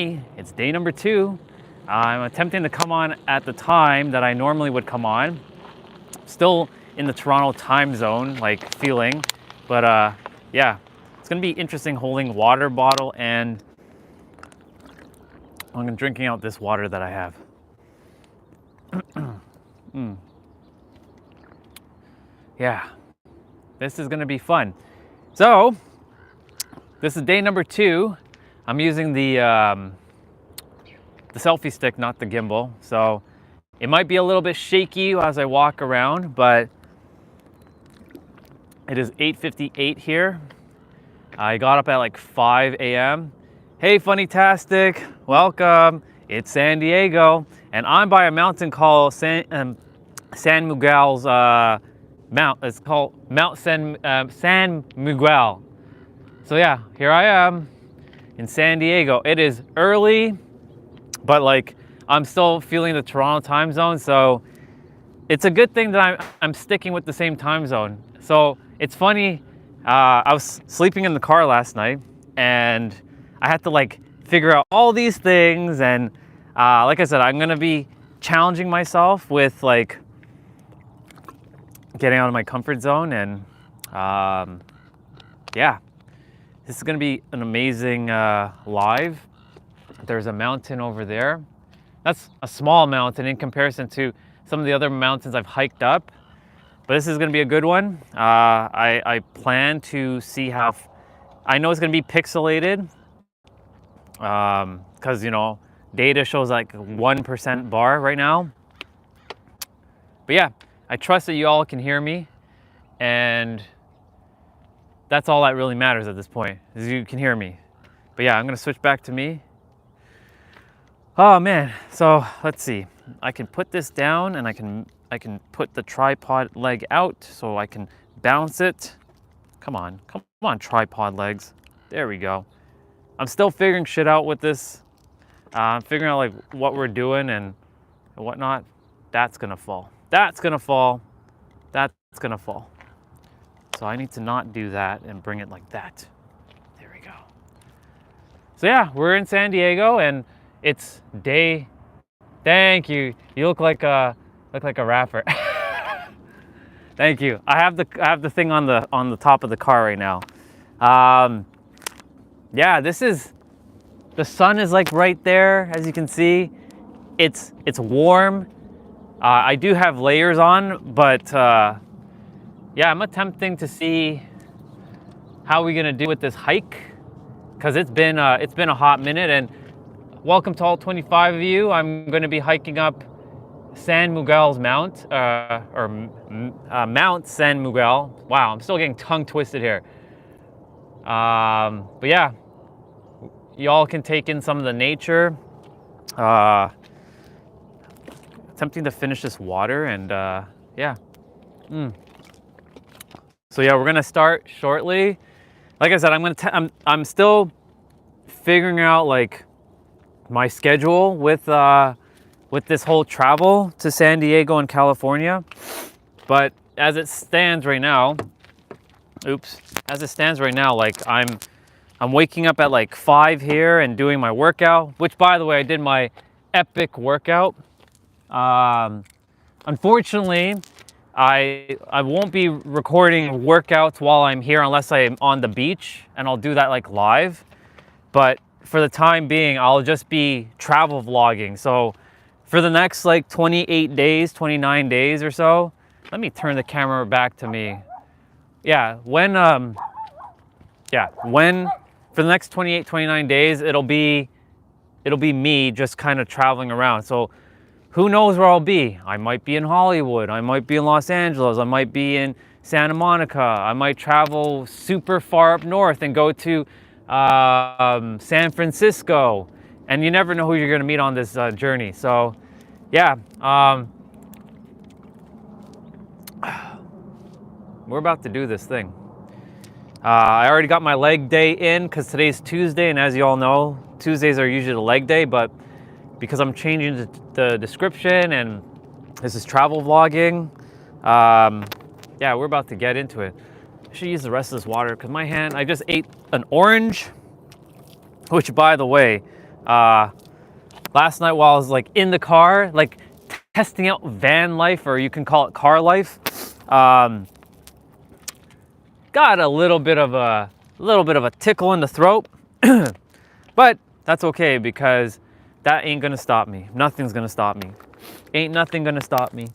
It's day number 2. I'm attempting to come on at the time that I normally would come on. Still in the Toronto time zone, like feeling, but yeah, it's gonna be interesting holding water bottle, and I'm drinking out this water that I have. Yeah, this is gonna be fun. So this is day number 2. I'm using the selfie stick, not the gimbal, so it might be a little bit shaky as I walk around, but it is 8:58 here. I got up at like 5 a.m. Hey, Funny-tastic, welcome. It's San Diego, and I'm by a mountain called San Miguel's Mount. It's called Mount San Miguel. So yeah, here I am in San Diego. It is early, but like I'm still feeling the Toronto time zone, so it's a good thing that I'm sticking with the same time zone. So it's funny, I was sleeping in the car last night, and I had to like figure out all these things, and like I said, I'm gonna be challenging myself with like getting out of my comfort zone, and yeah, this is gonna be an amazing live. There's a mountain over there. That's a small mountain in comparison to some of the other mountains I've hiked up, but this is gonna be a good one. I plan to see how, I know it's gonna be pixelated, because you know, data shows like 1% bar right now. But yeah, I trust that you all can hear me, and that's all that really matters at this point, is you can hear me. But yeah, I'm gonna switch back to me. Oh man, so let's see. I can put this down, and I can put the tripod leg out so I can bounce it. Come on, tripod legs. There we go. I'm still figuring shit out with this. I'm figuring out like what we're doing and whatnot. That's gonna fall. That's gonna fall. That's gonna fall. So I need to not do that and bring it like that. There we go. So yeah, we're in San Diego, and it's day. Thank you. You look like a rapper. Thank you. I have the thing on the top of the car right now. Yeah, the sun is like right there, as you can see. It's warm. I do have layers on, but yeah, I'm attempting to see how we're gonna do with this hike, because it's been a hot minute. And welcome to all 25 of you. I'm going to be hiking up San Miguel's Mount, Mount San Miguel. Wow, I'm still getting tongue twisted here. But yeah, y'all can take in some of the nature. Attempting to finish this water, and yeah. So yeah, we're gonna start shortly. Like I said, I'm still figuring out like my schedule with this whole travel to San Diego and California. But as it stands right now, like I'm waking up at like 5 here and doing my workout, which by the way, I did my epic workout. Unfortunately, I won't be recording workouts while I'm here unless I'm on the beach, and I'll do that like live. But for the time being, I'll just be travel vlogging. So for the next like 28 days, 29 days or so, let me turn the camera back to me. Yeah, when for the next 28, 29 days, it'll be me just kind of traveling around. So who knows where I'll be? I might be in Hollywood, I might be in Los Angeles, I might be in Santa Monica, I might travel super far up north and go to San Francisco, and you never know who you're gonna meet on this journey. So yeah, we're about to do this thing. I already got my leg day in because today's Tuesday, and as you all know, Tuesdays are usually the leg day, but because I'm changing the description and this is travel vlogging, yeah, we're about to get into it. I should use the rest of this water because my hand, I just ate an orange, which by the way, Last night while I was like in the car, like testing out van life, or you can call it car life, got a little bit of a tickle in the throat, but that's okay because that ain't gonna stop me. Nothing's gonna stop me. Ain't nothing gonna stop me.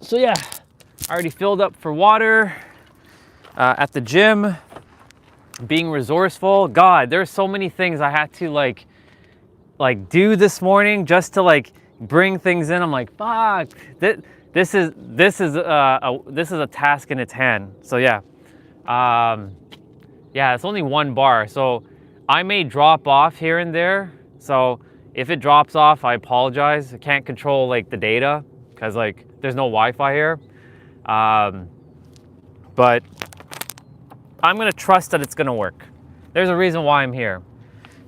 So yeah, I already filled up for water at the gym. Being resourceful. God, there's so many things I had to like do this morning just to like bring things in. I'm like, fuck, this is a task in its hand. So yeah, yeah, it's only one bar, so I may drop off here and there. So if it drops off, I apologize. I can't control like the data because like there's no Wi-Fi here, but I'm gonna trust that it's gonna work. There's a reason why I'm here.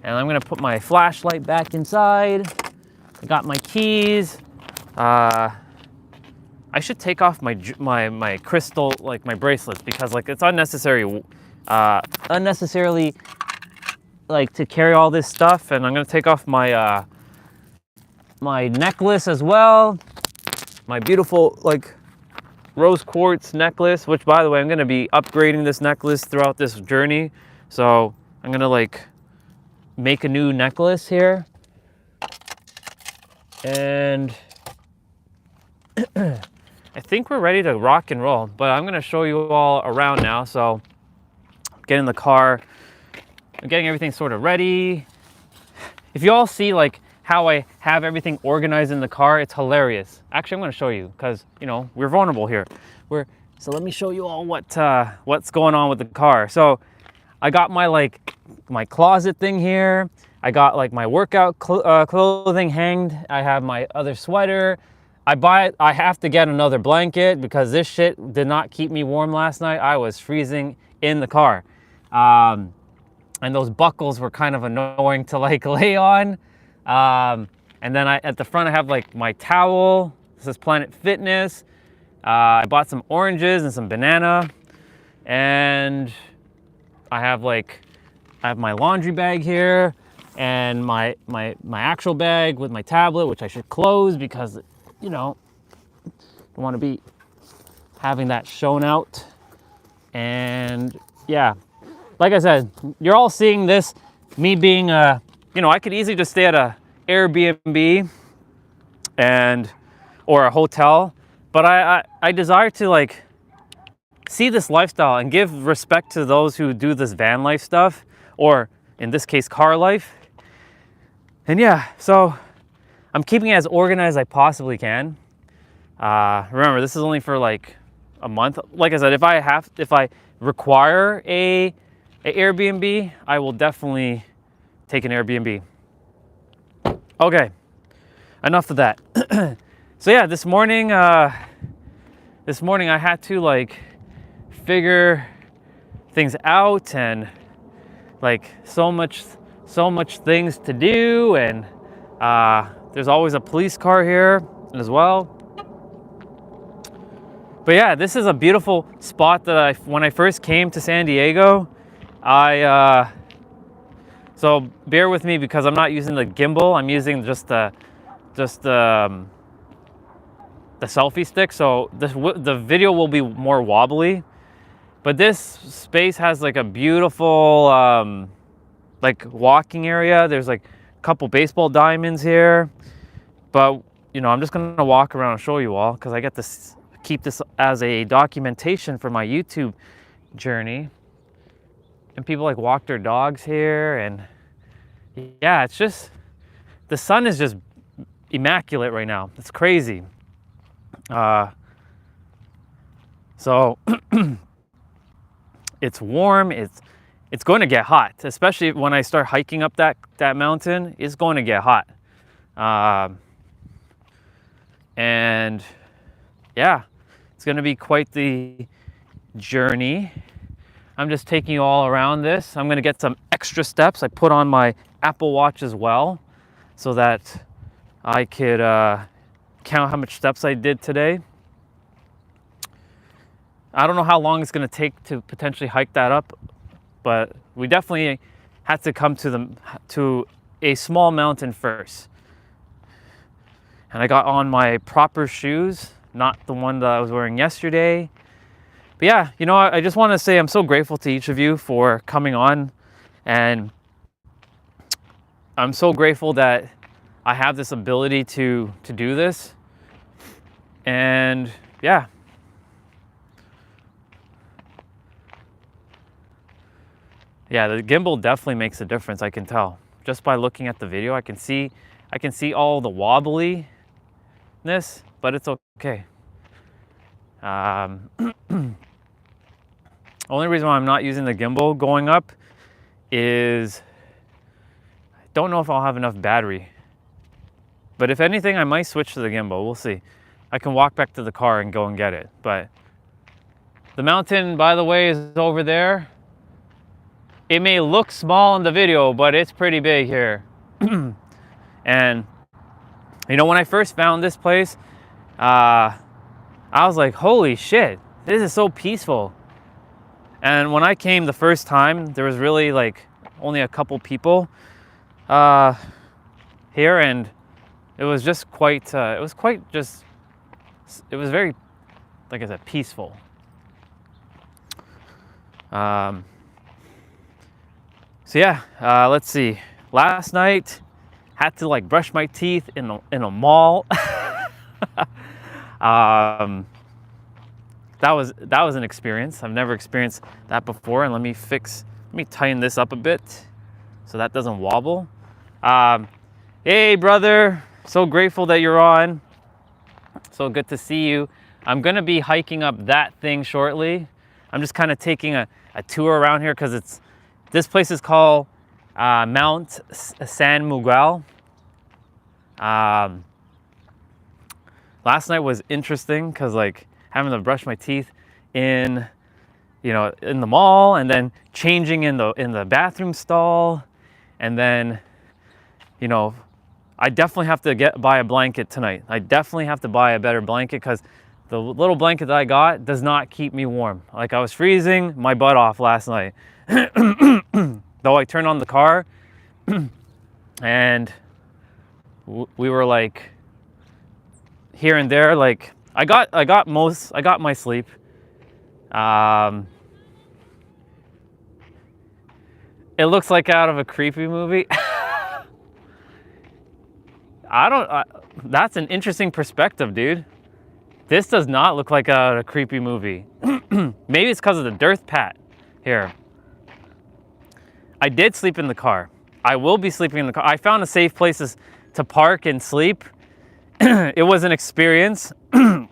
And I'm gonna put my flashlight back inside. I got my keys. I should take off my crystal, like my bracelets, because like it's unnecessarily like to carry all this stuff. And I'm gonna take off my my necklace as well. My beautiful like rose quartz necklace, which by the way, I'm gonna be upgrading this necklace throughout this journey. So I'm gonna like make a new necklace here. And I think we're ready to rock and roll, but I'm gonna show you all around now. So get in the car, I'm getting everything sort of ready. If you all see like how I have everything organized in the car, it's hilarious. Actually, I'm gonna show you because, you know, we're vulnerable here. So let me show you all what's going on with the car. So I got my closet thing here. I got like my workout clothing hanged. I have my other sweater. I have to get another blanket because this shit did not keep me warm last night. I was freezing in the car. And those buckles were kind of annoying to like lay on. And then at the front I have like my towel. This is Planet Fitness. I bought some oranges and some banana. And I have my laundry bag here and my actual bag with my tablet, which I should close because, you know, don't want to be having that shown out. And yeah, like I said, you're all seeing this, me being you know, I could easily just stay at a Airbnb or a hotel, but I desire to like see this lifestyle and give respect to those who do this van life stuff, or in this case, car life. And yeah, so I'm keeping it as organized as I possibly can. Remember, this is only for like a month. Like I said, if I require a Airbnb, I will definitely take an Airbnb. Okay, enough of that. So yeah, this morning I had to like figure things out, and like so much things to do, and there's always a police car here as well. But yeah, this is a beautiful spot that when I first came to San Diego, so bear with me because I'm not using the gimbal. I'm using just the selfie stick. So the video will be more wobbly. But this space has like a beautiful like walking area. There's like a couple baseball diamonds here. But you know, I'm just gonna walk around and show you all because I get to keep this as a documentation for my YouTube journey. And people like walk their dogs here, and yeah, it's just, the sun is just immaculate right now. It's crazy. So it's warm. It's going to get hot, especially when I start hiking up that mountain. It's going to get hot. And yeah, it's going to be quite the journey. I'm just taking you all around this. I'm going to get some extra steps. I put on my Apple Watch as well so that I could count how much steps I did today. I don't know how long it's going to take to potentially hike that up, but we definitely had to come to a small mountain first. And I got on my proper shoes, not the one that I was wearing yesterday. But yeah, you know, I just want to say I'm so grateful to each of you for coming on, and I'm so grateful that I have this ability to do this. And yeah. Yeah, the gimbal definitely makes a difference, I can tell. Just by looking at the video, I can see all the wobbliness, but it's okay. Only reason why I'm not using the gimbal going up is I don't know if I'll have enough battery. But if anything, I might switch to the gimbal. We'll see. I can walk back to the car and go and get it. But the mountain, by the way, is over there. It may look small in the video, but it's pretty big here. And you know, when I first found this place, I was like, holy shit, this is so peaceful. And when I came the first time, there was really like only a couple people here, and it was just quite, it was very, like I said, peaceful. So yeah, let's see. Last night, had to like brush my teeth in a mall. That was an experience. I've never experienced that before. And let me tighten this up a bit so that doesn't wobble. Hey brother, so grateful that you're on. So good to see you. I'm gonna be hiking up that thing shortly. I'm just kind of taking a tour around here because this place is called Mount San Miguel. Last night was interesting because like having to brush my teeth in the mall, and then changing in the bathroom stall, and then I definitely have to buy a blanket tonight. I definitely have to buy a better blanket because the little blanket that I got does not keep me warm. Like, I was freezing my butt off last night. Though I turned on the car and we were like here and there, like I got my sleep. It looks like out of a creepy movie. That's an interesting perspective, dude. This does not look like a creepy movie. Maybe it's because of the dirt pat here. I did sleep in the car. I will be sleeping in the car. I found a safe places to park and sleep. It was an experience. I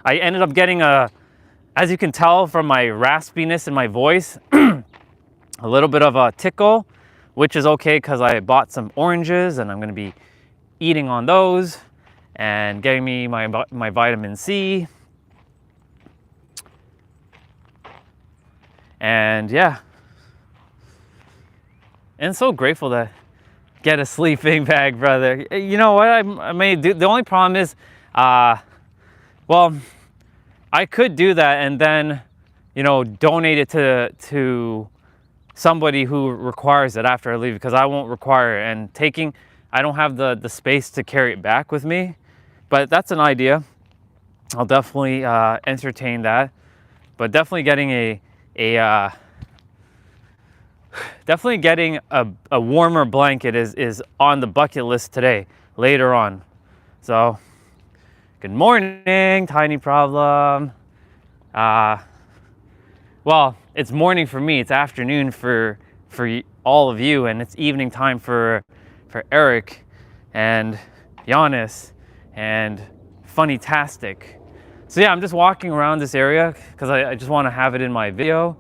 ended up getting as you can tell from my raspiness in my voice, a little bit of a tickle, which is okay because I bought some oranges and I'm going to be eating on those and getting me my vitamin C. And yeah. And so grateful to get a sleeping bag, brother. You know what I may do? The only problem is, well, I could do that and then, donate it to somebody who requires it after I leave, because I won't require it. And I don't have the space to carry it back with me. But that's an idea. I'll definitely entertain that. But definitely getting a warmer blanket is on the bucket list today, later on. So, good morning, Tiny Problem. Well, it's morning for me. It's afternoon for all of you, and it's evening time for Eric and Giannis and Funny-tastic. So yeah, I'm just walking around this area because I just want to have it in my video.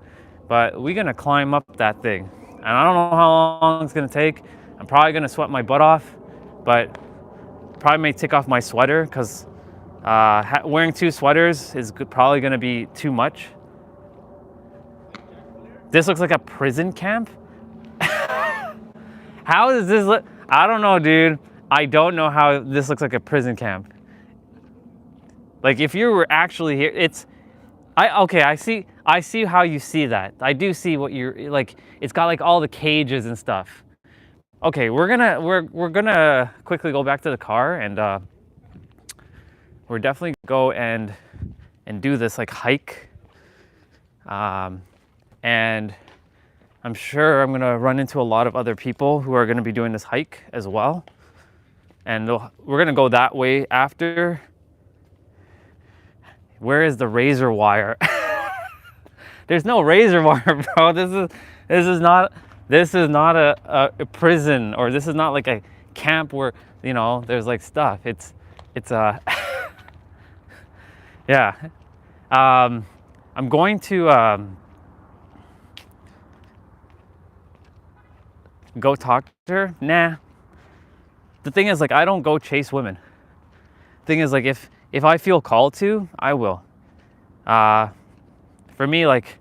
But we're gonna climb up that thing, and I don't know how long it's gonna take. I'm probably gonna sweat my butt off, but probably may take off my sweater because wearing 2 sweaters is probably gonna be too much. This looks like a prison camp. How does this look? I don't know, dude. I don't know how this looks like a prison camp. Like, if you were actually here, Okay, I see how you see that. I do see what you're like. It's got like all the cages and stuff. Okay, we're gonna quickly go back to the car, and we're definitely go and do this like hike. And I'm sure I'm gonna run into a lot of other people who are gonna be doing this hike as well. And we're gonna go that way after. Where is the razor wire? There's no razor wire, bro. This is not a prison, or this is not like a camp where, you know, there's like stuff. It's yeah. I'm going to go talk to her. Nah. The thing is, like, I don't go chase women. The thing is, like, if I feel called to, I will. For me, like,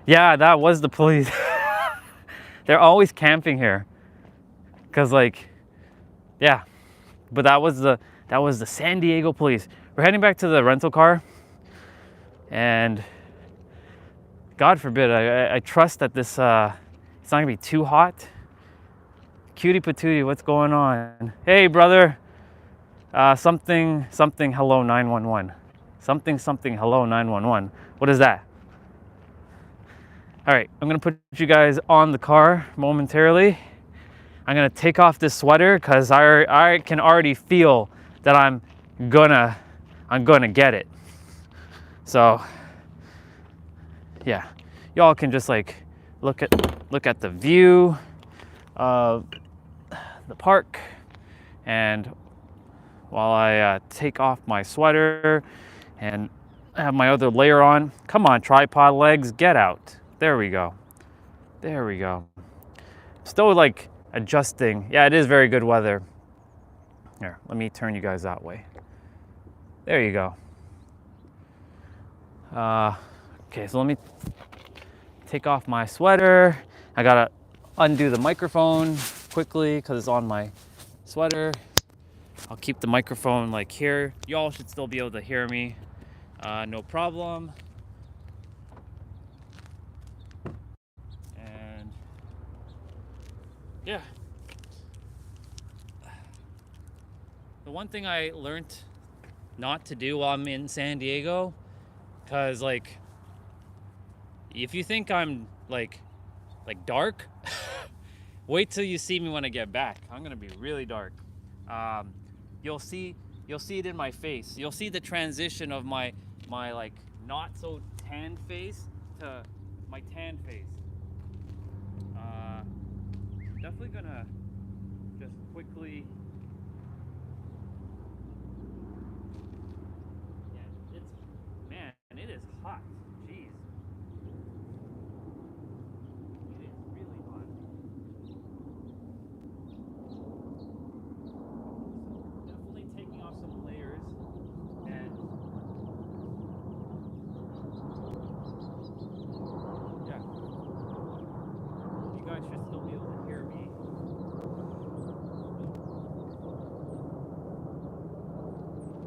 yeah, that was the police. They're always camping here. Cause like, yeah, but that was the San Diego police. We're heading back to the rental car, and God forbid, I trust that this it's not gonna be too hot. Cutie patootie, what's going on? Hey, brother. Something hello 911. Something hello 911. What is that? All right, I'm gonna put you guys on the car momentarily. I'm gonna take off this sweater because I can already feel that I'm gonna get it. So yeah, y'all can just like look at the view of the park, and while I take off my sweater and have my other layer on. Come on, tripod legs, get out. There we go. There we go. Still like adjusting. Yeah, it is very good weather. Here, let me turn you guys that way. There you go. Okay, so let me take off my sweater. I gotta undo the microphone quickly because it's on my sweater. I'll keep the microphone like here. Y'all should still be able to hear me. No problem. And yeah. The one thing I learned not to do while I'm in San Diego, because like, if you think I'm like dark, wait till you see me when I get back. I'm gonna be really dark. You'll see it in my face. You'll see the transition of my like not so tan face to my tan face. Definitely gonna just quickly. Yeah, it is hot. Jeez. It is really hot. Definitely taking off some layers, and yeah, you guys should still be able to hear me.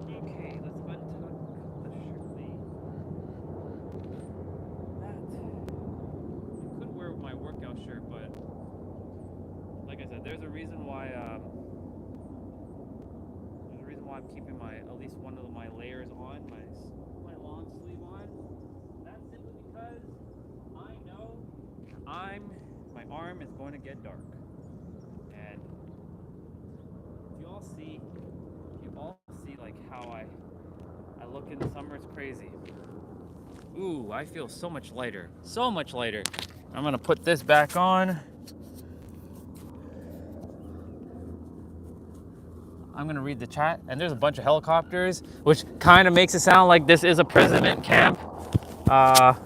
Okay, let's untuck the shirt sleeve. I could wear my workout shirt, but like I said, there's a reason why I'm keeping at least one of my layers on, my long sleeve on. That's simply because I know my arm is going to get dark. And you all see like how I look in the summer. It's crazy. Ooh, I feel so much lighter. So much lighter. I'm gonna put this back on. I'm gonna read the chat, and there's a bunch of helicopters, which kind of makes it sound like this is a president camp. By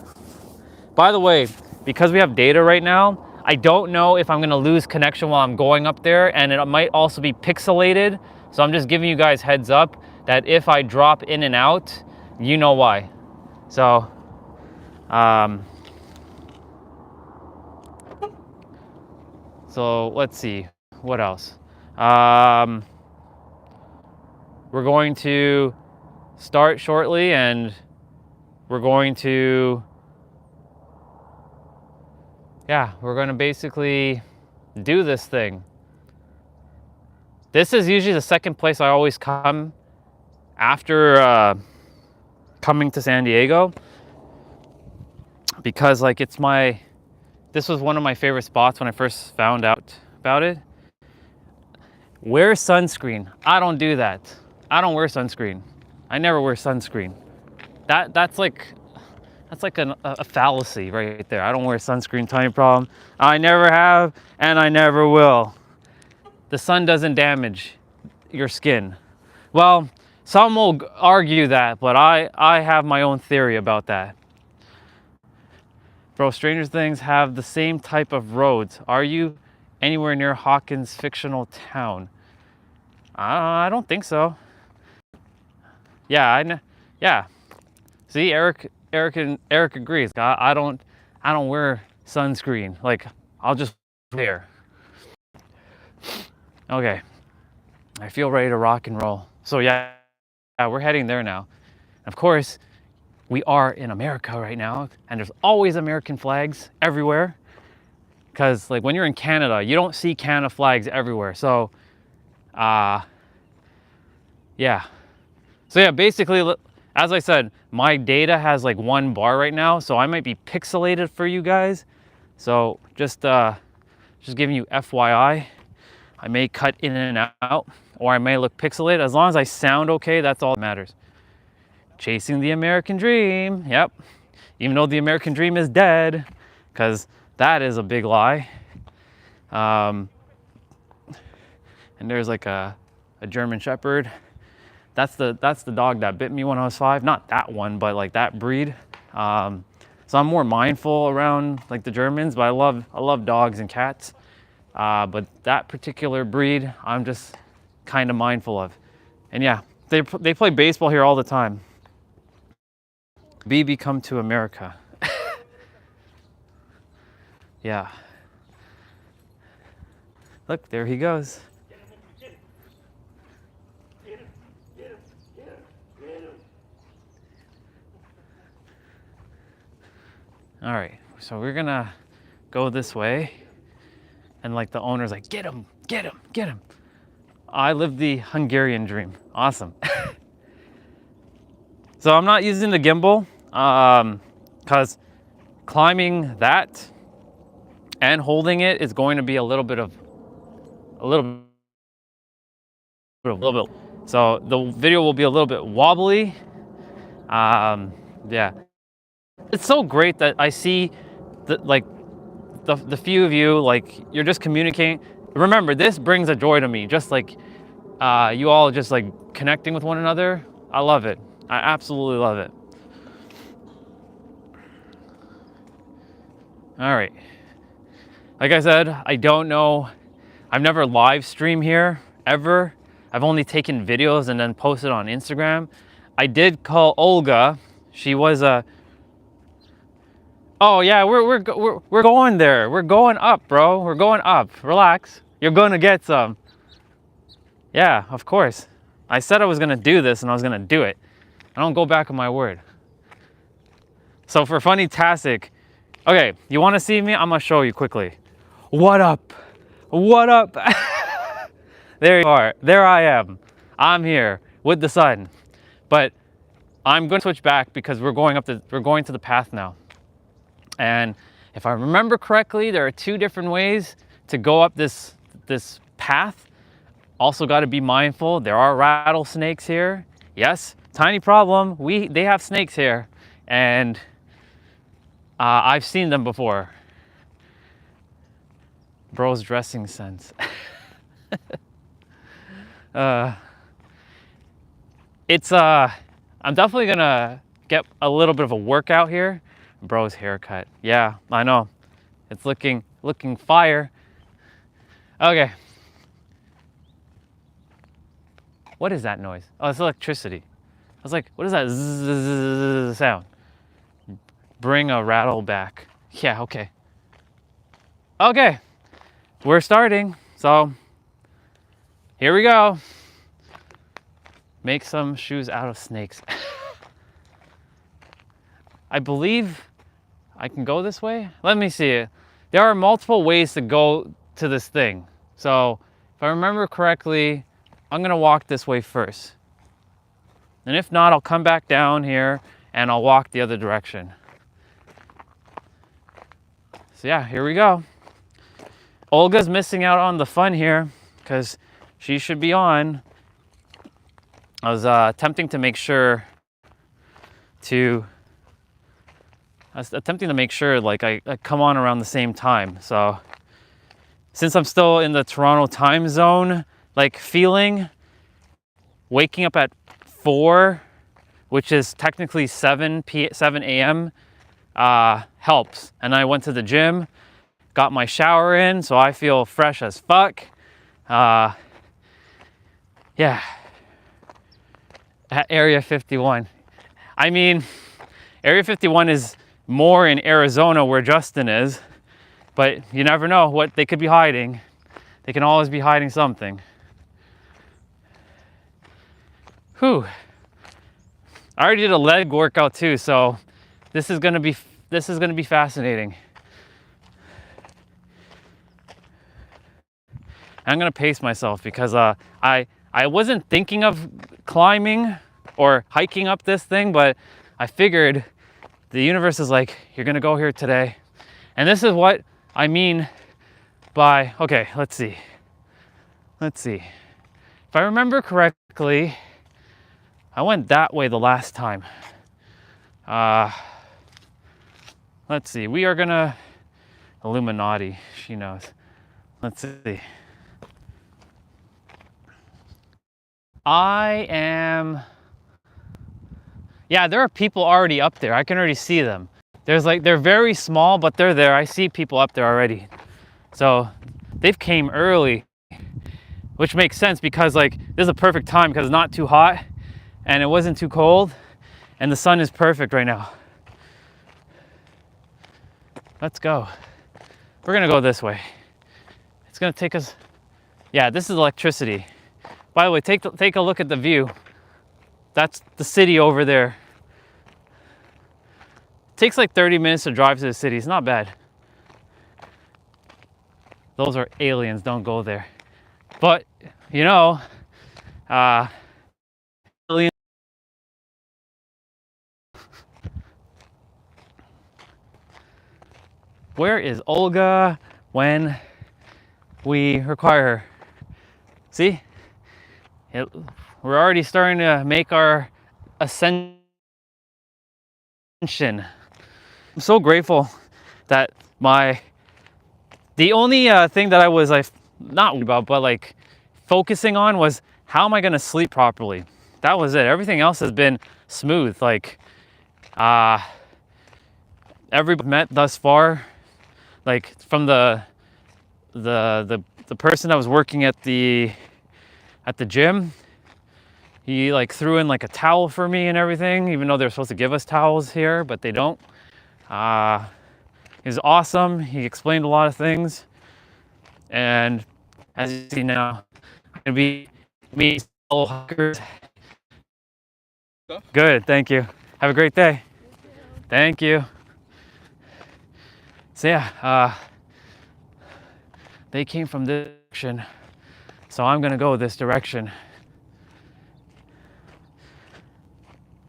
the way, because we have data right now, I don't know if I'm gonna lose connection while I'm going up there, and it might also be pixelated. So I'm just giving you guys heads up that if I drop in and out, you know why. So, so let's see, what else? We're going to start shortly, and we're going to, yeah, we're going to basically do this thing. This is usually the second place I always come after coming to San Diego, because like this was one of my favorite spots when I first found out about it. Wear sunscreen. I don't do that. I don't wear sunscreen. I never wear sunscreen. That's like a fallacy right there. I don't wear sunscreen, tiny problem. I never have, and I never will. The sun doesn't damage your skin. Well, some will argue that, but I have my own theory about that. Bro, Stranger Things have the same type of roads. Are you anywhere near Hawkins' fictional town? I don't think so. Yeah, yeah. See, Eric agrees. I don't wear sunscreen. Like, I'll just wear. Okay, I feel ready to rock and roll. So yeah, we're heading there now. Of course, we are in America right now, and there's always American flags everywhere. Because like when you're in Canada, you don't see Canada flags everywhere. So, yeah. So yeah, basically, as I said, my data has like 1 bar right now, so I might be pixelated for you guys. So just giving you FYI. I may cut in and out, or I may look pixelated. As long as I sound okay, that's all that matters. Chasing the American dream. Yep. Even though the American dream is dead, because that is a big lie. And there's like a German Shepherd. That's the dog that bit me when I was 5. Not that one, but like that breed. So I'm more mindful around like the Germans, but I love dogs and cats. But that particular breed, I'm just kind of mindful of. And yeah, they play baseball here all the time. BB come to America. Yeah. Look, there he goes. All right, so we're gonna go this way. And like the owner's like, get him, get him, get him. I live the Hungarian dream. Awesome. So I'm not using the gimbal because climbing that and holding it is going to be a little bit. So the video will be a little bit wobbly. Yeah. It's so great that I see the few of you, like, you're just communicating. Remember, this brings a joy to me, just like you all just like connecting with one another. I love it. I absolutely love it. All right. Like I said, I don't know. I've never live streamed here ever. I've only taken videos and then posted on Instagram. I did call Olga. She was a Oh yeah, we're going there. We're going up, bro. We're going up. Relax. You're going to get some. Yeah, of course. I said I was going to do this and I was going to do it. I don't go back on my word. So for Funny-tastic, okay, you want to see me? I'm going to show you quickly. What up? What up? There you are. There I am. I'm here with the sun. But I'm going to switch back because we're going to the path now. And if I remember correctly, there are 2 different ways to go up this path. Also got to be mindful, there are rattlesnakes here. Yes, tiny problem, they have snakes here. And I've seen them before. Bro's dressing sense. I'm definitely gonna get a little bit of a workout here. Bro's haircut. Yeah, I know. It's looking fire. Okay. What is that noise? Oh, it's electricity. I was like, what is that zzz sound? Bring a rattle back. Yeah, okay. Okay. We're starting. So, here we go. Make some shoes out of snakes. I believe I can go this way. Let me see it. There are multiple ways to go to this thing. So if I remember correctly, I'm gonna walk this way first. And if not, I'll come back down here and I'll walk the other direction. So yeah, here we go. Olga's missing out on the fun here because she should be on. I was attempting to make sure like I come on around the same time. So since I'm still in the Toronto time zone, like feeling, waking up at 4, which is technically 7 a.m. Helps. And I went to the gym, got my shower in, so I feel fresh as fuck. Yeah. At Area 51. I mean, Area 51 is more in Arizona where Justin is, but you never know what they could be hiding. They can always be hiding something. Whew. I already did a leg workout too, so this is gonna be fascinating. I'm gonna pace myself because I wasn't thinking of climbing or hiking up this thing, but I figured the universe is like, you're gonna go here today. And this is what I mean by, okay, let's see. If I remember correctly, I went that way the last time. Let's see, we are gonna, Illuminati, she knows. Let's see. Yeah, there are people already up there. I can already see them. They're very small, but they're there. I see people up there already. So they've came early, which makes sense because like this is a perfect time because it's not too hot and it wasn't too cold and the sun is perfect right now. Let's go. We're gonna go this way. It's gonna take us, yeah, this is electricity. By the way, take a look at the view. That's the city over there. It takes like 30 minutes to drive to the city. It's not bad. Those are aliens, don't go there. But, you know, aliens. Where is Olga when we require her? See? We're already starting to make our ascension. I'm so grateful that the only thing that I was like not worried about, but like focusing on was how am I going to sleep properly? That was it. Everything else has been smooth. Like everybody met thus far, like from the person that was working at the gym, he like threw in like a towel for me and everything, even though they're supposed to give us towels here, but they don't. He was awesome. He explained a lot of things. And as you see now, I'm gonna be meeting fellow hikers. Good, thank you. Have a great day. Thank you. So yeah, they came from this direction. So I'm gonna go this direction.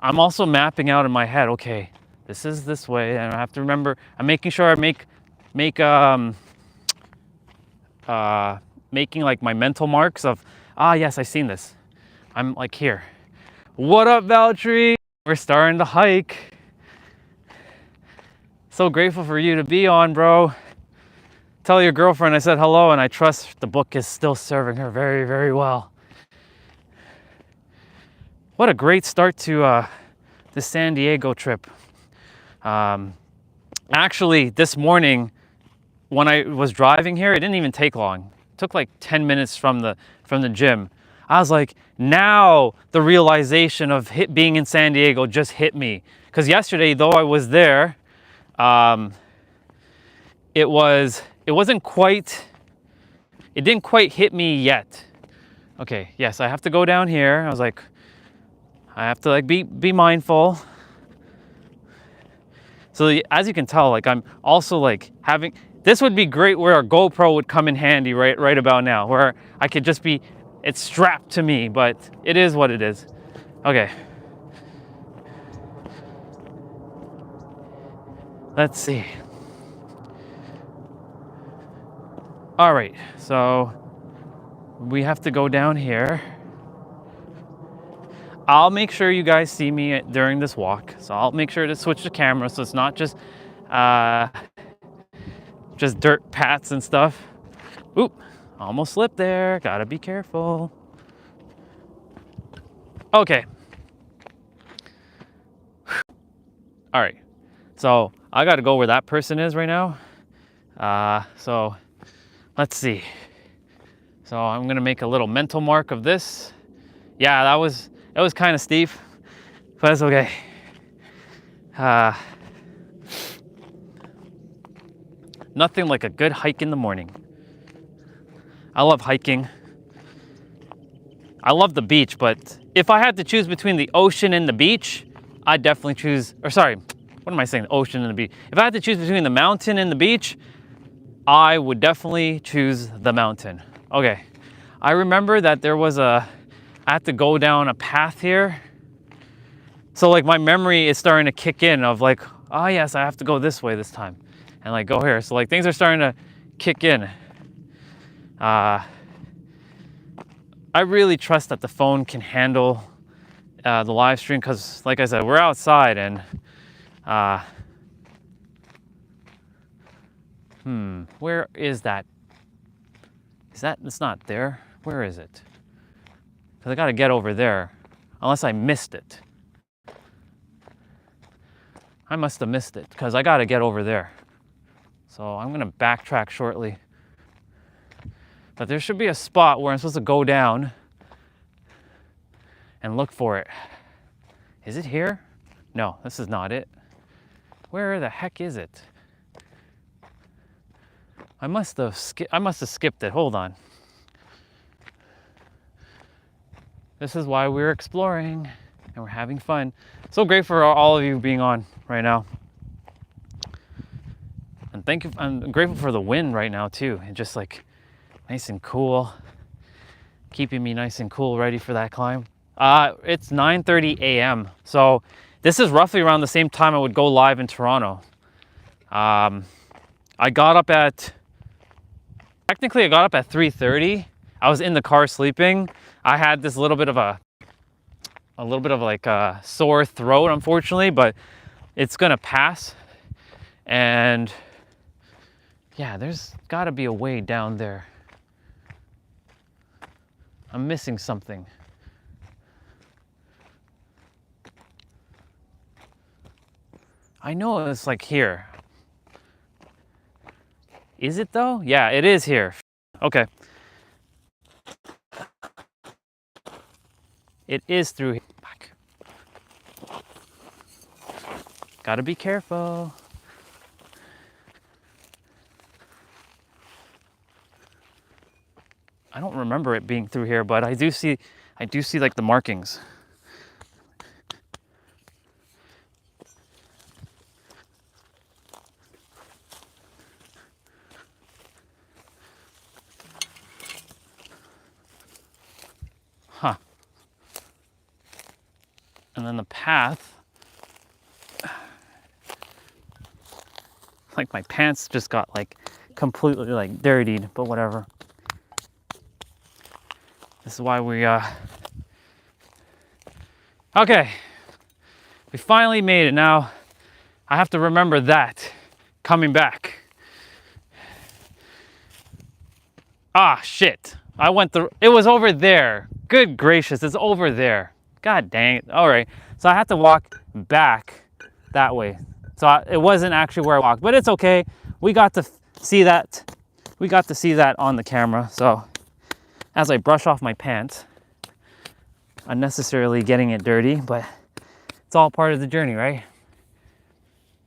I'm also mapping out in my head, okay, this is this way, and I have to remember, I'm making sure I making like my mental marks of, yes, I've seen this. I'm like here. What up, Valtteri? We're starting to hike. So grateful for you to be on, bro. Tell your girlfriend I said hello, and I trust the book is still serving her very, very well. What a great start to the San Diego trip. Actually, this morning when I was driving here, it didn't even take long. It took like 10 minutes from the gym. I was like, now the realization of being in San Diego just hit me. Because yesterday, though I was there, it didn't quite hit me yet. Okay, yes, I have to go down here. I was like, I have to like be mindful. So as you can tell, like I'm also like having, this would be great where a GoPro would come in handy right about now, where I could just be, it's strapped to me, but it is what it is. Okay. Let's see. All right, so we have to go down here. I'll make sure you guys see me during this walk. So I'll make sure to switch the camera so it's not just dirt paths and stuff. Oop, almost slipped there. Gotta be careful. Okay. All right, so I gotta go where that person is right now. So let's see. So I'm gonna make a little mental mark of this. Yeah, it was kind of steep, but it's okay. Nothing like a good hike in the morning. I love hiking. I love the beach, but if I had to choose between the ocean and the beach, I'd definitely choose, or sorry, what am I saying? The ocean and the beach. If I had to choose between the mountain and the beach, I would definitely choose the mountain. Okay, I remember that there was I had to go down a path here. So like my memory is starting to kick in of like, oh yes, I have to go this way this time. And like go here. So like things are starting to kick in. I really trust that the phone can handle the live stream because like I said, we're outside and where is that? It's not there? Where is it? Because I gotta get over there, unless I missed it. I must have missed it because I gotta get over there. So I'm gonna backtrack shortly. But there should be a spot where I'm supposed to go down and look for it. Is it here? No, this is not it. Where the heck is it? I must have skipped it. Hold on. This is why we're exploring and we're having fun. So grateful for all of you being on right now. And thank you. I'm grateful for the wind right now too. And just like nice and cool, keeping me nice and cool, ready for that climb. It's 9:30 a.m. So this is roughly around the same time I would go live in Toronto. I got up at 3:30. I was in the car sleeping. I had this little bit of like a sore throat, unfortunately, but it's gonna pass. And yeah, there's gotta be a way down there. I'm missing something. I know it's like here. Is it though? Yeah, it is here. Okay. It is through here. Back. Gotta be careful. I don't remember it being through here, but I do see like the markings. Huh. And then the path, like my pants just got like completely like dirtied, but whatever. This is why we okay, we finally made it. Now I have to remember that coming back. Ah, shit, I went through, it was over there. Good gracious, it's over there. God dang it. All right, so I had to walk back that way. So it wasn't actually where I walked, but it's okay. We got to see that. We got to see that on the camera. So as I brush off my pants, unnecessarily getting it dirty, but it's all part of the journey, right?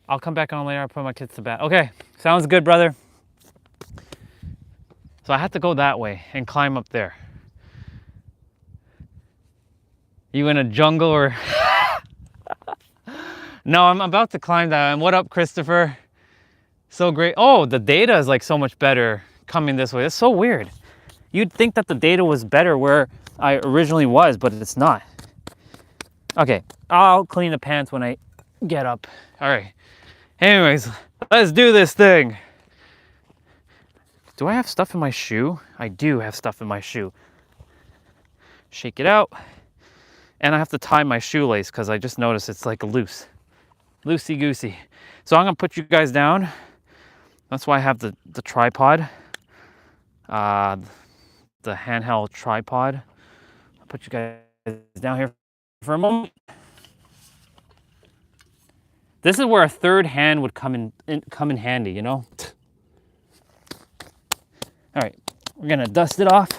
I'll come back on later. I'll put my kids to bed. Okay, sounds good, brother. So I had to go that way and climb up there. You in a jungle or No, I'm about to climb that. And what up, Christopher? So great. Oh, the data is like so much better coming this way. It's so weird. You'd think that the data was better where I originally was, but it's not. Okay, I'll clean the pants when I get up. All right. Anyways, let's do this thing. Do I have stuff in my shoe? I do have stuff in my shoe. Shake it out. And I have to tie my shoelace because I just noticed it's like loose. Loosey-goosey. So I'm gonna put you guys down. That's why I have the tripod. The handheld tripod. I'll put you guys down here for a moment. This is where a third hand would come in handy, you know? All right, we're gonna dust it off.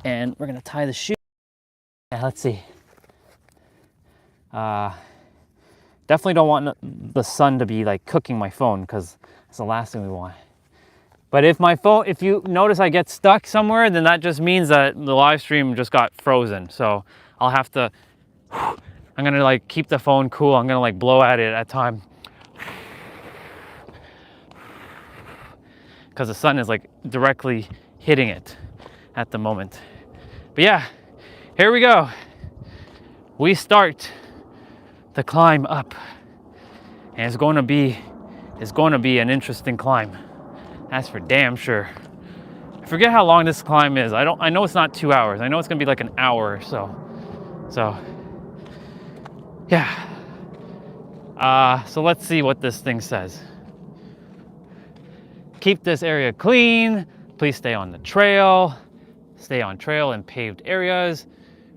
And we're gonna tie the shoe. Yeah, let's see. Definitely don't want the sun to be like cooking my phone because it's the last thing we want. But if you notice I get stuck somewhere, then that just means that the live stream just got frozen. So I'll have to, I'm gonna like keep the phone cool. I'm gonna like blow at it at time. Because the sun is like directly hitting it at the moment. But yeah, here we go. We start the climb up. And it's going to be an interesting climb. That's for damn sure. I forget how long this climb is. I know it's not 2 hours. I know it's gonna be like an hour or so. So yeah. So let's see what this thing says. Keep this area clean. Please stay on the trail. Stay on trail and paved areas.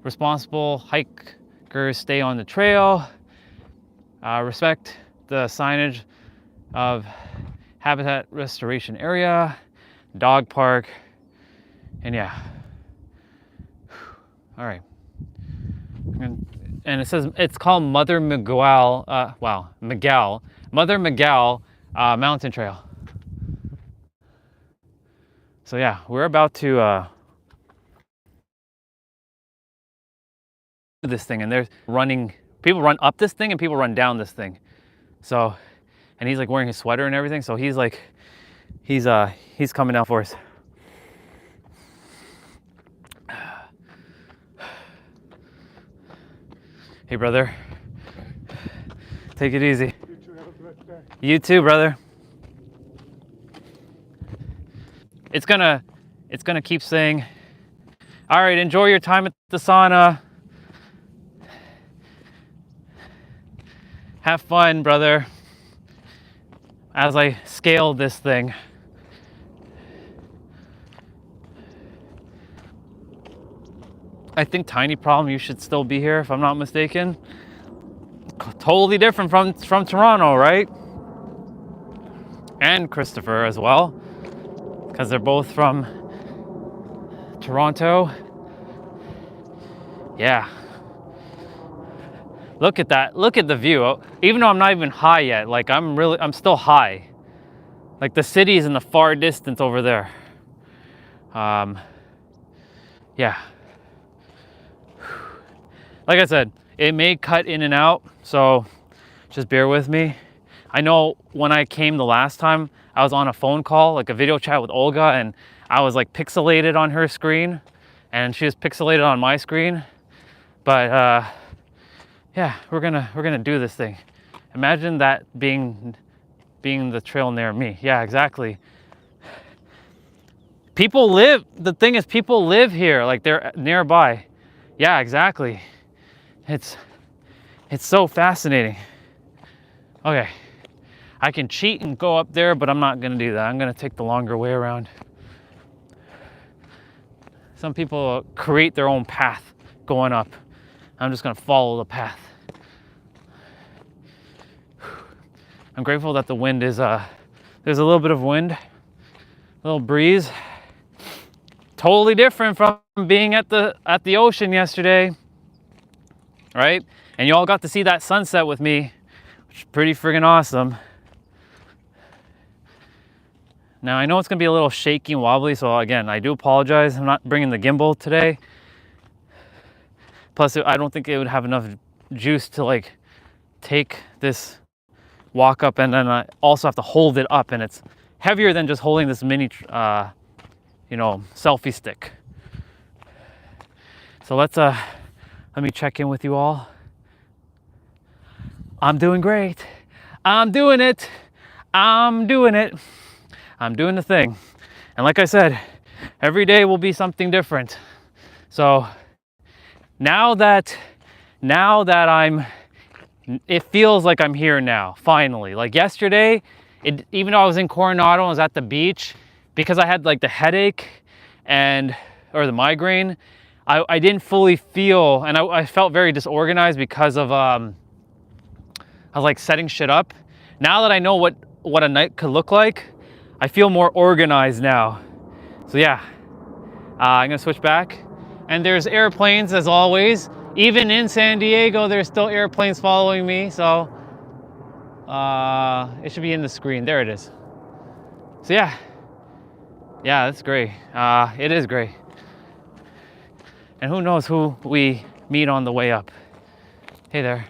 Responsible hikers stay on the trail. Respect the signage of habitat restoration area, dog park, and yeah. All right. And it says it's called Mother Miguel. Mother Miguel Mountain Trail. So yeah, we're about to do this thing, and there's people run up this thing and people run down this thing. So, and he's like wearing his sweater and everything. So he's like, he's coming down for us. Hey brother, take it easy. You too, brother. It's gonna keep saying, all right, enjoy your time at the sauna. Have fun, brother. As I scale this thing. I think Tiny Problem, you should still be here if I'm not mistaken. Totally different from Toronto, right? And Christopher as well, because they're both from Toronto. Yeah. Look at that. Look at the view. Even though I'm not even high yet, like I'm still high. Like the city is in the far distance over there. Yeah. Like I said, it may cut in and out, so just bear with me. I know when I came the last time, I was on a phone call, like a video chat with Olga, and I was like pixelated on her screen, and she was pixelated on my screen. But yeah, we're gonna do this thing. Imagine that being the trail near me. Yeah, exactly. The thing is, people live here, like they're nearby. Yeah, exactly. It's so fascinating. Okay, I can cheat and go up there, but I'm not gonna do that. I'm gonna take the longer way around. Some people create their own path going up. I'm just gonna follow the path. I'm grateful that the wind is, there's a little bit of wind, a little breeze. Totally different from being at the ocean yesterday, right? And you all got to see that sunset with me, which is pretty friggin' awesome. Now I know it's gonna be a little shaky and wobbly, so again, I do apologize. I'm not bringing the gimbal today. Plus, I don't think it would have enough juice to like take this walk up, and then I also have to hold it up, and it's heavier than just holding this mini, you know, selfie stick. So let me check in with you all. I'm doing great. I'm doing it. I'm doing it. I'm doing the thing. And like I said, every day will be something different. So now that it feels like I'm here now, finally. Like yesterday, even though I was in Coronado, I was at the beach, because I had like the headache or the migraine, I didn't fully feel, and I felt very disorganized because of I was like setting shit up. Now that I know what a night could look like, I feel more organized now. So yeah, I'm gonna switch back. And there's airplanes as always. Even in San Diego, there's still airplanes following me. So it should be in the screen. There it is. So yeah, that's great. It is great. And who knows who we meet on the way up. Hey there.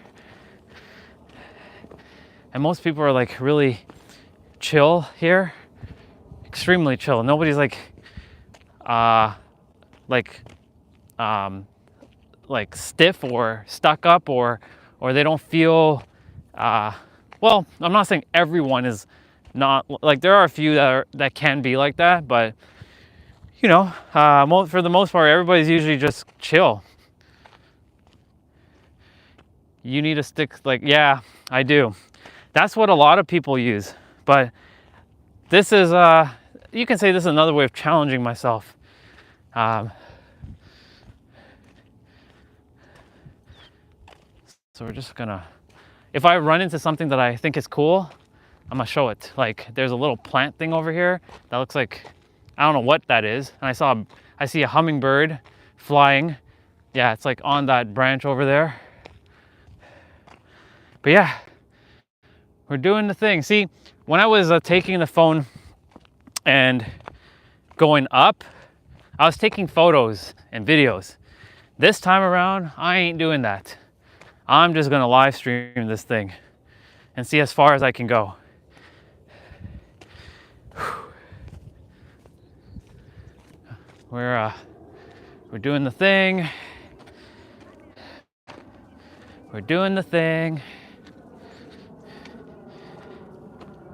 And most people are like really chill here. Extremely chill. Nobody's like stiff or stuck up, or they don't feel well, I'm not saying everyone is not like, there are a few that can be like that, but you know, for the most part, everybody's usually just chill. You need a stick, like, yeah, I do. That's what a lot of people use, but this is you can say this is another way of challenging myself. So we're just gonna, if I run into something that I think is cool, I'm gonna show it. Like there's a little plant thing over here that looks like, I don't know what that is. And I see a hummingbird flying. Yeah, it's like on that branch over there. But yeah, we're doing the thing. See, when I was taking the phone and going up, I was taking photos and videos. This time around, I ain't doing that. I'm just gonna live stream this thing and see as far as I can go. We're doing the thing. We're doing the thing.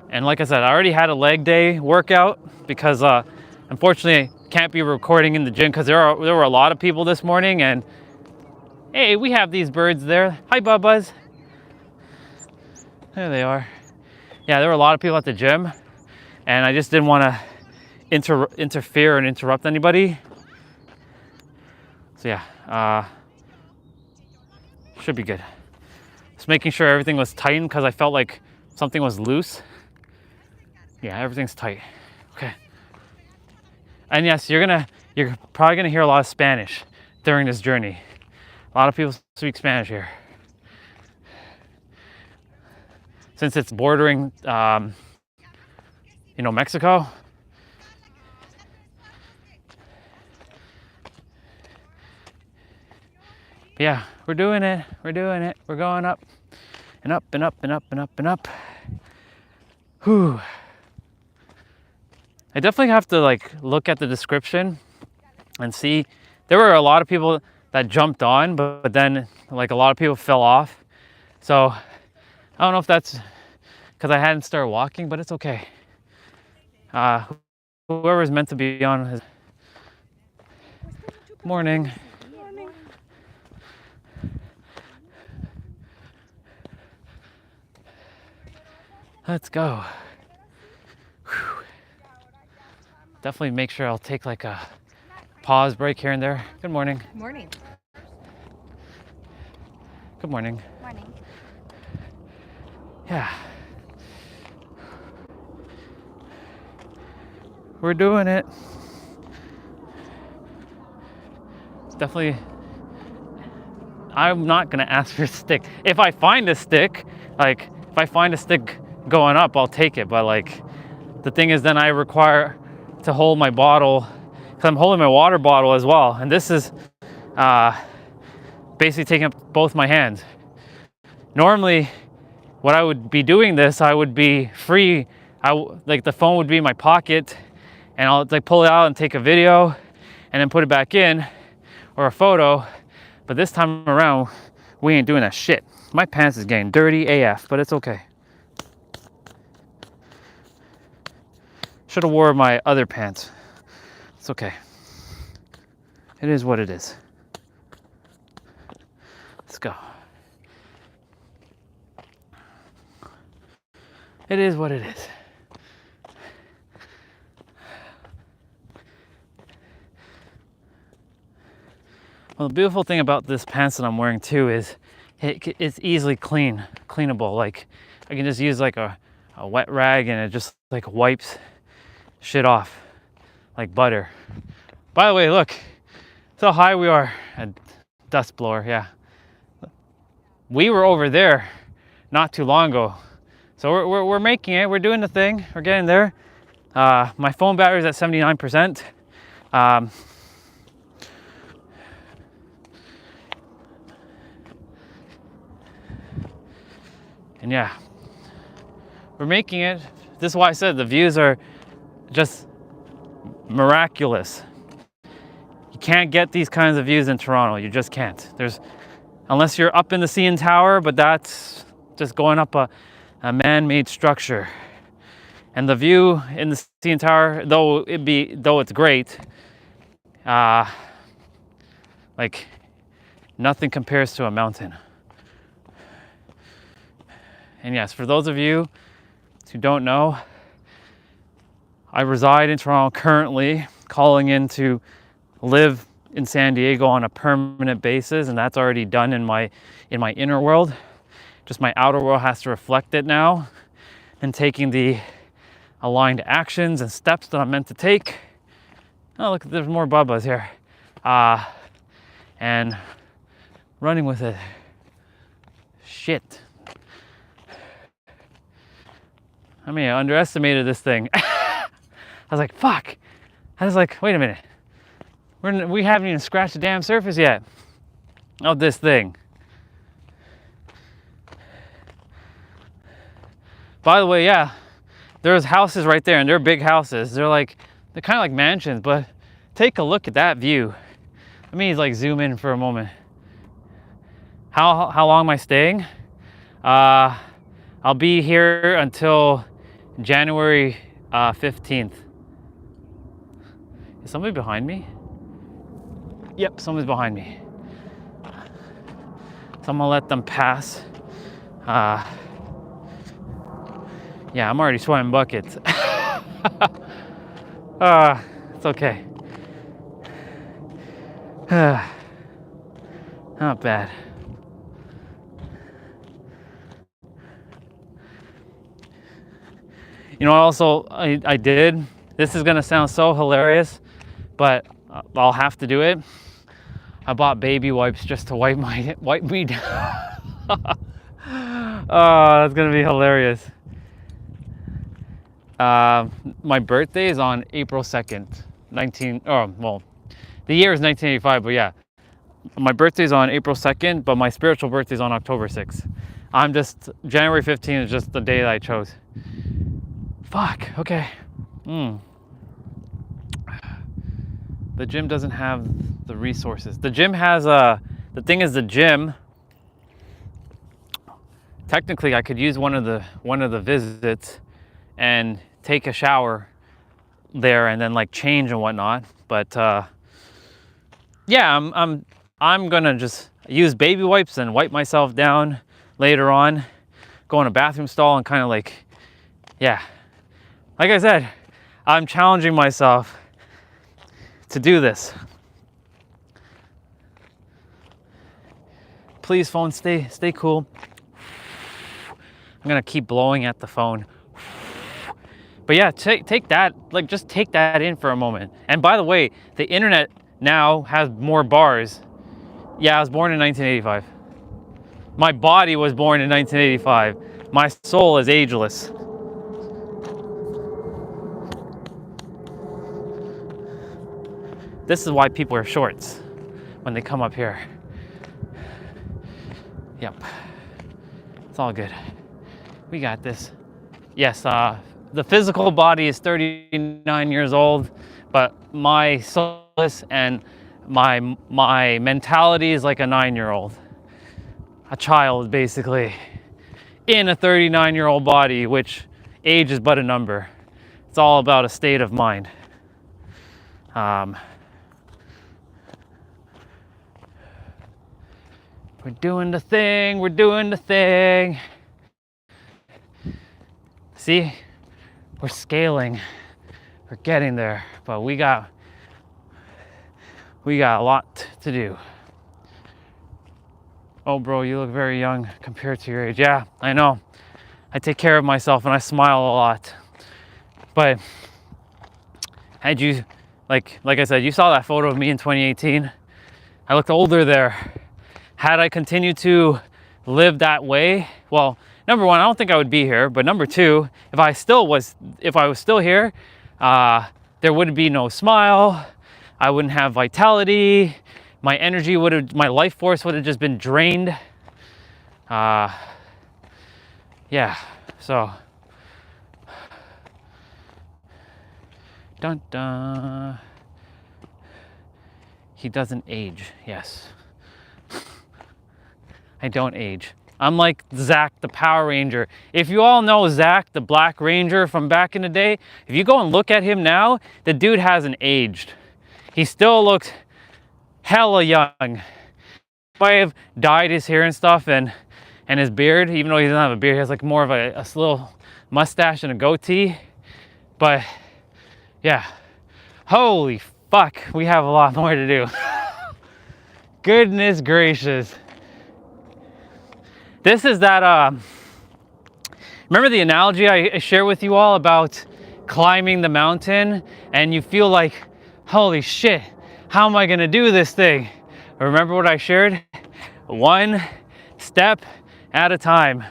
And like I said, I already had a leg day workout because unfortunately I can't be recording in the gym because there were a lot of people this morning, and hey, we have these birds there. Hi, Bubbas. There they are. Yeah, there were a lot of people at the gym, and I just didn't want to interfere and interrupt anybody. So yeah, should be good. Just making sure everything was tightened because I felt like something was loose. Yeah, everything's tight. Okay. And yes, you're probably gonna hear a lot of Spanish during this journey. A lot of people speak Spanish here. Since it's bordering, you know, Mexico. But yeah, we're doing it. We're doing it. We're going up and up and up and up and up and up. Whew. I definitely have to like look at the description and see. There were a lot of people that jumped on, but then like a lot of people fell off. So I don't know if that's because I hadn't started walking, but it's okay. Whoever's meant to be on is... Morning. Let's go. Whew. Definitely make sure I'll take like a pause break here and there. Good morning. Good morning. Good morning. Morning. Yeah. We're doing it. It's definitely, I'm not gonna ask for a stick. If I find a stick, like if I find a stick going up, I'll take it. But like the thing is, then I require to hold my bottle because I'm holding my water bottle as well. And this is basically taking up both my hands. Normally, what I would be doing this, I would be free. Like the phone would be in my pocket, and I'll like pull it out and take a video, and then put it back in, or a photo. But this time around, we ain't doing that shit. My pants is getting dirty AF, but it's okay. Should have wore my other pants. It's okay. It is what it is. Let's go. It is what it is. Well, the beautiful thing about this pants that I'm wearing too is it's easily cleanable. Like I can just use like a wet rag and it just like wipes shit off like butter. By the way, look, so high we are at dust blower. Yeah, we were over there not too long ago, so we're making it. We're doing the thing. We're getting there. My phone battery is at 79%. And yeah, we're making it. This is why I said the views are just miraculous. You can't get these kinds of views in Toronto. You just can't. Unless you're up in the CN Tower, but that's just going up a man-made structure. And the view in the CN Tower, though it's great, like nothing compares to a mountain. And yes, for those of you who don't know, I reside in Toronto currently, calling in to live in San Diego on a permanent basis, and that's already done in my inner world. Just my outer world has to reflect it now, and taking the aligned actions and steps that I'm meant to take. Oh, look, there's more Bubbas here. And running with it. Shit. I mean, I underestimated this thing. I was like, fuck. I was like, wait a minute. We haven't even scratched the damn surface yet of this thing. By the way, yeah, there's houses right there, and they're big houses. They're kind of like mansions, but take a look at that view. Let me like zoom in for a moment. How long am I staying? I'll be here until January 15th. Is somebody behind me? Yep, someone's behind me. So I'm gonna let them pass. Yeah, I'm already sweating buckets. It's okay. Not bad. You know, also I did. This is gonna sound so hilarious, but I'll have to do it. I bought baby wipes just to wipe me down. Oh, that's gonna be hilarious. My birthday is on April 2nd, the year is 1985, but yeah. My birthday is on April 2nd, but my spiritual birthday is on October 6th. January 15th is just the day that I chose. Fuck, okay. The gym doesn't have the resources. The gym has the thing is the gym, technically I could use one of the visits and take a shower there and then like change and whatnot. But yeah, I'm gonna just use baby wipes and wipe myself down later on, go in a bathroom stall and kind of like, yeah. Like I said, I'm challenging myself to do this. Please, phone, stay cool. I'm gonna keep blowing at the phone. But yeah, take that, like just take that in for a moment. And by the way, the internet now has more bars. Yeah, I was born in 1985. My body was born in 1985. My soul is ageless. This is why people wear shorts when they come up here. Yep. It's all good. We got this. Yes, the physical body is 39 years old, but my soul and my mentality is like a 9-year-old. A child, basically, in a 39-year-old body, which age is but a number. It's all about a state of mind. We're doing the thing, we're doing the thing. See, we're scaling, we're getting there, but we got a lot to do. Oh bro, you look very young compared to your age. Yeah, I know. I take care of myself and I smile a lot. But had you, like I said, you saw that photo of me in 2018. I looked older there. Had I continued to live that way, well, number one, I don't think I would be here. But number two, if I was still here, there would be no smile. I wouldn't have vitality. My energy my life force would have just been drained. Yeah, so. Dun dun. He doesn't age, yes. I don't age. I'm like Zach the Power Ranger. If you all know Zach the Black Ranger from back in the day, if you go and look at him now, the dude hasn't aged. He still looks hella young. Might have dyed his hair and stuff and his beard, even though he doesn't have a beard, he has like more of a little mustache and a goatee. But yeah, holy fuck, we have a lot more to do. Goodness gracious. This is that, remember the analogy I shared with you all about climbing the mountain and you feel like, holy shit, how am I gonna do this thing? Remember what I shared? One step at a time,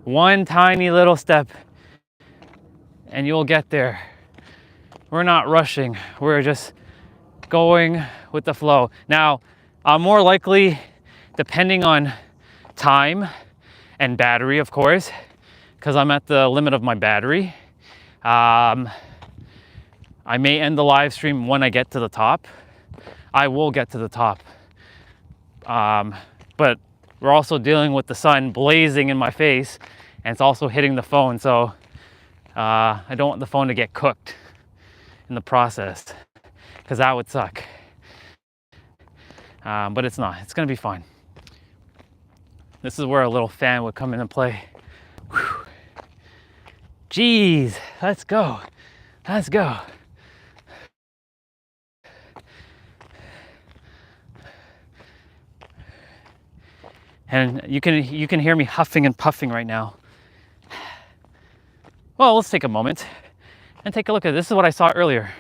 one tiny little step, and you'll get there. We're not rushing, we're just going with the flow. Now, I'm more likely, depending on time and battery, of course, because I'm at the limit of my battery. I may end the live stream when I get to the top. I will get to the top. But we're also dealing with the sun blazing in my face, and it's also hitting the phone, so I don't want the phone to get cooked in the process, because that would suck. But it's not. It's gonna be fine. This is where a little fan would come into play. Whew. Jeez, let's go. Let's go. And you can hear me huffing and puffing right now. Well, let's take a moment and take a look at this. This is what I saw earlier.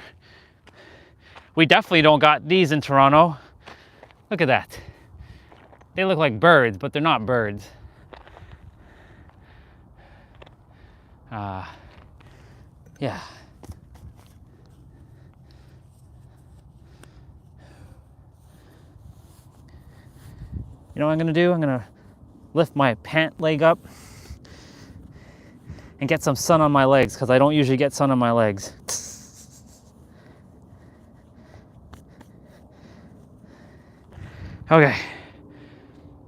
We definitely don't got these in Toronto. Look at that. They look like birds, but they're not birds. Yeah. You know what I'm gonna do? I'm gonna lift my pant leg up and get some sun on my legs, because I don't usually get sun on my legs. Okay.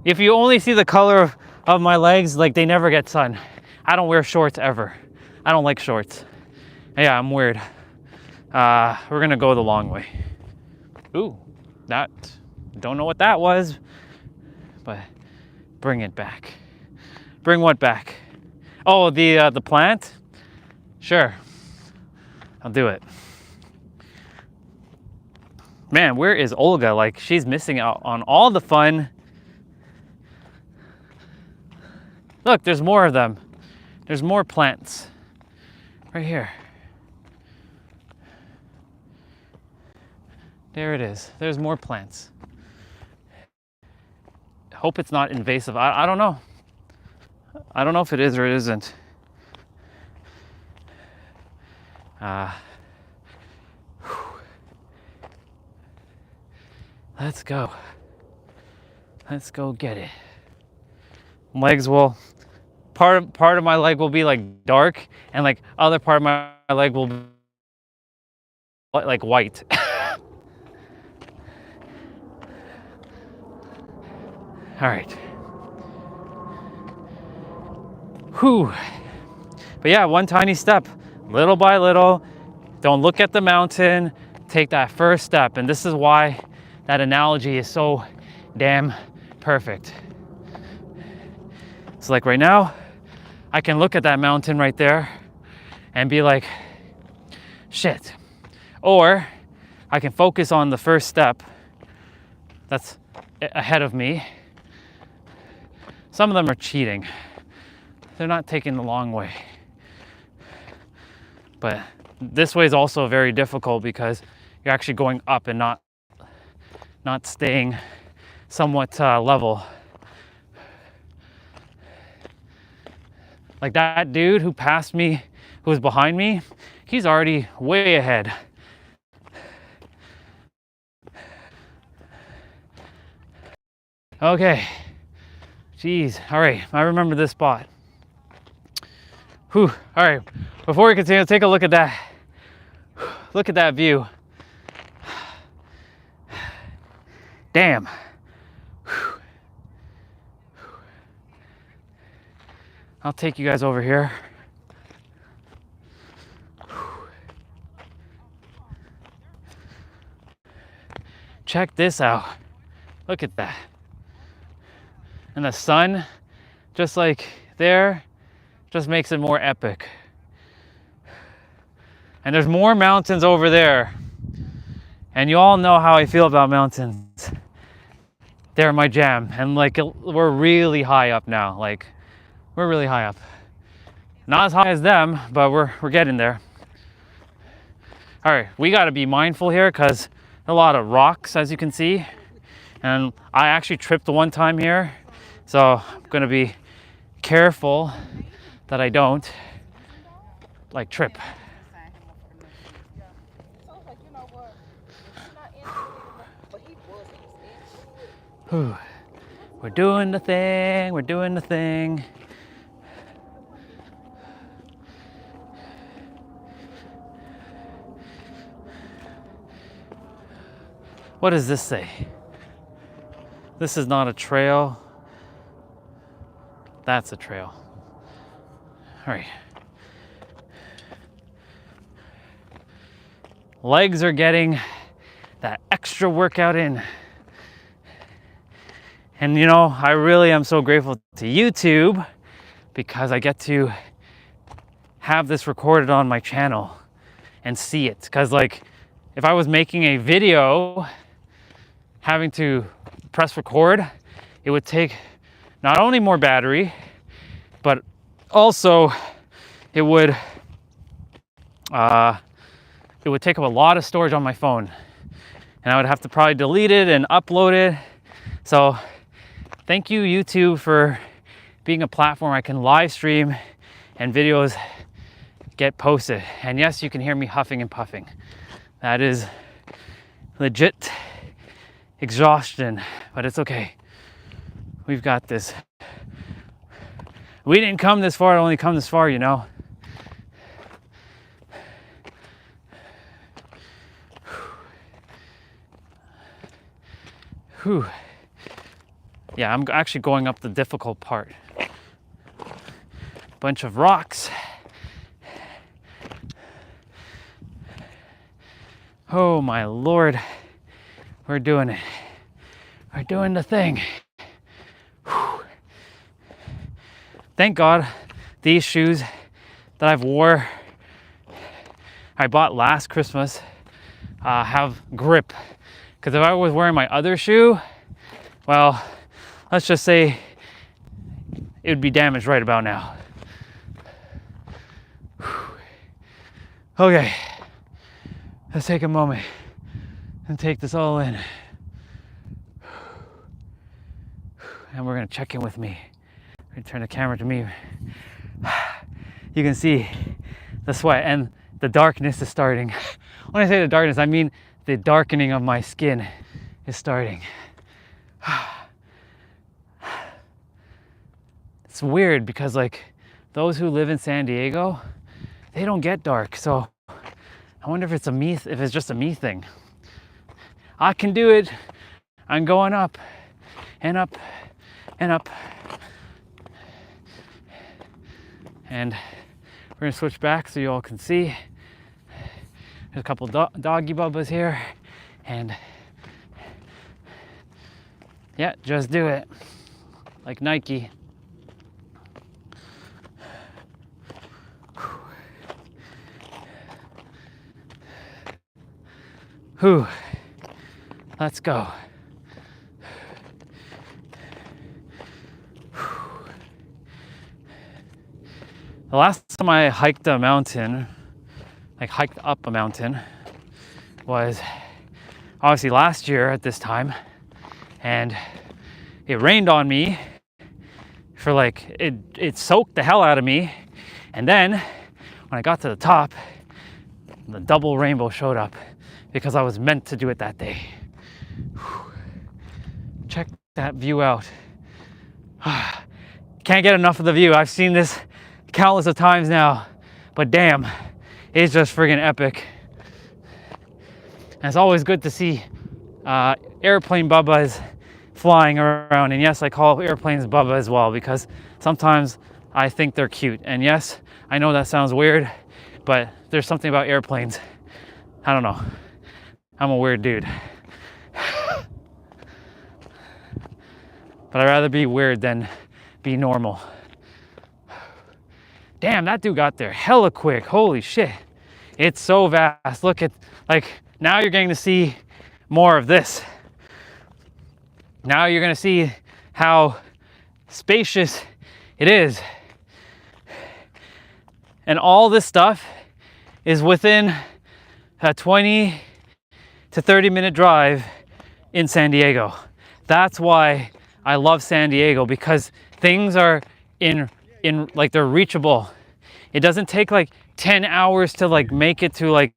If you only see the color of my legs, like, they never get sun. I don't wear shorts ever. I don't like shorts. Yeah, I'm weird. We're gonna go the long way. Ooh, don't know what that was, but bring it back. Bring what back? Oh, the plant? Sure, I'll do it. Man, where is Olga? Like, she's missing out on all the fun. Look, there's more of them. There's more plants right here. There it is. There's more plants. Hope it's not invasive. I don't know. I don't know if it is or it isn't. Let's go. Let's go get it. legs will, part of my leg will be like dark, and like other part of my leg will be like white. All right. Whew. But yeah, one tiny step, little by little. Don't look at the mountain, take that first step. And this is why that analogy is so damn perfect. So like right now, I can look at that mountain right there and be like, shit. Or I can focus on the first step that's ahead of me. Some of them are cheating. They're not taking the long way. But this way is also very difficult because you're actually going up and not staying somewhat level. Like that dude who passed me, who was behind me, he's already way ahead. Okay, jeez, all right, I remember this spot. Whew, all right, before we continue, take a look at that. Look at that view. Damn. I'll take you guys over here. Check this out. Look at that. And the sun, just like there, just makes it more epic. And there's more mountains over there. And you all know how I feel about mountains. They're my jam. And like, we're really high up now. Like, we're really high up. Not as high as them, but we're getting there. All right, we gotta be mindful here because a lot of rocks, as you can see. And I actually tripped one time here. So I'm gonna be careful that I don't like trip. Whew. We're doing the thing, we're doing the thing. What does this say? This is not a trail. That's a trail. All right. Legs are getting that extra workout in. And you know, I really am so grateful to YouTube because I get to have this recorded on my channel and see it. Because like, if I was making a video, having to press record, it would take not only more battery, but also it would take up a lot of storage on my phone. And I would have to probably delete it and upload it. So thank you, YouTube, for being a platform I can live stream and videos get posted. And yes, you can hear me huffing and puffing. That is legit exhaustion, but it's okay. We've got this. We didn't come this far to only come this far, you know. Whew. Yeah, I'm actually going up the difficult part. Bunch of rocks. Oh my Lord. We're doing it. We're doing the thing. Whew. Thank God these shoes that I've wore, I bought last Christmas, have grip. Because if I was wearing my other shoe, well, let's just say it would be damaged right about now. Okay, let's take a moment and take this all in. And we're gonna check in with me. I'm gonna turn the camera to me. You can see the sweat and the darkness is starting. When I say the darkness, I mean the darkening of my skin is starting. it's weird because like those who live in San Diego, they don't get dark. So I wonder if it's just a me thing. I can do it. I'm going up and up and up. And we're gonna switch back so you all can see. There's a couple doggy bubbas here, and yeah, just do it like Nike. Whew. Let's go. The last time I hiked a mountain, like hiked up a mountain, was obviously last year at this time, and it rained on me for like, it soaked the hell out of me, and then when I got to the top, the double rainbow showed up because I was meant to do it that day. Check that view out. Can't get enough of the view. I've seen this countless of times now, but damn, it's just friggin' epic. And it's always good to see airplane bubbas flying around. And yes, I call airplanes bubba as well because sometimes I think they're cute. And yes, I know that sounds weird, but there's something about airplanes. I don't know. I'm a weird dude. But I'd rather be weird than be normal. Damn, that dude got there hella quick. Holy shit. It's so vast. Look at, like, now you're getting to see more of this. Now you're gonna see how spacious it is. And all this stuff is within a 20 to 30 minute drive in San Diego. That's why I love San Diego, because things are in like they're reachable. It doesn't take like 10 hours to like make it to like,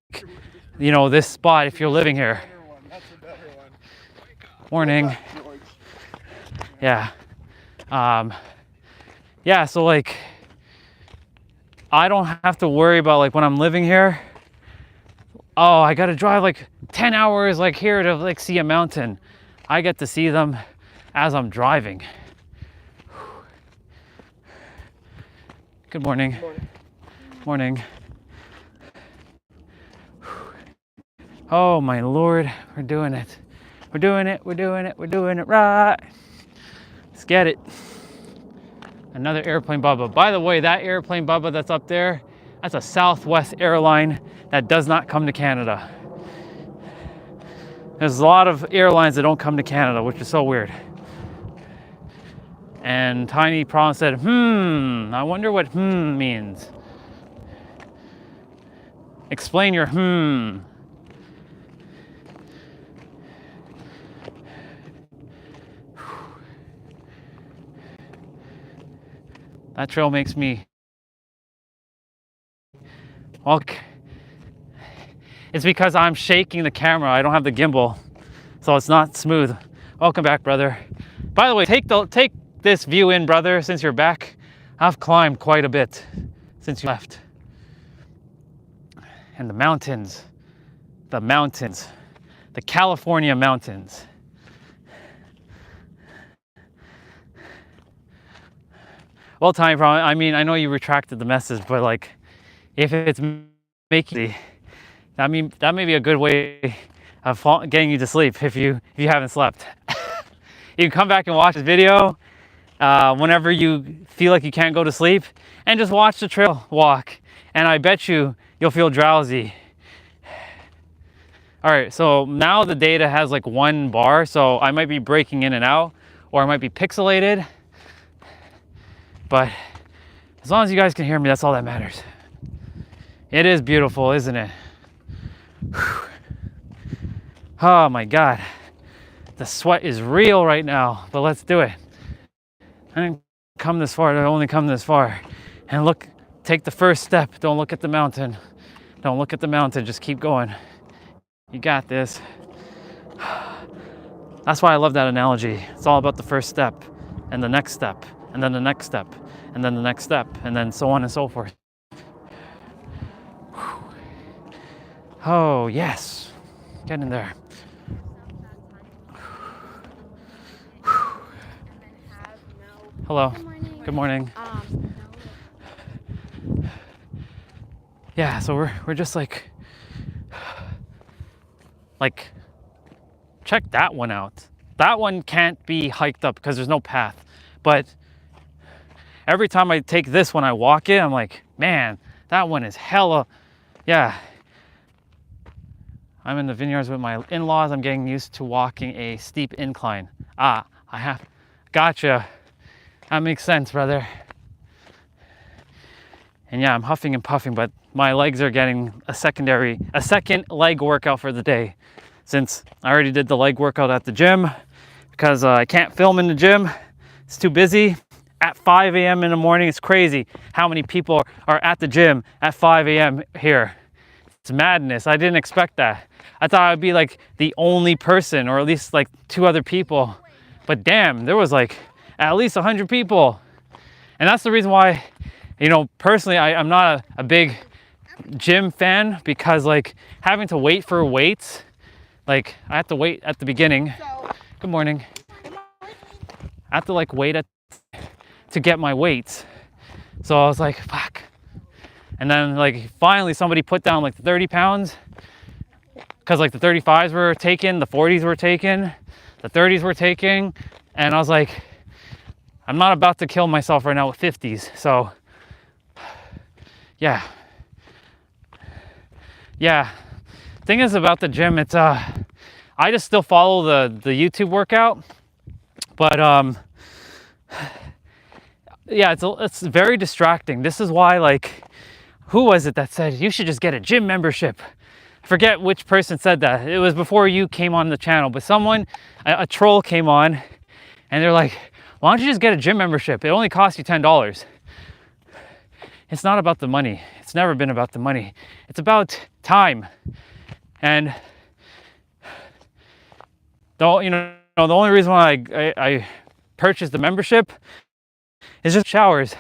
you know, this spot if you're living here. Morning. Yeah. Yeah, so like I don't have to worry about like when I'm living here, oh, I gotta drive like 10 hours like here to like see a mountain. I get to see them as I'm driving. Good morning. Good morning. Morning. Oh my Lord, we're doing it. We're doing it, we're doing it, we're doing it right. Let's get it. Another airplane bubba. By the way, that airplane bubba that's up there, that's a Southwest airline that does not come to Canada. There's a lot of airlines that don't come to Canada, which is so weird. And Tiny Prawn said, I wonder what means. Explain your That trail makes me, well, it's because I'm shaking the camera. I don't have the gimbal, so it's not smooth. Welcome back, brother. By the way, take this view in, brother, since you're back. I've climbed quite a bit since you left. And the mountains, the California mountains. Well, Tiny Problem, I mean, I know you retracted the message, but like, if it's making, that may be a good way of getting you to sleep if you haven't slept. You can come back and watch this video whenever you feel like you can't go to sleep, and just watch the trail walk, and I bet you'll feel drowsy. All right, so now the data has like 1 bar, so I might be breaking in and out, or I might be pixelated, but as long as you guys can hear me, that's all that matters. It is beautiful, isn't it? Whew. Oh my God. The sweat is real right now, but let's do it. I didn't come this far, I only come this far. And look, take the first step. Don't look at the mountain. Don't look at the mountain, just keep going. You got this. That's why I love that analogy. It's all about the first step and the next step and then the next step, and then the next step, and then so on and so forth. Oh, yes. Get in there. Hello. Good morning. Yeah, so we're just like, check that one out. That one can't be hiked up because there's no path. But every time I take this when I walk it, I'm like, man, that one is hella, yeah. I'm in the vineyards with my in-laws. I'm getting used to walking a steep incline. Gotcha. That makes sense, brother. And yeah, I'm huffing and puffing, but my legs are getting a second leg workout for the day. Since I already did the leg workout at the gym because I can't film in the gym. It's too busy. At 5 a.m. in the morning, it's crazy how many people are at the gym at 5 a.m. here. It's madness. I didn't expect that. I thought I'd be like the only person, or at least like 2 other people. But damn, there was like at least 100 people. And that's the reason why, you know, personally, I'm not a big gym fan, because like having to wait for weights, like I have to wait at the beginning. Good morning. I have to like wait to get my weights. So I was like, fuck. And then like finally somebody put down like 30 pounds, because like the 35s were taken, the 40s were taken, the 30s were taken. And I was like, I'm not about to kill myself right now with 50s. So yeah. Thing is about the gym, it's I just still follow the YouTube workout, but yeah, it's very distracting. This is why, like, who was it that said you should just get a gym membership? I forget which person said that. It was before you came on the channel, but someone, a troll came on, and they're like, why don't you just get a gym membership? It only costs you $10. It's not about the money. It's never been about the money. It's about time. And the only reason why I purchased the membership is just showers,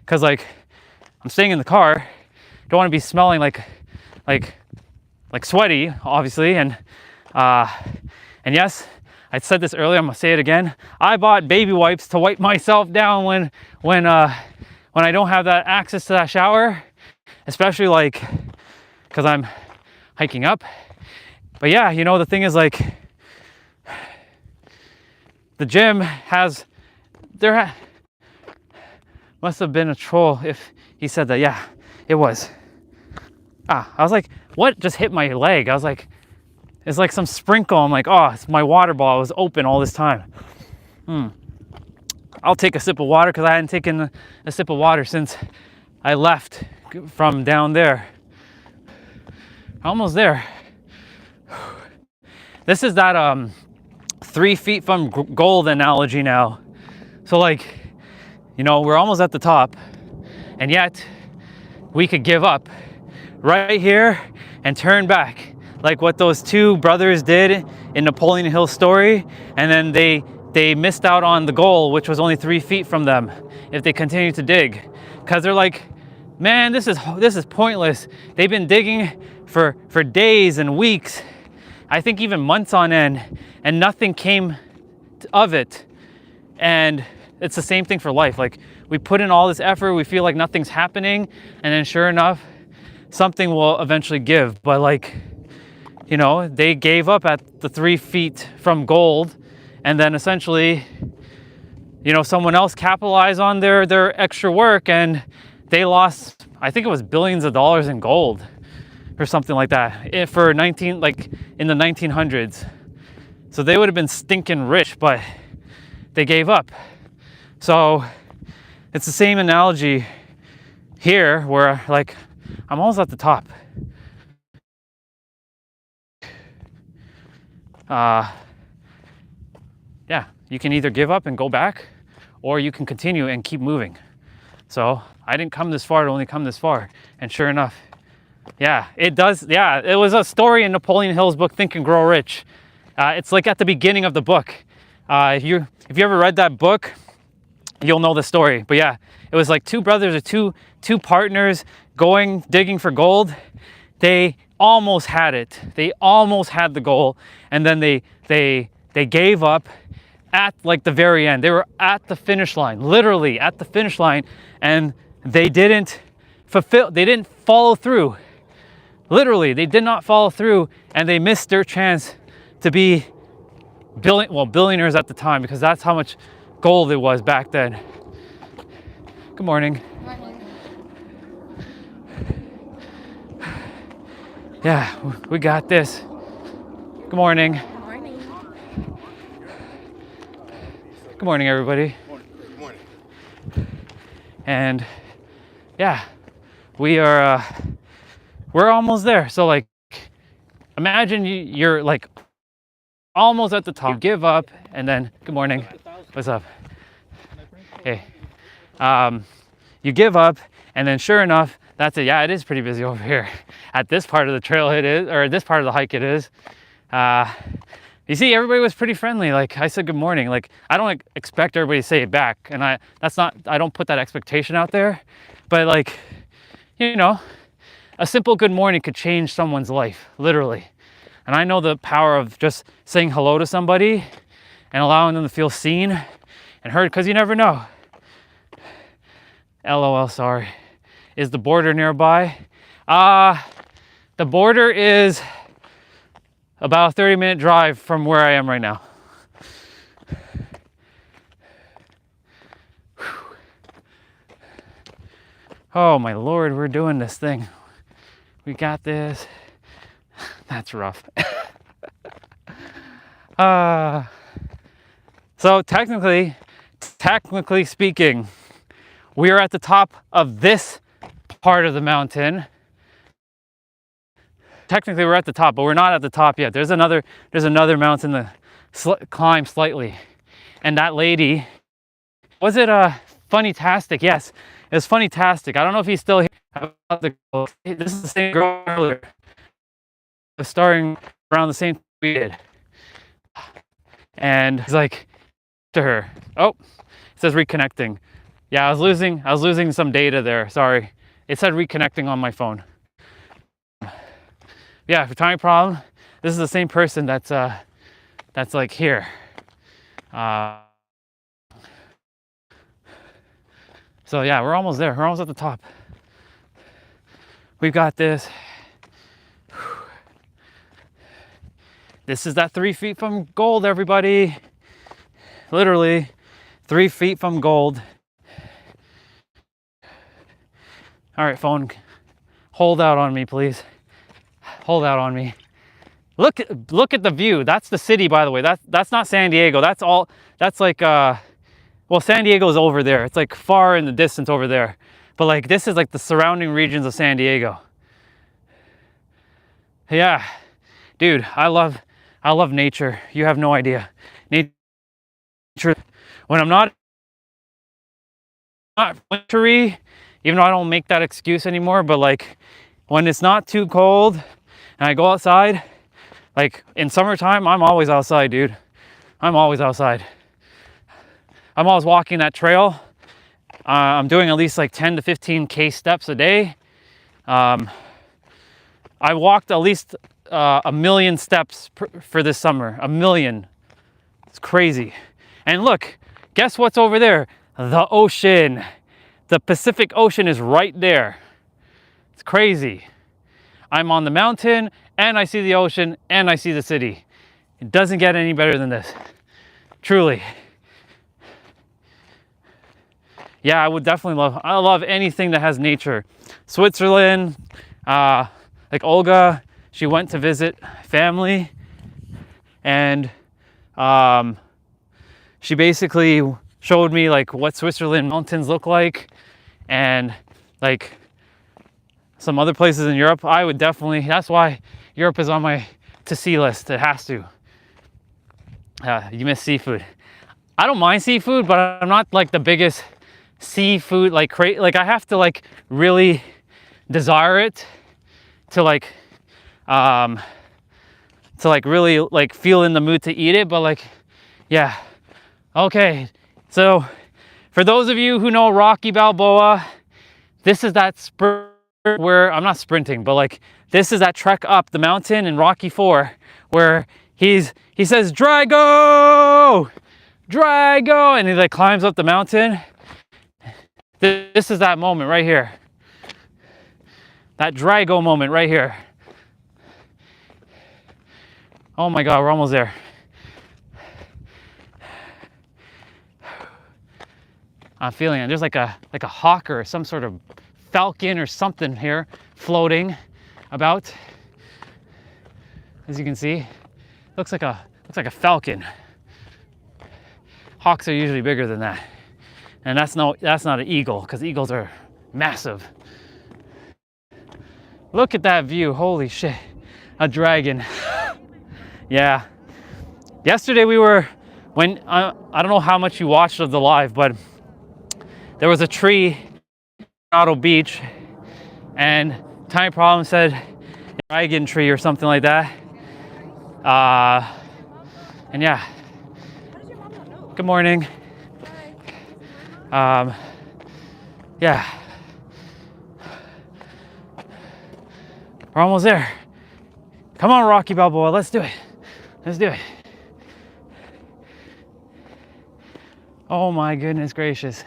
because like I'm staying in the car, don't want to be smelling like sweaty, obviously. And yes, I said this earlier, I'm gonna say it again. I bought baby wipes to wipe myself down when I don't have that access to that shower, especially like because I'm hiking up. But yeah, you know, the thing is, like, the gym must have been a troll if he said that. Yeah, it was. I was like, what just hit my leg? I was like, it's like some sprinkle. I'm like, oh, it's my water bottle was open all this time. I'll take a sip of water, because I hadn't taken a sip of water since I left from down there. Almost there. This is that 3 feet from gold analogy now. So like, you know, we're almost at the top, and yet we could give up right here and turn back, like what those 2 brothers did in Napoleon Hill's story. And then they missed out on the goal, which was only 3 feet from them, if they continued to dig, because they're like, man, this is pointless. They've been digging for days and weeks, I think even months on end, and nothing came of it. And it's the same thing for life. Like, we put in all this effort, we feel like nothing's happening, and then sure enough, something will eventually give. But like, you know, they gave up at the 3 feet from gold, and then essentially, you know, someone else capitalized on their extra work, and they lost, I think it was billions of dollars in gold or something like that, in the 1900s. So they would have been stinking rich, but they gave up. So it's the same analogy here, where like I'm almost at the top. Yeah, you can either give up and go back, or you can continue and keep moving. So I didn't come this far to only come this far. And sure enough, yeah, it does. Yeah, it was a story in Napoleon Hill's book, Think and Grow Rich. It's like at the beginning of the book. If you ever read that book, you'll know the story. But yeah, it was like two brothers or two partners going digging for gold. They almost had it. They almost had the goal, and then they gave up at like the very end. They were at the finish line, literally at the finish line, and they didn't follow through. Literally, they did not follow through, and they missed their chance to be billionaires at the time, because that's how much gold it was back then. Good morning. Morning. Yeah, we got this. Good morning. Good morning. Good morning, everybody. Good morning. And yeah, we're almost there. So like, imagine you're like almost at the top. You give up, and then good morning. What's up? Hey. You give up, and then sure enough, that's it. Yeah, it is pretty busy over here. At this part of the trail it is, or this part of the hike it is. You see, everybody was pretty friendly. Like I said, good morning. Like I don't expect everybody to say it back, and I don't put that expectation out there. But like, you know, a simple good morning could change someone's life, literally. And I know the power of just saying hello to somebody and allowing them to feel seen and heard, because you never know. LOL, sorry. Is the border nearby? The border is about a 30-minute drive from where I am right now. Oh my Lord, we're doing this thing. We got this. That's rough. So technically speaking, we are at the top of this part of the mountain. Technically we're at the top, but we're not at the top yet. There's another mountain to climb slightly. And that lady, was it Funny-tastic? Yes, it was Funny-tastic. I don't know if he's still here. This is the same girl earlier. Starting around the same time we did. And he's like to her, oh, it says reconnecting. Yeah, I was losing some data there. Sorry. It said reconnecting on my phone. Yeah, for timing problem, this is the same person that's like here. So yeah, we're almost there. We're almost at the top. We've got this. This is that 3 feet from gold, everybody. Literally 3 feet from gold. All right, phone, hold out on me, please. Hold out on me. Look at the view. That's the city, by the way. That's not San Diego. That's like, well, San Diego's over there. It's like far in the distance over there. But like, this is like the surrounding regions of San Diego. Yeah, dude, I love nature. You have no idea. Nature, when I'm not wintry, even though I don't make that excuse anymore, but like when it's not too cold and I go outside, like in summertime, I'm always outside, dude. I'm always outside. I'm always walking that trail. I'm doing at least like 10 to 15K steps a day. I walked at least 1 million steps for this summer. 1 million. It's crazy. And look, guess what's over there? The ocean. The Pacific Ocean is right there. It's crazy. I'm on the mountain and I see the ocean and I see the city. It doesn't get any better than this. Truly. Yeah, I would definitely I love anything that has nature. Switzerland, like Olga, she went to visit family, and she basically showed me like what Switzerland mountains look like, and like some other places in Europe. I would definitely, that's why Europe is on my to see list. It has to. You miss seafood. I don't mind seafood, but I'm not like the biggest seafood like I have to like really desire it to like really like feel in the mood to eat it. But like, yeah, okay, so For those of you who know Rocky Balboa, this is that sprint where, I'm not sprinting, but like, this is that trek up the mountain in Rocky 4 where he says, Drago! Drago! And he like climbs up the mountain. This is that moment right here. That Drago moment right here. Oh my God, we're almost there. I'm feeling it. There's like a hawk or some sort of falcon or something here floating about. As you can see, looks like a falcon. Hawks are usually bigger than that, and that's not an eagle, because eagles are massive. Look at that view! Holy shit, a dragon. Yeah. Yesterday we were I don't know how much you watched of the live, but there was a tree Auto Beach, and Tiny Problem said dragon tree or something like that. And yeah. Good morning. Yeah. We're almost there. Come on, Rocky Balboa, let's do it. Let's do it. Oh my goodness gracious.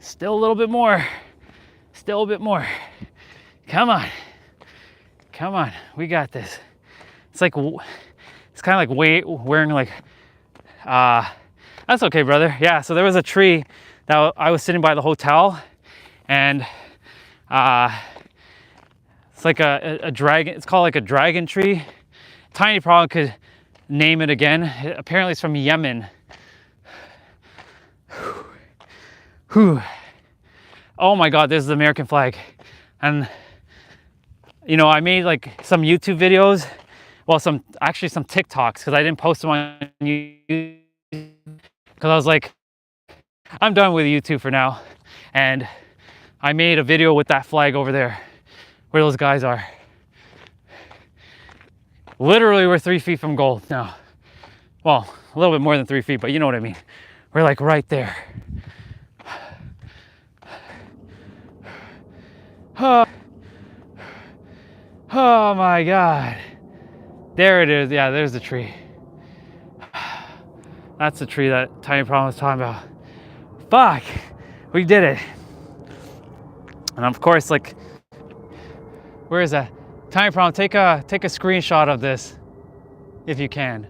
Still a little bit more. Still a bit more. Come on. Come on. We got this. It's kind of like wearing like, that's okay, brother. Yeah, so there was a tree that I was sitting by the hotel, and it's like a dragon. It's called like a dragon tree. Tiny Problem could name it again. Apparently it's from Yemen. Whew. Oh my God, this is the American flag. And you know, I made like some YouTube videos, well, some TikToks, because I didn't post them on YouTube, because I was like, I'm done with YouTube for now. And I made a video with that flag over there, where those guys are. Literally, we're 3 feet from gold now. Well, a little bit more than 3 feet, but you know what I mean. We're like right there. Oh my God. There it is. Yeah, there's the tree. That's the tree that Tiny Problem was talking about. Fuck, we did it. And of course, like, where is that? Tiny Problem, take a screenshot of this if you can.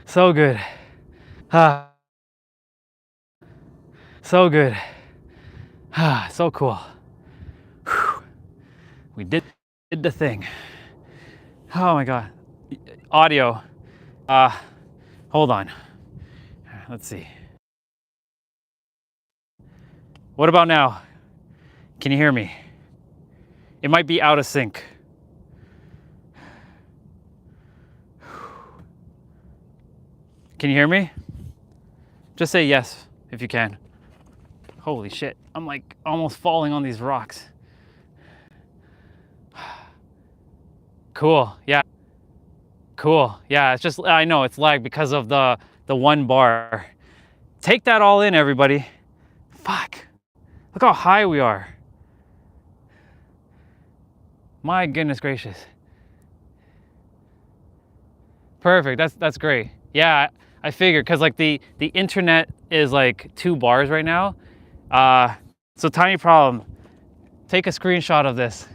So good. So good. So cool. Whew. We did the thing. Oh my God. Audio. Hold on. Let's see. What about now? Can you hear me? It might be out of sync. Can you hear me? Just say yes if you can. Holy shit, I'm like almost falling on these rocks. Cool, yeah. Cool, yeah, it's just, I know it's lag because of the one bar. Take that all in, everybody. Fuck, look how high we are. My goodness gracious. Perfect, that's great. Yeah, I figured, because like the internet is like 2 bars right now. So Tiny Problem, take a screenshot of this.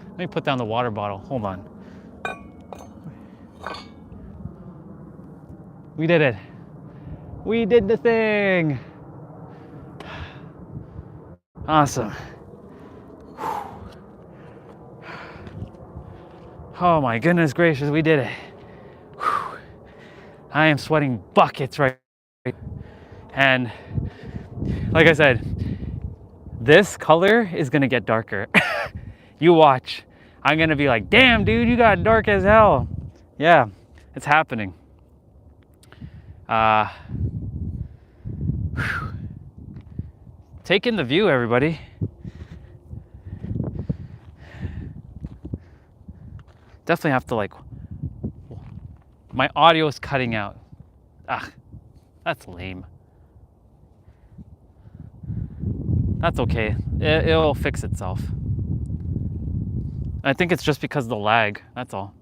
Let me put down the water bottle. Hold on. We did it. We did the thing. Awesome. Oh my goodness gracious, we did it. Whew. I am sweating buckets right now. And like I said, this color is gonna get darker. You watch. I'm gonna be like, damn dude, you got dark as hell. Yeah, it's happening. Take in the view, everybody. Definitely have to like, my audio is cutting out. Ah, that's lame. That's okay. It'll fix itself. I think it's just because of the lag, that's all.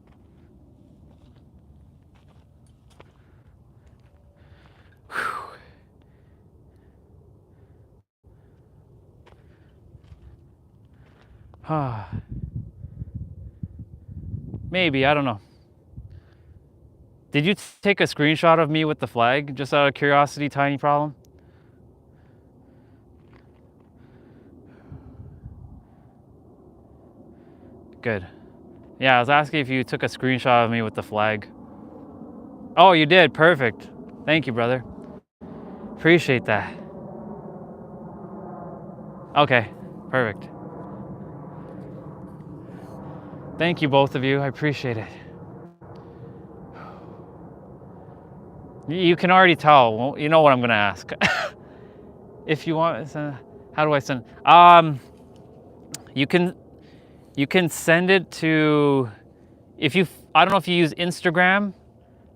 Maybe, I don't know. Did you take a screenshot of me with the flag? Just out of curiosity, tiny problem? Good. Yeah, I was asking if you took a screenshot of me with the flag. Oh, you did, perfect. Thank you, brother. Appreciate that. Okay, perfect. Thank you, both of you, I appreciate it. You can already tell, you know what I'm gonna ask. If you want, how do I send? You can send it to, I don't know if you use Instagram,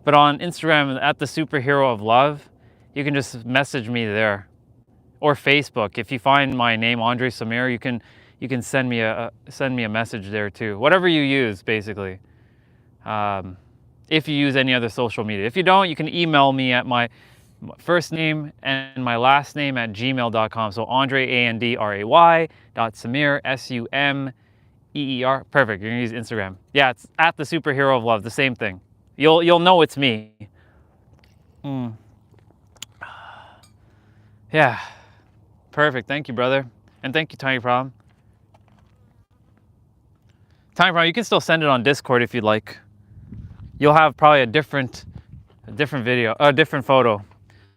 but on Instagram at the Superhero of Love, you can just message me there, or Facebook. If you find my name, Andre Samir, you can send me a message there too. Whatever you use, basically. If you use any other social media. If you don't, you can email me at my first name and my last name at gmail.com. So Andre, ANDRAY, Samir, SUMEER. Perfect. You're gonna use Instagram. Yeah, it's at the Superhero of Love. The same thing. You'll know it's me. Yeah. Perfect. Thank you, brother. And thank you, Tiny Problem. Tiny Problem, you can still send it on Discord if you'd like. You'll have probably a different video, a different photo.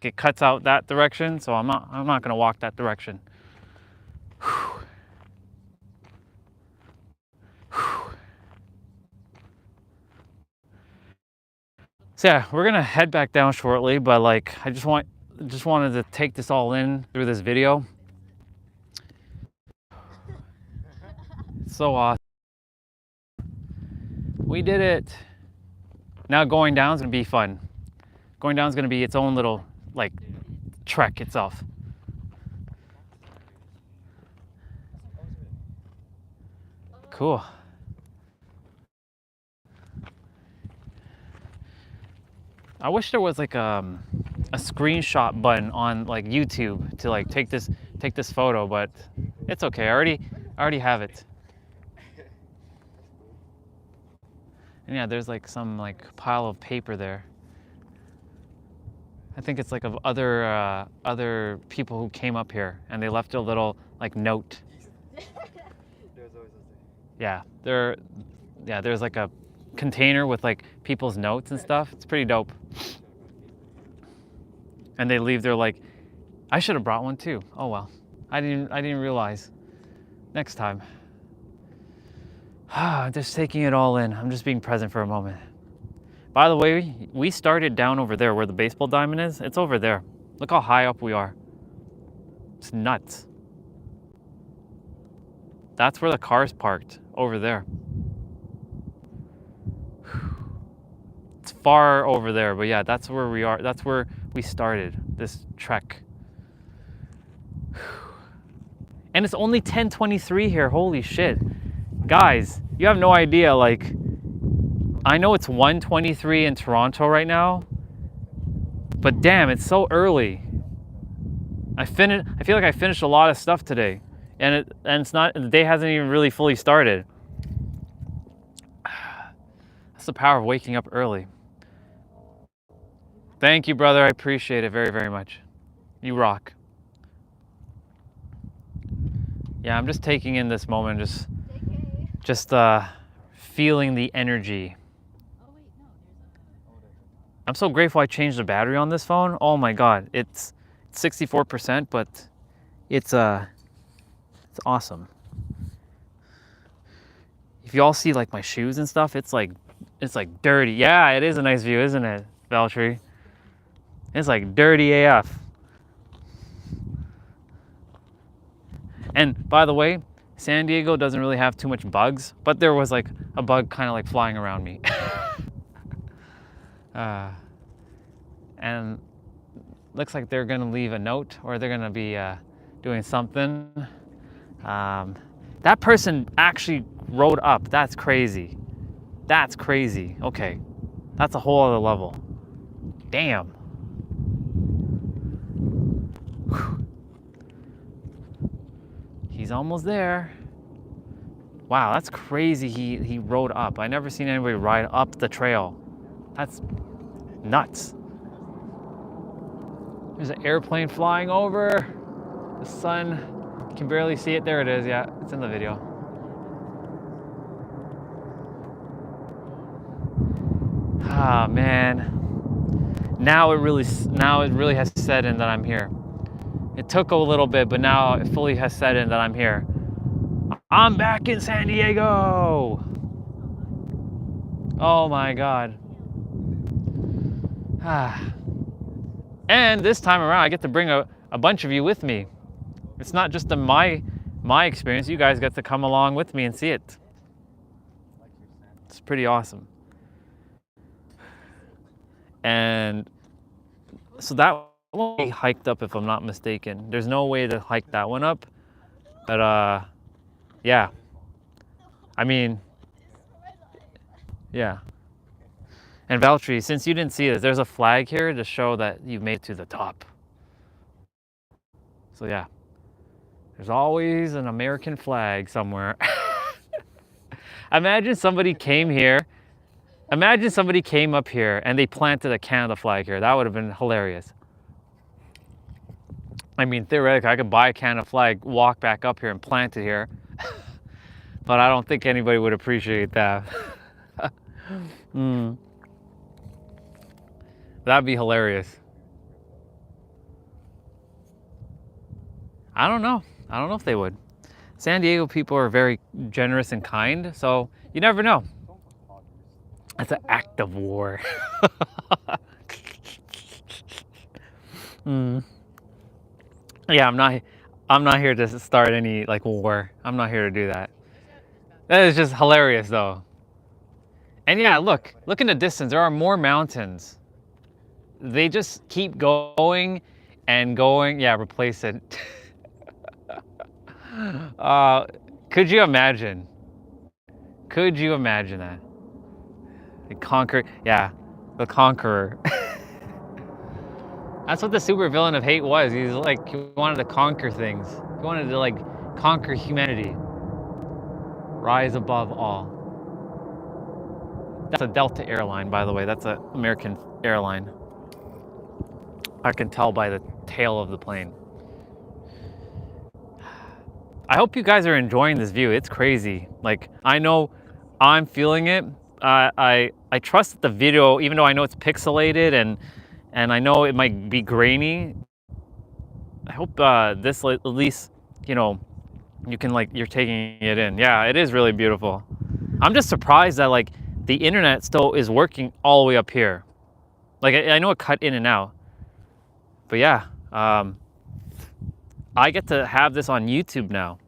It cuts out that direction, so I'm not gonna walk that direction. So yeah, we're gonna head back down shortly, but like I just wanted to take this all in through this video. It's so awesome. We did it. Now going down is gonna be fun. Going down is gonna be its own little like trek itself. Cool. I wish there was like a screenshot button on like YouTube to like take this photo, but it's okay. I already have it. And yeah, there's like some like pile of paper there. I think it's like of other people who came up here and they left a little like note. Yeah, there's like a container with like people's notes and stuff. It's pretty dope. And they leave their like, I should have brought one too. Oh well, I didn't realize. Next time. I'm just taking it all in. I'm just being present for a moment. By the way, we started down over there where the baseball diamond is. It's over there. Look how high up we are. It's nuts. That's where the car's parked, over there. It's far over there, but yeah, that's where we are. That's where we started this trek. And it's only 10:23 here, holy shit. Guys, you have no idea, like, I know it's 1:23 in Toronto right now, but damn, it's so early. I feel like I finished a lot of stuff today, and it's not, the day hasn't even really fully started. That's the power of waking up early. Thank you, brother. I appreciate it very, very much. You rock. Yeah, I'm just taking in this moment, just feeling the energy. I'm so grateful I changed the battery on this phone. Oh my God, it's 64%, but it's awesome. If you all see like my shoes and stuff, it's like dirty. Yeah, it is a nice view, isn't it, Valtteri? It's like dirty AF. And by the way, San Diego doesn't really have too much bugs, but there was like a bug kind of like flying around me. And looks like they're gonna leave a note, or they're gonna be doing something. That person actually rode up. That's crazy. That's crazy. Okay, that's a whole other level. Damn. Whew. He's almost there. Wow, that's crazy. He rode up. I never seen anybody ride up the trail. That's nuts. There's an airplane flying over. The sun, you can barely see it. There it is. Yeah, it's in the video. Ah, man. Now it really has set in that I'm here. It took a little bit, but now it fully has set in that I'm here. I'm back in San Diego. Oh my God. And this time around, I get to bring a bunch of you with me. It's not just my experience. You guys get to come along with me and see it. It's pretty awesome. And so that one we hiked up, if I'm not mistaken. There's no way to hike that one up. But yeah. I mean, yeah. And Valtteri, since you didn't see this, there's a flag here to show that you've made it to the top. So yeah, there's always an American flag somewhere. Imagine somebody came here. Imagine somebody came up here and they planted a Canada flag here. That would have been hilarious. I mean, theoretically, I could buy a Canada flag, walk back up here and plant it here. But I don't think anybody would appreciate that. That'd be hilarious. I don't know. I don't know if they would. San Diego people are very generous and kind, so you never know. It's an act of war. Yeah, I'm not here to start any like war. I'm not here to do that. That is just hilarious though. And yeah, look in the distance. There are more mountains. They just keep going and going. Yeah, replace it. Could you imagine? Could you imagine that? The conquer, yeah, the conqueror. That's what the supervillain of hate was. He's like, he wanted to conquer things. He wanted to like conquer humanity. Rise above all. That's a Delta airline, by the way. That's an American airline. I can tell by the tail of the plane. I hope you guys are enjoying this view. It's crazy. Like, I know I'm feeling it. I trust that the video, even though I know it's pixelated and I know it might be grainy, I hope this at least, you know, you can like, you're taking it in. Yeah, it is really beautiful. I'm just surprised that like the internet still is working all the way up here. Like I know it cut in and out, but yeah, I get to have this on YouTube now.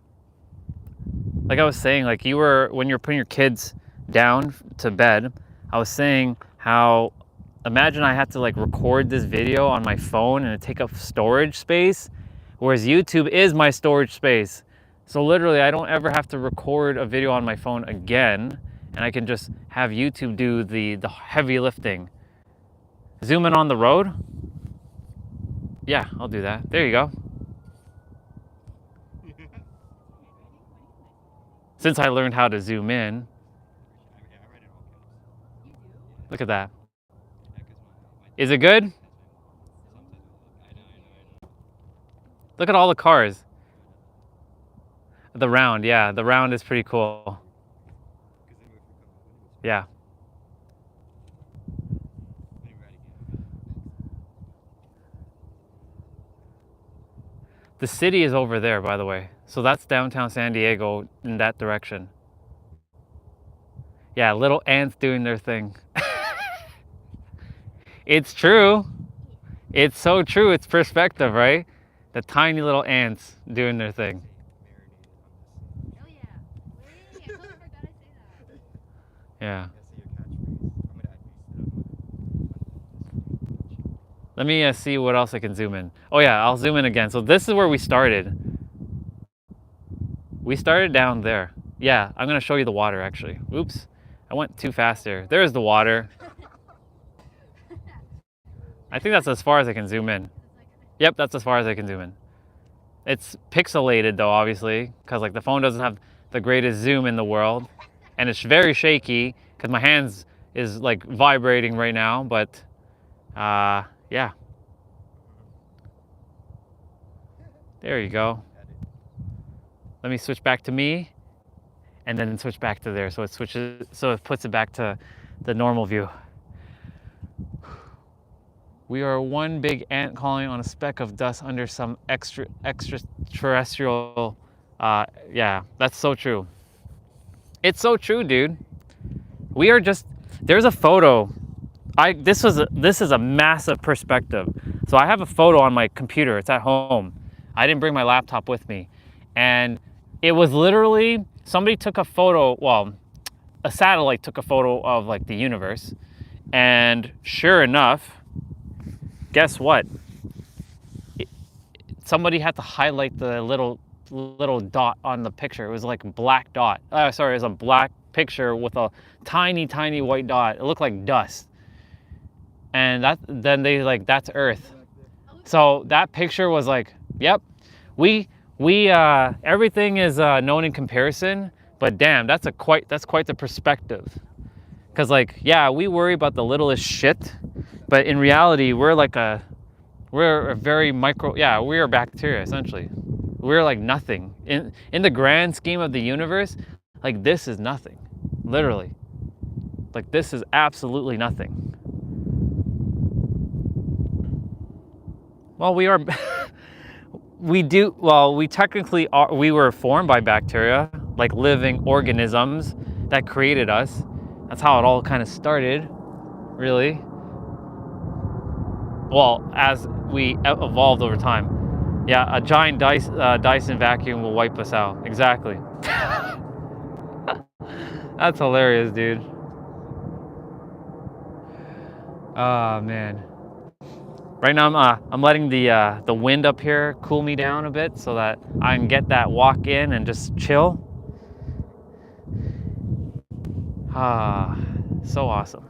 Like I was saying, like when you were putting your kids down to bed, I was saying how, imagine I had to like record this video on my phone and it take up storage space, whereas YouTube is my storage space. So literally I don't ever have to record a video on my phone again, and I can just have YouTube do the heavy lifting. Zoom in on the road. Yeah, I'll do that. There you go. Since I learned how to zoom in. Look at that. Is it good? Look at all the cars. The round, yeah, the round is pretty cool. Yeah. The city is over there, by the way. So that's downtown San Diego in that direction. Yeah, little ants doing their thing. It's true. It's so true. It's perspective, right? The tiny little ants doing their thing. Oh yeah. Wait, I totally forgot I say that. Yeah. Let me see what else I can zoom in. Oh yeah, I'll zoom in again. So this is where we started. We started down there. Yeah, I'm gonna show you the water actually. Oops, I went too fast there. There's the water. I think that's as far as I can zoom in. Yep, that's as far as I can zoom in. It's pixelated though, obviously, because like the phone doesn't have the greatest zoom in the world, and it's very shaky because my hands is like vibrating right now. But yeah, there you go. Let me switch back to me, and then switch back to there, so it switches, so it puts it back to the normal view. We are one big ant colony on a speck of dust under some extraterrestrial. Yeah, that's so true. It's so true, dude. We are just. There's a photo. This is a massive perspective. So I have a photo on my computer. It's at home. I didn't bring my laptop with me, and it was literally somebody took a photo. Well, a satellite took a photo of like the universe, and sure enough, guess what? Somebody had to highlight the little dot on the picture. It was like a black dot. Sorry, it was a black picture with a tiny white dot. It looked like dust. And then they like, that's Earth. So that picture was like, yep, we everything is known in comparison, but damn, that's quite the perspective. Cause like, yeah, we worry about the littlest shit, but in reality, we're a very micro, yeah, we are bacteria essentially. We're like nothing. In the grand scheme of the universe, like this is nothing, literally. Like this is absolutely nothing. Well, we are, we technically are, we were formed by bacteria, like living organisms that created us. That's how it all kind of started, really. Well, as we evolved over time. Yeah, a giant Dyson vacuum will wipe us out. Exactly. That's hilarious, dude. Oh man. Right now I'm letting the wind up here cool me down a bit so that I can get that walk in and just chill. Ah, so awesome.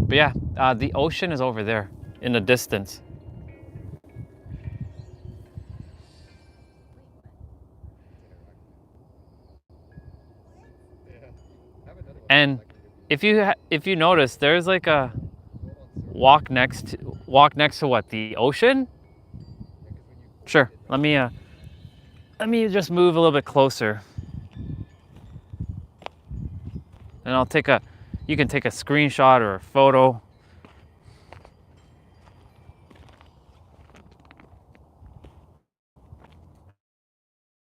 But yeah, the ocean is over there in the distance. And if you notice, there's like a walk next to what, the ocean? Sure. Let me just move a little bit closer, and you can take a screenshot or a photo.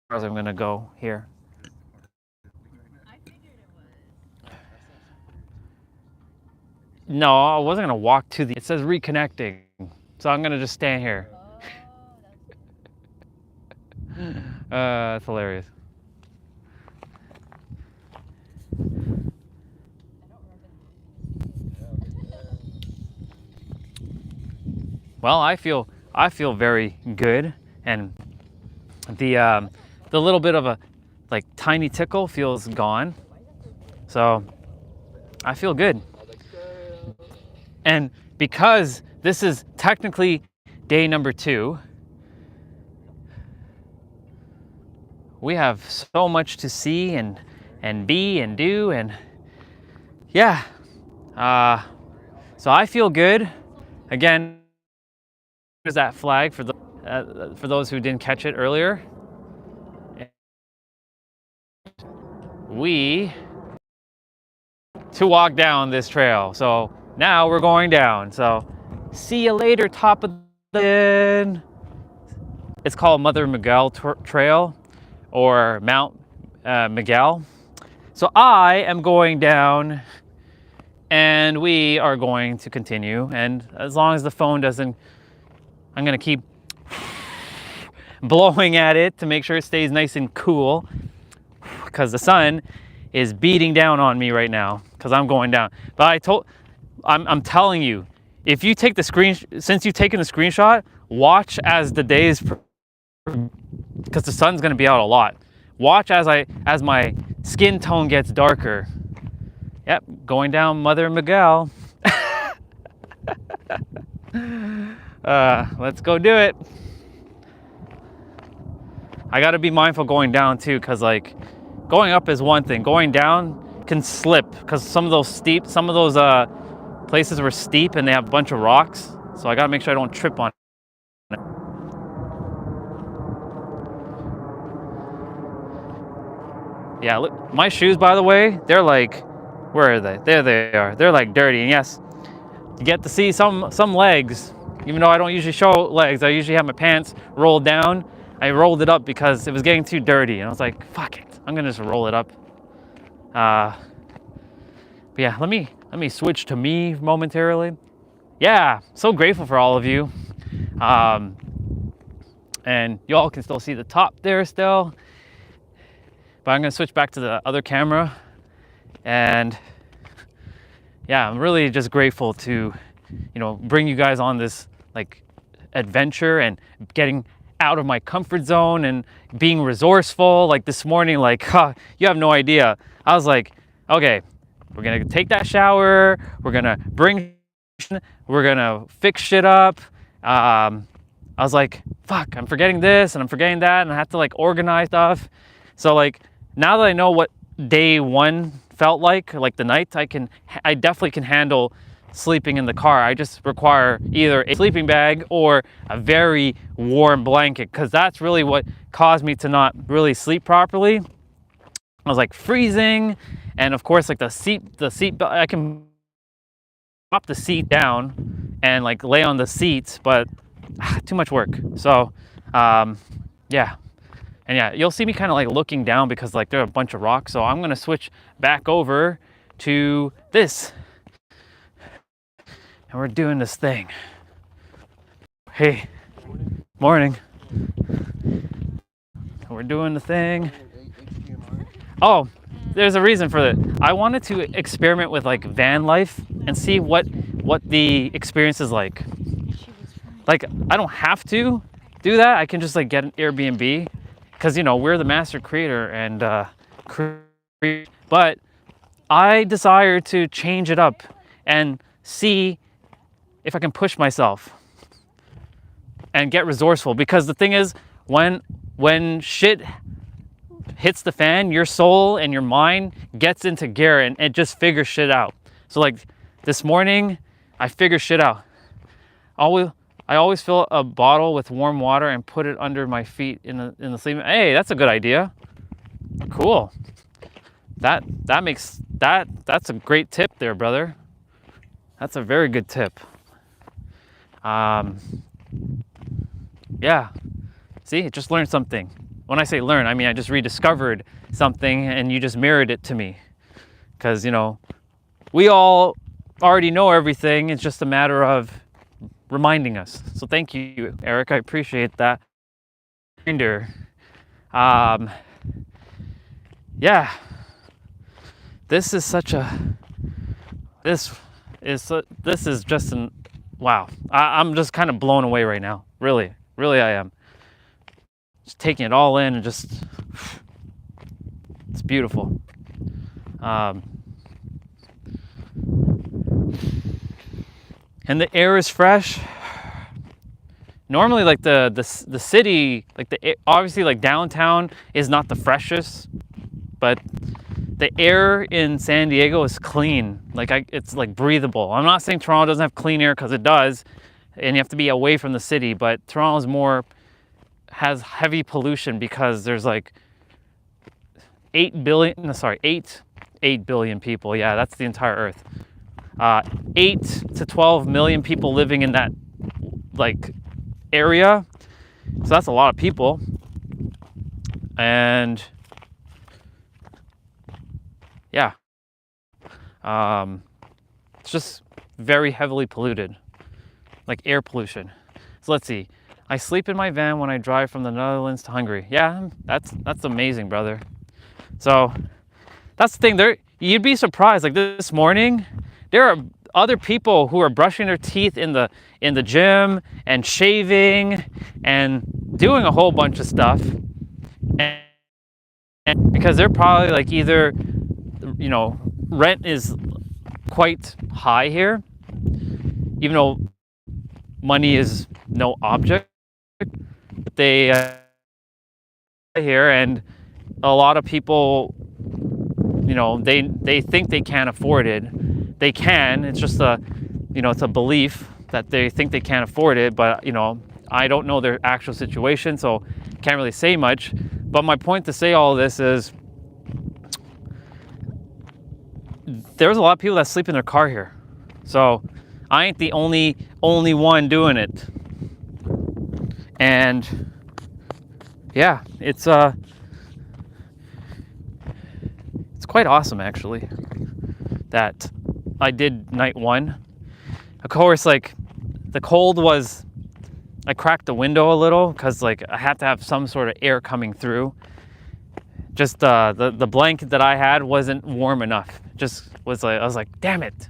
As I'm gonna go here. I figured it was. No, I wasn't gonna walk to the. It says reconnecting, so I'm gonna just stand here. Oh, That's hilarious. Well, I feel very good, and the little bit of a like tiny tickle feels gone, so I feel good. And because this is technically day number 2, we have so much to see and be and do, and yeah, so I feel good. Again, there's that flag for those who didn't catch it earlier. We to walk down this trail, so now we're going down. So see you later, top of the. It's called Mother Miguel Trail, or Mount Miguel. So I am going down and we are going to continue. And as long as the phone doesn't, I'm gonna keep blowing at it to make sure it stays nice and cool, because the sun is beating down on me right now because I'm going down. But I'm telling you, if you take the since you've taken the screenshot, watch as the days, because the sun's gonna be out a lot. Watch as my skin tone gets darker. Yep, going down Mother Miguel. Let's go do it. I gotta be mindful going down too, because like going up is one thing, going down can slip, because some of those places were steep and they have a bunch of rocks, so I gotta make sure I don't trip on it. Yeah, look, my shoes, by the way, they're like, where are they? There they are. They're like dirty, and yes, you get to see some legs, even though I don't usually show legs. I usually have my pants rolled down. I rolled it up because it was getting too dirty, and I was like, fuck it, I'm gonna just roll it up. But yeah, let me switch to me momentarily. Yeah, so grateful for all of you. And y'all can still see the top there still. But I'm gonna switch back to the other camera. And yeah, I'm really just grateful to, bring you guys on this like adventure and getting out of my comfort zone and being resourceful. Like this morning, like, you have no idea. I was like, okay, we're gonna take that shower, we're gonna fix shit up. I was like, fuck, I'm forgetting this and I'm forgetting that, and I have to like organize stuff. So like, now that I know what day one felt like the night, I definitely can handle sleeping in the car. I just require either a sleeping bag or a very warm blanket, because that's really what caused me to not really sleep properly. I was like freezing, and of course like the seat belt, I can drop the seat down and like lay on the seats, but too much work. So yeah. And yeah, you'll see me kind of like looking down because like there are a bunch of rocks. So I'm gonna switch back over to this. And we're doing this thing. Hey, morning. We're doing the thing. Oh, there's a reason for that. I wanted to experiment with like van life and see what the experience is like. Like, I don't have to do that. I can just like get an Airbnb, because we're the master creator and but I desire to change it up and see if I can push myself and get resourceful. Because the thing is, when shit hits the fan, your soul and your mind gets into gear and it just figures shit out. So like this morning, I figured shit out. I always fill a bottle with warm water and put it under my feet in the sleep. Hey, that's a good idea. Cool. That's a great tip there, brother. That's a very good tip. Yeah. See, I just learned something. When I say learn, I mean I just rediscovered something and you just mirrored it to me. Because, we all already know everything. It's just a matter of reminding us. So thank you, Eric. I appreciate that reminder. Yeah, this is just an wow. I'm just kind of blown away right now. Really I am. Just taking it all in and just, it's beautiful. And the air is fresh. Normally, like the city, like obviously like downtown is not the freshest, but the air in San Diego is clean. Like it's like breathable. I'm not saying Toronto doesn't have clean air, because it does, and you have to be away from the city. But Toronto's has heavy pollution because there's like 8 billion people. Yeah, that's the entire Earth. 8 to 12 million people living in that like area, so that's a lot of people. And yeah, it's just very heavily polluted, like air pollution. So let's see. I sleep in my van when I drive from the Netherlands to Hungary. Yeah, that's amazing, brother. So that's the thing. There, you'd be surprised. Like this morning, there are other people who are brushing their teeth in the gym and shaving and doing a whole bunch of stuff, and because they're probably like either, you know, rent is quite high here, even though money is no object. They here, and a lot of people, you know, they think they can't afford it. They can. It's just a, you know, it's a belief that they think they can't afford it. But you know, I don't know their actual situation, so can't really say much. But my point to say all of this is, there's a lot of people that sleep in their car here, so I ain't the only one doing it. And yeah, it's quite awesome actually that I did night one. Of course, like the cold was, I cracked the window a little because like I had to have some sort of air coming through. Just the blanket that I had wasn't warm enough. Just was like, I was like, damn it.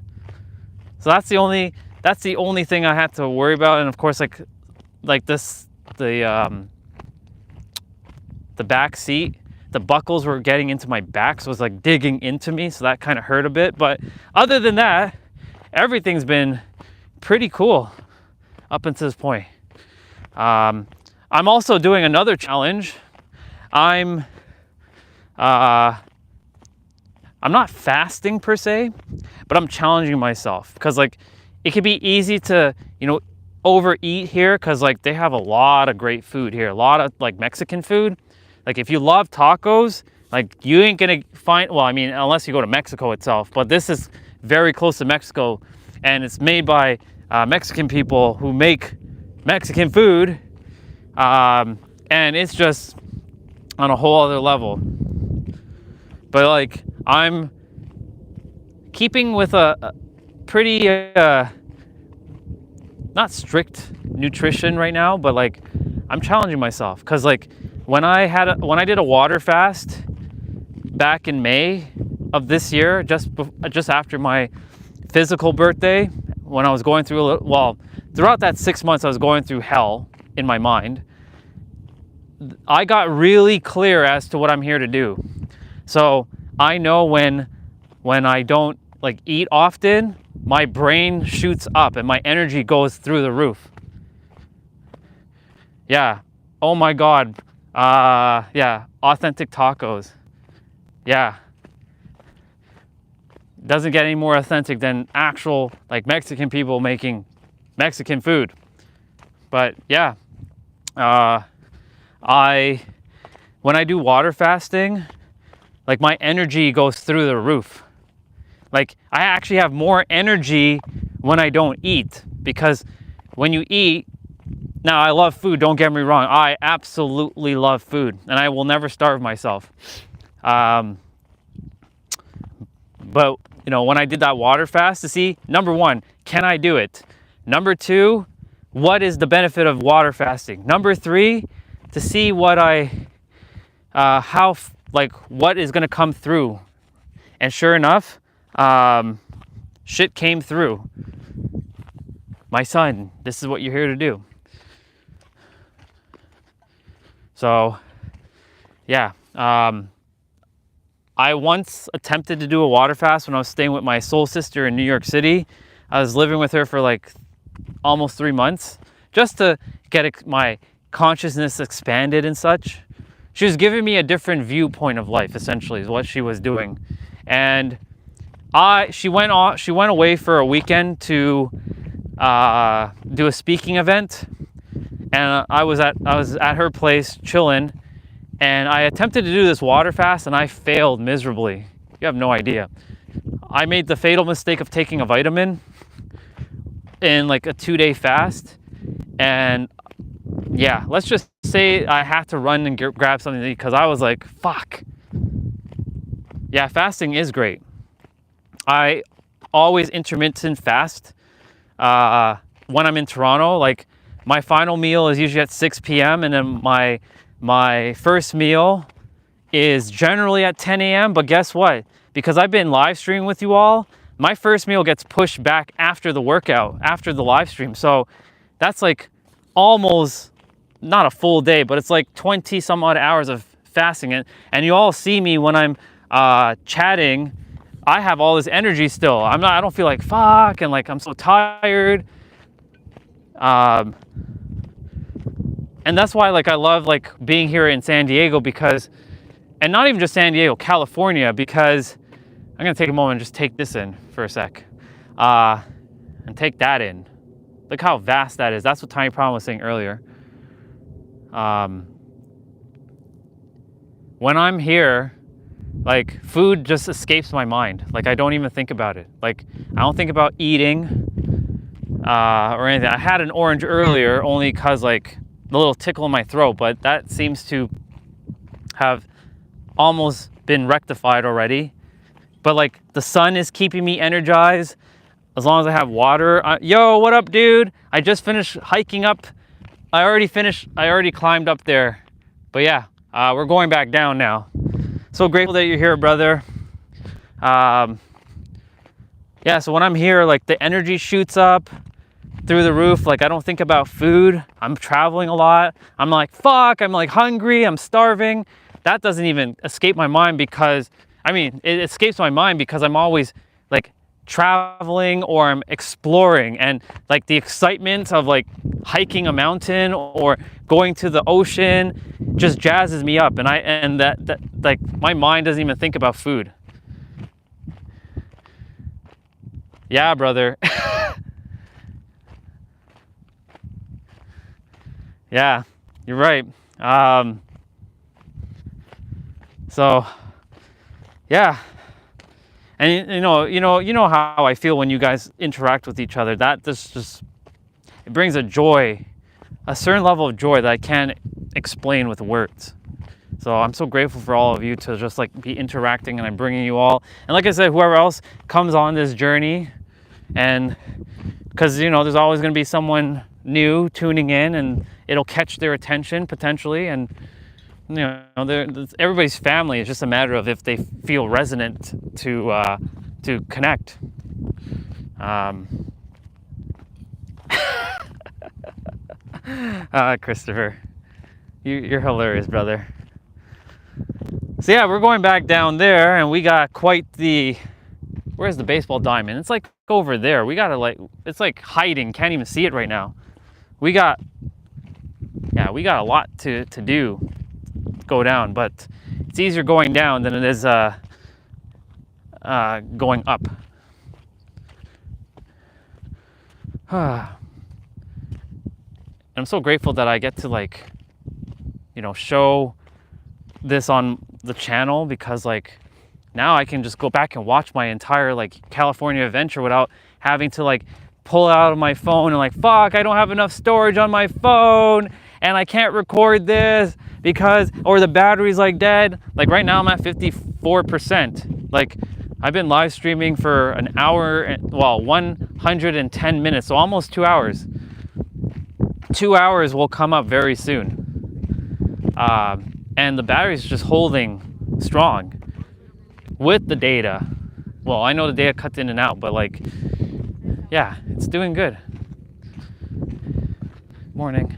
So that's the only thing I had to worry about. And of course, like this, the back seat, the buckles were getting into my back, so it was like digging into me, so that kind of hurt a bit. But other than that, everything's been pretty cool up until this point. I'm also doing another challenge. I'm not fasting per se, but I'm challenging myself because like it could be easy to, you know, overeat here because like they have a lot of great food here, a lot of like Mexican food. Like if you love tacos, like you ain't gonna find, well, I mean, unless you go to Mexico itself, but this is very close to Mexico and it's made by Mexican people who make Mexican food. And it's just on a whole other level. But like I'm keeping with a pretty not strict nutrition right now, but like I'm challenging myself because like when I did a water fast back in May of this year, just after my physical birthday, when I was going through throughout that 6 months I was going through hell in my mind, I got really clear as to what I'm here to do. So I know when I don't like eat often, my brain shoots up and my energy goes through the roof. Yeah. Oh my God. Yeah. Authentic tacos. Yeah. Doesn't get any more authentic than actual like Mexican people making Mexican food. But yeah. When I do water fasting, like my energy goes through the roof. Like I actually have more energy when I don't eat, because when you eat, now I love food, don't get me wrong. I absolutely love food and I will never starve myself. But you know, when I did that water fast to see, number one, can I do it? Number two, what is the benefit of water fasting? Number three, to see what what is gonna come through. And sure enough, shit came through. My son, this is what you're here to do. So, yeah. I once attempted to do a water fast when I was staying with my soul sister in New York City. I was living with her for like almost 3 months, just to get my consciousness expanded and such. She was giving me a different viewpoint of life, essentially, is what she was doing. And she went away for a weekend to do a speaking event, and I was at her place chilling, and I attempted to do this water fast and I failed miserably. You have no idea. I made the fatal mistake of taking a vitamin in like a 2-day fast, and yeah, let's just say I had to run and grab something to eat because I was like, fuck. Yeah, fasting is great. I always intermittent fast when I'm in Toronto. Like my final meal is usually at 6 p.m. and then my first meal is generally at 10 a.m. But guess what? Because I've been live streaming with you all, my first meal gets pushed back after the workout, after the live stream. So that's like almost not a full day, but it's like 20 some odd hours of fasting. And you all see me when I'm chatting, I have all this energy still. I don't feel like fuck and like I'm so tired. And that's why like I love like being here in San Diego because, and not even just San Diego, California, because I'm gonna take a moment and just take this in for a sec. And take that in. Look how vast that is. That's what Tiny Problem was saying earlier. When I'm here, like food just escapes my mind. Like I don't even think about it. Like I don't think about eating or anything. I had an orange earlier only cause like the little tickle in my throat, but that seems to have almost been rectified already. But like the sun is keeping me energized as long as I have water. Yo, what up, dude? I just finished hiking up. I already climbed up there. But yeah, we're going back down now. So grateful that you're here, brother. Yeah, so when I'm here, like the energy shoots up through the roof. Like I don't think about food. I'm traveling a lot. I'm like, fuck, I'm like hungry, I'm starving. That doesn't even escape my mind because, I mean, it escapes my mind because I'm always like traveling or I'm exploring, and like the excitement of like hiking a mountain or going to the ocean just jazzes me up, and that like my mind doesn't even think about food. Yeah, brother. Yeah, you're right. So yeah, and you know how I feel when you guys interact with each other. That just it brings a joy, a certain level of joy that I can't explain with words. So I'm so grateful for all of you to just like be interacting, and I'm bringing you all. And like I said, whoever else comes on this journey, and because there's always going to be someone new tuning in, and it'll catch their attention potentially, and everybody's family. Is just a matter of if they feel resonant to connect. Christopher, you're hilarious, brother. So yeah, we're going back down there, and we got quite the. Where's the baseball diamond? It's like over there. We gotta it's like hiding. Can't even see it right now. We got a lot to do. Go down, but it's easier going down than it is going up. I'm so grateful that I get to show this on the channel, because now I can just go back and watch my entire California adventure without having to pull it out of my phone and fuck, I don't have enough storage on my phone and I can't record this or the battery's dead. Right now I'm at 54%. I've been live streaming for an hour, 110 minutes, so almost 2 hours. 2 hours will come up very soon. And the battery's just holding strong with the data. Well, I know the data cuts in and out, but yeah, it's doing good. Morning.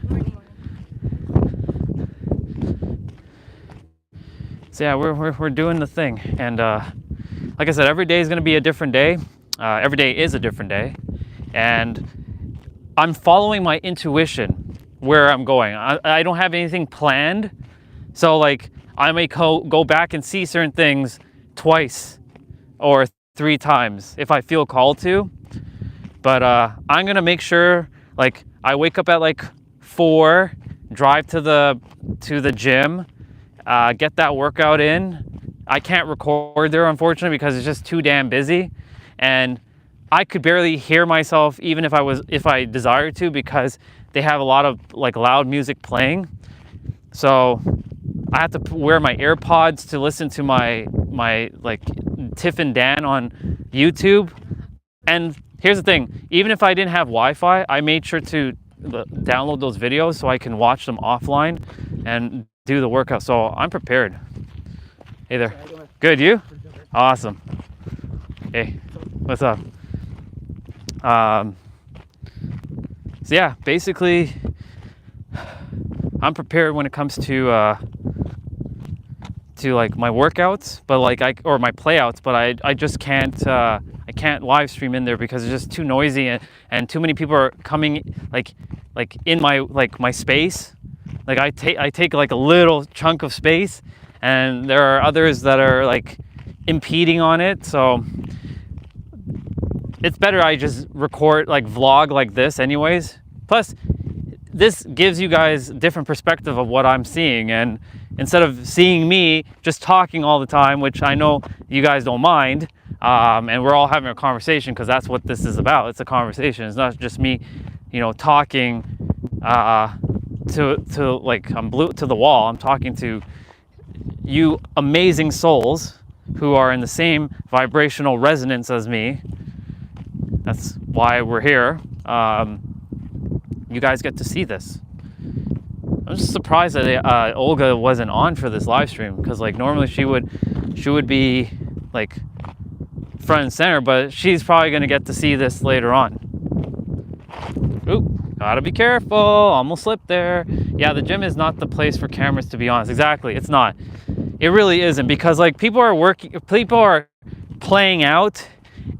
So yeah, we're doing the thing, and like I said, every day is going to be a different day. Every day is a different day, and I'm following my intuition where I'm going. I don't have anything planned, so I may go back and see certain things twice or 3 times if I feel called to. But I'm gonna make sure I wake up at 4, drive to the gym, get that workout in. I can't record there, unfortunately, because it's just too damn busy, and I could barely hear myself even if I desired to, because they have a lot of loud music playing. So I have to wear my AirPods to listen to my my like Tiff and Dan on YouTube. And here's the thing, even if I didn't have Wi-Fi, I made sure to download those videos so I can watch them offline and do the workout. So I'm prepared. Hey there. Good, you? Awesome. Hey, what's up? So yeah, basically I'm prepared when it comes to like my workouts, but like or my playouts, but I just can't I can't live stream in there because it's just too noisy and too many people are coming like in my space. Like I take like a little chunk of space, and there are others that are like impeding on it. So it's better I just record, like vlog like this anyways. Plus this gives you guys a different perspective of what I'm seeing, and instead of seeing me just talking all the time, which I know you guys don't mind, and we're all having a conversation because that's what this is about. It's a conversation. It's not just me, you know, talking to like I'm glued to the wall. I'm talking to you amazing souls who are in the same vibrational resonance as me. That's why we're here. You guys get to see this. I'm just surprised that Olga wasn't on for this live stream, because like normally she would be like front and center, but she's probably gonna get to see this later on. Oop, gotta be careful, almost slipped there. Yeah, the gym is not the place for cameras, to be honest. Exactly, it's not. It really isn't, because like people are playing out,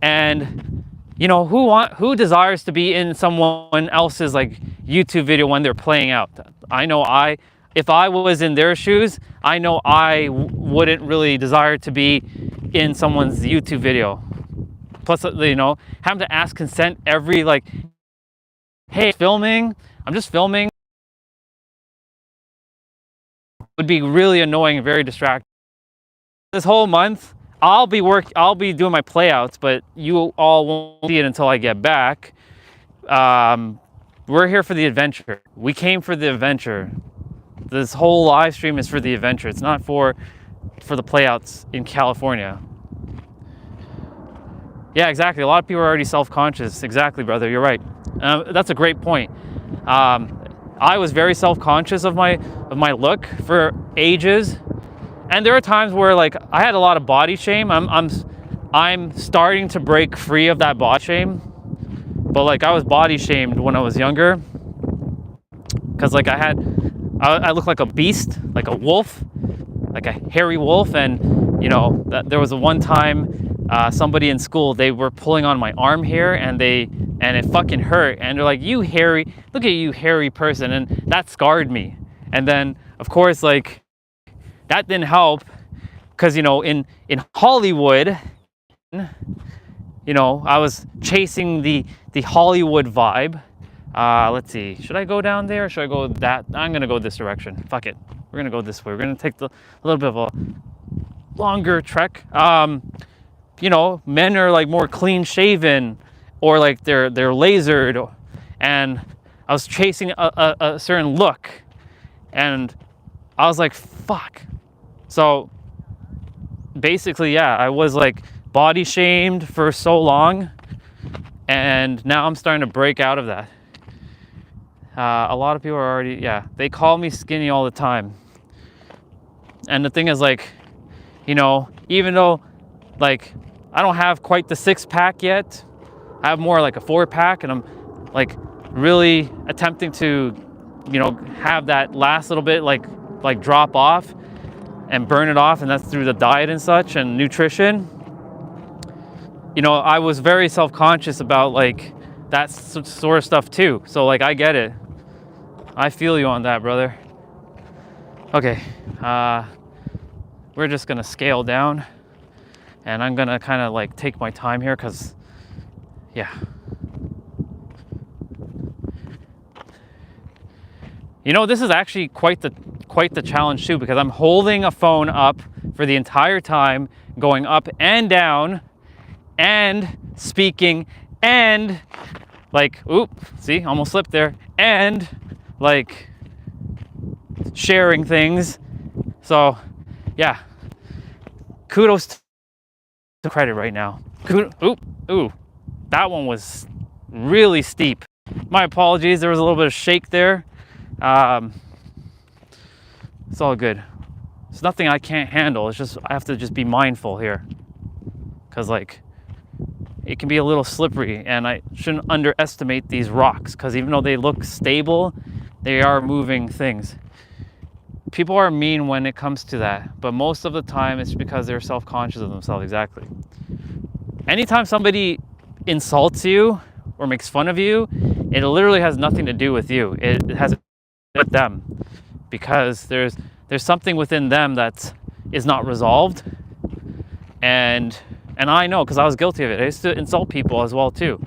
and you know, who desires to be in someone else's like YouTube video when they're playing out? I know if I was in their shoes, I know I wouldn't really desire to be in someone's YouTube video. Plus, you know, having to ask consent every like, hey, filming, I'm just filming, would be really annoying and very distracting. This whole month, I'll be doing my playouts, but you all won't see it until I get back. We're here for the adventure. We came for the adventure. This whole live stream is for the adventure. It's not for the playouts in California. Yeah, exactly. A lot of people are already self-conscious. Exactly, brother. You're right. That's a great point. I was very self-conscious of my look for ages. And there are times where like I had a lot of body shame. I'm starting to break free of that body shame, but like I was body shamed when I was younger, because like I looked like a beast, like a wolf, like a hairy wolf. And you know there was a one time somebody in school, they were pulling on my arm hair, and it fucking hurt, and they're like, you hairy, look at you hairy person, and that scarred me. And then of course like that didn't help, because you know in Hollywood, you know, I was chasing the Hollywood vibe. Let's see, should I go down there or should I go that? I'm gonna go this direction. Fuck it, we're gonna go this way. We're gonna take a little bit of a longer trek. You know, men are like more clean shaven, or like they're lasered, and I was chasing a certain look, and I was like, fuck. So basically, yeah, I was like body shamed for so long, and now I'm starting to break out of that. A lot of people are already, yeah, they call me skinny all the time. And the thing is, like, you know, even though like I don't have quite the 6-pack yet, I have more like a 4-pack, and I'm like really attempting to, you know, have that last little bit like drop off and burn it off, and that's through the diet and such and nutrition. You know, I was very self-conscious about like that sort of stuff too. So like I get it. I feel you on that, brother. Okay, we're just gonna scale down, and I'm gonna kind of like take my time here, because yeah. You know, this is actually quite the challenge too, because I'm holding a phone up for the entire time, going up and down, and speaking, and like, oop, see, almost slipped there, and like sharing things. So yeah, kudos to credit right now. Ooh, that one was really steep. My apologies, there was a little bit of shake there. It's all good. It's nothing I can't handle. It's just I have to just be mindful here, because like it can be a little slippery, and I shouldn't underestimate these rocks, because even though they look stable, they are moving things. People are mean when it comes to that, but most of the time it's because they're self-conscious of themselves. Exactly. Anytime somebody insults you or makes fun of you, it literally has nothing to do with you. It has to do with them, because there's something within them that is not resolved. And I know, because I was guilty of it. I used to insult people as well too.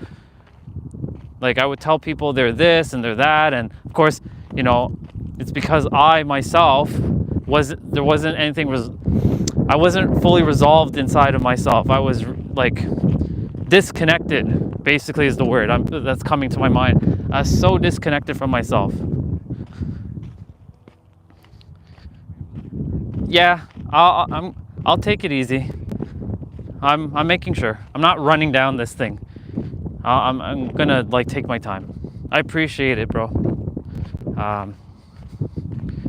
Like I would tell people they're this and they're that, and of course, you know, it's because I myself there wasn't anything, I wasn't fully resolved inside of myself. I was like disconnected, basically is the word that's coming to my mind. I was so disconnected from myself. Yeah, I'll take it easy. I'm making sure. I'm not running down this thing. I'm gonna like take my time. I appreciate it, bro.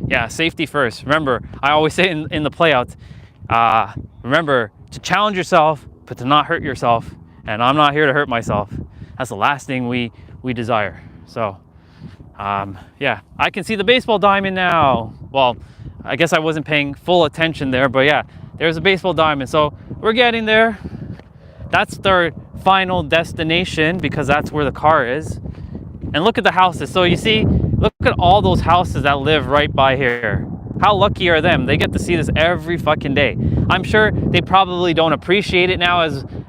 Yeah, safety first. Remember, I always say in the playouts, remember to challenge yourself, but to not hurt yourself. And I'm not here to hurt myself. That's the last thing we desire. So, yeah, I can see the baseball diamond now. Well, I guess I wasn't paying full attention there, but yeah, there's a baseball diamond. So we're getting there. That's their final destination, because that's where the car is. And look at the houses. So you see, look at all those houses that live right by here. How lucky are them? They get to see this every fucking day. I'm sure they probably don't appreciate it now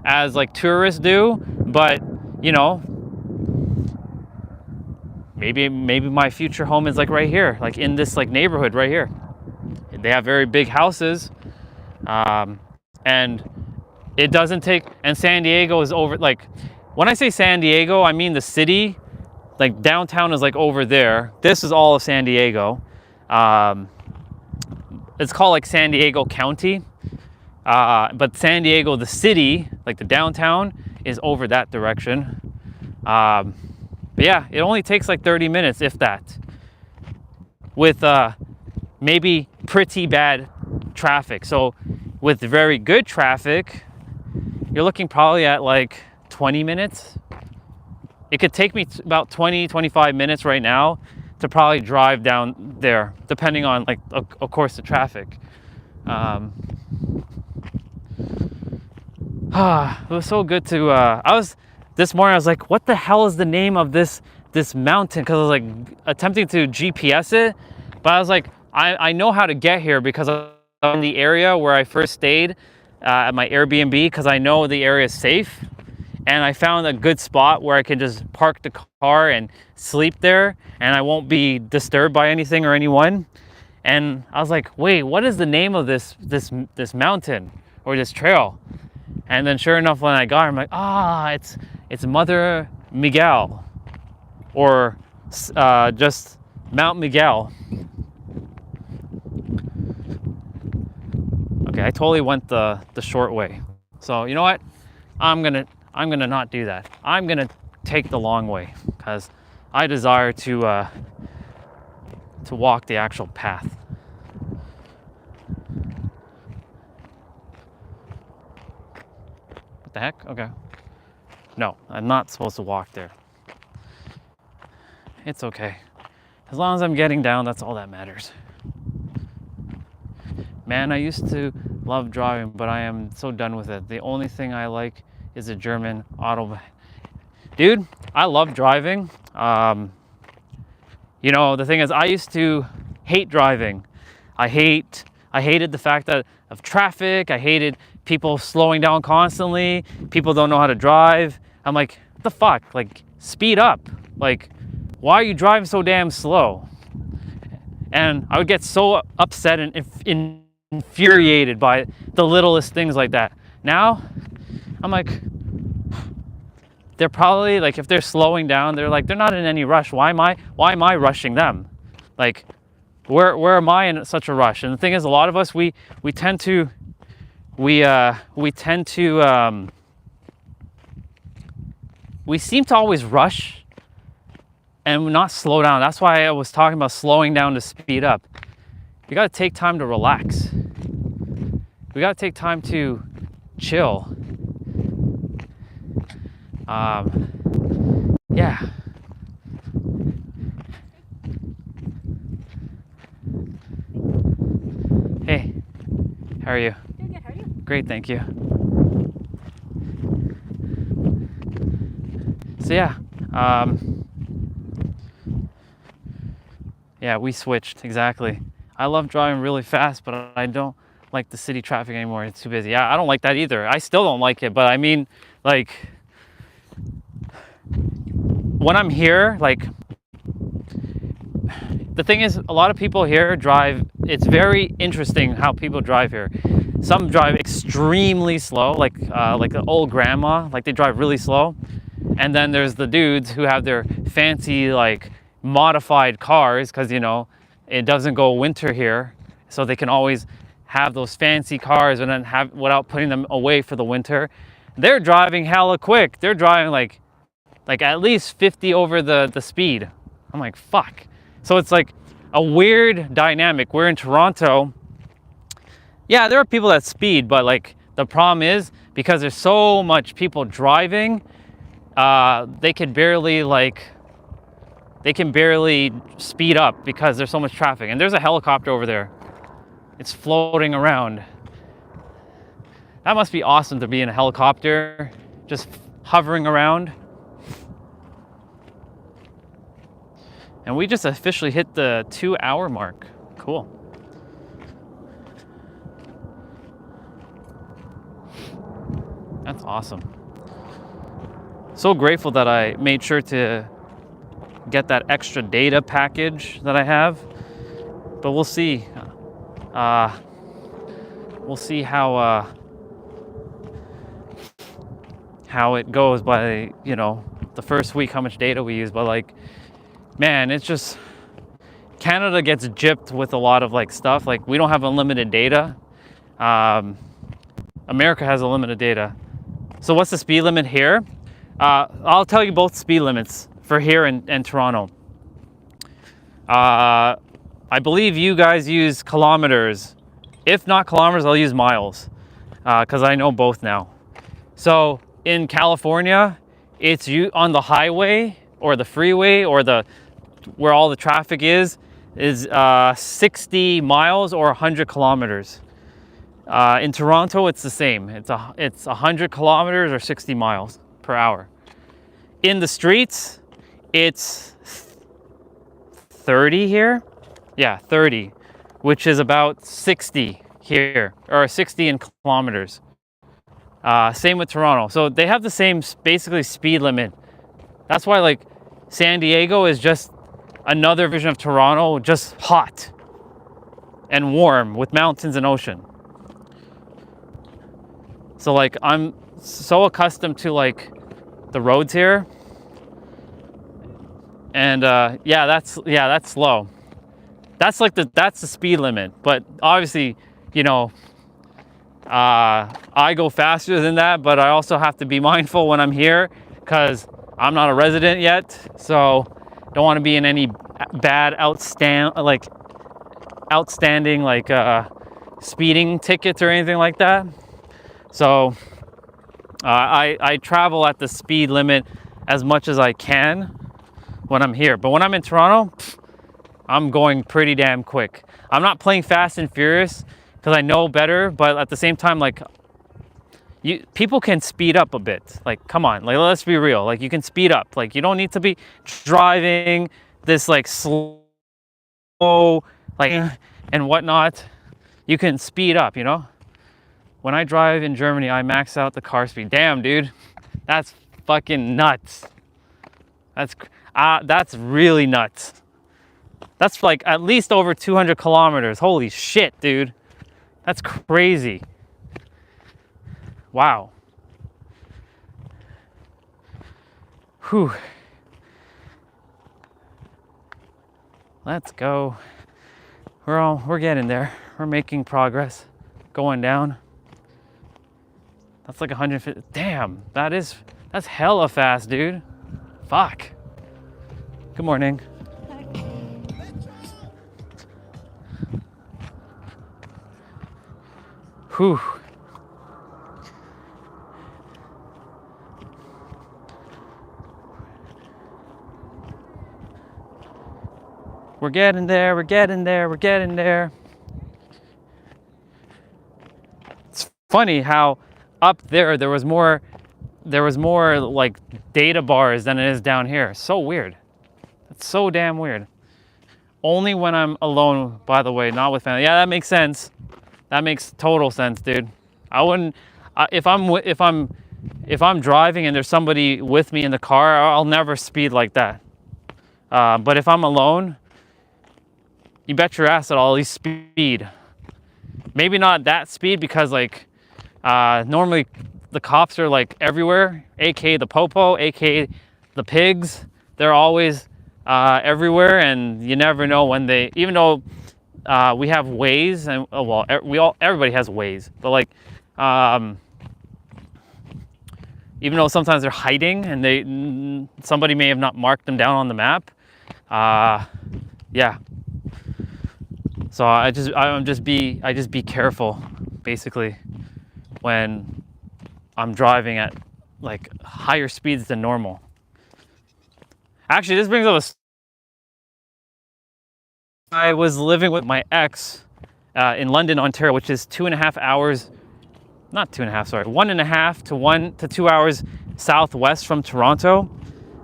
as like tourists do, but you know, maybe my future home is like right here, like in this like neighborhood right here. They have very big houses, and it doesn't take, and San Diego is over, like when I say San Diego, I mean the city. Like downtown is like over there. This is all of San Diego. It's called like San Diego County, but San Diego, the city, like the downtown, is over that direction. But yeah, it only takes like 30 minutes, if that, with maybe pretty bad traffic. So with very good traffic, you're looking probably at like 20 minutes. It could take me about 20-25 minutes right now to probably drive down there, depending on like of course the traffic. It was so good to this morning I was like, what the hell is the name of this mountain? Because I was like attempting to GPS it, but I was like, I know how to get here because I'm in the area where I first stayed at my Airbnb, because I know the area is safe. And I found a good spot where I can just park the car and sleep there, and I won't be disturbed by anything or anyone. And I was like, wait, what is the name of this mountain or this trail? And then sure enough, when I got here, I'm like, it's Mother Miguel, or just Mount Miguel. Okay, I totally went the short way. So you know what? I'm gonna not do that. I'm gonna take the long way, because I desire to walk the actual path. What the heck? Okay. No, I'm not supposed to walk there. It's okay. As long as I'm getting down, that's all that matters. Man, I used to love driving, but I am so done with it. The only thing I like is a German autobahn. Dude, I love driving. You know, the thing is, I used to hate driving. I hated the fact of traffic. I hated people slowing down constantly. People don't know how to drive. I'm like, what the fuck? Like, speed up. Like, why are you driving so damn slow? And I would get so upset and infuriated by the littlest things like that. Now, I'm like, they're probably like, if they're slowing down, they're not in any rush. Why am I rushing them? Like, where am I in such a rush? And the thing is, a lot of us, we tend to we tend to we seem to always rush and not slow down. That's why I was talking about slowing down to speed up. You got to take time to relax. We got to take time to chill. Yeah. Hey, how are you? Doing good, how are you? Great, thank you. So yeah, yeah, we switched, exactly. I love driving really fast, but I don't like the city traffic anymore. It's too busy. Yeah, I don't like that either. I still don't like it, but I mean, like, when I'm here, like, the thing is, a lot of people here drive, it's very interesting how people drive here. Some drive extremely slow, like an old grandma, like they drive really slow. And then there's the dudes who have their fancy, like, modified cars, because, you know, it doesn't go winter here, so they can always have those fancy cars and then have, without putting them away for the winter. They're driving hella quick. They're driving like at least 50 over the speed. I'm like, fuck. So it's like a weird dynamic. We're in Toronto. Yeah, there are people that speed, but like the problem is because there's so much people driving, they can barely speed up because there's so much traffic. And there's a helicopter over there. It's floating around. That must be awesome to be in a helicopter, just hovering around. And we just officially hit the 2-hour mark. Cool. That's awesome. So grateful that I made sure to get that extra data package that I have. But we'll see. We'll see how it goes by, you know, the first week, how much data we use. But like, man, it's just, Canada gets gypped with a lot of like stuff. Like, we don't have unlimited data. America has unlimited data. So what's the speed limit here? I'll tell you both speed limits for here and Toronto. I believe you guys use kilometers. If not kilometers, I'll use miles, because I know both now. So in California, it's you on the highway or the freeway or where all the traffic is 60 miles or 100 kilometers. In Toronto, it's the same. It's 100 kilometers or 60 miles per hour. In the streets, it's 30 here. Yeah, 30, which is about 60 here, or 60 in kilometers. Same with Toronto. So they have the same, basically, speed limit. That's why, like, San Diego is just another version of Toronto, just hot and warm with mountains and ocean. So like, I'm so accustomed to like the roads here, and yeah, that's slow. That's like that's the speed limit. But obviously, you know, I go faster than that, but I also have to be mindful when I'm here because I'm not a resident yet, so don't want to be in any bad outstanding like speeding tickets or anything like that. So I travel at the speed limit as much as I can when I'm here. But when I'm in Toronto, I'm going pretty damn quick. I'm not playing Fast and Furious because I know better, but at the same time, like, people can speed up a bit. Like, come on, like, let's be real. Like, you can speed up. Like, you don't need to be driving this like slow, like, and whatnot. You can speed up, you know? When I drive in Germany, I max out the car speed. Damn, dude, that's fucking nuts. That's really nuts. That's like at least over 200 kilometers. Holy shit, dude. That's crazy. Wow. Whew. Let's go. We're getting there. We're making progress. Going down. That's like 150. Damn, that's hella fast, dude. Fuck. Good morning. Whew. We're getting there, we're getting there, we're getting there. It's funny how up there was more like data bars than it is down here. So weird. It's so damn weird. Only when I'm alone, by the way, not with family. Yeah, that makes sense. That makes total sense, dude. I wouldn't if I'm driving and there's somebody with me in the car, I'll never speed like that. But if I'm alone, you bet your ass that I'll at least speed. Maybe not that speed because like normally the cops are like everywhere, aka the popo, aka the pigs. They're always everywhere, and you never know when they. Even though we have Waze, and everybody has Waze, but like even though sometimes they're hiding and somebody may have not marked them down on the map. Yeah. So I just be careful, basically, when I'm driving at like higher speeds than normal. Actually, this brings up I was living with my ex in London, Ontario, which is 2.5 hours, not 2.5, sorry, 1.5 to 2 hours southwest from Toronto,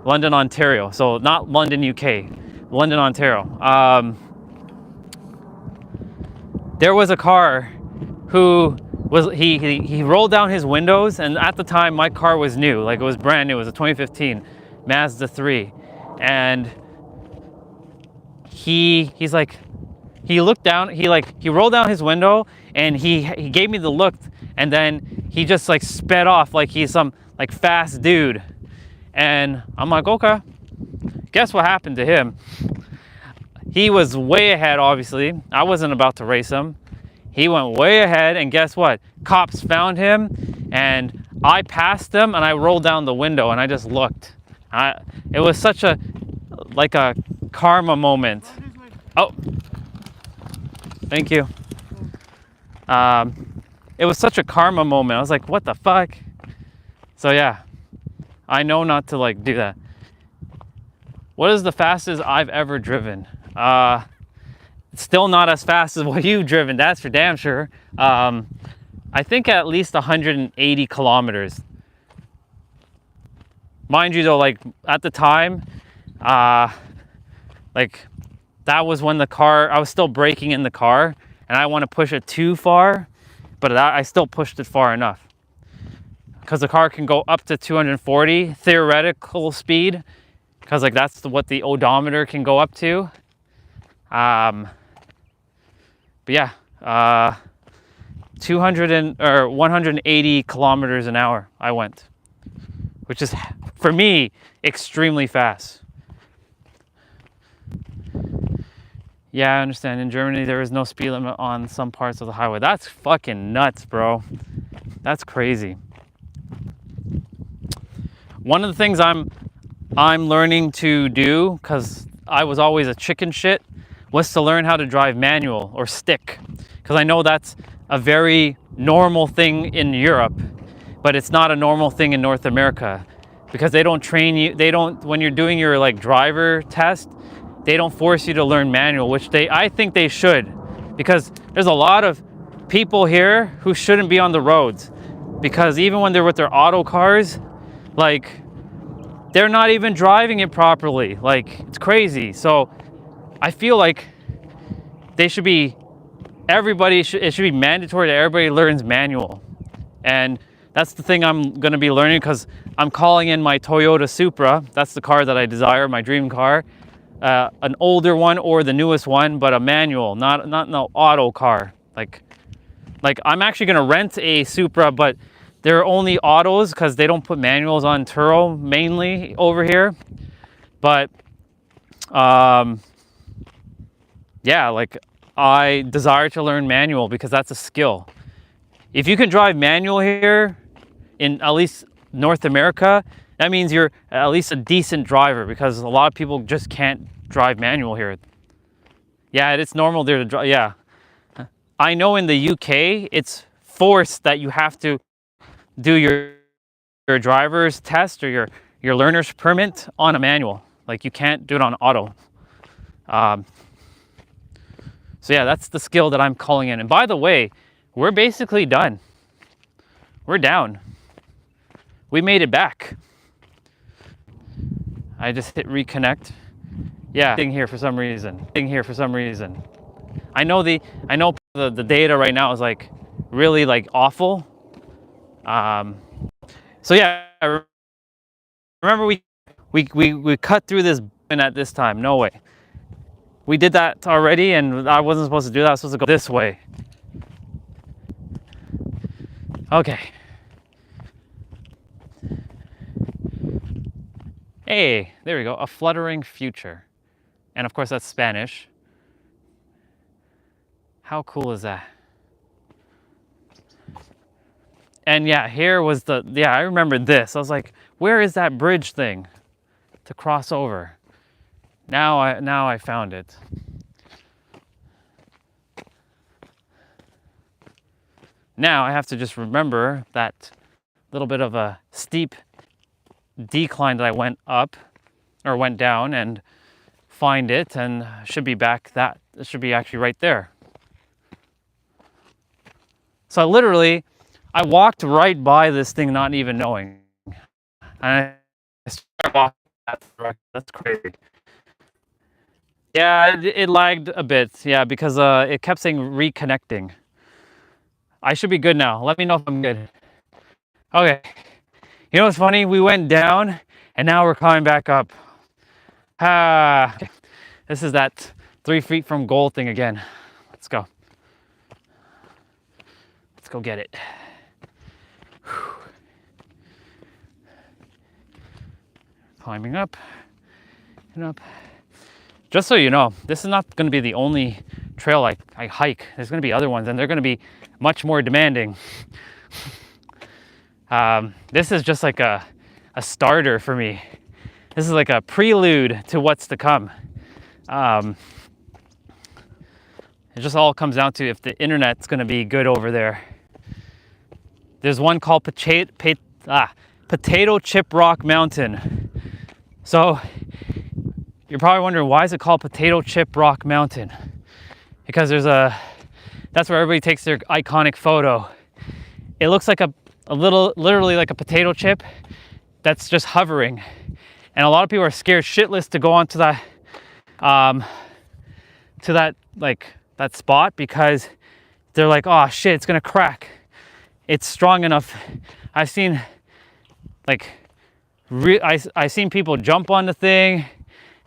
London, Ontario. So not London, UK, London, Ontario. There was a car who was, he rolled down his windows, and at the time my car was new, like it was brand new. It was a 2015 Mazda 3. And he's like, he looked down, he rolled down his window, and he gave me the look, and then he just like sped off like he's some like fast dude. And I'm like, okay. Guess what happened to him? He was way ahead, obviously. I wasn't about to race him. He went way ahead, and guess what? Cops found him, and I passed him, and I rolled down the window, and I just looked. It was such a karma moment. Oh, thank you. It was such a karma moment. I was like, what the fuck? So yeah, I know not to like do that. What is the fastest I've ever driven? It's still not as fast as what you've driven, that's for damn sure. I think at least 180 kilometers. Mind you though, like at the time, like that was when I was still braking in the car, and I want to push it too far, but I still pushed it far enough. Because the car can go up to 240 theoretical speed, because like that's what the odometer can go up to. But yeah, 180 kilometers an hour I went, which is for me extremely fast. Yeah, I understand. In Germany, there is no speed limit on some parts of the highway. That's fucking nuts, bro. That's crazy. One of the things I'm learning to do, because I was always a chicken shit, was to learn how to drive manual or stick. Because I know that's a very normal thing in Europe, but it's not a normal thing in North America. Because they don't train you, when you're doing your like driver test, they don't force you to learn manual, which I think they should, because there's a lot of people here who shouldn't be on the roads, because even when they're with their auto cars, like they're not even driving it properly. Like it's crazy. So I feel like it should be mandatory that everybody learns manual. And that's the thing I'm going to be learning, because I'm calling in my Toyota Supra. That's the car that I desire, my dream car. An older one or the newest one, but a manual, not an auto car. Like I'm actually gonna rent a Supra, but they're only autos because they don't put manuals on Turo mainly over here. But yeah, like I desire to learn manual because that's a skill. If you can drive manual here, in at least North America, that means you're at least a decent driver, because a lot of people just can't drive manual here. Yeah, it's normal there to drive. Yeah. I know in the UK, it's forced that you have to do your driver's test or your learner's permit on a manual. Like, you can't do it on auto. So yeah, that's the skill that I'm calling in. And by the way, we're basically done. We're down. We made it back. I just hit reconnect. Yeah, thing here for some reason. I know the data right now is like really like awful. So yeah, remember we cut through this at this time. No way. We did that already, and I wasn't supposed to do that. I was supposed to go this way. Okay. Hey, there we go. A fluttering future. And of course, that's Spanish. How cool is that? And yeah, here was I remember this. I was like, where is that bridge thing to cross over? Now I found it. Now I have to just remember that little bit of a steep decline that I went up or went down, and find it, and should be back. That it should be actually right there. So I walked right by this thing not even knowing. And I started walking that direction. That's crazy. Yeah, it lagged a bit. Yeah, because it kept saying reconnecting. I should be good now. Let me know if I'm good. Okay. You know what's funny? We went down and now we're coming back up. This is that 3 feet from goal thing again. Let's go. Let's go get it. Climbing up and up. Just so you know, this is not going to be the only trail I hike. There's going to be other ones, and they're going to be much more demanding. This is just like a starter for me. This is like a prelude to what's to come. It just all comes down to if the internet's going to be good over there. There's one called Potato Chip Rock Mountain. So you're probably wondering, why is it called Potato Chip Rock Mountain? Because that's where everybody takes their iconic photo. It looks like literally like a potato chip that's just hovering. And a lot of people are scared shitless to go onto that, that spot, because they're like, oh shit, it's gonna crack. It's strong enough. I've seen I've seen people jump on the thing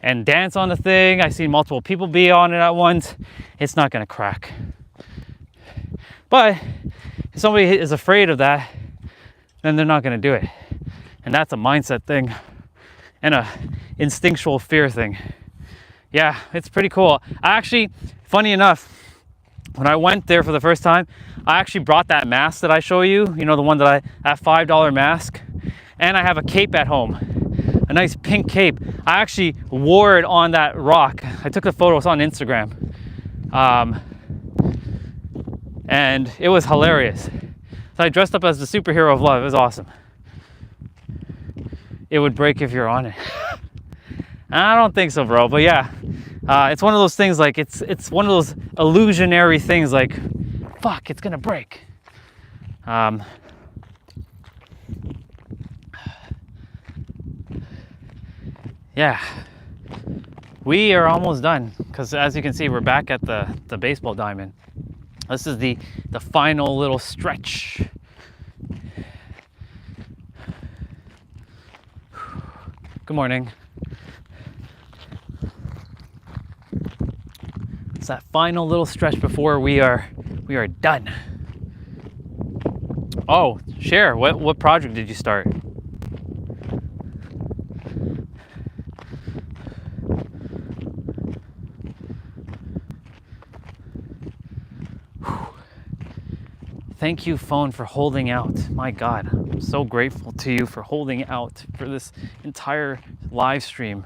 and dance on the thing. I've seen multiple people be on it at once. It's not gonna crack. But if somebody is afraid of that, then they're not gonna do it. And that's a mindset thing and a instinctual fear thing. Yeah, it's pretty cool. Funny enough, when I went there for the first time, I actually brought that mask that I show you, the one that that $5 mask, and I have a cape at home, a nice pink cape. I actually wore it on that rock. I took the photo, it's on Instagram. And it was hilarious. So I dressed up as the superhero of love. It was awesome. It would break if you're on it. I don't think so, bro, but yeah. It's one of those things, like it's one of those illusionary things, like, fuck, it's gonna break. Yeah, we are almost done, because as you can see, we're back at the baseball diamond. This is the final little stretch. Good morning. It's that final little stretch before we are done. Oh, share. What project did you start? Thank you, phone, for holding out. My God, I'm so grateful to you for holding out for this entire live stream.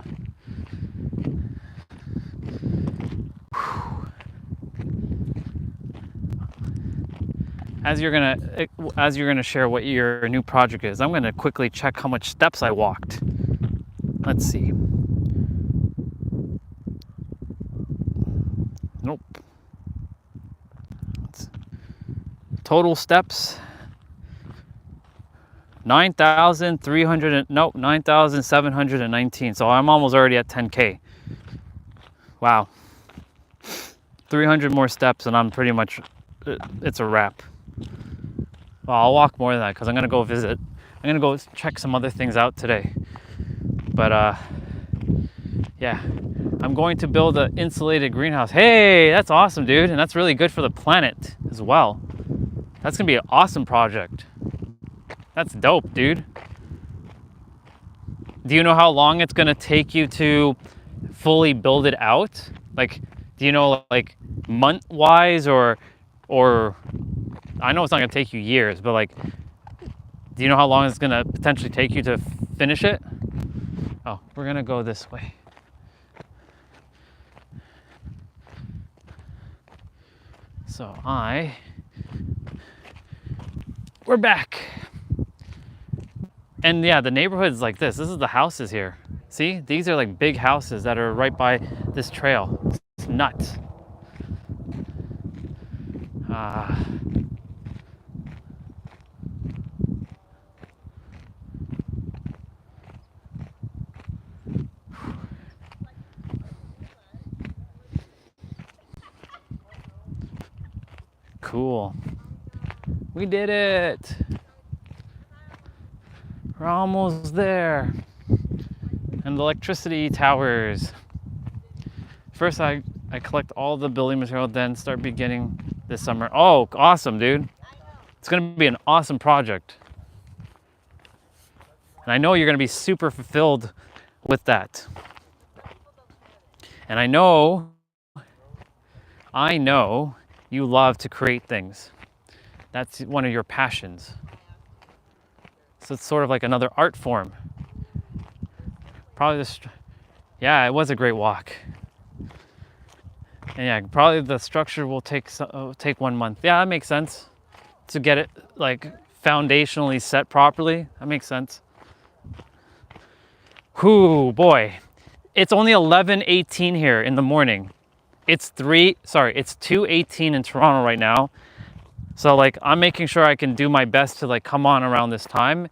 As you're gonna share what your new project is, I'm gonna quickly check how much steps I walked. Let's see. Nope. Total steps 9,719. So I'm almost already at 10K. Wow. 300 more steps and I'm pretty much, it's a wrap. Well, I'll walk more than that because I'm gonna go visit. I'm gonna go check some other things out today. But yeah, I'm going to build an insulated greenhouse. Hey, that's awesome, dude. And that's really good for the planet as well. That's gonna be an awesome project. That's dope, dude. Do you know how long it's gonna take you to fully build it out? Like, do you know, like, month-wise or I know it's not gonna take you years, but like, do you know how long it's gonna potentially take you to finish it? Oh, we're gonna go this way. So we're back. And yeah, the neighborhood is like this. This is the houses here. See, these are like big houses that are right by this trail. It's nuts. Cool. We did it. We're almost there. And the electricity towers. First, I collect all the building material, then start beginning this summer. Oh, awesome, dude. It's gonna be an awesome project. And I know you're gonna be super fulfilled with that. And I know you love to create things. That's one of your passions. So it's sort of like another art form. Probably yeah, it was a great walk. And yeah, probably the structure will take 1 month. Yeah, that makes sense. To get it like foundationally set properly, that makes sense. Whoo, boy. It's only 11:18 here in the morning. It's 2:18 in Toronto right now. So like, I'm making sure I can do my best to like come on around this time.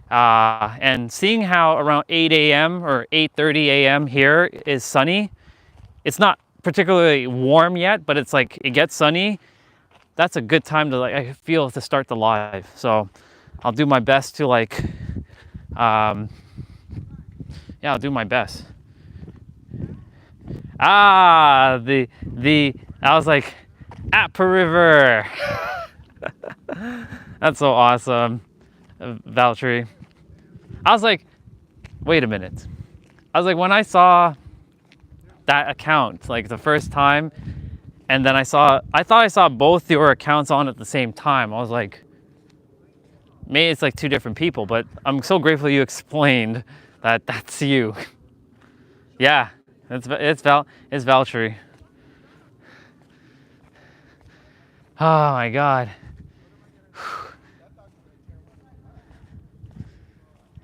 And seeing how around 8 a.m. or 8:30 a.m. here is sunny. It's not particularly warm yet, but it's like, it gets sunny. That's a good time to like, I feel, to start the live. So I'll do my best to like, yeah, I'll do my best. I was like, Appa River. That's so awesome, Valtteri. I was like, wait a minute. I was like, when I saw that account, like the first time, and then I thought I saw both your accounts on at the same time. I was like, maybe it's like two different people, but I'm so grateful you explained that that's you. Yeah, it's Valtteri. Oh my God.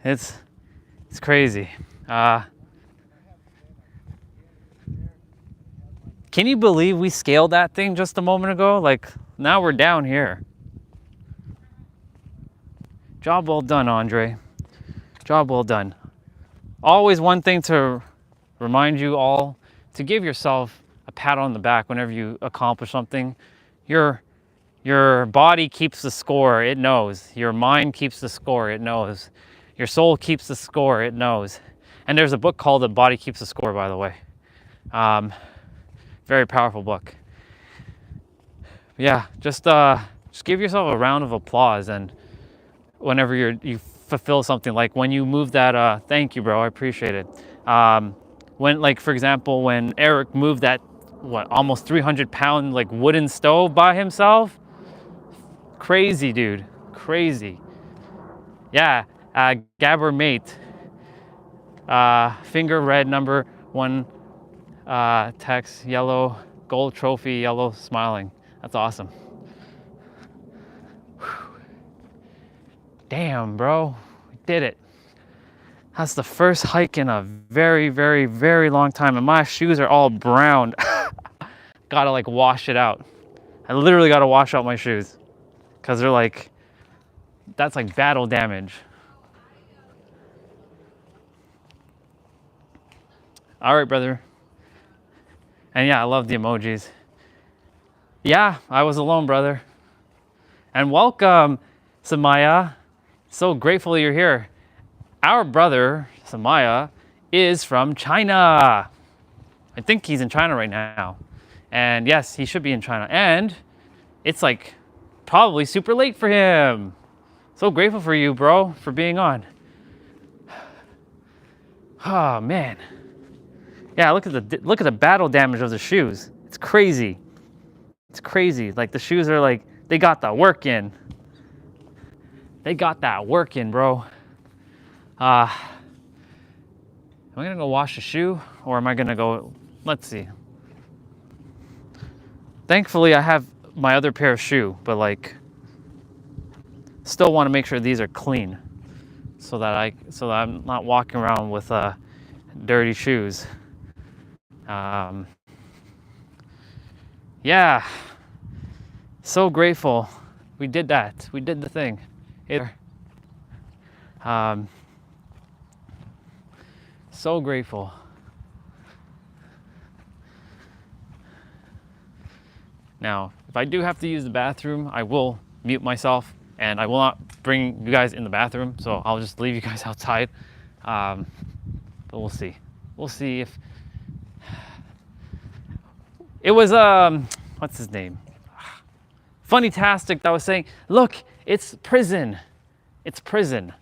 It's crazy. Can you believe we scaled that thing just a moment ago? Like, now we're down here. Job well done, Andre. Job well done. Always one thing to remind you all, to give yourself a pat on the back whenever you accomplish something. Your body keeps the score, it knows. Your mind keeps the score, it knows. Your soul keeps the score, it knows. And there's a book called The Body Keeps the Score, by the way. Very powerful book. Yeah, just give yourself a round of applause, and whenever you fulfill something, like when you move that, thank you, bro, I appreciate it. When, like, for example, when Eric moved that, almost 300-pound like wooden stove by himself, Crazy, dude. Crazy. Yeah, Gabber mate. Finger red number 1 text, yellow, gold trophy, yellow smiling. That's awesome. Whew. Damn, bro. We did it. That's the first hike in a very, very, very long time. And my shoes are all brown. Gotta like wash it out. I literally gotta wash out my shoes. Cause they're like, that's like battle damage. All right, brother. And yeah, I love the emojis. Yeah, I was alone, brother. And welcome, Samaya. So grateful you're here. Our brother, Samaya, is from China. I think he's in China right now. And yes, he should be in China. And it's like probably super late for him. So grateful for you, bro, for being on. Oh, man. Yeah, look at the battle damage of the shoes. It's crazy. It's crazy. Like the shoes are like, they got the work in. They got that work in, bro. Am I gonna go wash the shoe or am I gonna go, let's see. Thankfully I have my other pair of shoe, but like, still want to make sure these are clean so that I'm not walking around with dirty shoes. Yeah, so grateful we did that. We did the thing. So grateful. Now, if I do have to use the bathroom, I will mute myself and I will not bring you guys in the bathroom. So I'll just leave you guys outside. But we'll see. We'll see if it was, what's his name? Funny-tastic that was saying, look, it's prison. It's prison.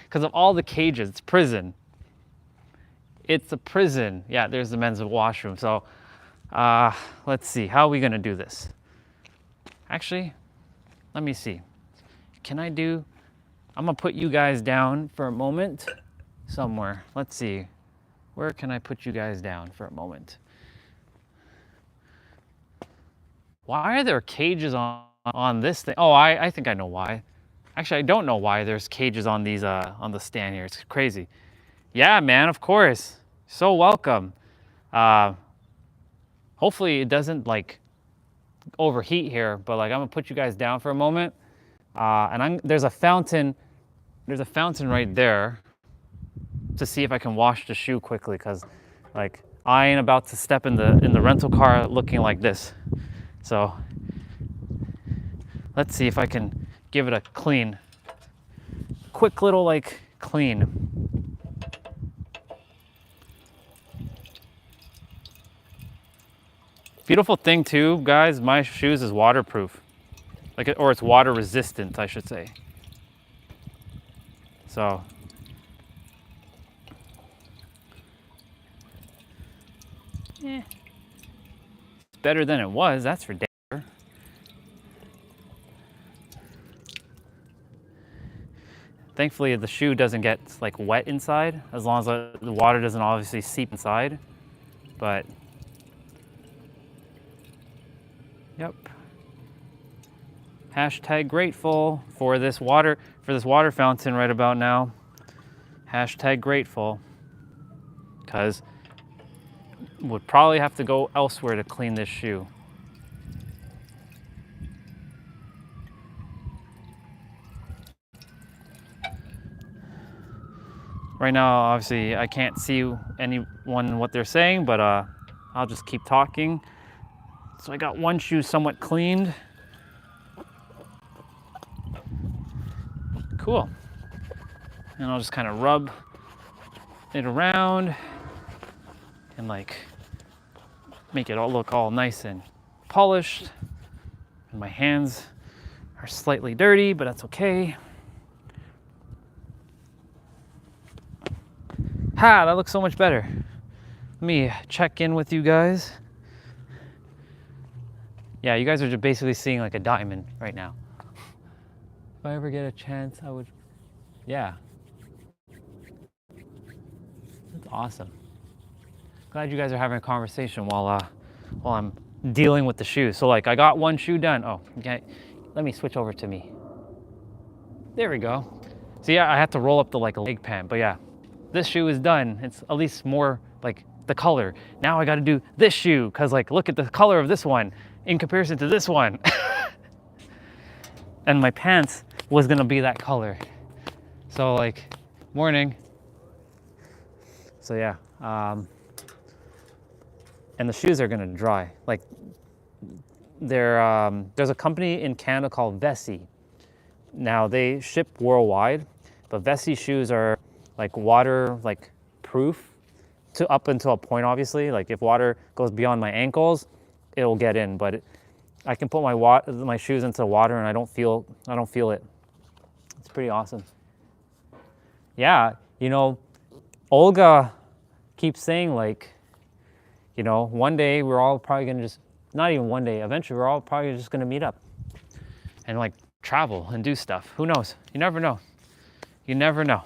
Because of all the cages, it's prison. It's a prison. Yeah, there's the men's washroom. So let's see, how are we gonna do this? Actually, let me see. I'm gonna put you guys down for a moment somewhere. Let's see, where can I put you guys down for a moment? Why are there cages on this thing? Oh, I think I know why. Actually, I don't know why there's cages on these on the stand here. It's crazy. Yeah, man, of course. So welcome. Hopefully it doesn't like overheat here, but like I'm gonna put you guys down for a moment. And there's a fountain right there to see if I can wash the shoe quickly, because like I ain't about to step in the rental car looking like this. So let's see if I can give it a clean, quick little like clean. Beautiful thing too, guys, my shoes is waterproof. Or it's water resistant, I should say. So yeah, it's better than it was, that's for damn sure. Thankfully the shoe doesn't get like wet inside, as long as the water doesn't obviously seep inside. But yep. Hashtag grateful for this water fountain right about now. Hashtag grateful, because would probably have to go elsewhere to clean this shoe. Right now, obviously, I can't see anyone what they're saying, but I'll just keep talking. So I got one shoe somewhat cleaned. Cool. And I'll just kind of rub it around and like make it all look all nice and polished. And my hands are slightly dirty, but that's okay. Ha, that looks so much better. Let me check in with you guys. Yeah, you guys are just basically seeing like a diamond right now. If I ever get a chance, I would, yeah. That's awesome. Glad you guys are having a conversation while I'm dealing with the shoes. So like I got one shoe done. Oh, okay. Let me switch over to me. There we go. So yeah, I had to roll up the like a leg pant, but yeah, this shoe is done. It's at least more like the color. Now I got to do this shoe because like look at the color of this one in comparison to this one. And my pants was gonna be that color. So like, morning. So yeah, and the shoes are gonna dry. Like, there's a company in Canada called Vessi. Now they ship worldwide, but Vessi shoes are like water like proof to up until a point. Obviously, like if water goes beyond my ankles, it'll get in. But I can put my shoes into water and I don't feel it. It's pretty awesome. Yeah, you know, Olga keeps saying like, you know, one day we're all probably gonna just, not even one day, eventually we're all probably just gonna meet up and like travel and do stuff. Who knows? You never know. You never know.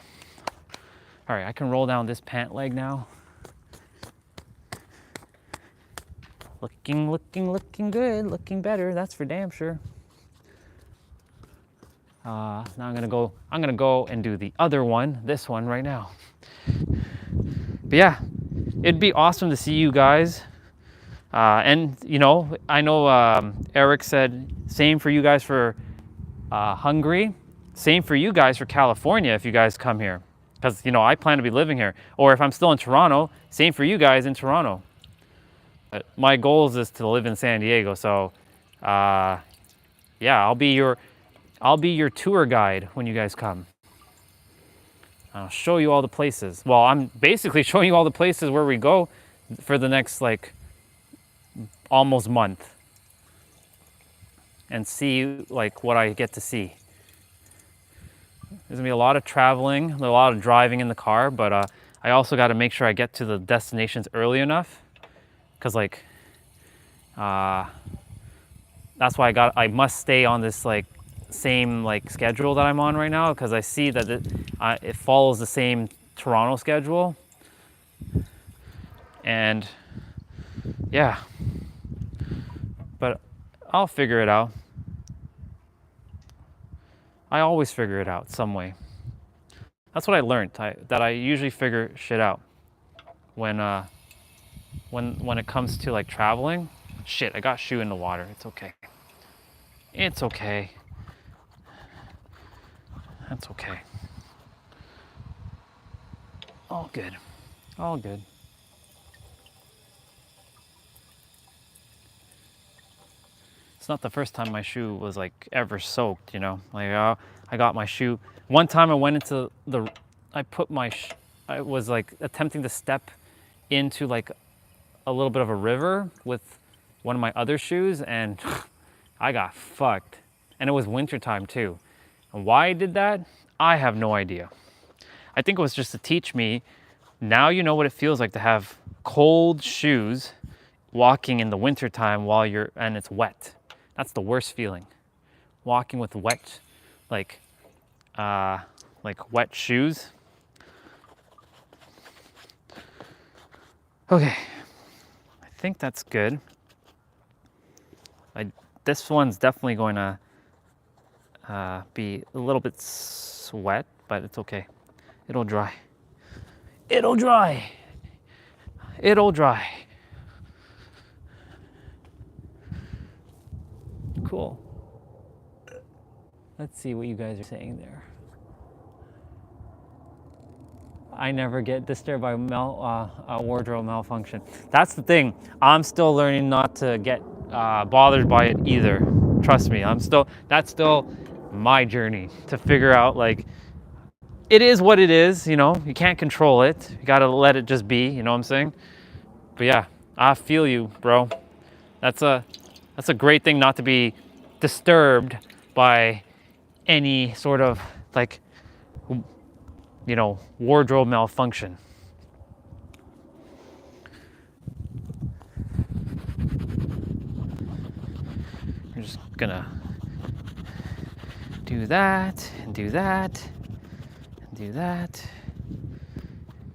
All right, I can roll down this pant leg now. Looking good, looking better, that's for damn sure. Now I'm gonna go and do the other one, this one right now. But yeah, it'd be awesome to see you guys. And you know, I know Eric said same for you guys for Hungary, same for you guys for California if you guys come here, because you know I plan to be living here. Or if I'm still in Toronto, same for you guys in Toronto. But my goal is to live in San Diego, so yeah, I'll be your tour guide when you guys come. I'll show you all the places. Well, I'm basically showing you all the places where we go for the next like almost month, and see like what I get to see. There's gonna be a lot of traveling, a lot of driving in the car, but I also got to make sure I get to the destinations early enough, because like that's why I must stay on this like same like schedule that I'm on right now, because I see that it follows the same Toronto schedule. And yeah, but I'll figure it out. I always figure it out some way. That's what I learned, that I usually figure shit out when it comes to like traveling. Shit, I got shoe in the water. It's okay. It's okay. That's okay. All good. All good. It's not the first time my shoe was like ever soaked, you know. Like I got my shoe. One time I went into I was like attempting to step into like a little bit of a river with one of my other shoes, and I got fucked. And it was wintertime too. And why I did that, I have no idea. I think it was just to teach me, now you know what it feels like to have cold shoes walking in the wintertime and it's wet. That's the worst feeling. Walking with wet, like wet shoes. Okay, I think that's good. This one's definitely going to be a little bit wet, but it's okay. It'll dry. It'll dry. It'll dry. Cool. Let's see what you guys are saying there. I never get disturbed by a wardrobe malfunction. That's the thing. I'm still learning not to get bothered by it either. Trust me, that's still my journey to figure out, like, it is what it is, you know, you can't control it. You gotta let it just be, you know what I'm saying? But yeah, I feel you, bro. That's a great thing not to be disturbed by any sort of like, you know, wardrobe malfunction. gonna do that and do that and do that.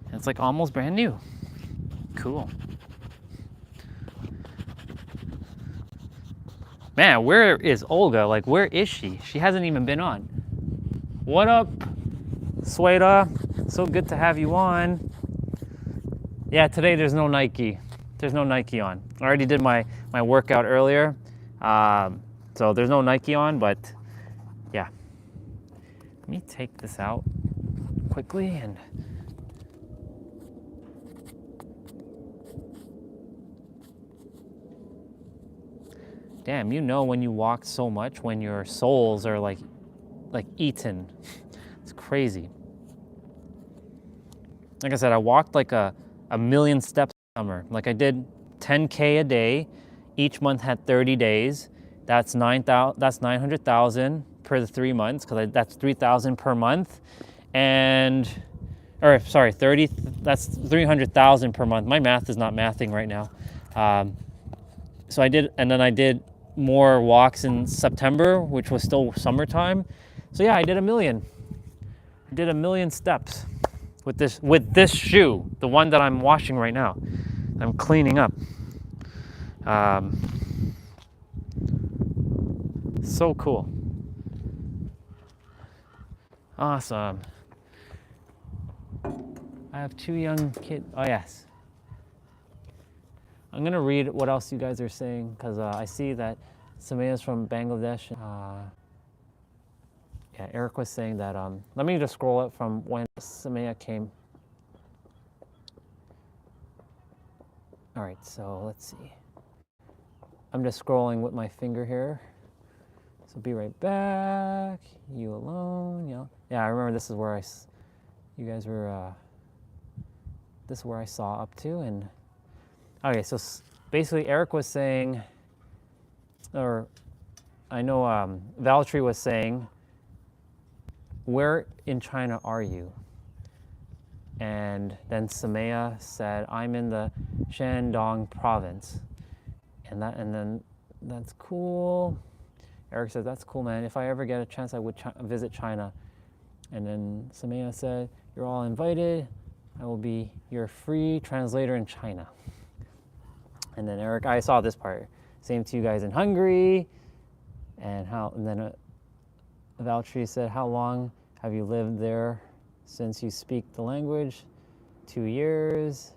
And it's like almost brand new. Cool. Man, where is Olga? Like, where is she? She hasn't even been on. What up, Sweta? So good to have you on. Yeah, today there's no Nike. There's no Nike on. I already did my workout earlier. So there's no Nike on, but yeah. Let me take this out quickly and damn, you know when you walk so much when your soles are like eaten. It's crazy. Like I said, I walked like a million steps this summer. Like I did 10K a day. Each month had 30 days. That's 900,000 per the 3 months, because that's 3,000 per month. And, or sorry, 30, that's 300,000 per month. My math is not mathing right now. So I did, and then I did more walks in September, which was still summertime. So yeah, I did 1 million. I did 1 million steps with this shoe, the one that I'm washing right now. I'm cleaning up. So cool. Awesome. I have 2 young kids. Oh yes. I'm gonna read what else you guys are saying, because I see that Samea's from Bangladesh. Yeah, Eric was saying that, let me just scroll up from when Samea came. All right, so let's see. I'm just scrolling with my finger here. So be right back. You alone, you know. Yeah, I remember this is where you guys were, this is where I saw up to. And okay, so basically Eric was saying, or I know Valtteri was saying, where in China are you? And then Samea said, I'm in the Shandong province. And then that's cool. Eric said, that's cool, man. If I ever get a chance, I would visit China. And then Samea said, you're all invited. I will be your free translator in China. And then Eric, I saw this part. Same to you guys in Hungary. And then Valtteri said, how long have you lived there since you speak the language? 2 years.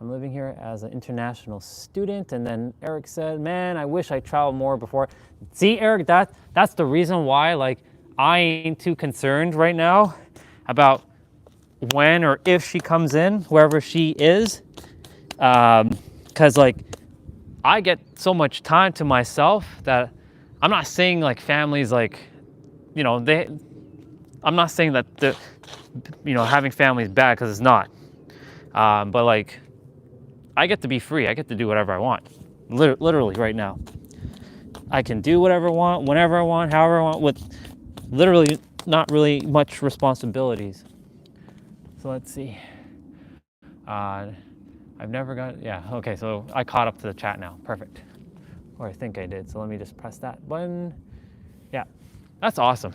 I'm living here as an international student. And then Eric said, man, I wish I traveled more before. See, Eric, that's the reason why, like, I ain't too concerned right now about when or if she comes in, wherever she is. Because, like, I get so much time to myself that I'm not saying, like, families, like, you know, I'm not saying that having family is bad, because it's not. But like, I get to be free. I get to do whatever I want. Literally right now. I can do whatever I want, whenever I want, however I want, with literally not really much responsibilities. So let's see. I've never got, yeah, okay, so I caught up to the chat now. Perfect. Or I think I did. So let me just press that button. Yeah, that's awesome.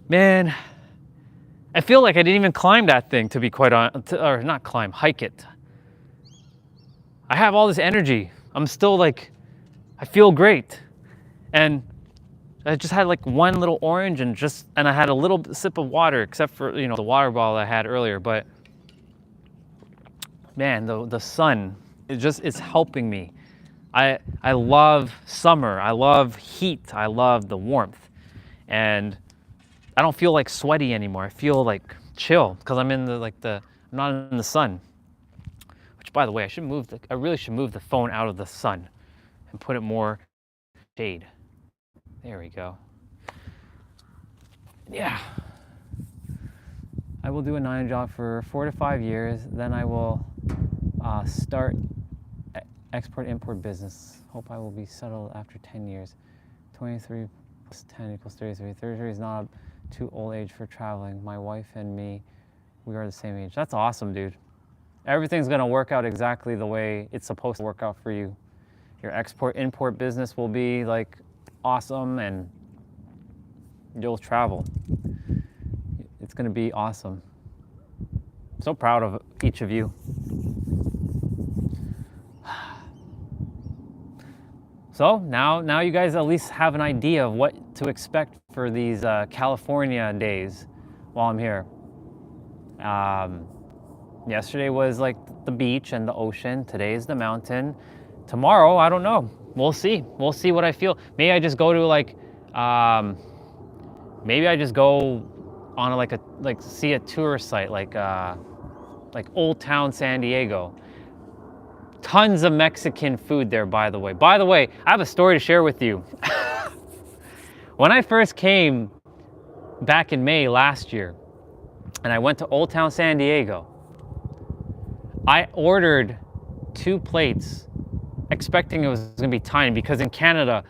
Man, I feel like I didn't even climb that thing, to be quite honest, or not climb, hike it. I have all this energy. I'm still like, I feel great. And I just had like one little orange and I had a little sip of water, except for, the water bottle I had earlier. But man, the sun, it's helping me. I love summer. I love heat. I love the warmth. And I don't feel like sweaty anymore. I feel like chill, because I'm in I'm not in the sun. Which, by the way, I really should move the phone out of the sun and put it more shade. There we go. Yeah. I will do a 9 job for 4 to 5 years. Then I will start export-import business. Hope I will be settled after 10 years. 23 plus 10 equals 33. 33 is not too old age for traveling. My wife and me, we are the same age. That's awesome, dude. Everything's gonna work out exactly the way it's supposed to work out for you. Your export-import business will be like awesome, and you'll travel. It's gonna be awesome. So proud of each of you. So now you guys at least have an idea of what to expect for these California days while I'm here. Yesterday was like the beach and the ocean. Today is the mountain. Tomorrow, I don't know. We'll see. We'll see what I feel. Maybe I just go to like, maybe I just go on like see a tourist site like Old Town San Diego. Tons of Mexican food there, by the way. By the way, I have a story to share with you. When I first came back in May last year, and I went to Old Town San Diego, I ordered 2 plates expecting it was gonna be tiny, because in Canada,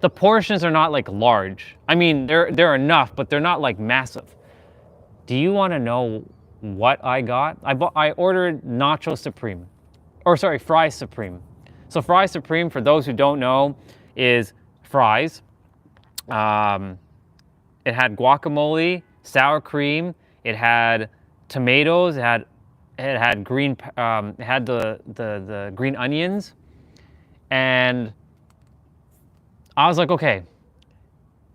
the portions are not like large. I mean, they're enough, but they're not like massive. Do you wanna know what I got? I ordered Nacho Supreme. Or sorry, Fries Supreme. So Fries Supreme, for those who don't know, is fries. It had guacamole, sour cream, it had tomatoes, it had green, it had the green onions, and I was like, okay,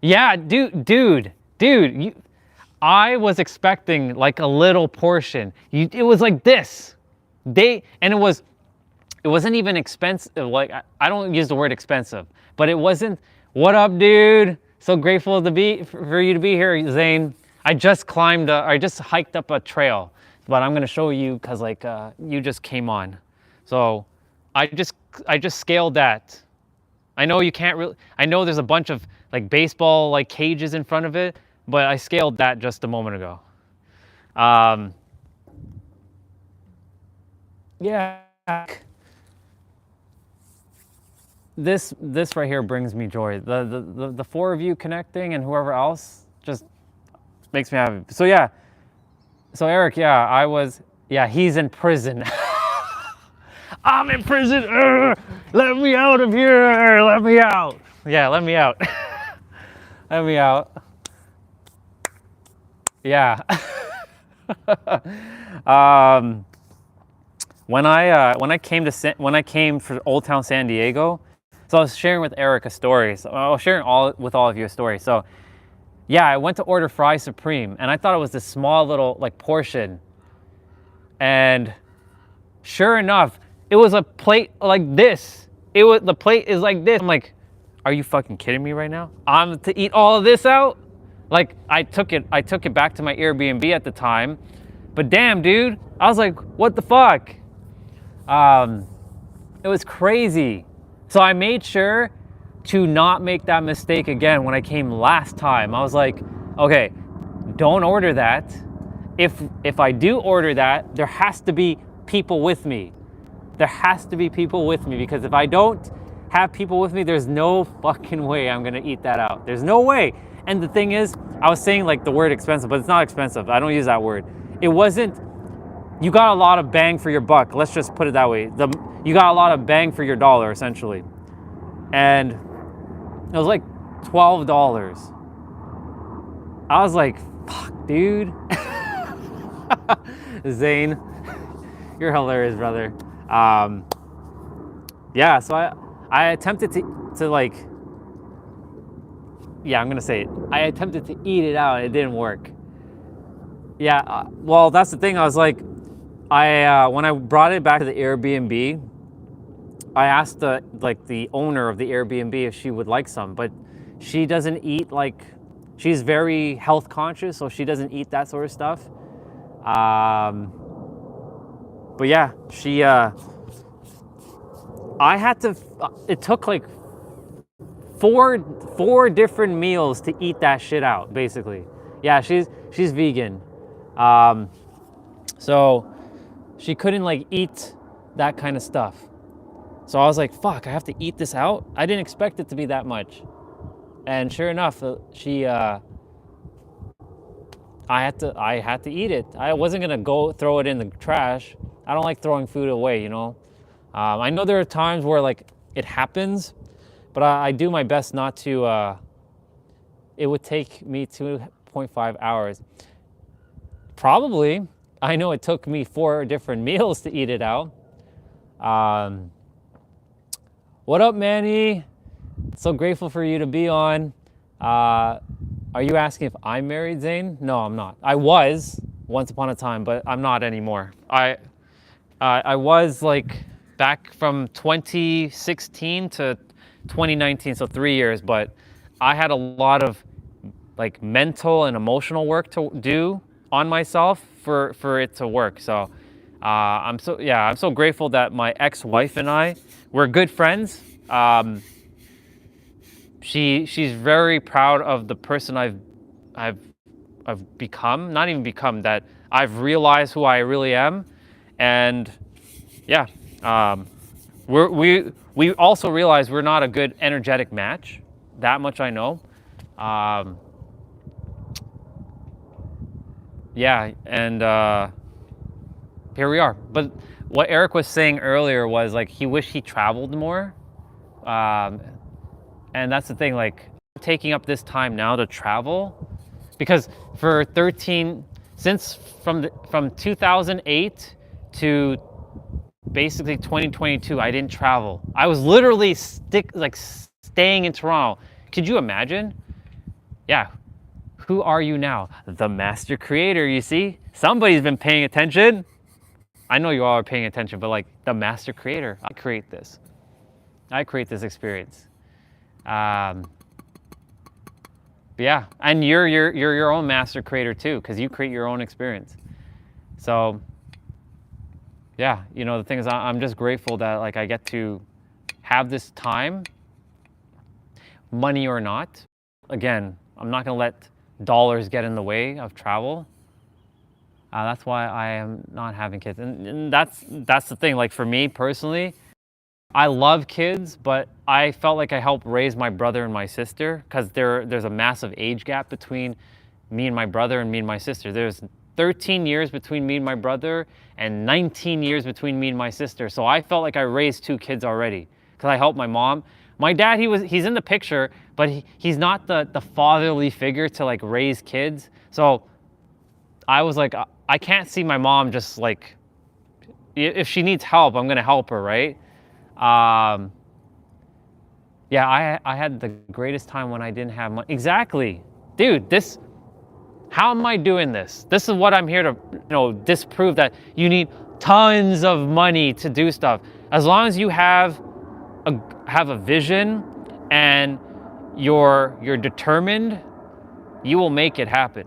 yeah, dude, I was expecting like a little portion. It was like this. It wasn't even expensive. Like, I don't use the word expensive, but it wasn't. What up, dude? So grateful for you to be here, Zane. I just hiked up a trail, but I'm gonna show you because like you just came on. So I just scaled that. I know you can't really. I know there's a bunch of like baseball like cages in front of it, but I scaled that just a moment ago. Yeah. This right here brings me joy. The 4 of you connecting and whoever else just makes me happy. So yeah. So Eric, yeah, he's in prison. I'm in prison. Let me out of here. Let me out. Yeah, let me out. Let me out. Yeah. When I came for Old Town San Diego, so I was sharing with Eric a story. So I was sharing with all of you a story. So yeah, I went to order Fries Supreme, and I thought it was this small little like portion. And sure enough, it was a plate like this. The plate is like this. I'm like, are you fucking kidding me right now? I'm to eat all of this out? Like I took it back to my Airbnb at the time. But damn, dude, I was like, what the fuck? It was crazy. So I made sure to not make that mistake again when I came last time. I was like, okay, don't order that. If I do order that, there has to be people with me. There has to be people with me, because if I don't have people with me, there's no fucking way I'm gonna eat that out. There's no way. And the thing is, I was saying like the word expensive, but it's not expensive. I don't use that word. It wasn't. You got a lot of bang for your buck. Let's just put it that way. You got a lot of bang for your dollar, essentially. And it was like $12. I was like, fuck, dude. Zane, you're hilarious, brother. Yeah, so I attempted to like, yeah, I'm gonna say it. I attempted to eat it out. It didn't work. Yeah, well, that's the thing. I was like, when I brought it back to the Airbnb, I asked the owner of the Airbnb if she would like some, but she doesn't eat she's very health conscious, so she doesn't eat that sort of stuff. But yeah, it took like four different meals to eat that shit out, basically. Yeah, she's vegan. So she couldn't like eat that kind of stuff. So I was like, fuck, I have to eat this out? I didn't expect it to be that much. And sure enough, I had to eat it. I wasn't gonna go throw it in the trash. I don't like throwing food away, you know? I know there are times where like it happens, but I do my best not to. It would take me 2.5 hours. Probably. I know it took me 4 different meals to eat it out. What up, Manny? So grateful for you to be on. Are you asking if I'm married, Zane? No, I'm not. I was once upon a time, but I'm not anymore. I was like back from 2016 to 2019, so 3 years, but I had a lot of like mental and emotional work to do on myself for it to work. So I'm so grateful that my ex-wife and I, we're good friends. She's very proud of the person I've become, not even become, that I've realized who I really am. And yeah, we also realize we're not a good energetic match. That much I know. Yeah, and here we are. But what Eric was saying earlier was like he wished he traveled more. And that's the thing, like taking up this time now to travel, because for 13, since from 2008 to basically 2022, I didn't travel. I was literally staying in Toronto. Could you imagine? Yeah. Who are you now? The master creator, you see? Somebody's been paying attention. I know you all are paying attention, but like the master creator, I create this. I create this experience. But yeah, and you're your own master creator too, because you create your own experience. So yeah, you know, the thing is, I'm just grateful that like I get to have this time, money or not. Again, I'm not gonna let dollars get in the way of travel. That's why I am not having kids, and that's the thing. Like for me personally, I love kids, but I felt like I helped raise my brother and my sister, because there's a massive age gap between me and my brother and me and my sister. There's 13 years between me and my brother and 19 years between me and my sister. So I felt like I raised 2 kids already, because I helped my mom. My dad, he's in the picture, but he's not the fatherly figure to like raise kids. So I was like, I can't see my mom just like, if she needs help, I'm gonna help her, right? Yeah, I had the greatest time when I didn't have money. Exactly. Dude, how am I doing this? This is what I'm here to, disprove, that you need tons of money to do stuff. As long as you have a vision and you're determined, you will make it happen.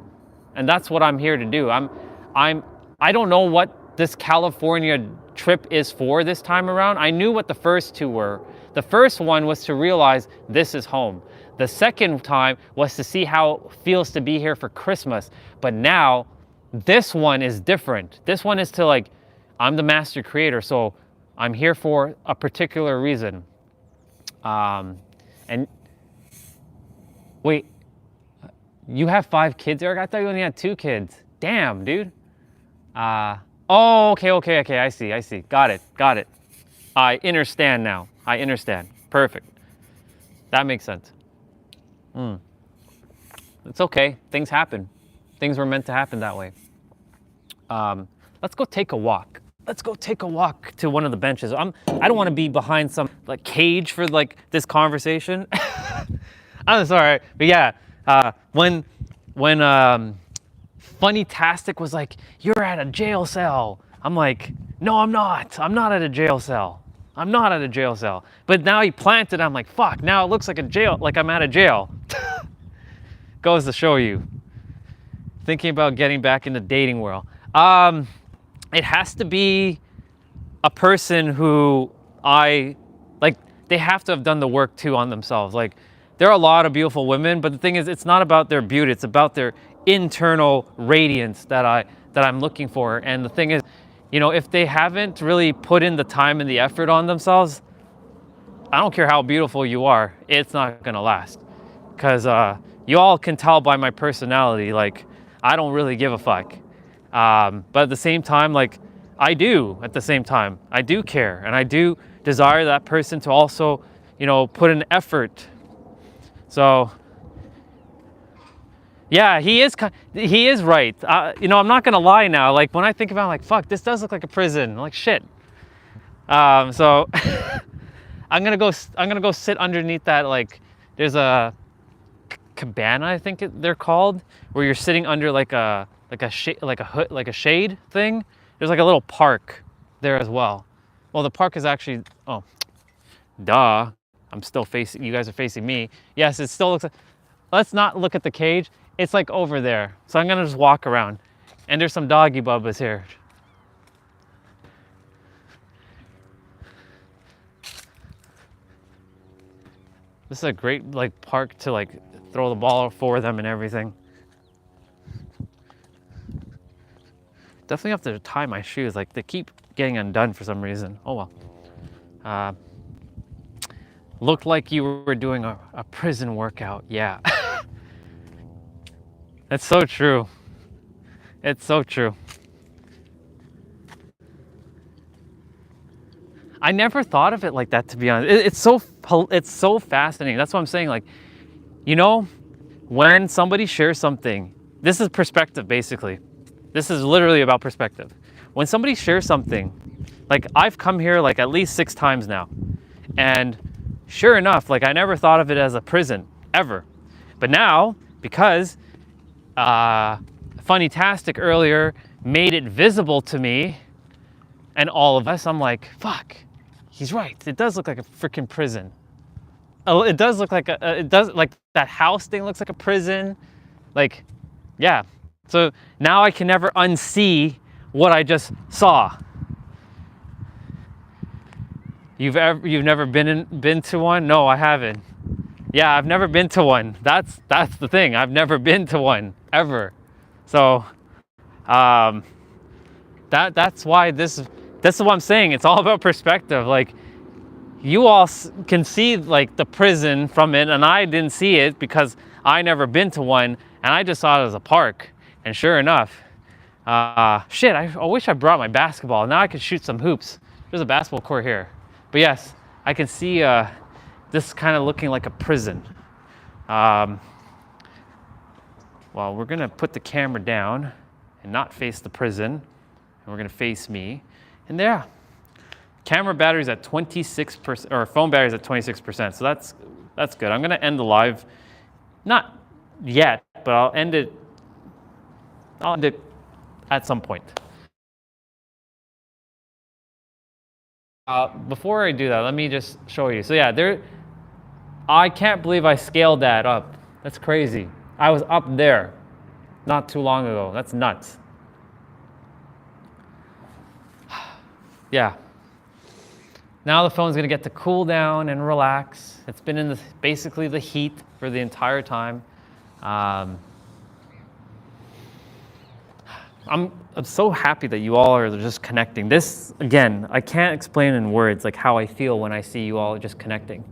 And that's what I'm here to do. I don't know what this California trip is for this time around. I knew what the first 2 were. The first one was to realize this is home. The second time was to see how it feels to be here for Christmas. But now this one is different. This one is to like, I'm the master creator, so I'm here for a particular reason. And wait, you have 5 kids, Eric? I thought you only had 2 kids. Damn, dude. Oh, okay. I see. Got it. I understand now. I understand. Perfect. That makes sense. It's okay. Things happen. Things were meant to happen that way. Let's go take a walk. Let's go take a walk to one of the benches. I don't want to be behind some like cage for like this conversation. I'm sorry, but yeah, when Funny-tastic was like, "You're at a jail cell," I'm like, "No, I'm not. I'm not at a jail cell. I'm not at a jail cell." But now he planted. I'm like, "Fuck! Now it looks like a jail. Like I'm at a jail." Goes to show you. Thinking about getting back in the dating world. It has to be a person who they have to have done the work too on themselves. Like, there are a lot of beautiful women, but the thing is, it's not about their beauty, it's about their internal radiance that I'm looking for. And the thing is, if they haven't really put in the time and the effort on themselves, I don't care how beautiful you are, it's not gonna last. Because you all can tell by my personality, like, I don't really give a fuck. But at the same time, like, I do, I do care, and I do desire that person to also, put an effort. So yeah, he is right. I'm not gonna lie now. Like when I think about it, like, fuck, this does look like a prison. I'm like, shit. So I'm gonna go sit underneath that. Like there's a cabana, I think they're called, where you're sitting under like a shade thing. There's like a little park there as well. Well, the park is actually, oh, duh. I'm still facing, you guys are facing me. Yes, it still looks like, let's not look at the cage. It's like over there. So I'm gonna just walk around. And there's some doggy bubbas here. This is a great like park to like throw the ball for them and everything. Definitely have to tie my shoes. Like they keep getting undone for some reason. Oh well. Looked like you were doing a prison workout. Yeah. That's so true. It's so true. I never thought of it like that, to be honest. It's so fascinating. That's what I'm saying. Like, when somebody shares something, this is perspective, basically. This is literally about perspective. When somebody shares something, like I've come here like at least 6 times now, and sure enough, like I never thought of it as a prison ever. But now, because Funny-tastic earlier made it visible to me and all of us, I'm like, fuck, he's right. It does look like a freaking prison. It does look like it does, like that house thing looks like a prison. Like, yeah. So now I can never unsee what I just saw. You've never been to one? No, I haven't. Yeah, I've never been to one. That's the thing. I've never been to one ever. So that's why this is what I'm saying. It's all about perspective. Like you all can see like the prison from it, and I didn't see it because I never been to one, and I just saw it as a park. And sure enough, shit, I wish I brought my basketball. Now I could shoot some hoops. There's a basketball court here. But yes, I can see this kind of looking like a prison. Well, we're gonna put the camera down and not face the prison, and we're gonna face me. And there, camera battery's at 26%, or phone battery's at 26%. So that's good. I'm gonna end the live, not yet, but I'll end it at some point. Before I do that, let me just show you. So yeah, I can't believe I scaled that up. That's crazy. I was up there not too long ago. That's nuts. Yeah. Now the phone's gonna get to cool down and relax. It's been in basically the heat for the entire time. I'm so happy that you all are just connecting. This, again, I can't explain in words like how I feel when I see you all just connecting.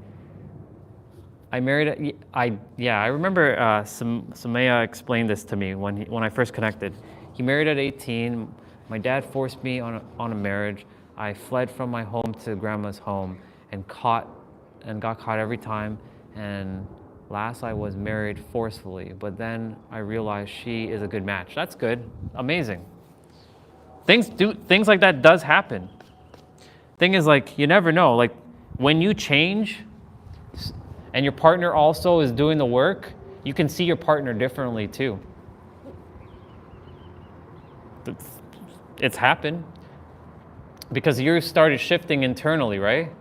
I remember Samaya explained this to me when I first connected. He married at 18. My dad forced me on a marriage. I fled from my home to grandma's home and got caught every time. And last I was married forcefully, but then I realized she is a good match. That's good, amazing. Things like that does happen. Thing is, like, you never know. Like when you change, and your partner also is doing the work, you can see your partner differently too. It's happened because you started shifting internally, right?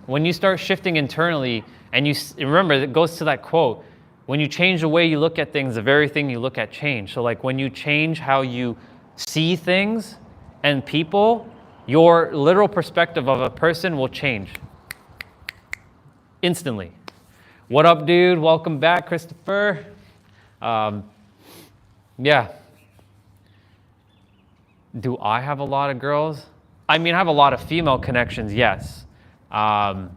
When you start shifting internally, and you remember, it goes to that quote, when you change the way you look at things, the very thing you look at change. So like when you change how you see things and people, your literal perspective of a person will change. Instantly. What up, dude? Welcome back, Christopher. Yeah. Do I have a lot of girls? I mean, I have a lot of female connections, yes. But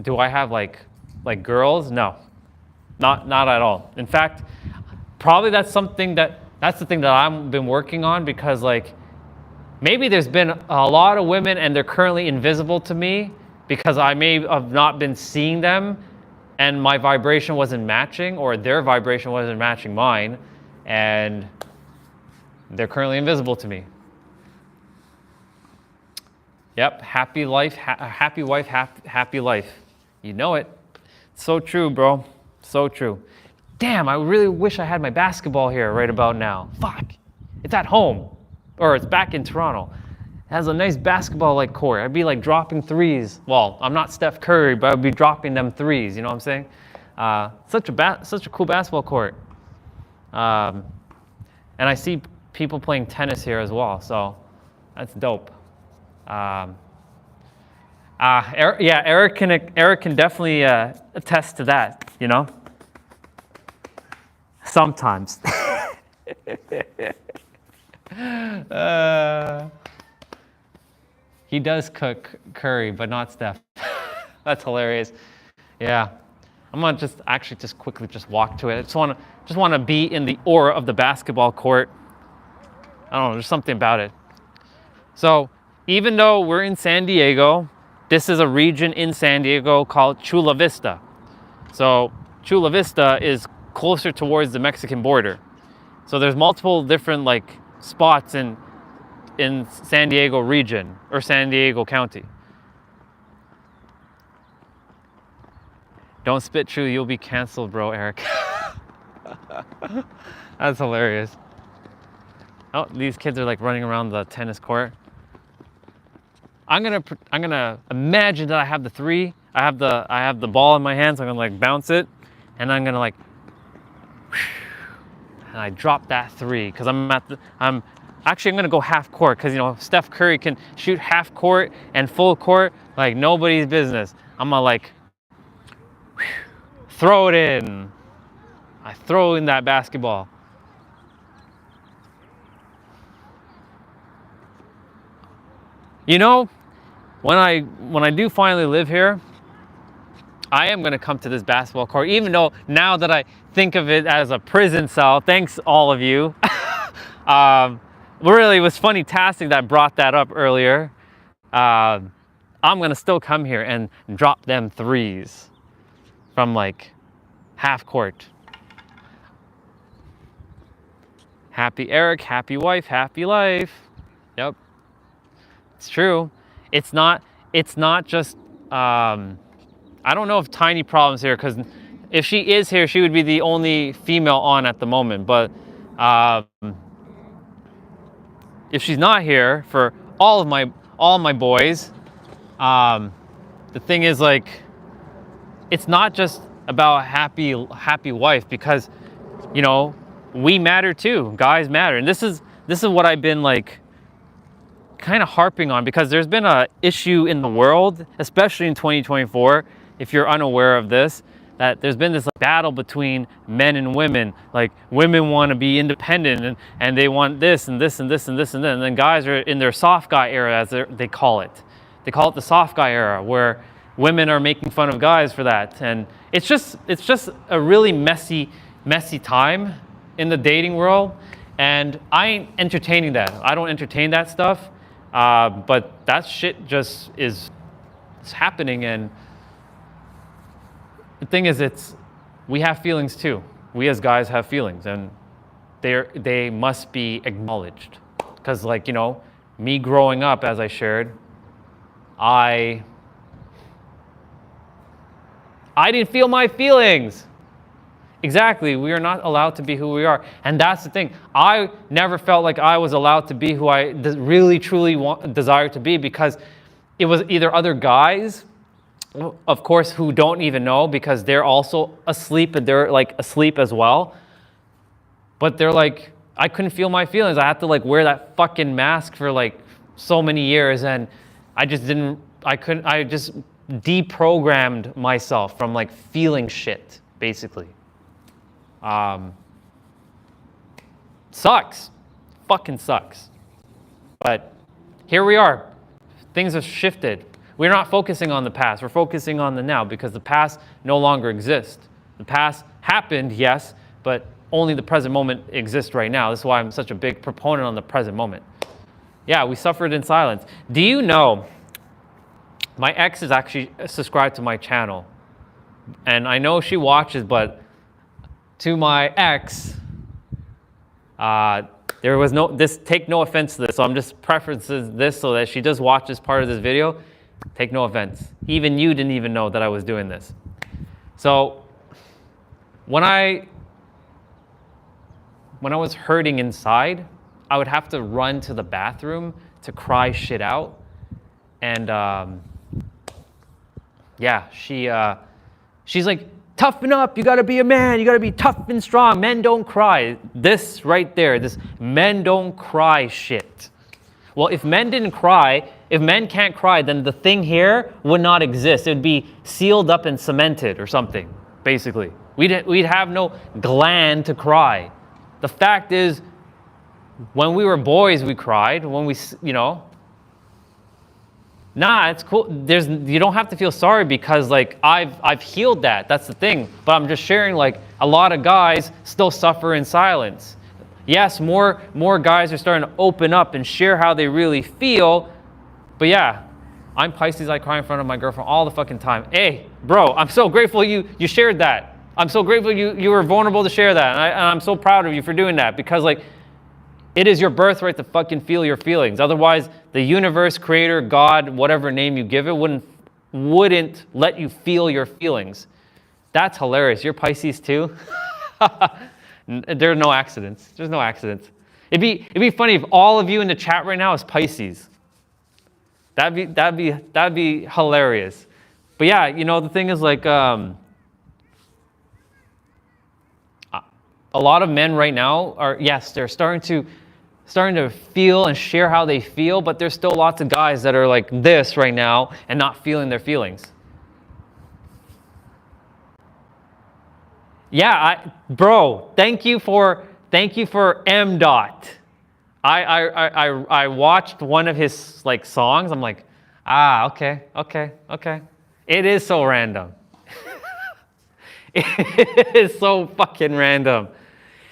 do I have like girls? No, not at all. In fact, probably that's the thing that I've been working on, because like maybe there's been a lot of women and they're currently invisible to me because I may have not been seeing them and my vibration wasn't matching, or their vibration wasn't matching mine, and they're currently invisible to me. Yep, happy life, happy wife, happy life. You know it. So true, bro. So true. Damn, I really wish I had my basketball here right about now. Fuck. It's at home. Or it's back in Toronto. It has a nice basketball-like court. I'd be like dropping threes. Well, I'm not Steph Curry, but I'd be dropping them threes. You know what I'm saying? Such a cool basketball court. And I see people playing tennis here as well, so that's dope. Eric can definitely attest to that. You know. Sometimes. He does cook curry, but not Steph. That's hilarious. Yeah, I'm gonna just quickly walk to it. I just want to be in the aura of the basketball court. I don't know, there's something about it. So even though we're in San Diego, this is a region in San Diego called Chula Vista. So Chula Vista is closer towards the Mexican border. So there's multiple different like spots in San Diego region or San Diego County. Don't spit true, you'll be canceled, bro, Eric. That's hilarious. Oh, these kids are like running around the tennis court. I'm gonna imagine that I have the three. I have the ball in my hands. So I'm gonna like bounce it, and I'm gonna like, and I drop that three because I'm gonna go half court because you know Steph Curry can shoot half court and full court like nobody's business. I'm gonna like throw it in. I throw in that basketball. You know, when I do finally live here, I am gonna come to this basketball court, even though now that I think of it as a prison cell, thanks all of you. Really, it was funny tasking that brought that up earlier. I'm gonna still come here and drop them threes from like half court. Happy Eric, happy wife, happy life. Yep. It's true. It's not just, I don't know if Tiny Problem's here, because if she is here, she would be the only female on at the moment. But if she's not here, for all my boys, the thing is like, it's not just about happy wife, because, you know, we matter too. Guys matter. And this is what I've been like, kind of harping on, because there's been a issue in the world, especially in 2024, if you're unaware of this, that there's been this like, battle between men and women. Like women want to be independent and they want this and this and this and this and that, and then guys are in their soft guy era, as they call it. They call it the soft guy era, where women are making fun of guys for that. And it's just a really messy time in the dating world, and I ain't entertaining that. I don't entertain that stuff. But that shit just it's happening, and the thing is, we have feelings too. We as guys have feelings, and they must be acknowledged. Because like, you know, me growing up, as I shared, I didn't feel my feelings. Exactly, we are not allowed to be who we are. And that's the thing. I never felt like I was allowed to be who I really, truly desire to be, because it was either other guys, of course, who don't even know, because they're also asleep, and they're like asleep as well. But they're like, I couldn't feel my feelings. I had to like wear that fucking mask for like so many years, and I just deprogrammed myself from like feeling shit, basically. Sucks. Fucking sucks. But here we are. Things have shifted. We're not focusing on the past. We're focusing on the now, because the past no longer exists. The past happened, yes, but only the present moment exists right now. This is why I'm such a big proponent on the present moment. Yeah, we suffered in silence. Do you know, my ex is actually subscribed to my channel. And I know she watches, but to my ex, there was take no offense to this, so I'm just preferencing this so that she does watch this part of this video. Take no offense. Even you didn't even know that I was doing this. So when I was hurting inside, I would have to run to the bathroom to cry shit out. And yeah, she's like, toughen up, you gotta be a man, you gotta be tough and strong, men don't cry. This right there, this men don't cry shit. Well, if men didn't cry, if men can't cry, then the thing here would not exist. It would be sealed up and cemented or something, basically. We'd have no gland to cry. The fact is, when we were boys, we cried. When we, nah, it's cool. You don't have to feel sorry because like I've healed that. That's the thing. But I'm just sharing, like, a lot of guys still suffer in silence. Yes, more guys are starting to open up and share how they really feel. But yeah, I'm Pisces. I cry in front of my girlfriend all the fucking time. Hey, bro, I'm so grateful you shared that. I'm so grateful you were vulnerable to share that. And I'm so proud of you for doing that, because like, it is your birthright to fucking feel your feelings. Otherwise, the universe, creator, God, whatever name you give it, wouldn't let you feel your feelings. That's hilarious. You're Pisces too? There are no accidents. There's no accidents. It'd be funny if all of you in the chat right now is Pisces. That'd be hilarious. But yeah, the thing is, like, a lot of men right now are, yes, they're starting to feel and share how they feel, but there's still lots of guys that are like this right now and not feeling their feelings. Yeah, bro, thank you for M. Dot. I watched one of his like songs. I'm like, okay. It is so random. It is so fucking random.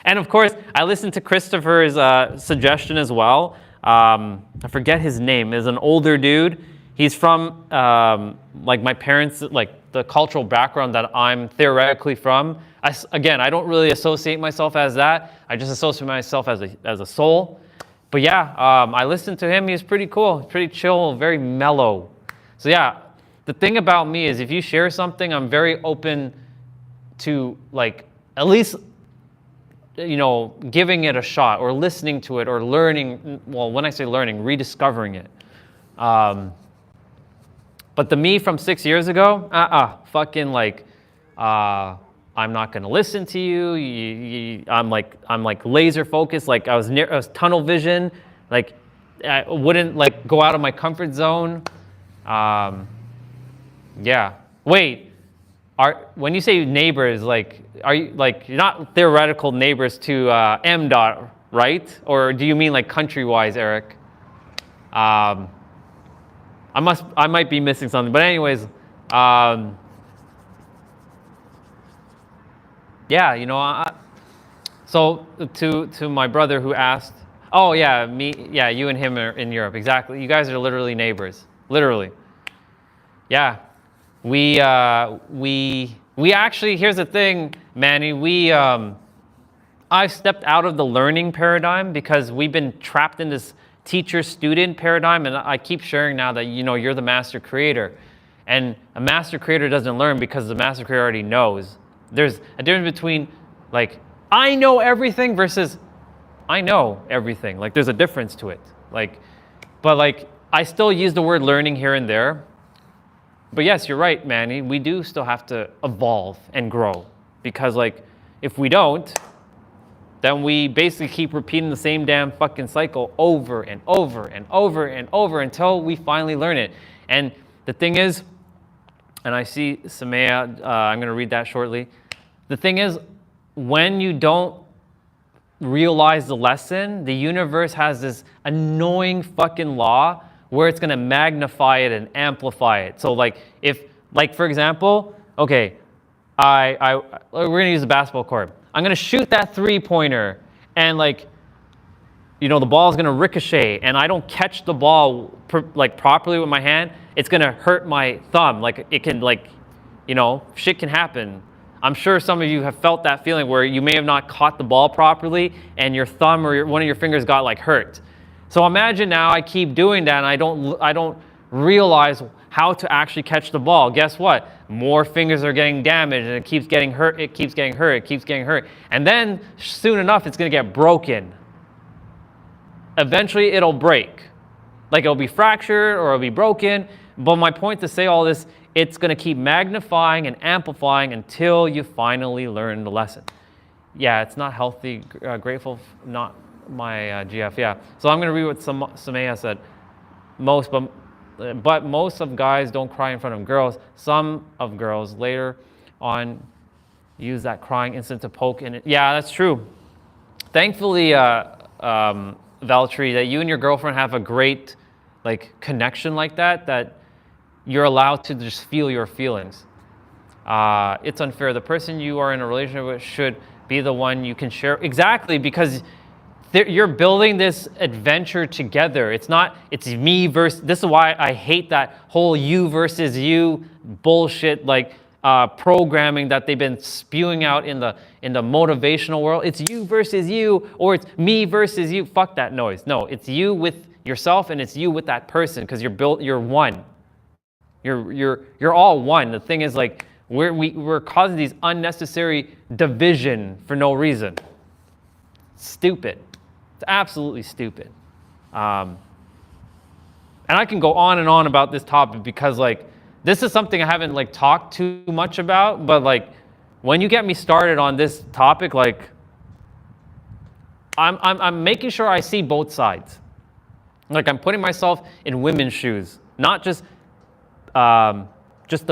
And of course, I listened to Christopher's suggestion as well. I forget his name. Is an older dude. He's from like my parents, like the cultural background that I'm theoretically from. I don't really associate myself as that. I just associate myself as a soul. But yeah, I listened to him. He was pretty cool, pretty chill, very mellow. So yeah, the thing about me is if you share something, I'm very open to, like, at least, giving it a shot or listening to it or learning. Well, when I say learning, rediscovering it. But the me from 6 years ago, fucking like, I'm not gonna listen to you. I'm like laser focused. Like I was tunnel vision. Like I wouldn't like go out of my comfort zone. Yeah. Wait. When you say neighbors, like, are you like, you're not theoretical neighbors to M. Dot, right? Or do you mean like country-wise, Eric? I might be missing something, but anyways, yeah, so to my brother who asked, oh yeah, you and him are in Europe, exactly. You guys are literally neighbors, literally. Yeah. We actually, here's the thing, Manny, I've stepped out of the learning paradigm because we've been trapped in this teacher-student paradigm, and I keep sharing now that, you're the master creator. And a master creator doesn't learn because the master creator already knows. There's a difference between, like, I know everything versus I know everything. Like, there's a difference to it. Like, but like, I still use the word learning here and there. But yes, you're right, Manny. We do still have to evolve and grow, because like, if we don't, then we basically keep repeating the same damn fucking cycle over and over and over and over until we finally learn it. And the thing is, and I see Samaya, I'm going to read that shortly. The thing is, when you don't realize the lesson, the universe has this annoying fucking law where it's going to magnify it and amplify it. So like, for example, okay, we're going to use a basketball court. I'm going to shoot that 3-pointer, and like, the ball is going to ricochet and I don't catch the ball like properly with my hand, it's going to hurt my thumb. Like it can shit can happen. I'm sure some of you have felt that feeling where you may have not caught the ball properly and your thumb or one of your fingers got like hurt. So imagine now I keep doing that and I don't realize how to actually catch the ball. Guess what? More fingers are getting damaged and it keeps getting hurt, it keeps getting hurt, it keeps getting hurt. And then soon enough, it's going to get broken. Eventually, it'll break. Like it'll be fractured or it'll be broken. But my point to say all this, it's going to keep magnifying and amplifying until you finally learn the lesson. Yeah, it's not healthy. Grateful, not my GF. Yeah. So I'm going to read what Samaya said. But most of guys don't cry in front of girls. Some of girls later on use that crying instant to poke in it. Yeah, that's true. Thankfully, Valtteri, that you and your girlfriend have a great connection like that you're allowed to just feel your feelings. It's unfair. The person you are in a relationship with should be the one you can share. Exactly, because you're building this adventure together. It's me versus, this is why I hate that whole you versus you bullshit, programming that they've been spewing out in the motivational world. It's you versus you, or it's me versus you. Fuck that noise. No, it's you with yourself and it's you with that person, because you're one. You're all one. The thing is, we're causing these unnecessary division for no reason. Stupid. It's absolutely stupid. And I can go on and on about this topic because this is something I haven't talked too much about, but when you get me started on this topic, I'm making sure I see both sides. I'm putting myself in women's shoes, not just the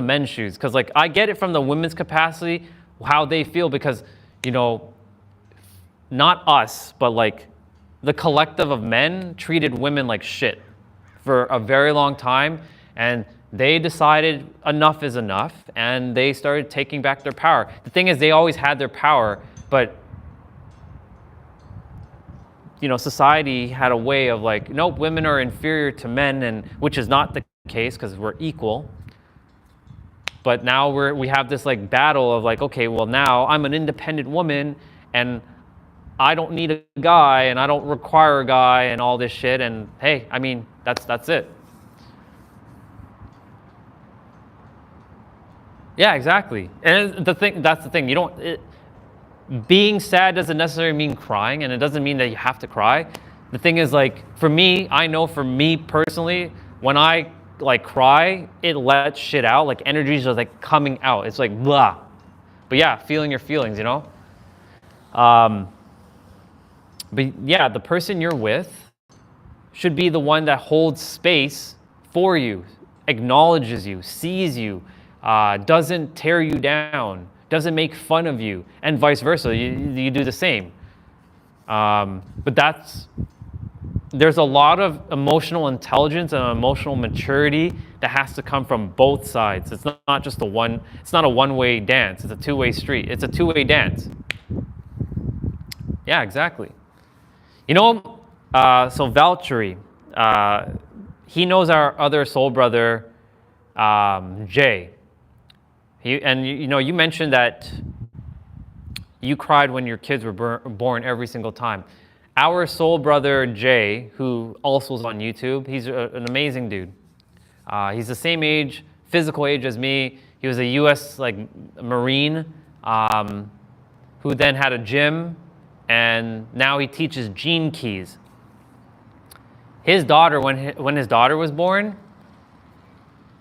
men's shoes, because I get it from the women's capacity, how they feel, because not us, but the collective of men treated women like shit for a very long time, and they decided enough is enough, and they started taking back their power. The thing is, they always had their power, but society had a way of nope, women are inferior to men, and which is not the case because we're equal. But now we have this battle of okay, well, now I'm an independent woman and I don't need a guy and I don't require a guy and all this shit, and hey, I mean, that's it. Yeah, exactly. And that's the thing. Being sad doesn't necessarily mean crying, and it doesn't mean that you have to cry. The thing is, for me, I know for me personally, when I cry, it lets shit out. Energy is just coming out. It's blah. But yeah, feeling your feelings, But yeah, the person you're with should be the one that holds space for you, acknowledges you, sees you, doesn't tear you down, doesn't make fun of you, and vice versa. You do the same. But there's a lot of emotional intelligence and emotional maturity that has to come from both sides. It's not just it's not a one-way dance. It's a two-way street. It's a two-way dance. Yeah, exactly. So Valtteri, he knows our other soul brother, Jay. You mentioned that you cried when your kids were born every single time. Our soul brother, Jay, who also is on YouTube, he's an amazing dude. He's the same age, physical age as me. He was a U.S. Marine, who then had a gym, and now he teaches gene keys. His daughter, when his daughter was born,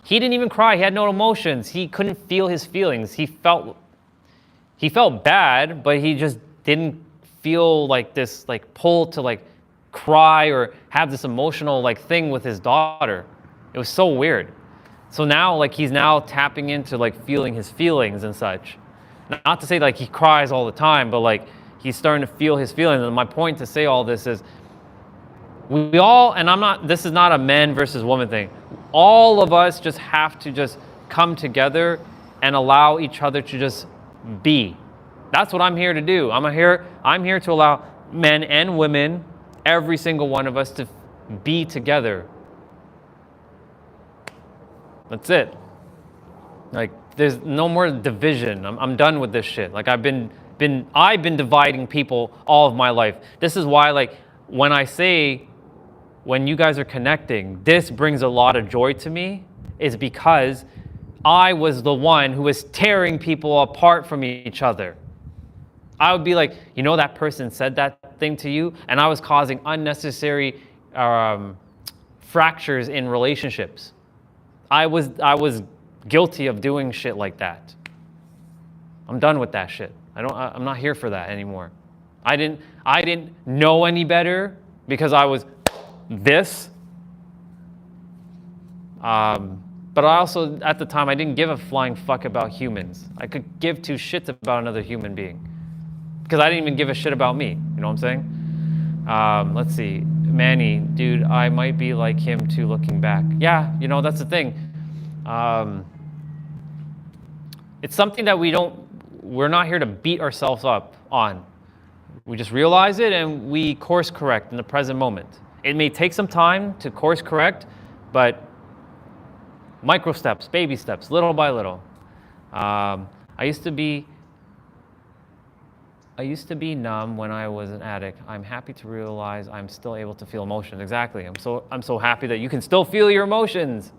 he didn't even cry. He had no emotions. He couldn't feel his feelings. He felt bad, but he just didn't feel this pull to cry or have this emotional thing with his daughter. It was so weird. So now he's now tapping into feeling his feelings and such. Not to say he cries all the time, but he's starting to feel his feelings. And my point to say all this is, we all, and this is not a man versus woman thing. All of us just have to just come together and allow each other to just be. That's what I'm here to do. I'm here to allow men and women every single one of us to be together. That's it. Like, there's no more division. I'm done with this shit. Like, I've been dividing people all of my life. This is why, like, when I say, when you guys are connecting, this brings a lot of joy to me, is because I was the one who was tearing people apart from each other. I would be like, you know, that person said that thing to you, and I was causing unnecessary fractures in relationships. I was guilty of doing shit like that. I'm done with that shit. I'm not here for that anymore. I didn't know any better because I was this. But I also, at the time, I didn't give a flying fuck about humans. I could give two shits about another human being because I didn't even give a shit about me. You know what I'm saying? Let's see. Manny, dude, I might be like him too looking back. Yeah, you know, that's the thing. It's something that we're not here to beat ourselves up on. We just realize it and we course correct in the present moment. It may take some time to course correct, but micro steps, baby steps, little by little. I used to be numb when I was an addict. I'm happy to realize I'm still able to feel emotions. Exactly. I'm so happy that you can still feel your emotions.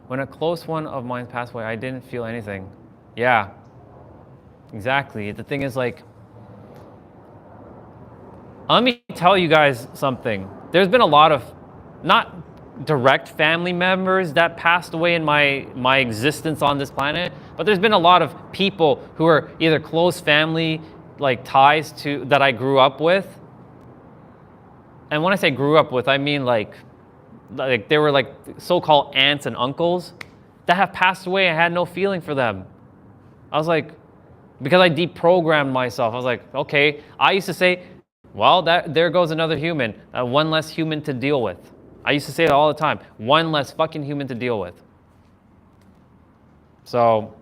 When a close one of mine passed away, I didn't feel anything. Yeah. Exactly. The thing is, like, let me tell you guys something. There's been a lot of not direct family members that passed away in my existence on this planet, but there's been a lot of people who are either close family like ties to that I grew up with. And when I say grew up with, I mean like they were like so-called aunts and uncles that have passed away. I had no feeling for them. I was like, because I deprogrammed myself. I was like, okay. I used to say, well, there goes another human, one less human to deal with. I used to say it all the time. One less fucking human to deal with. So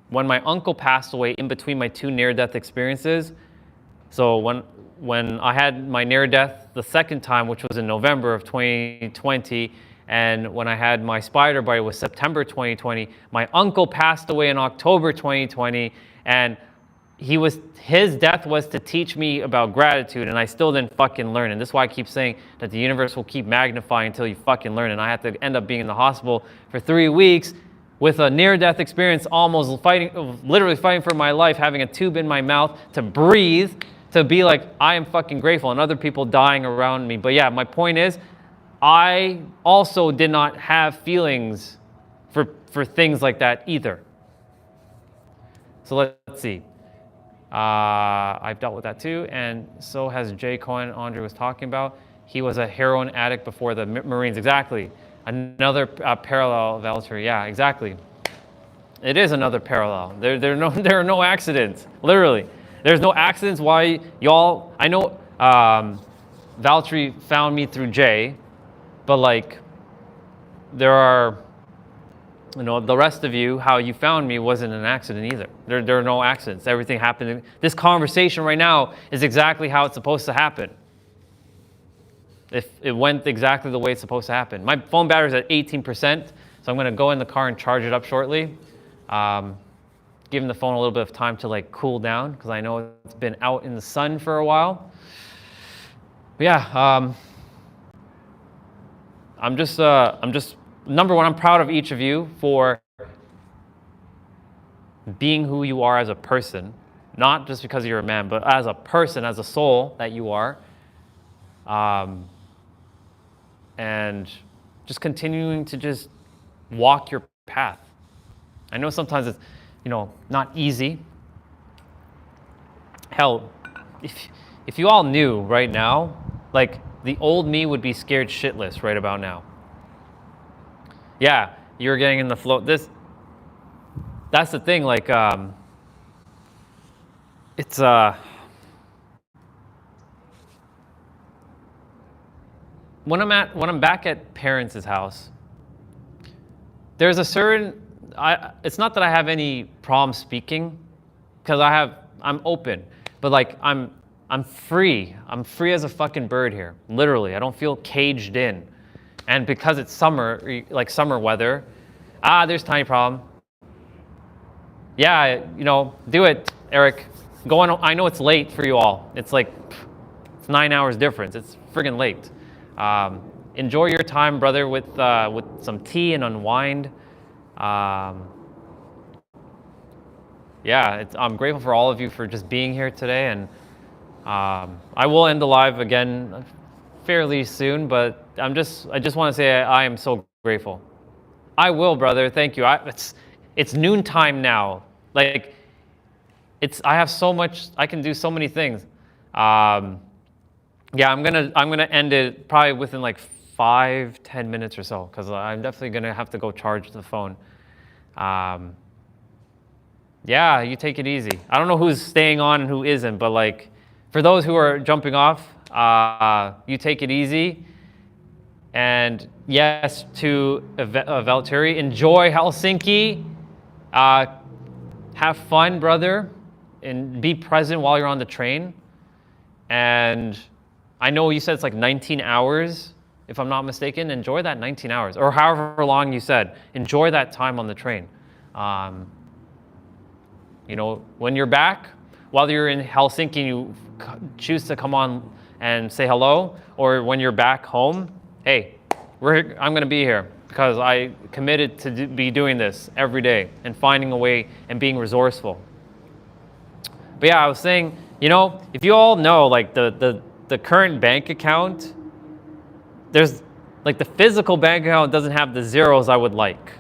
when my uncle passed away in between my two near-death experiences, so when I had my near-death the second time, which was in November of 2020, and when I had my spider bite was September 2020, my uncle passed away in October 2020, and his death was to teach me about gratitude, and I still didn't fucking learn. And this is why I keep saying that the universe will keep magnifying until you fucking learn. And I had to end up being in the hospital for 3 weeks with a near-death experience, literally fighting for my life, having a tube in my mouth to breathe, to be like, I am fucking grateful, and other people dying around me. But yeah, my point is, I also did not have feelings for things like that either. So let's see. I've dealt with that too, and so has Jay Cohen, Andre was talking about. He was a heroin addict before the Marines. Exactly. Another parallel, Valtteri. Yeah, exactly. It is another parallel. There are no accidents. Literally, there's no accidents. Why y'all? I know Valtteri found me through Jay, but like there are. You know, the rest of you, how you found me wasn't an accident either. There are no accidents. Everything happened. This conversation right now is exactly how it's supposed to happen. If it went exactly the way it's supposed to happen. My phone battery is at 18%, so I'm going to go in the car and charge it up shortly. Giving the phone a little bit of time to like cool down because I know it's been out in the sun for a while. But yeah, I'm just number one, I'm proud of each of you for being who you are as a person, not just because you're a man, but as a person, as a soul that you are. And just continuing to just walk your path. I know sometimes it's, not easy. Hell, if you all knew right now, like the old me would be scared shitless right about now. Yeah, you're getting in the flow. That's the thing, like, it's, when I'm back at parents' house, there's a certain, it's not that I have any problem speaking, because I'm open, but like, I'm free. I'm free as a fucking bird here. Literally, I don't feel caged in. And because it's summer, like summer weather, there's tiny problem. Yeah, do it, Eric. Go on. I know it's late for you all. It's like, it's 9 hours difference. It's friggin' late. Enjoy your time, brother, with some tea and unwind. Yeah, I'm grateful for all of you for just being here today, and I will end the live again fairly soon, but I just want to say I am so grateful. I will, brother. Thank you. It's noontime now. Like, I have so much. I can do so many things. Yeah, I'm gonna end it probably within like 5-10 minutes or so, because I'm definitely gonna have to go charge the phone. Yeah, you take it easy. I don't know who's staying on and who isn't, but like, for those who are jumping off, you take it easy. And yes, to Valtteri, enjoy Helsinki. Have fun, brother, and be present while you're on the train. And I know you said it's like 19 hours, if I'm not mistaken. Enjoy that 19 hours, or however long you said. Enjoy that time on the train. When you're back, while you're in Helsinki, you choose to come on and say hello, or when you're back home, hey, I'm going to be here because I committed to be doing this every day and finding a way and being resourceful. But yeah, I was saying, if you all know, like the current bank account, there's like the physical bank account doesn't have the zeros I would like.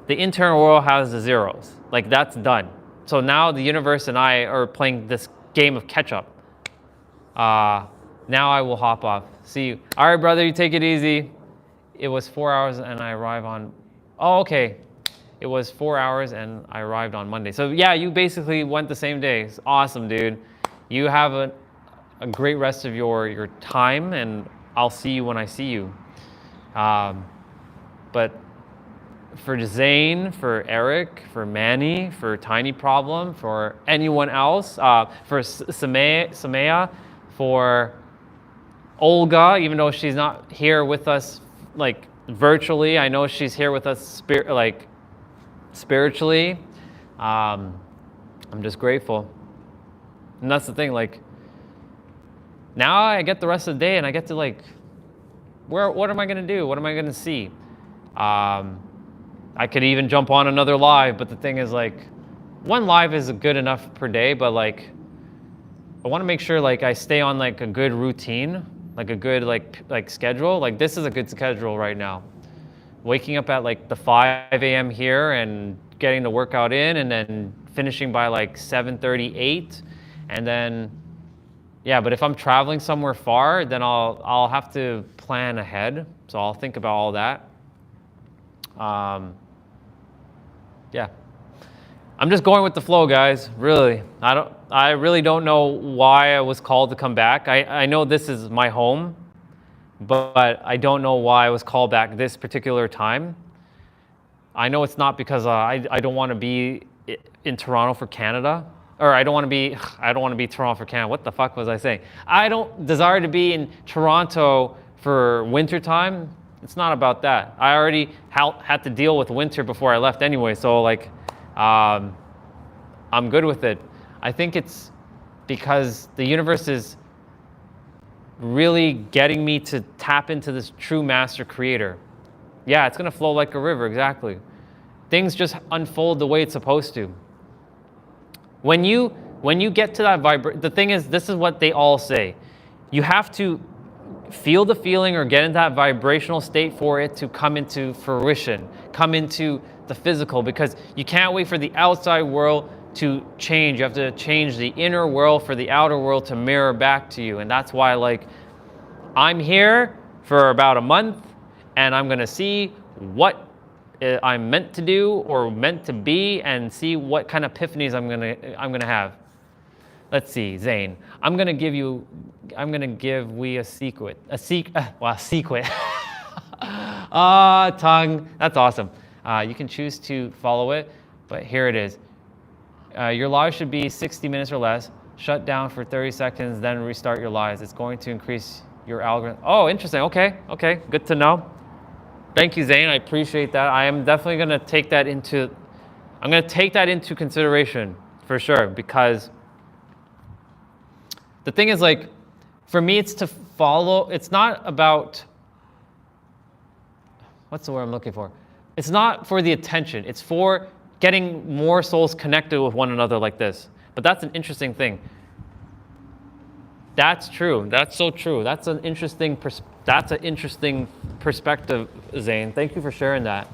The internal world has the zeros. Like, that's done. So now the universe and I are playing this game of catch up. Now I will hop off. See you. All right, brother, you take it easy. It was 4 hours and I arrive on, okay. It was 4 hours and I arrived on Monday. So yeah, you basically went the same day. It's awesome, dude. You have a great rest of your time, and I'll see you when I see you. But for Zane, for Eric, for Manny, for Tiny Problem, for anyone else, for Samaya, for Olga, even though she's not here with us like virtually, I know she's here with us spiritually. I'm just grateful. And that's the thing, like, now I get the rest of the day and I get to like, what am I gonna do? What am I gonna see? I could even jump on another live, but the thing is, like, one live is good enough per day, but like, I want to make sure like I stay on like a good routine, like a good like schedule. Like, this is a good schedule right now. Waking up at like the 5 a.m. here and getting the workout in, and then finishing by like 7:30, 8, and then yeah. But if I'm traveling somewhere far, then I'll have to plan ahead. So I'll think about all that. Yeah, I'm just going with the flow, guys. Really, I really don't know why I was called to come back. I know this is my home, but I don't know why I was called back this particular time. I know it's not because I don't want to be in Toronto for Canada, or I don't want to be Toronto for Canada. What the fuck was I saying? I don't desire to be in Toronto for winter time. It's not about that. I already had to deal with winter before I left anyway, so like, I'm good with it. I think it's because the universe is really getting me to tap into this true master creator. Yeah, it's gonna flow like a river, exactly. Things just unfold the way it's supposed to. When you get to that the thing is, this is what they all say. You have to feel the feeling or get into that vibrational state for it to come into fruition, come into the physical, because you can't wait for the outside world to change. You have to change the inner world for the outer world to mirror back to you. And that's why, like, I'm here for about a month, and I'm gonna see what I'm meant to do or meant to be, and see what kind of epiphanies I'm gonna have. Let's see, Zane. I'm gonna give we a secret. A secret. Tongue. That's awesome. You can choose to follow it, but here it is. Your live should be 60 minutes or less. shut down for 30 seconds, then restart your lives. It's going to increase your algorithm. Oh, interesting. Okay, good to know. Thank you, Zane. I appreciate that. I am definitely going to take that into consideration for sure, because the thing is, like, for me, it's to follow. It's not about, what's the word I'm looking for? It's not for the attention. It's for getting more souls connected with one another like this. But that's an interesting thing. That's true. That's so true. That's an interesting perspective, Zane. Thank you for sharing that.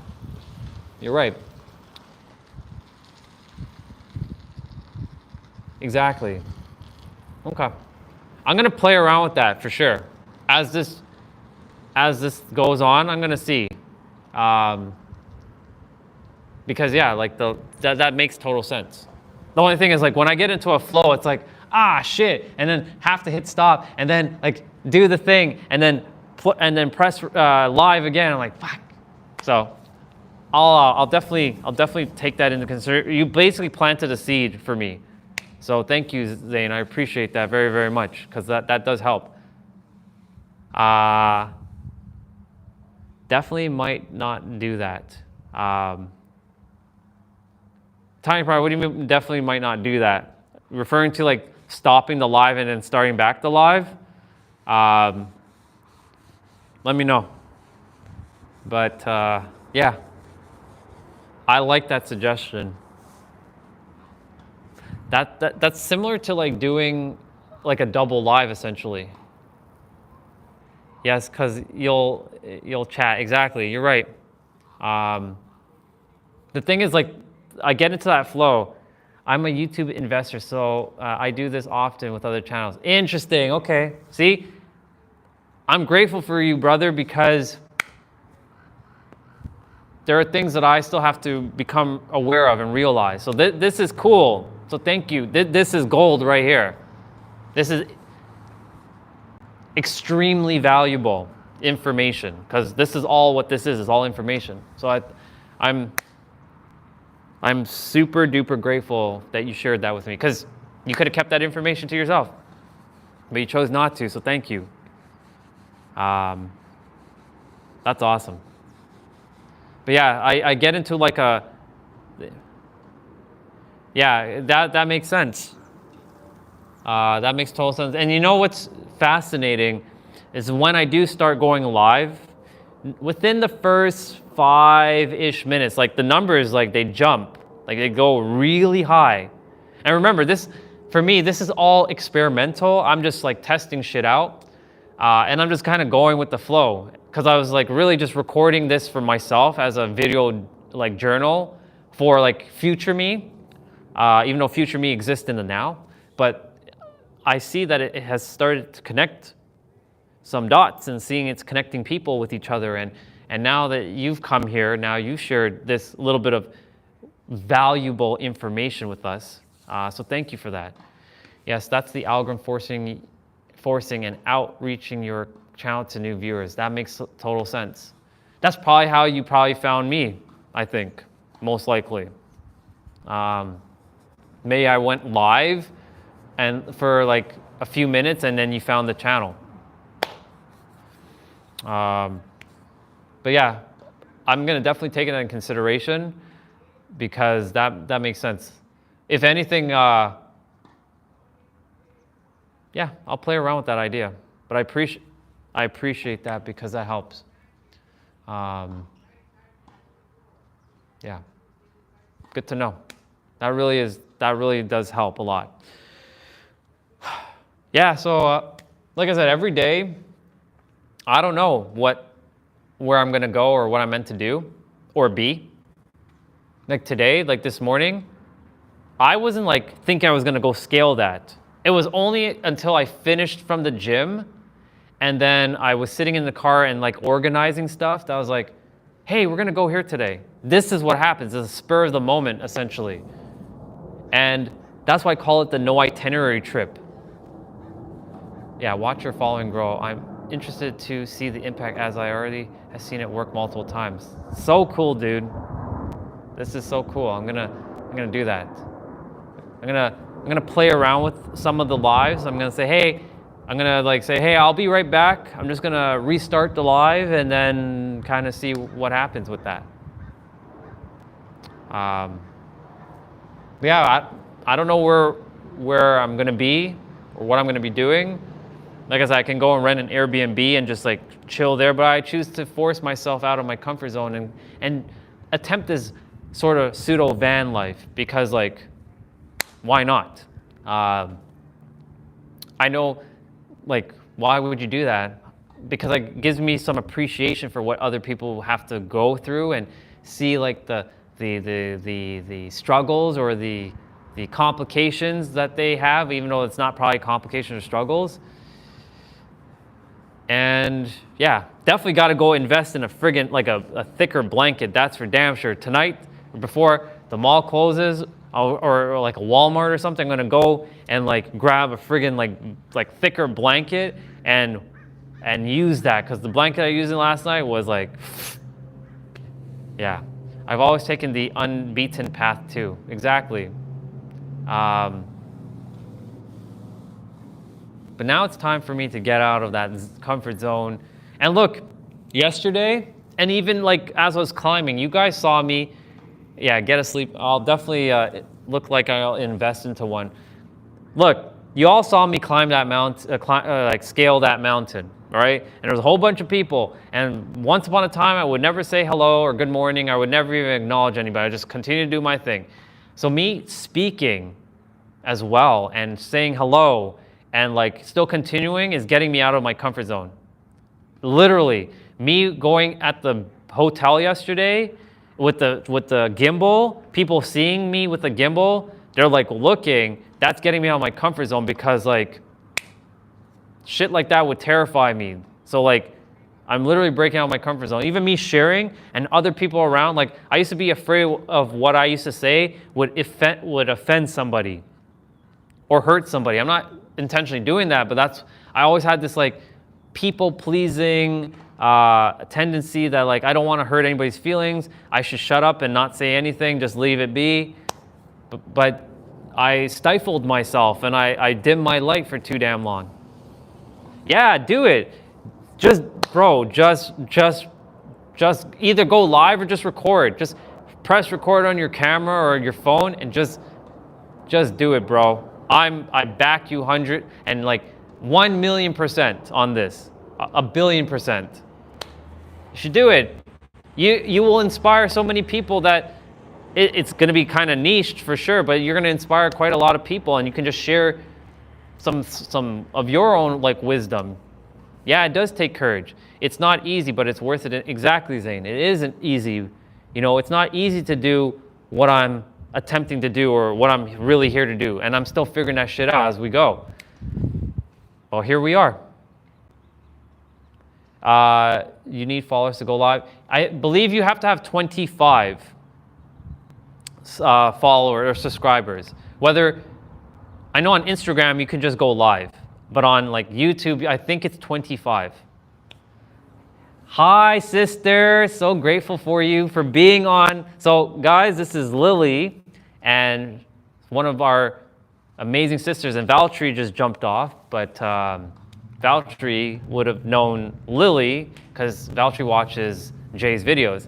You're right. Exactly. Okay. I'm gonna play around with that for sure. As this goes on, I'm gonna see. Because yeah, like that makes total sense. The only thing is, like, when I get into a flow, it's like, ah, shit, and then have to hit stop, and then like do the thing, and then press live again. I'm like, fuck. So I'll definitely take that into consideration. You basically planted a seed for me. So thank you, Zane. I appreciate that very, very much, because that does help. Definitely might not do that. Tiny Pride, what do you mean definitely might not do that? Referring to like stopping the live and then starting back the live? Let me know. But yeah, I like that suggestion. That's similar to like doing like a double live essentially. Yes, because you'll chat. Exactly, you're right. The thing is, like, I get into that flow. I'm a YouTube investor, so I do this often with other channels. Interesting, okay. See, I'm grateful for you, brother, because there are things that I still have to become aware of and realize. So this is cool. So thank you. This is gold right here. This is extremely valuable information, because this is all what this is all information. So I'm super duper grateful that you shared that with me, because you could have kept that information to yourself, but you chose not to, so thank you. That's awesome. But yeah, I get into like yeah, that makes sense. That makes total sense. And you know what's fascinating is when I do start going live, within the first 5-ish minutes, like the numbers, like they jump, like they go really high. And remember, this, for me, this is all experimental. I'm just like testing shit out. And I'm just kind of going with the flow, because I was like really just recording this for myself as a video like journal for like future me, even though future me exists in the now. But I see that it has started to connect some dots, and seeing it's connecting people with each other. And now that you've come here, now you shared this little bit of valuable information with us. So thank you for that. Yes, that's the algorithm forcing and outreaching your channel to new viewers. That makes total sense. That's probably how you found me, I think, most likely. Maybe I went live and for like a few minutes, and then you found the channel. But yeah, I'm gonna definitely take it into consideration, because that makes sense. If anything, yeah, I'll play around with that idea. But I appreciate that, because that helps. Yeah, good to know. That really does help a lot. Yeah, so like I said, every day, I don't know where I'm gonna go or what I'm meant to do or be. Like today, like this morning, I wasn't like thinking I was gonna go scale that. It was only until I finished from the gym, and then I was sitting in the car and like organizing stuff, that I was like, hey, we're gonna go here today. This is what happens. It's a spur of the moment, essentially. And that's why I call it the no itinerary trip. Yeah, watch your following grow. I'm interested to see the impact, as I already have seen it work multiple times. So cool, dude. This is so cool. I'm gonna do that. I'm gonna I'm gonna play around with some of the lives. I'm gonna say, hey, I'll be right back. I'm just gonna restart the live and then kind of see what happens with that. Yeah, I don't know where I'm gonna be or what I'm gonna be doing. Like I said, I can go and rent an Airbnb and just like chill there, but I choose to force myself out of my comfort zone and attempt this sort of pseudo van life because like, why not? I know, like, why would you do that? Because it gives me some appreciation for what other people have to go through and see like the struggles or the complications that they have, even though it's not probably complications or struggles. And yeah, definitely got to go invest in a friggin' like a thicker blanket. That's for damn sure. Tonight, before the mall closes, or like a Walmart or something, I'm gonna go and like grab a friggin' like thicker blanket and use that, because the blanket I used last night was like, yeah. I've always taken the unbeaten path too. Exactly. But now it's time for me to get out of that comfort zone. And look, yesterday, and even like as I was climbing, you guys saw me, yeah, get a sleep. I'll definitely look like I'll invest into one. Look, you all saw me climb that scale that mountain, all right? And there was a whole bunch of people. And once upon a time, I would never say hello or good morning. I would never even acknowledge anybody. I just continue to do my thing. So me speaking as well and saying hello and like still continuing is getting me out of my comfort zone. Literally, me going at the hotel yesterday with the gimbal, people seeing me with the gimbal, they're like looking, that's getting me out of my comfort zone, because like shit like that would terrify me. So like I'm literally breaking out of my comfort zone. Even me sharing and other people around, like I used to be afraid of what I used to say would offend somebody or hurt somebody. I'm not intentionally doing that, but I always had this like people pleasing tendency that like I don't want to hurt anybody's feelings. I should shut up and not say anything, just leave it be. But I stifled myself and I dimmed my light for too damn long. Yeah, do it. Just either go live or just record. Just press record on your camera or your phone and just do it, bro. I back you 1,000,000% on this. A billion%. You should do it. You will inspire so many people that it's going to be kind of niched for sure, but you're going to inspire quite a lot of people, and you can just share some of your own like wisdom. Yeah, it does take courage. It's not easy, but it's worth it. Exactly, Zane. It isn't easy. You know, it's not easy to do what I'm attempting to do or what I'm really here to do, and I'm still figuring that shit out as we go. Well, here we are. You need followers to go live. I believe you have to have 25 followers or subscribers. Whether, I know on Instagram you can just go live, but on like YouTube, I think it's 25. Hi, sister. So grateful for you for being on. So guys, this is Lily, and one of our amazing sisters, and Valtteri just jumped off, but Valtteri would have known Lily because Valtteri watches Jay's videos.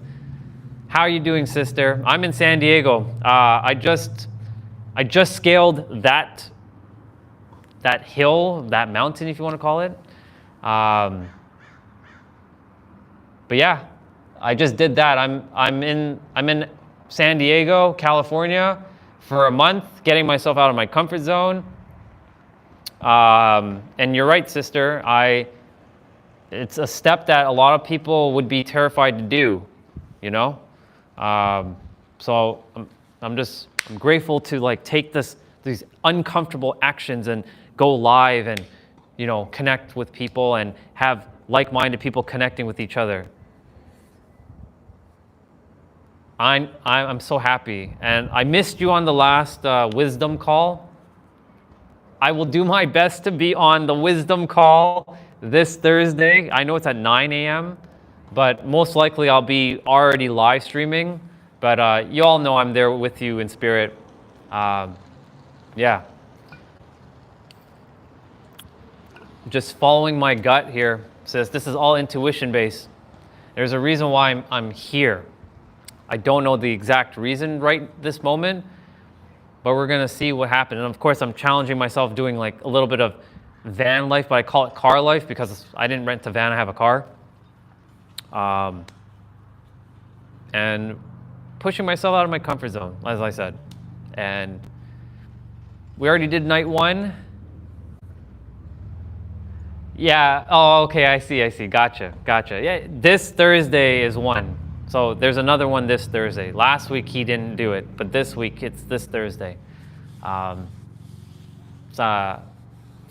How are you doing, sister? I'm in San Diego. I just scaled that hill, that mountain, if you want to call it. But yeah, I just did that. I'm in San Diego, California, for a month, getting myself out of my comfort zone. And you're right, sister. It's a step that a lot of people would be terrified to do, you know. So I'm grateful to like take these uncomfortable actions and go live and, you know, connect with people and have like-minded people connecting with each other. I'm so happy, and I missed you on the last wisdom call. I will do my best to be on the wisdom call this Thursday. I know it's at 9 a.m., but most likely I'll be already live streaming. But you all know I'm there with you in spirit. Yeah, just following my gut here, sis. This is all intuition based. There's a reason why I'm here. I don't know the exact reason right this moment, but we're gonna see what happens. And of course, I'm challenging myself doing like a little bit of van life, but I call it car life because I didn't rent a van, I have a car. And pushing myself out of my comfort zone, as I said. And we already did night 1. Yeah, oh, okay, I see, gotcha. Yeah, this Thursday is 1. So there's another one this Thursday. Last week he didn't do it, but this week it's this Thursday. For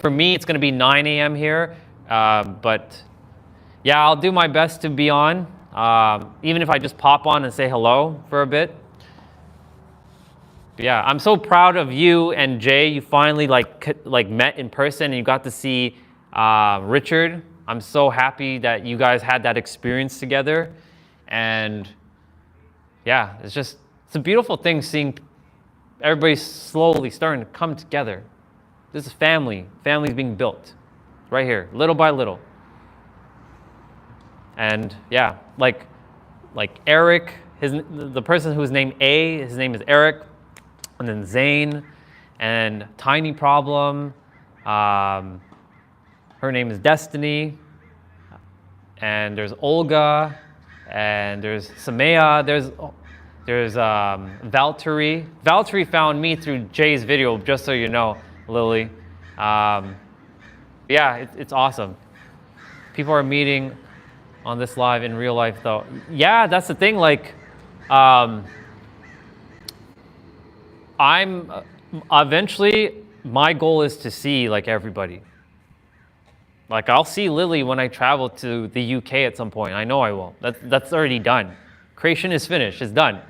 me, it's gonna be 9 a.m. here, but yeah, I'll do my best to be on, even if I just pop on and say hello for a bit. But yeah, I'm so proud of you and Jay. You finally like met in person and you got to see Richard. I'm so happy that you guys had that experience together. And yeah, it's a beautiful thing seeing everybody slowly starting to come together. This is family's being built right here, little by little. And yeah, like Eric, the person who's named A, his name is Eric, and then Zane, and Tiny Problem, her name is Destiny, and there's Olga, and there's Samaya, there's Valtteri. Valtteri found me through Jay's video, just so you know, Lily. Yeah, it's awesome. People are meeting on this live in real life, though. Yeah, that's the thing. Like, I'm eventually, my goal is to see like everybody. Like, I'll see Lily when I travel to the UK at some point. I know I will. That's already done. Creation is finished. It's done.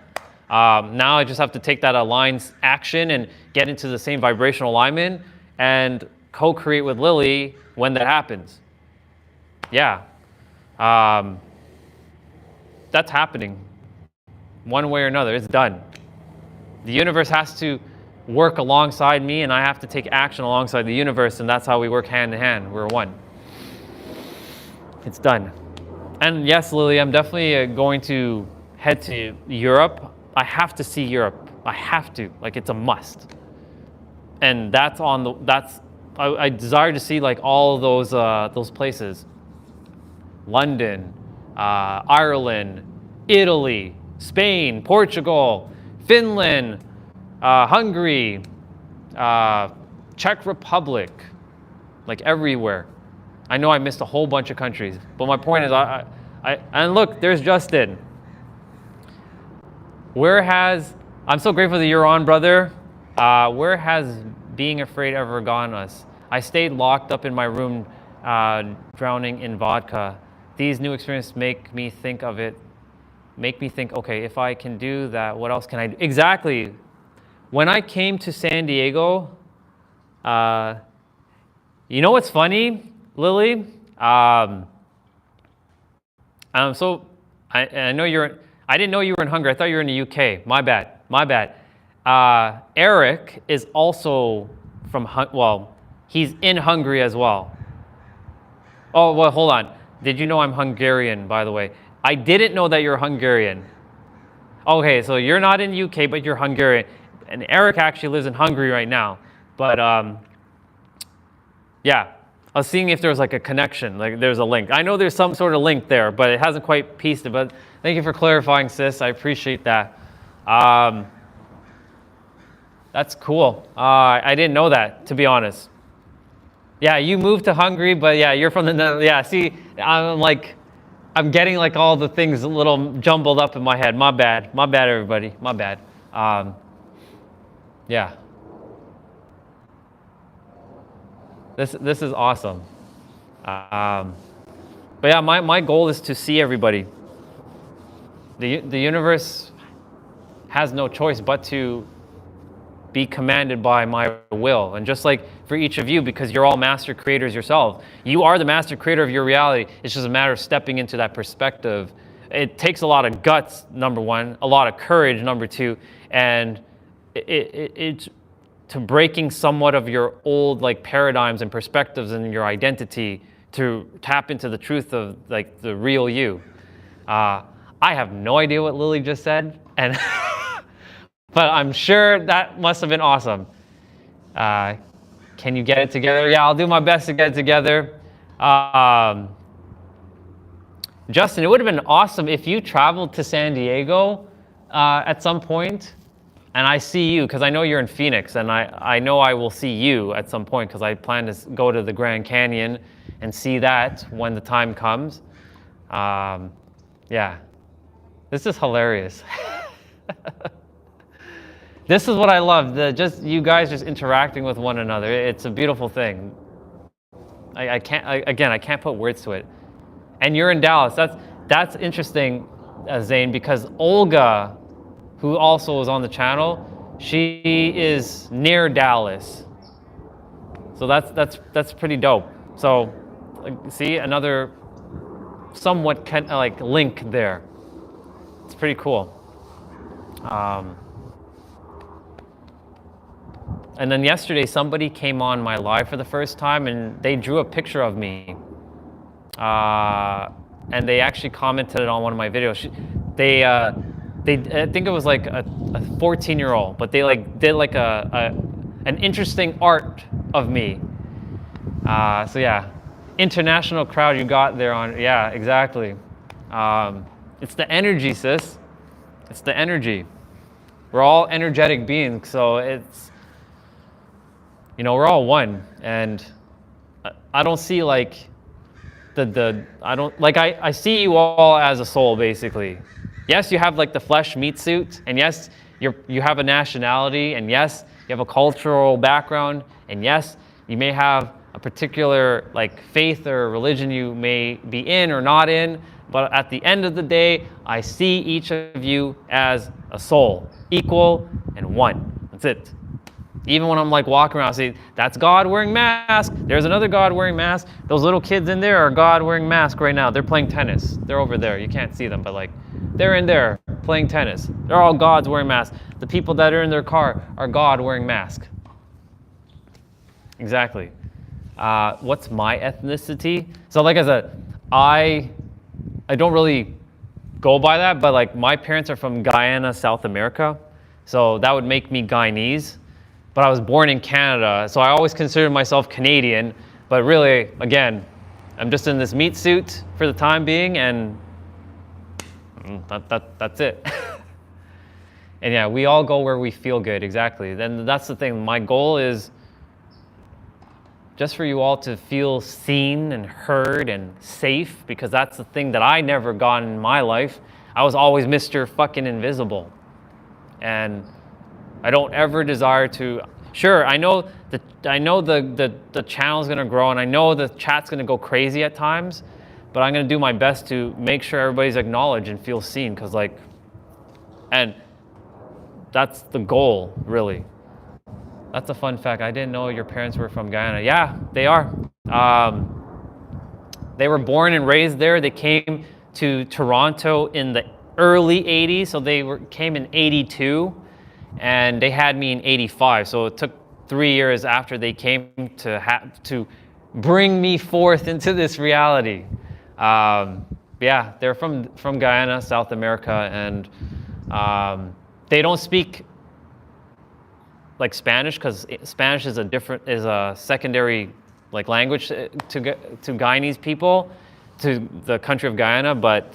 Now I just have to take that aligned action and get into the same vibrational alignment and co-create with Lily when that happens. Yeah. That's happening. One way or another, it's done. The universe has to work alongside me and I have to take action alongside the universe, and that's how we work hand in hand. We're one. It's done. And yes, Lily, I'm definitely going to head to Europe. I have to see Europe. I have to. Like, it's a must. And I desire to see like all of those places. London, Ireland, Italy, Spain, Portugal, Finland, Hungary, Czech Republic, like everywhere. I know I missed a whole bunch of countries, but my point is, and look, there's Justin. I'm so grateful that you're on, brother. Where has being afraid ever gone us? I stayed locked up in my room, drowning in vodka. These new experiences make me think, okay, if I can do that, what else can I do? Exactly. When I came to San Diego, you know what's funny, Lily? I know I didn't know you were in Hungary. I thought you were in the UK. My bad. Eric is also he's in Hungary as well. Oh, well, hold on. Did you know I'm Hungarian, by the way? I didn't know that you're Hungarian. Okay, so you're not in the UK, but you're Hungarian. And Eric actually lives in Hungary right now. But yeah, I was seeing if there was like a connection, like there's a link. I know there's some sort of link there, but it hasn't quite pieced it. But thank you for clarifying, sis. I appreciate that. That's cool. I didn't know that, to be honest. Yeah, you moved to Hungary, but yeah, you're from the Netherlands. Yeah, see, I'm getting like all the things a little jumbled up in my head. My bad, everybody. My bad. Yeah. This is awesome. But yeah, my goal is to see everybody. The universe has no choice but to be commanded by my will. And just like for each of you, because you're all master creators yourself, you are the master creator of your reality. It's just a matter of stepping into that perspective. It takes a lot of guts, number one, a lot of courage, number two, and it's to breaking somewhat of your old like paradigms and perspectives and your identity to tap into the truth of like the real you. I have no idea what Lily just said, and but I'm sure that must have been awesome. Can you get it together? Yeah, I'll do my best to get it together. Justin, it would have been awesome if you traveled to San Diego at some point, and I see you, because I know you're in Phoenix, and I know I will see you at some point, because I plan to go to the Grand Canyon and see that when the time comes. Yeah, this is hilarious. This is what I love, just you guys just interacting with one another. It's a beautiful thing. I can't put words to it. And you're in Dallas. That's interesting, Zane, because Olga, who also was on the channel, she is near Dallas. So that's pretty dope. So see, another somewhat kind of like link there. It's pretty cool. And then yesterday, somebody came on my live for the first time, and they drew a picture of me. And they actually commented on one of my videos. They I think it was like a 14-year-old, but they like did like an interesting art of me. So yeah, international crowd you got there on. Yeah, exactly. It's the energy, sis. It's the energy. We're all energetic beings, so it's, you know, we're all one, and I don't see like I see you all as a soul, basically. Yes, you have like the flesh meat suit, and yes, you have a nationality, and yes, you have a cultural background, and yes, you may have a particular like faith or religion you may be in or not in, but at the end of the day, I see each of you as a soul, equal and one. That's it. Even when I'm like walking around, I see that's God wearing mask. There's another God wearing mask. Those little kids in there are God wearing mask right now. They're playing tennis. They're over there. You can't see them, but like they're in there playing tennis. They're all gods wearing masks. The people that are in their car are God wearing mask. Exactly. What's my ethnicity? So like I said, I don't really go by that, but like my parents are from Guyana, South America. So that would make me Guyanese. But I was born in Canada, so I always considered myself Canadian, but really, again, I'm just in this meat suit for the time being, and that's it. And yeah, we all go where we feel good, exactly. Then that's the thing, my goal is just for you all to feel seen and heard and safe, because that's the thing that I never got in my life. I was always Mr. fucking Invisible. And I don't ever desire to. Sure, I know the channel's gonna grow, and I know the chat's gonna go crazy at times, but I'm gonna do my best to make sure everybody's acknowledged and feels seen, because like, and that's the goal, really. That's a fun fact. I didn't know your parents were from Guyana. Yeah, they are. They were born and raised there. They came to Toronto in the early 80s, so they came in 82. And they had me in 85, so it took 3 years after they came to bring me forth into this reality. Yeah, they're from Guyana, South America, and they don't speak like Spanish, because Spanish is a secondary like language to Guyanese people, to the country of Guyana. But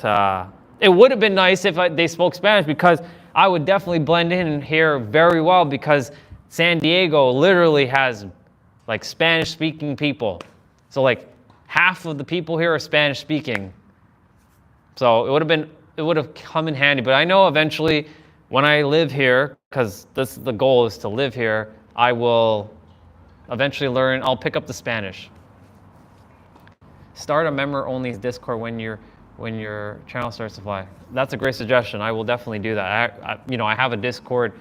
it would have been nice if they spoke Spanish, because I would definitely blend in here very well, because San Diego literally has like Spanish speaking people. So like half of the people here are Spanish speaking. So it would have come in handy. But I know eventually when I live here, because the goal is to live here, I will eventually learn, I'll pick up the Spanish. Start a member only Discord when your channel starts to fly. That's a great suggestion. I will definitely do that. I have a Discord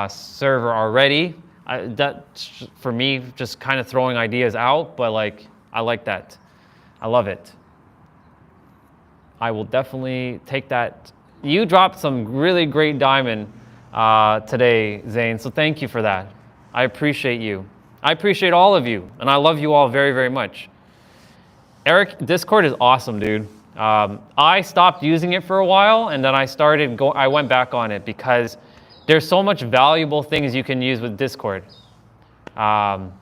server already. That's for me, just kind of throwing ideas out, but like, I like that. I love it. I will definitely take that. You dropped some really great diamond today, Zane, so thank you for that. I appreciate you. I appreciate all of you, and I love you all very, very much. Eric, Discord is awesome, dude. I stopped using it for a while, and then I went back on it because there's so much valuable things you can use with Discord. And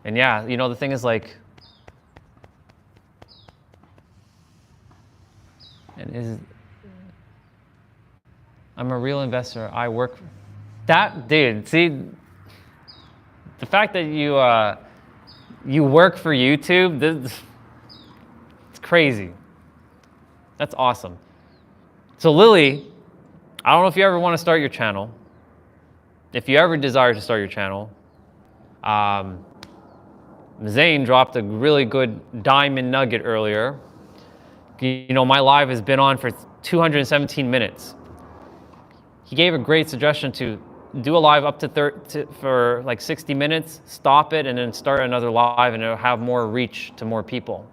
yeah, you know, the thing is like, I'm a real investor. I work. That dude, see, the fact that you work for YouTube, it's crazy. That's awesome. So Lily, I don't know if you ever want to start your channel. If you ever desire to start your channel, Zane dropped a really good diamond nugget earlier. You know, my live has been on for 217 minutes. He gave a great suggestion to do a live up to for like 60 minutes, stop it, and then start another live, and it'll have more reach to more people.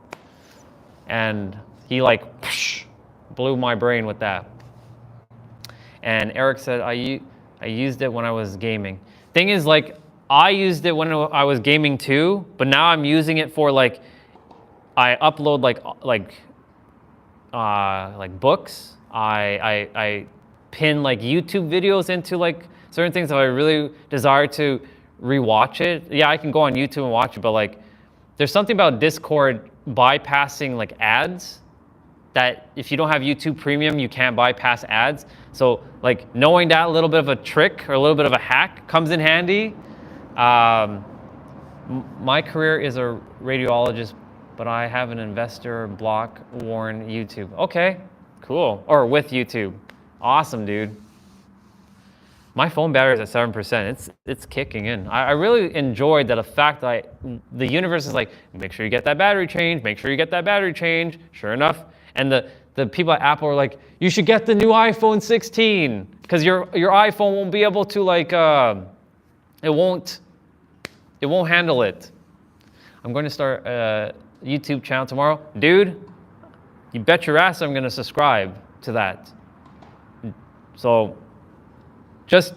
And he like blew my brain with that. And Eric said, I used it when I was gaming. Thing is, like, I used it when I was gaming too, but now I'm using it for like, I upload like books. I pin like YouTube videos into like certain things if I really desire to rewatch it. Yeah, I can go on YouTube and watch it, but like, there's something about Discord bypassing like ads that if you don't have YouTube Premium, you can't bypass ads. So like knowing that little bit of a trick or a little bit of a hack comes in handy. My career is a radiologist, but I have an investor block warn YouTube. Okay, cool. Or with YouTube. Awesome, dude. My phone battery is at 7%. It's kicking in. I really enjoyed that the fact that the universe is like, make sure you get that battery change, make sure you get that battery change. Sure enough. And the people at Apple are like, you should get the new iPhone 16 because your iPhone won't be able to like, it won't handle it. I'm going to start a YouTube channel tomorrow. Dude, you bet your ass I'm going to subscribe to that. So just,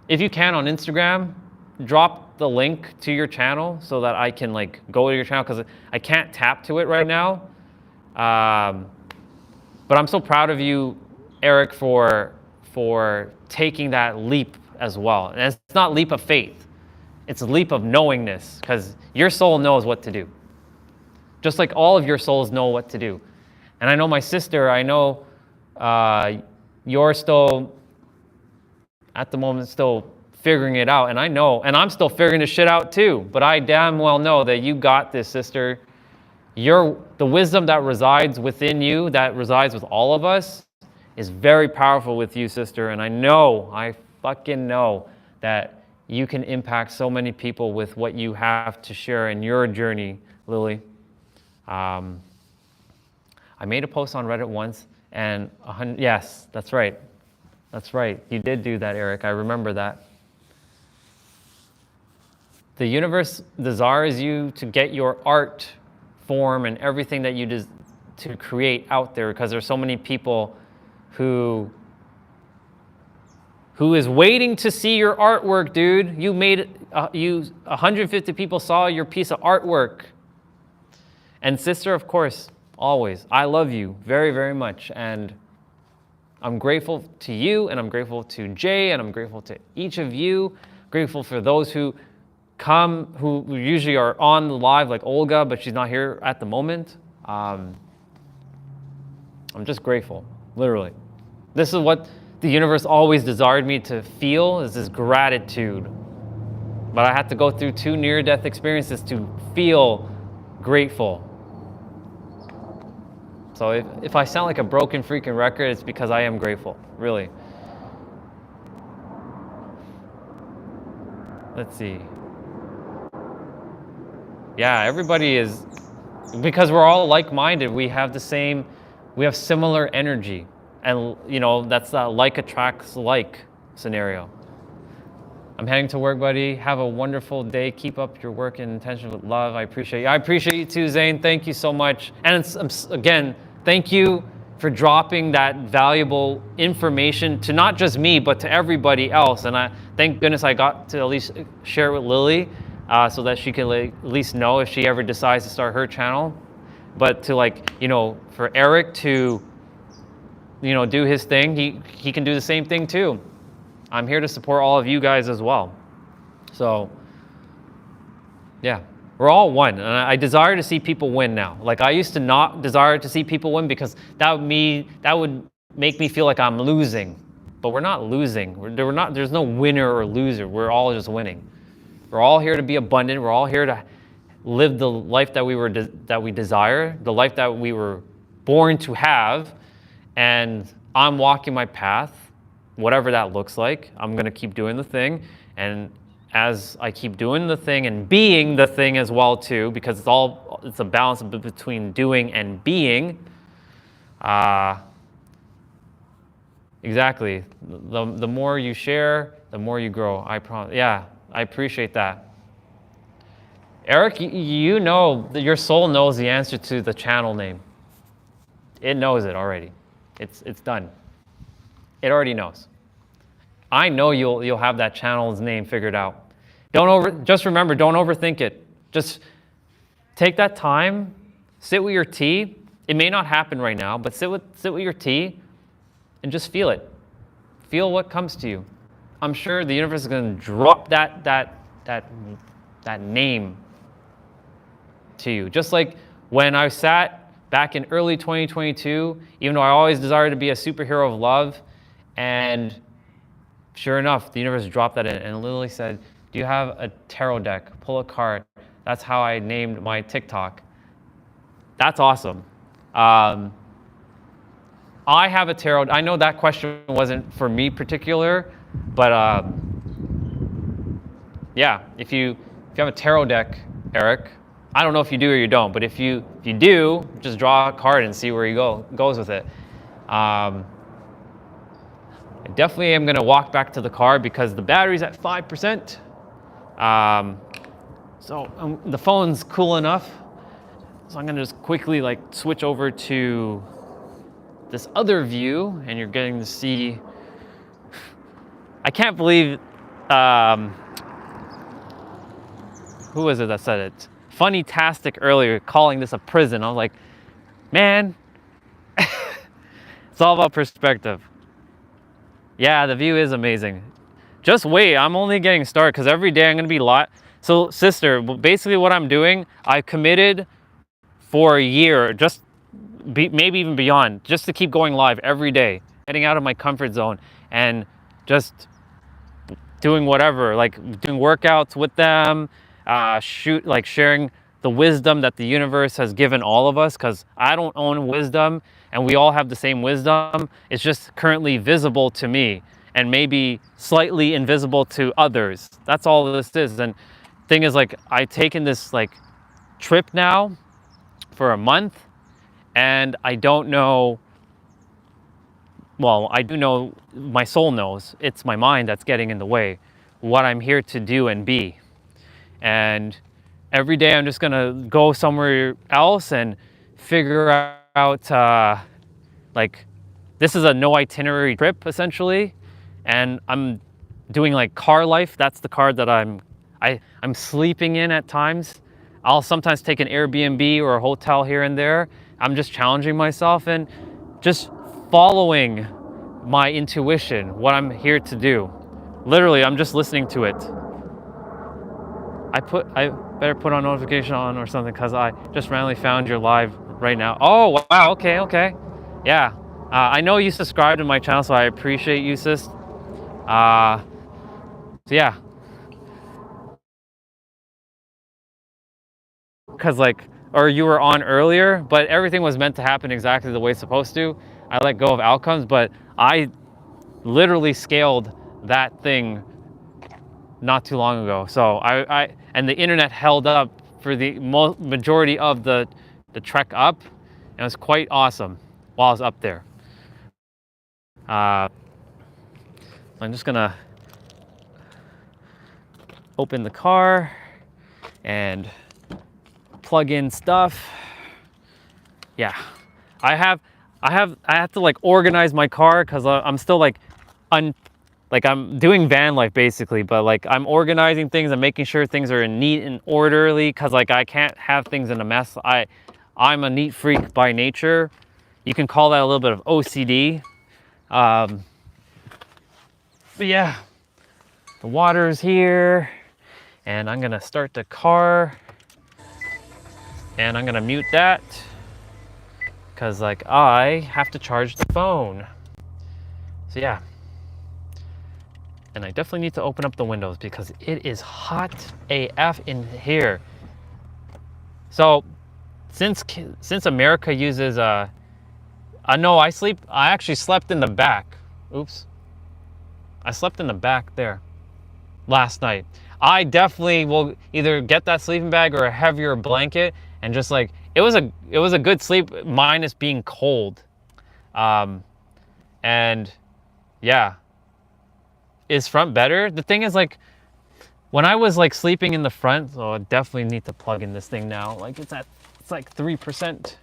if you can on Instagram, drop the link to your channel so that I can like go to your channel because I can't tap to it right now. But I'm so proud of you, Eric, for taking that leap as well. And it's not leap of faith. It's a leap of knowingness because your soul knows what to do. Just like all of your souls know what to do. And I know my sister, I know you're still, at the moment, still figuring it out. And I know, and I'm still figuring this shit out too. But I damn well know that you got this, sister. The wisdom that resides within you, that resides with all of us, is very powerful with you, sister. And I fucking know that you can impact so many people with what you have to share in your journey, Lily. I made a post on Reddit once, and yes, that's right. That's right. You did do that, Eric. I remember that. The universe desires you to get your art form and everything that you to create out there because there's so many people who is waiting to see your artwork, dude. You made it, 150 people saw your piece of artwork. And sister, of course, always, I love you very, very much. And I'm grateful to you, and I'm grateful to Jay, and I'm grateful to each of you. Grateful for those who come, who usually are on the live, like Olga, but she's not here at the moment. I'm just grateful, literally. This is what the universe always desired me to feel, is this gratitude. But I had to go through 2 near-death experiences to feel grateful. So if I sound like a broken freaking record, it's because I am grateful, really. Let's see. Yeah, everybody is, because we're all like-minded, we have similar energy. And, you know, that's that like attracts like scenario. I'm heading to work, buddy. Have a wonderful day. Keep up your work and intention with love. I appreciate you. I appreciate you too, Zane. Thank you so much. And again, thank you for dropping that valuable information to not just me, but to everybody else. And I thank goodness I got to at least share it with Lily, so that she can at least know if she ever decides to start her channel. But to, like, you know, for Eric to, you know, do his thing, he can do the same thing too. I'm here to support all of you guys as well. So yeah, we're all one, and I desire to see people win now. Like, I used to not desire to see people win because that would make me feel like I'm losing. But we're not losing. There's no winner or loser. We're all just winning. We're all here to be abundant. We're all here to live the life that we desire, the life that we were born to have. And I'm walking my path, whatever that looks like. I'm gonna keep doing the thing, and as I keep doing the thing and being the thing as well too, because it's a balance between doing and being. Exactly. The more you share, the more you grow. I promise. Yeah, I appreciate that. Eric, you know that your soul knows the answer to the channel name. It knows it already. It's done. It already knows. I know you'll have that channel's name figured out. Just remember, don't overthink it. Just take that time, sit with your tea. It may not happen right now, but sit with your tea and just feel it. Feel what comes to you. I'm sure the universe is going to drop that name to you. Just like when I sat back in early 2022, even though I always desired to be a superhero of love, and sure enough, the universe dropped that in and literally said, do you have a tarot deck? Pull a card. That's how I named my TikTok. That's awesome. I have a tarot. I know that question wasn't for me particular, but yeah, if you have a tarot deck, Eric, I don't know if you do or you don't, but if you do, just draw a card and see where you goes with it. I definitely am gonna walk back to the car because the battery's at 5%. The phone's cool enough, so I'm gonna just quickly like switch over to this other view, and you're getting to see. I can't believe, who was it that said it? Funny-tastic earlier, calling this a prison. I was like, man, it's all about perspective. Yeah, the view is amazing. Just wait, I'm only getting started because every day I'm gonna be So sister, basically what I'm doing, I committed for a year, maybe even beyond, just to keep going live every day, getting out of my comfort zone and just doing whatever, like doing workouts with them, sharing the wisdom that the universe has given all of us, because I don't own wisdom and we all have the same wisdom. It's just currently visible to me and maybe slightly invisible to others. That's all this is. And thing is, like, I've taken this like trip now for a month, and I don't know, well, I do know, my soul knows, it's my mind that's getting in the way, what I'm here to do and be. And every day I'm just gonna go somewhere else and figure out, like, this is a no itinerary trip essentially, and I'm doing like car life. That's the car that I'm sleeping in at times. I'll sometimes take an Airbnb or a hotel here and there. I'm just challenging myself and just following my intuition, what I'm here to do. Literally, I'm just listening to it. I better put on notification on or something because I just randomly found you're live right now. Oh, wow, okay. Yeah, I know you subscribed to my channel, so I appreciate you, sis. So yeah. Because or you were on earlier, but everything was meant to happen exactly the way it's supposed to. I let go of outcomes, but I literally scaled that thing not too long ago. So and the internet held up for the majority of the trek up, and it was quite awesome while I was up there. I'm just gonna open the car and plug in stuff. Yeah, I have to like organize my car because I'm still like like I'm doing van life basically, but like I'm organizing things and making sure things are neat and orderly because like I can't have things in a mess. I'm a neat freak by nature. You can call that a little bit of OCD. But yeah, the water's here and I'm gonna start the car and I'm gonna mute that because like I have to charge the phone. So yeah. And I definitely need to open up the windows because it is hot AF in here. So since America uses no, I actually slept in the back. Oops. I slept in the back there last night. I definitely will either get that sleeping bag or a heavier blanket and just like it was a good sleep minus being cold. And yeah. Is front better? The thing is like when I was like sleeping in the front, so I definitely need to plug in this thing now. Like it's like 3%.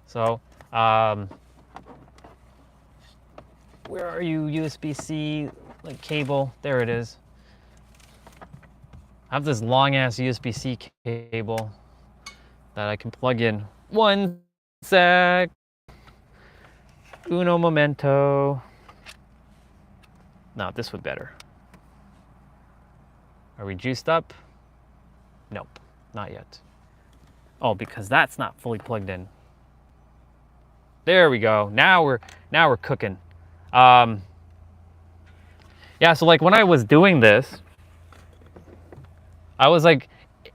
So where are you? USB-C like cable? There it is. I have this long ass USB-C cable that I can plug in. One sec. Uno momento. No, this would better. Are we juiced up? Nope, not yet. Oh, because that's not fully plugged in. There we go. Now we're cooking. Yeah, so like when I was doing this, I was like,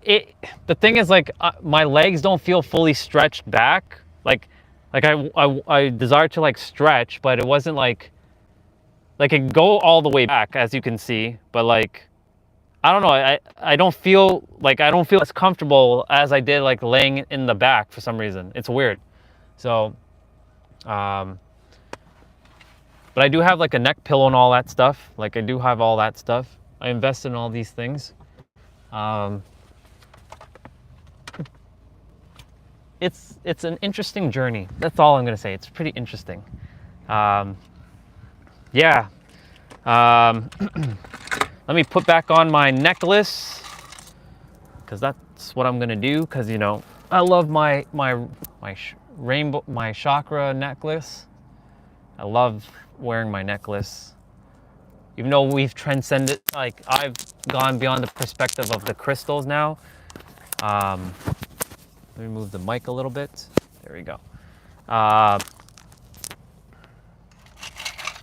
the thing is like my legs don't feel fully stretched back. Like I desire to like stretch, but it wasn't like it go all the way back as you can see, but like I don't know, I don't feel as comfortable as I did like laying in the back for some reason. It's weird. So but I do have like a neck pillow and all that stuff. Like I do have all that stuff. I invested in all these things. It's an interesting journey. That's all I'm gonna say. It's pretty interesting. Yeah. Let me put back on my necklace because that's what I'm gonna do. Because you know I love my rainbow, my chakra necklace. I love wearing my necklace. Even though we've transcended, like I've gone beyond the perspective of the crystals now. Let me move the mic a little bit. There we go.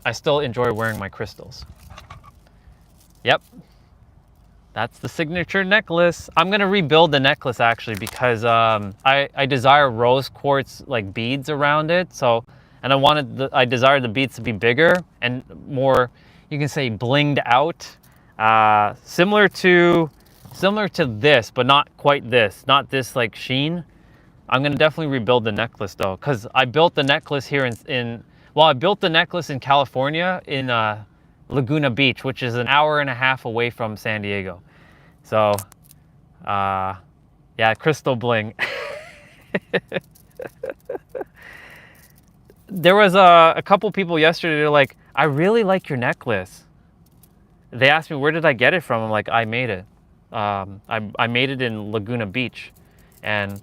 I still enjoy wearing my crystals. Yep. That's the signature necklace. I'm gonna rebuild the necklace actually because I desire rose quartz like beads around it. So, and I desired the beads to be bigger and more, you can say blinged out. Similar to this, but not quite this. Not this like sheen. I'm gonna definitely rebuild the necklace though, because I built the necklace here I built the necklace in California in Laguna Beach, which is an hour and a half away from San Diego. So, yeah, crystal bling. There was a couple people yesterday, they're like, I really like your necklace. They asked me, where did I get it from? I'm like, I made it. I made it in Laguna Beach. And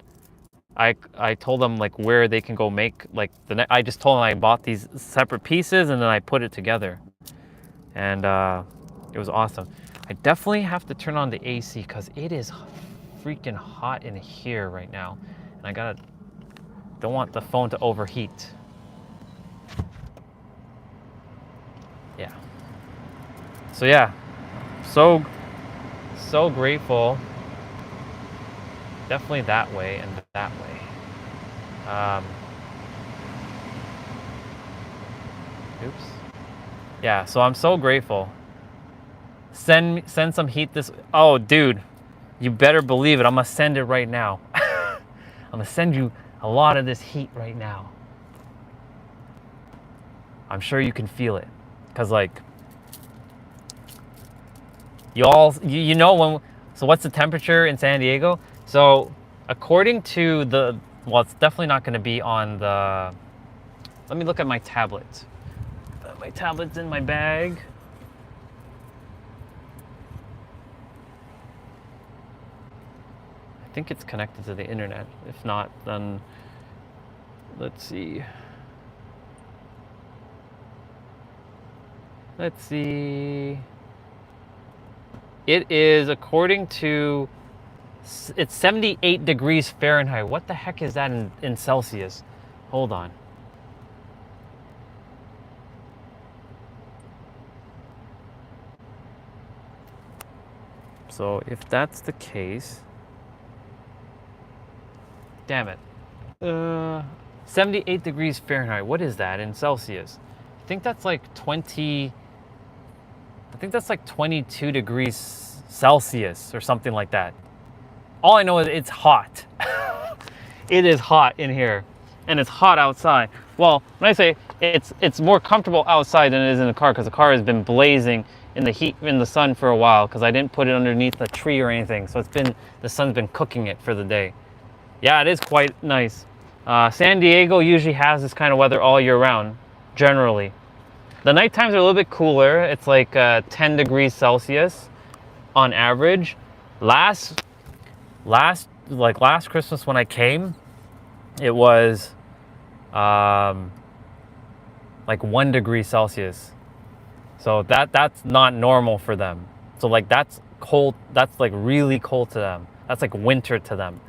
I told them like where they can go make like I just told them I bought these separate pieces and then I put it together. And it was awesome. I definitely have to turn on the AC because it is freaking hot in here right now. And don't want the phone to overheat. Yeah. So yeah, so grateful. Definitely that way and that way. Oops. Yeah, so I'm so grateful. Send some heat this. Oh, dude, you better believe it. I'm gonna send it right now. I'm gonna send you a lot of this heat right now. I'm sure you can feel it, cause like you know when. So what's the temperature in San Diego? So according to it's definitely not going to be on the Let me look at my tablet. My tablet's in my bag. I think it's connected to the internet. If not, then let's see. Let's see. It is, according to, it's 78 degrees Fahrenheit. What the heck is that in Celsius? Hold on. So if that's the case, damn it. 78 degrees Fahrenheit. What is that in Celsius? I think that's like 20. I think that's like 22 degrees Celsius or something like that. All I know is it's hot. It is hot in here, and it's hot outside. Well, when I say it's more comfortable outside than it is in the car, because the car has been blazing in the heat, in the sun for a while, because I didn't put it underneath a tree or anything. So the sun's been cooking it for the day. Yeah, it is quite nice. San Diego usually has this kind of weather all year round, generally. The night times are a little bit cooler. It's like 10 degrees Celsius on average. Last Christmas when I came, it was like 1 degree Celsius. So that's not normal for them. So like that's cold. That's like really cold to them. That's like winter to them.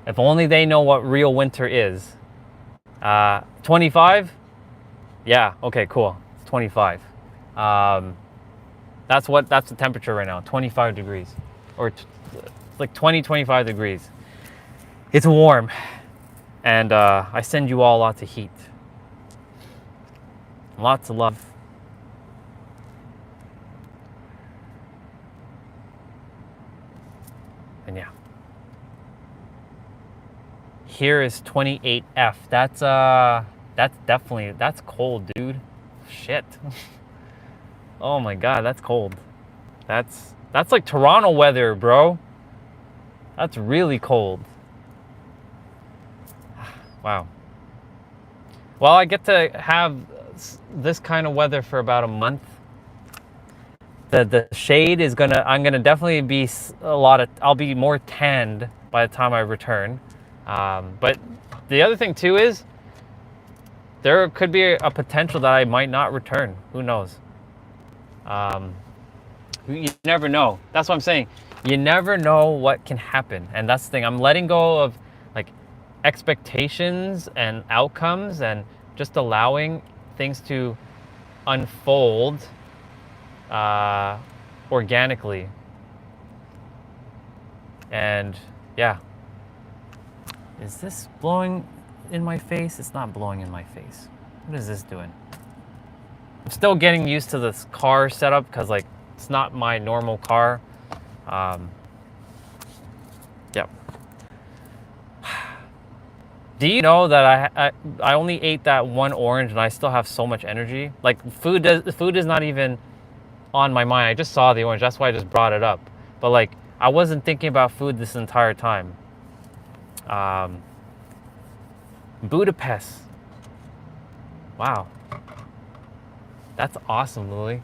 If only they know what real winter is. 25? Yeah, okay, cool. 25. That's the temperature right now, 25 degrees. Or like 25 degrees. It's warm. And I send you all lots of heat. Lots of love. And yeah. Here is 28F. That's definitely, that's cold, dude. Shit. Oh my god, that's cold. That's like Toronto weather, bro. That's really cold. Wow. Well, I get to have this kind of weather for about a month. The shade is I'm gonna definitely be I'll be more tanned by the time I return. But the other thing too is there could be a potential that I might not return. Who knows? You never know. That's what I'm saying. You never know what can happen. And that's the thing. I'm letting go of like expectations and outcomes and just allowing things to unfold organically. And yeah. Is this blowing in my face? It's not blowing in my face. What is this doing? I'm still getting used to this car setup because like it's not my normal car. Yeah. Do you know that I only ate that one orange and I still have so much energy? Like food is not even on my mind. I just saw the orange. That's why I just brought it up. But like I wasn't thinking about food this entire time. Budapest. Wow. That's awesome, Lily.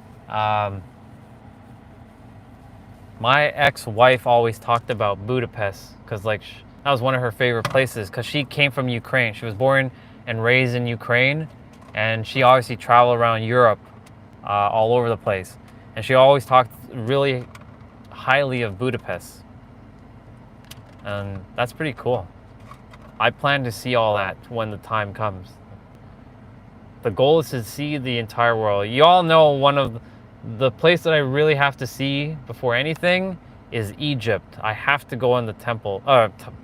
My ex-wife always talked about Budapest because like that was one of her favorite places because she came from Ukraine. She was born and raised in Ukraine, and she obviously traveled around Europe all over the place. And she always talked really highly of Budapest. And that's pretty cool. I plan to see all that when the time comes. The goal is to see the entire world. You all know one of the place that I really have to see before anything is Egypt. I have to go in the temple,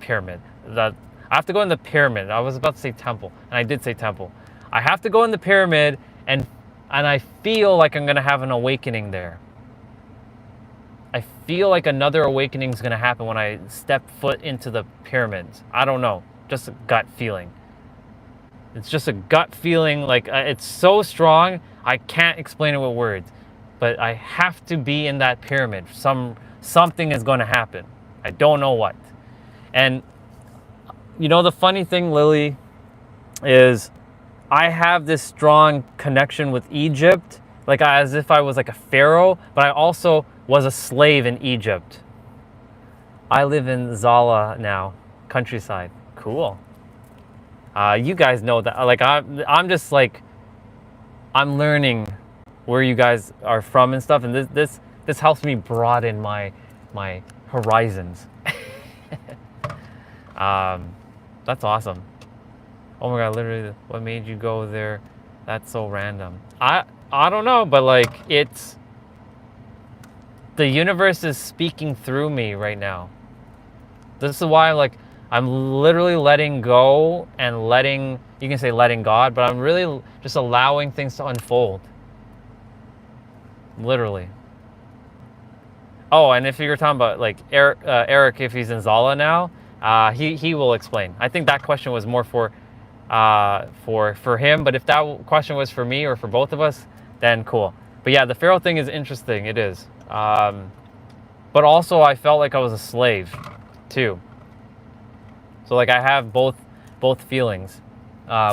pyramid. I have to go in the pyramid. I was about to say temple, and I did say temple. I have to go in the pyramid, and I feel like I'm gonna have an awakening there. I feel like another awakening is gonna happen when I step foot into the pyramids. I don't know, just a gut feeling. It's just a gut feeling, like it's so strong, I can't explain it with words. But I have to be in that pyramid. Something is going to happen. I don't know what. And you know the funny thing, Lily, is I have this strong connection with Egypt, like as if I was like a pharaoh, but I also was a slave in Egypt. I live in Zala now, countryside. Cool. You guys know that. Like I'm just like I'm learning where you guys are from and stuff, and this helps me broaden my horizons. That's awesome. Oh my god, literally, what made you go there? That's so random. I don't know, but like it's the universe is speaking through me right now. This is why like I'm literally letting go and letting, you can say letting God, but I'm really just allowing things to unfold. Literally. Oh, and if you're talking about like Eric, if he's in Zala now, he will explain. I think that question was more for him, but if that question was for me or for both of us, then cool. But yeah, the Pharaoh thing is interesting. It is. But also I felt like I was a slave too. So like I have both feelings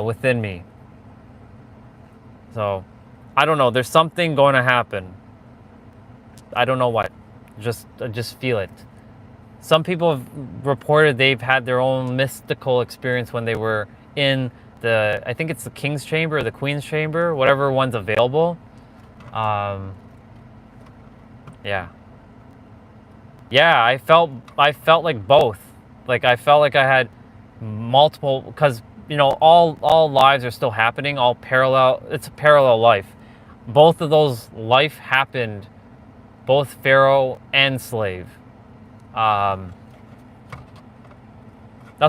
within me. So I don't know. There's something going to happen. I don't know what. I just feel it. Some people have reported they've had their own mystical experience when they were in I think it's the King's Chamber or the Queen's Chamber, whatever one's available. Yeah. Yeah, I felt like both. Like I felt like I had multiple, because you know all lives are still happening, all parallel. It's a parallel life. Both of those life happened, both Pharaoh and slave. That's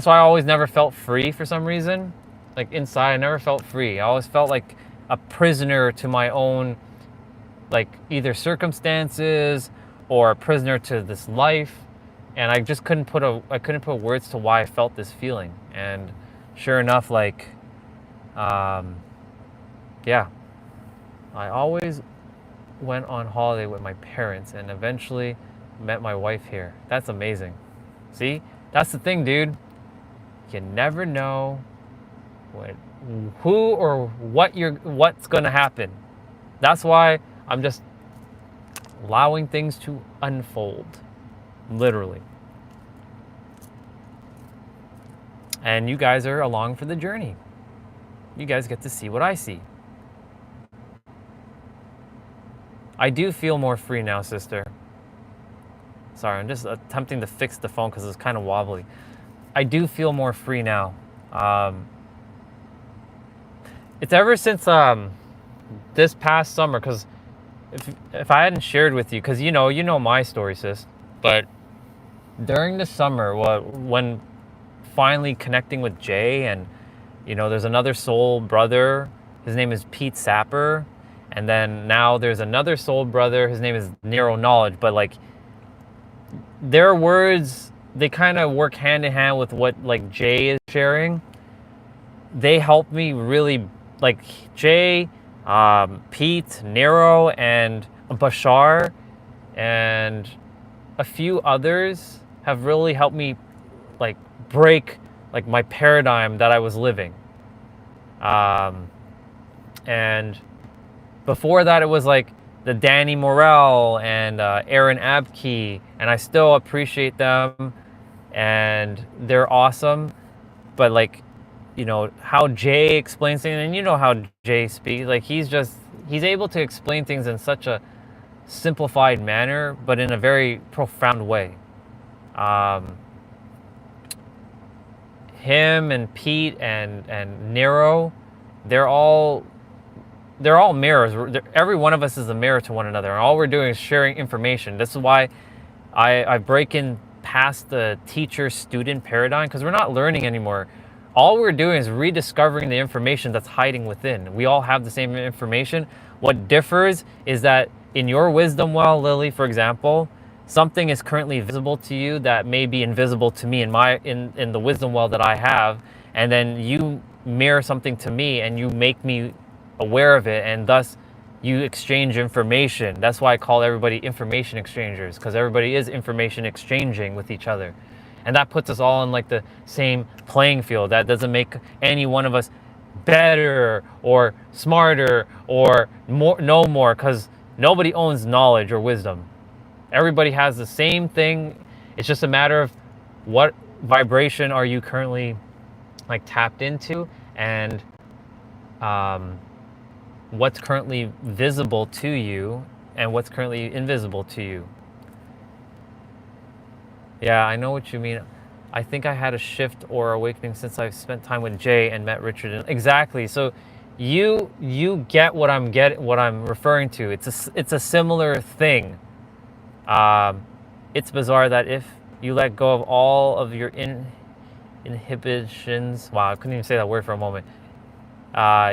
why I always never felt free for some reason. Like inside, I never felt free. I always felt like a prisoner to my own, like either circumstances or a prisoner to this life. And I just couldn't put words to why I felt this feeling. And sure enough, like, yeah, I always went on holiday with my parents and eventually met my wife here. That's amazing. See, that's the thing, dude. You never know who or what's gonna happen. That's why I'm just allowing things to unfold. Literally. And you guys are along for the journey. You guys get to see what I see. I do feel more free now, sister. Sorry, I'm just attempting to fix the phone because it's kind of wobbly. I do feel more free now. It's ever since this past summer, because if I hadn't shared with you, because you know my story, sis, but during the summer, when finally connecting with Jay, and there's another soul brother, his name is Pete Sapper, and then now there's another soul brother, his name is Nero Knowledge, but like their words, they kind of work hand in hand with what like Jay is sharing. They help me really, like Jay, Pete, Nero, and Bashar, and a few others have really helped me like break like my paradigm that I was living. And before that, it was like the Danny Morell and Aaron Abkey, and I still appreciate them, and they're awesome. But like, how Jay explains things, and how Jay speaks, like he's able to explain things in such a simplified manner, but in a very profound way. Him and Pete and Nero, they're all mirrors. Every one of us is a mirror to one another, and all we're doing is sharing information. This is why I break in past the teacher-student paradigm, because we're not learning anymore. All we're doing is rediscovering the information that's hiding within. We all have the same information. What differs is that in your wisdom well, Lily, for example, something is currently visible to you that may be invisible to me in the wisdom well that I have, and then you mirror something to me and you make me aware of it, and thus you exchange information. That's why I call everybody information exchangers, because everybody is information exchanging with each other. And that puts us all in like the same playing field. That doesn't make any one of us better or smarter or more, know more, because nobody owns knowledge or wisdom. Everybody has the same thing. It's just a matter of what vibration are you currently like tapped into, and what's currently visible to you and what's currently invisible to you. Yeah, I know what you mean. I think I had a shift or awakening since I've spent time with Jay and met Richard. Exactly. So you get what I'm referring to. It's a similar thing. It's bizarre that if you let go of all of your inhibitions, wow, I couldn't even say that word for a moment.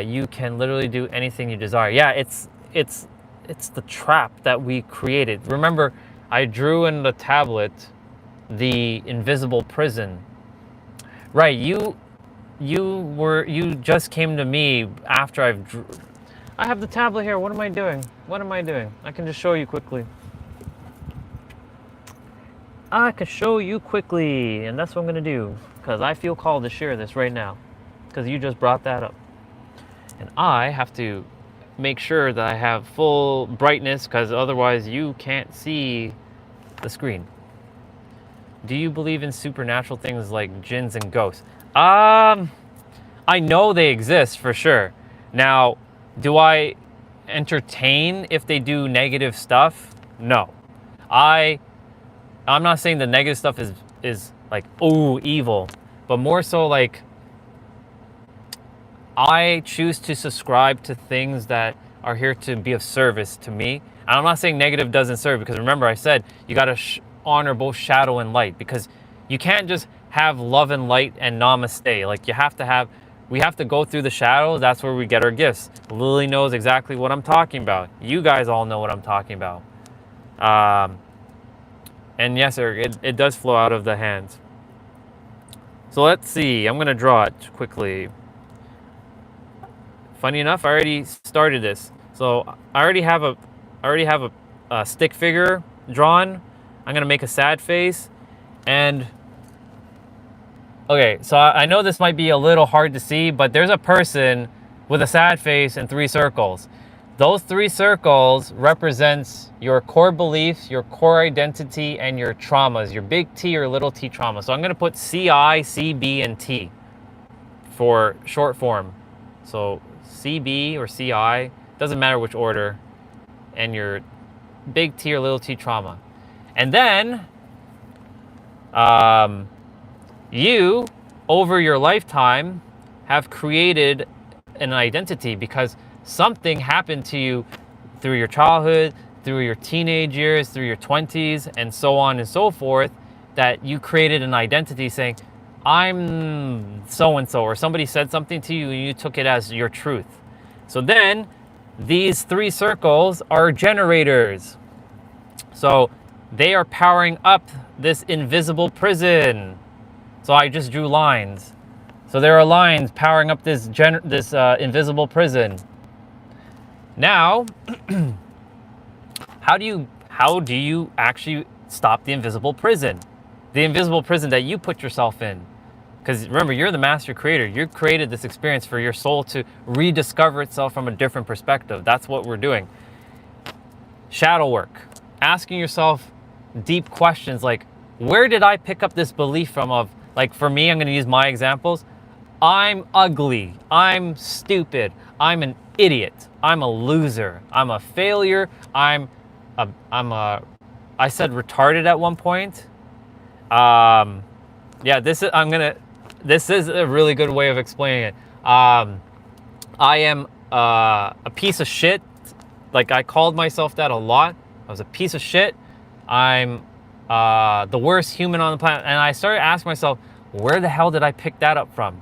You can literally do anything you desire. Yeah, it's the trap that we created. Remember, I drew in the tablet the invisible prison. Right, you just came to me after I have the tablet here. What am I doing? I can just show you quickly. I can show you quickly, and that's what I'm gonna do, because I feel called to share this right now, because you just brought that up. And I have to make sure that I have full brightness, because otherwise you can't see the screen. Do you believe in supernatural things like jinns and ghosts? I know they exist for sure. Now, do I entertain if they do negative stuff? No. I'm not saying the negative stuff is like, oh, evil, but more so like I choose to subscribe to things that are here to be of service to me. And I'm not saying negative doesn't serve, because remember I said you got to honor both shadow and light, because you can't just have love and light and namaste. Like we have to go through the shadows. That's where we get our gifts. Lily knows exactly what I'm talking about. You guys all know what I'm talking about. And yes, sir, it does flow out of the hands. So let's see. I'm gonna draw it quickly. Funny enough, I already started this. So I already have a stick figure drawn. I'm gonna make a sad face, and okay. So I know this might be a little hard to see, but there's a person with a sad face and 3 circles. Those 3 circles represents your core beliefs, your core identity, and your traumas, your big T or little t trauma. So I'm gonna put CI, CB, and T for short form. So CB or CI, doesn't matter which order, and your big T or little t trauma. And then you, over your lifetime, have created an identity because something happened to you through your childhood, through your teenage years, through your 20s, and so on and so forth, that you created an identity saying, I'm so-and-so, or somebody said something to you and you took it as your truth. So then these 3 circles are generators. So they are powering up this invisible prison. So I just drew lines. So there are lines powering up this invisible prison. Now, how do you actually stop the invisible prison? The invisible prison that you put yourself in. Because remember, you're the master creator. You created this experience for your soul to rediscover itself from a different perspective. That's what we're doing. Shadow work. Asking yourself deep questions like, where did I pick up this belief from of, like for me, I'm going to use my examples. I'm ugly. I'm stupid. I'm an idiot. I'm a loser. I'm a failure. I said retarded at one point. Yeah, this is a really good way of explaining it. I am a piece of shit. Like I called myself that a lot. I was a piece of shit. I'm the worst human on the planet. And I started asking myself, where the hell did I pick that up from?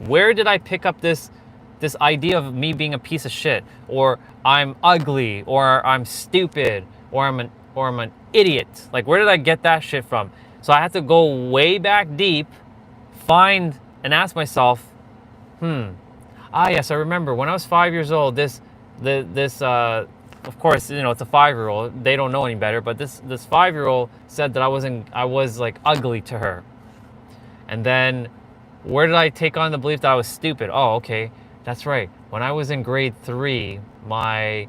Where did I pick up this idea of me being a piece of shit, or I'm ugly, or I'm stupid, or I'm an idiot? Like, where did I get that shit from? So I had to go way back deep, find and ask myself, yes, I remember when I was 5 years old, this of course, you know, it's a 5-year-old, they don't know any better, but this 5-year-old said that I was like ugly to her. And then Where did I take on the belief that I was stupid? Oh, okay, that's right. When I was in grade 3, my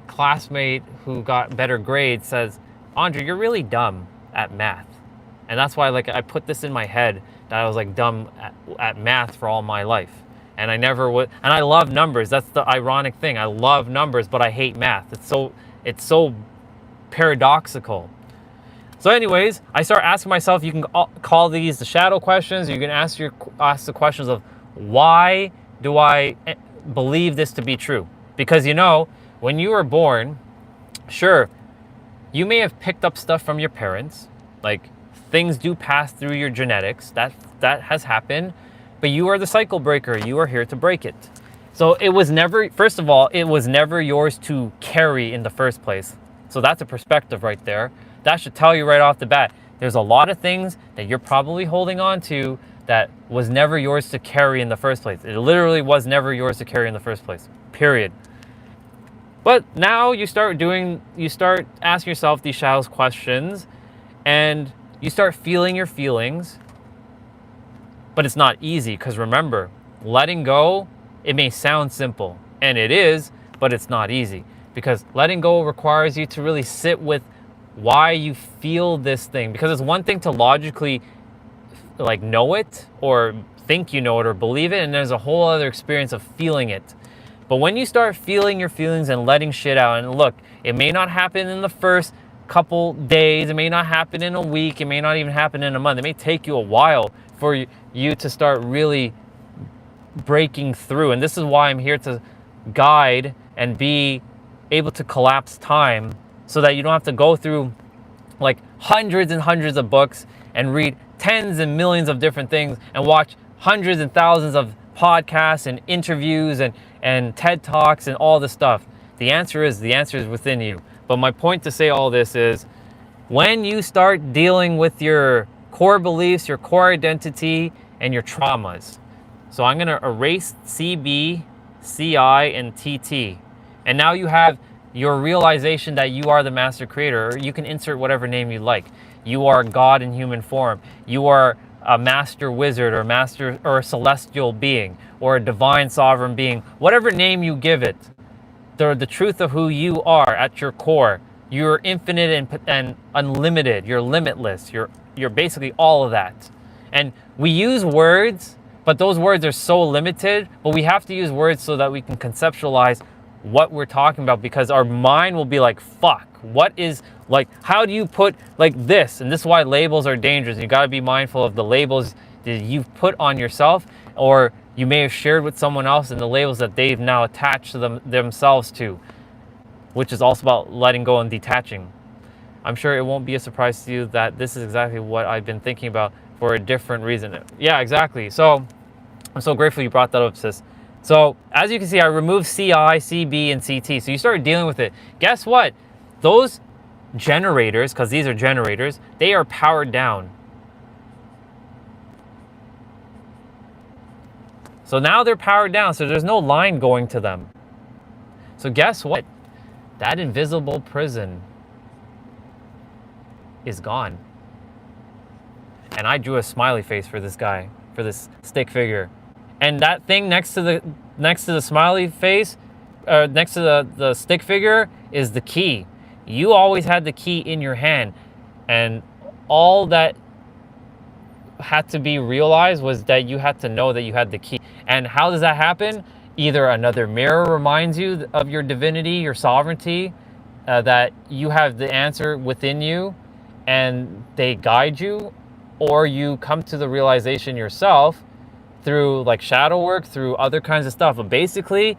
classmate who got better grades says, Andre, you're really dumb at math. And that's why like I put this in my head that I was like dumb at math for all my life. And I never would, and I love numbers. That's the ironic thing. I love numbers, but I hate math. It's so paradoxical. So anyways, I start asking myself, you can call these the shadow questions. You can ask the questions of, why do I believe this to be true? Because when you were born, sure, you may have picked up stuff from your parents, like things do pass through your genetics, that has happened, but you are the cycle breaker. You are here to break it. So it was never, first of all, it was never yours to carry in the first place. So that's a perspective right there. That should tell you right off the bat, there's a lot of things that you're probably holding on to that was never yours to carry in the first place. It literally was never yours to carry in the first place, period. But now you start asking yourself these shallow questions, and you start feeling your feelings, but it's not easy, because remember, letting go, it may sound simple, and it is, but it's not easy, because letting go requires you to really sit with why you feel this thing. Because it's one thing to logically like know it or think you know it or believe it, and there's a whole other experience of feeling it. But when you start feeling your feelings and letting shit out, and look, it may not happen in the first couple days, it may not happen in a week, it may not even happen in a month, it may take you a while for you to start really breaking through. And this is why I'm here to guide and be able to collapse time, so that you don't have to go through like hundreds and hundreds of books and read tens and millions of different things and watch hundreds and thousands of podcasts and interviews and TED Talks and all this stuff. The answer is within you. But my point to say all this is, when you start dealing with your core beliefs, your core identity, and your traumas. So I'm going to erase CB, CI, and TT. And now you have your realization that you are the master creator. Or you can insert whatever name you like. You are God in human form. You are a master wizard or a celestial being or a divine sovereign being. Whatever name you give it, the truth of who you are at your core. You're infinite and unlimited. You're limitless. You're basically all of that. And we use words, but those words are so limited. But we have to use words so that we can conceptualize what we're talking about, because our mind will be like, fuck, what is, like, how do you put like this? And this is why labels are dangerous. You got to be mindful of the labels that you've put on yourself, or you may have shared with someone else, and the labels that they've now attached to themselves to, which is also about letting go and detaching. I'm sure it won't be a surprise to you that this is exactly what I've been thinking about for a different reason. Yeah, exactly. So I'm so grateful you brought that up, sis. So as you can see, I removed CI, CB, and CT. So you started dealing with it. Guess what? Those generators, because these are generators, they are powered down. So now they're powered down, so there's no line going to them. So guess what? That invisible prison is gone. And I drew a smiley face for this guy, for this stick figure. And that thing next to the smiley face, next to the stick figure, is the key. You always had the key in your hand. And all that had to be realized was that you had to know that you had the key. And how does that happen? Either another mirror reminds you of your divinity, your sovereignty, that you have the answer within you and they guide you, or you come to the realization yourself through like shadow work, through other kinds of stuff. But basically,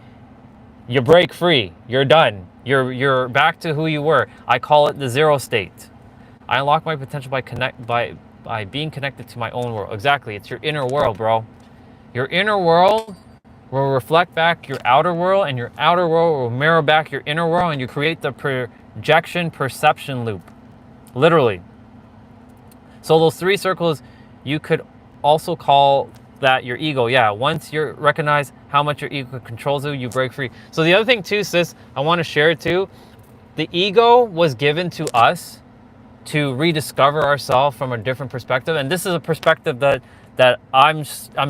you break free. You're done. You're back to who you were. I call it the zero state. I unlock my potential by being connected to my own world. Exactly. It's your inner world, bro. Your inner world will reflect back your outer world, and your outer world will mirror back your inner world, and you create the projection perception loop. Literally. So those three circles, you could also call that your ego. Yeah, once you recognize how much your ego controls you, you break free. So the other thing too, sis, I want to share too, the ego was given to us to rediscover ourselves from a different perspective. And this is a perspective that that I'm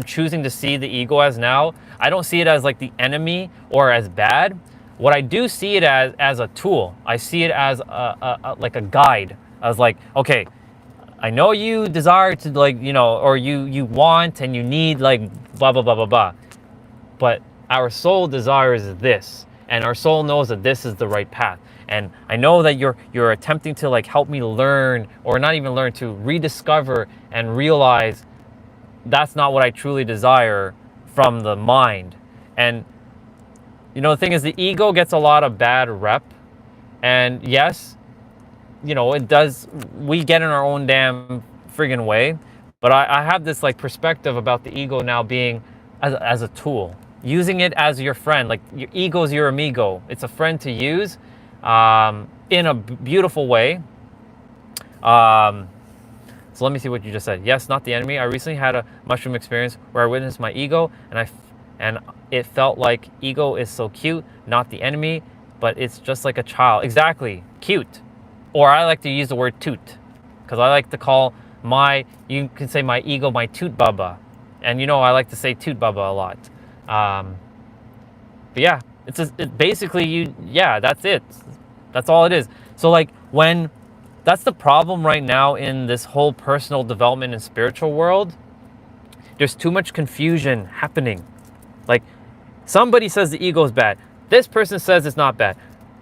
choosing to see the ego as now. I don't see it as like the enemy or as bad. What I do see it as a tool. I see it as like a guide. I was like, okay, I know you desire to, like, you know, or you want and you need, like, blah blah blah blah blah, but our soul desires this, and our soul knows that this is the right path. And I know that you're attempting to, like, help me learn, or not even learn, to rediscover and realize that's not what I truly desire from the mind. And you know, the thing is, the ego gets a lot of bad rep, and yes, you know, it does, we get in our own damn friggin' way. But I have this, like, perspective about the ego now being as a tool, using it as your friend. Like, your ego's your amigo. It's a friend to use in a beautiful way. So let me see what you just said. Yes, not the enemy. I recently had a mushroom experience where I witnessed my ego, and it felt like ego is so cute, not the enemy, but it's just like a child. Exactly, cute. Or I like to use the word toot, because I like to call you can say my ego my toot baba. And you know, I like to say toot baba a lot. But yeah, basically, that's it. That's all it is. So, like, that's the problem right now in this whole personal development and spiritual world. There's too much confusion happening. Like, somebody says the ego is bad. This person says it's not bad.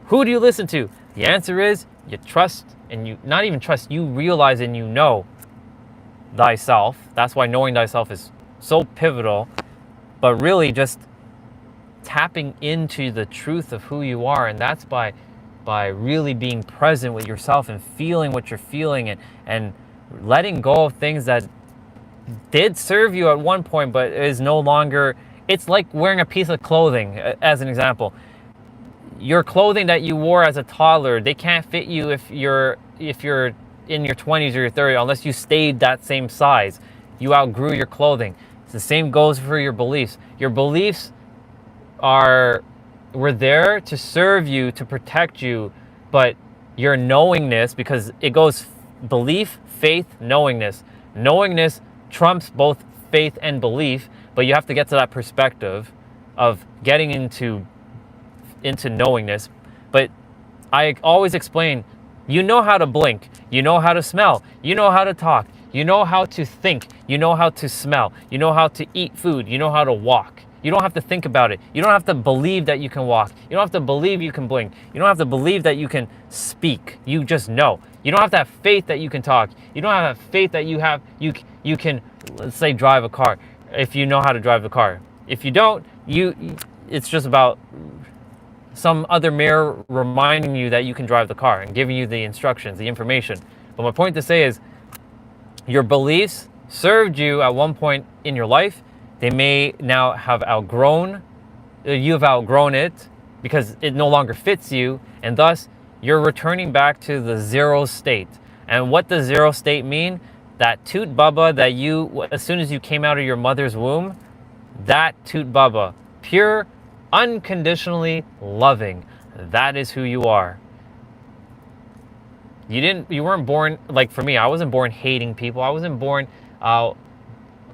Who do you listen to? The answer is you trust, and you not even trust, you realize and you know thyself. That's why knowing thyself is so pivotal. But really just tapping into the truth of who you are, and that's by really being present with yourself and feeling what you're feeling, and letting go of things that did serve you at one point but is no longer. It's like wearing a piece of clothing, as an example. Your clothing that you wore as a toddler, they can't fit you if you're in your 20s or your 30s, unless you stayed that same size. You outgrew your clothing. The same goes for your beliefs. Your beliefs were there to serve you, to protect you, but your knowingness, because it goes belief, faith, knowingness. Knowingness trumps both faith and belief, but you have to get to that perspective of getting into knowingness. But I always explain, you know how to blink, you know how to smell, you know how to talk, you know how to think, you know how to smell, you know how to eat food, you know how to walk. You don't have to think about it. You don't have to believe that you can walk. You don't have to believe you can blink. You don't have to believe that you can speak. You just know. You don't have to have faith that you can talk. You don't have to have faith that you can, let's say, drive a car, if you know how to drive the car. If you don't, it's just about some other mirror reminding you that you can drive the car and giving you the instructions, the information. But my point to say is, your beliefs served you at one point in your life. They may now have you've outgrown it because it no longer fits you, and thus you're returning back to the zero state. And what does zero state mean? That toot baba that as soon as you came out of your mother's womb, that toot baba, pure, unconditionally loving, that is who you are. You weren't born, like, for me, I wasn't born hating people. I wasn't born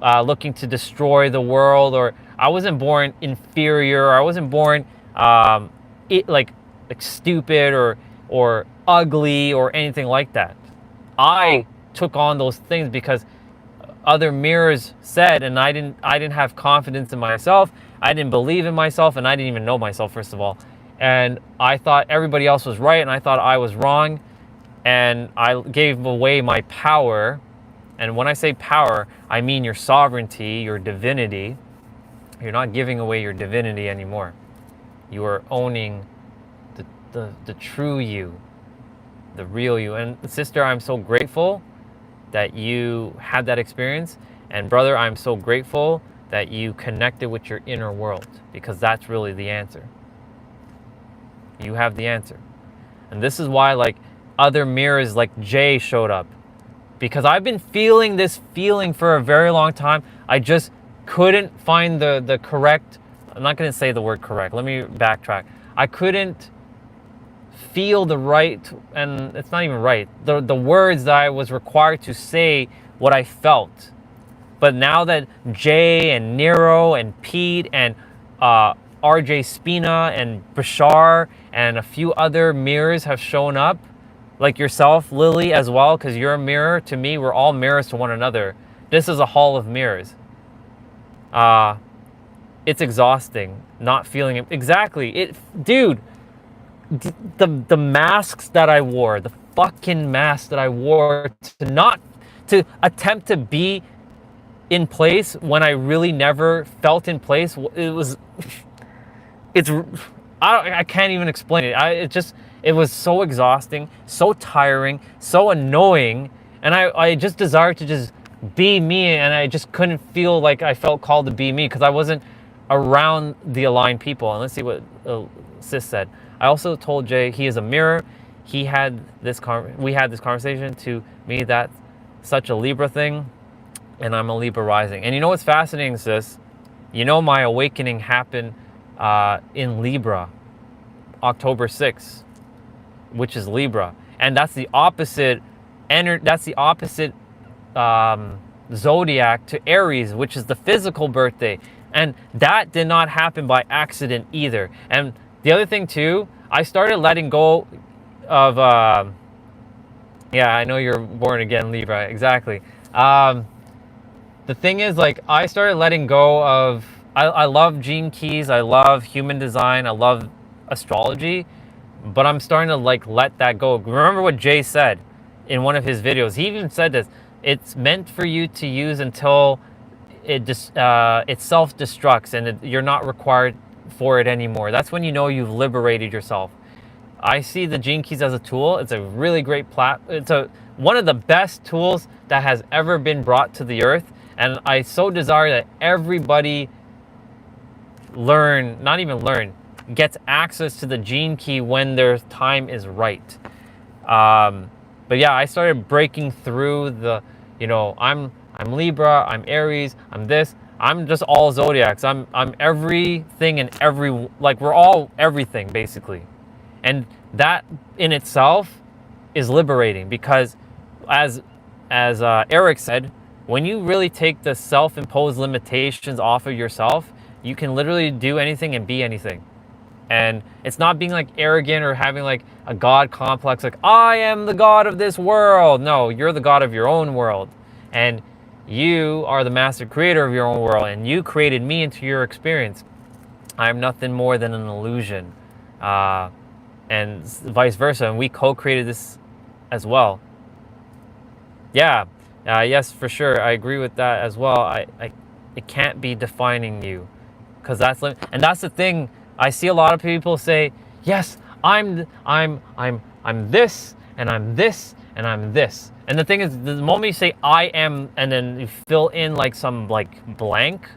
looking to destroy the world, or I wasn't born inferior, or I wasn't born like stupid or ugly or anything like that. I took on those things because other mirrors said, and I didn't have confidence in myself. I didn't believe in myself, and I didn't even know myself, first of all. And I thought everybody else was right, and I thought I was wrong, and I gave away my power. And when I say power, I mean your sovereignty, your divinity. You're not giving away your divinity anymore. You are owning the true you, the real you. And sister, I'm so grateful that you had that experience. And brother, I'm so grateful that you connected with your inner world, because that's really the answer. You have the answer. And this is why, like, other mirrors like Jay showed up. Because I've been feeling this feeling for a very long time. I just couldn't find the correct, I'm not going to say the word correct. Let me backtrack. I couldn't feel the right, and it's not even right, the words that I was required to say what I felt. But now that Jay and Nero and Pete and RJ Spina and Bashar and a few other mirrors have shown up, like yourself, Lily, as well, because you're a mirror to me. We're all mirrors to one another. This is a hall of mirrors. It's exhausting not feeling it. Exactly. Dude, the masks that I wore, the fucking mask that I wore to attempt to be in place when I really never felt in place. I can't even explain it. It was so exhausting, so tiring, so annoying, and I just desired to just be me, and I just couldn't feel like I felt called to be me because I wasn't around the aligned people. And let's see what Sis said. I also told Jay he is a mirror. We had this conversation. To me, that's such a Libra thing, and I'm a Libra rising. And you know what's fascinating, Sis? You know my awakening happened in Libra, October 6th, which is Libra, and that's the opposite. That's the opposite zodiac to Aries, which is the physical birthday, and that did not happen by accident either. And the other thing too, I started letting go of. Yeah, I know you're born again, Libra. Exactly. The thing is, like, I started letting go of. I love gene keys. I love human design. I love astrology, but I'm starting to like let that go. Remember what Jay said in one of his videos? He even said this: it's meant for you to use until it self-destructs, and you're not required for it anymore. That's when you know you've liberated yourself. I see the gene keys as a tool. It's a really great It's one of the best tools that has ever been brought to the earth, and I so desire that everybody gets access to the gene key when their time is right. But yeah, I started breaking through the, I'm Libra, I'm Aries, I'm this. I'm just all zodiacs. I'm everything and we're all everything basically. And that in itself is liberating, because as Eric said, when you really take the self-imposed limitations off of yourself, you can literally do anything and be anything. And it's not being like arrogant or having like a God complex, like I am the God of this world. No, you're the God of your own world. And you are the master creator of your own world, and you created me into your experience. I'm nothing more than an illusion. And vice versa. And we co-created this as well. Yeah. Yes, for sure. I agree with that as well. It can't be defining you, because that's the thing. I see a lot of people say, yes, I'm this, and I'm this, and I'm this. And the thing is, the moment you say I am, and then you fill in like some like blank,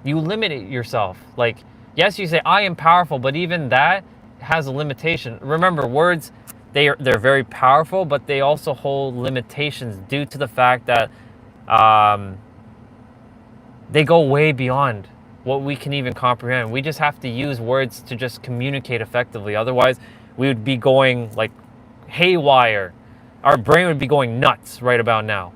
you limit yourself. Like, yes, you say I am powerful, but even that has a limitation. Remember, words, they're very powerful, but they also hold limitations due to the fact that they go way beyond what we can even comprehend. We just have to use words to just communicate effectively. Otherwise, we would be going like haywire. Our brain would be going nuts right about now.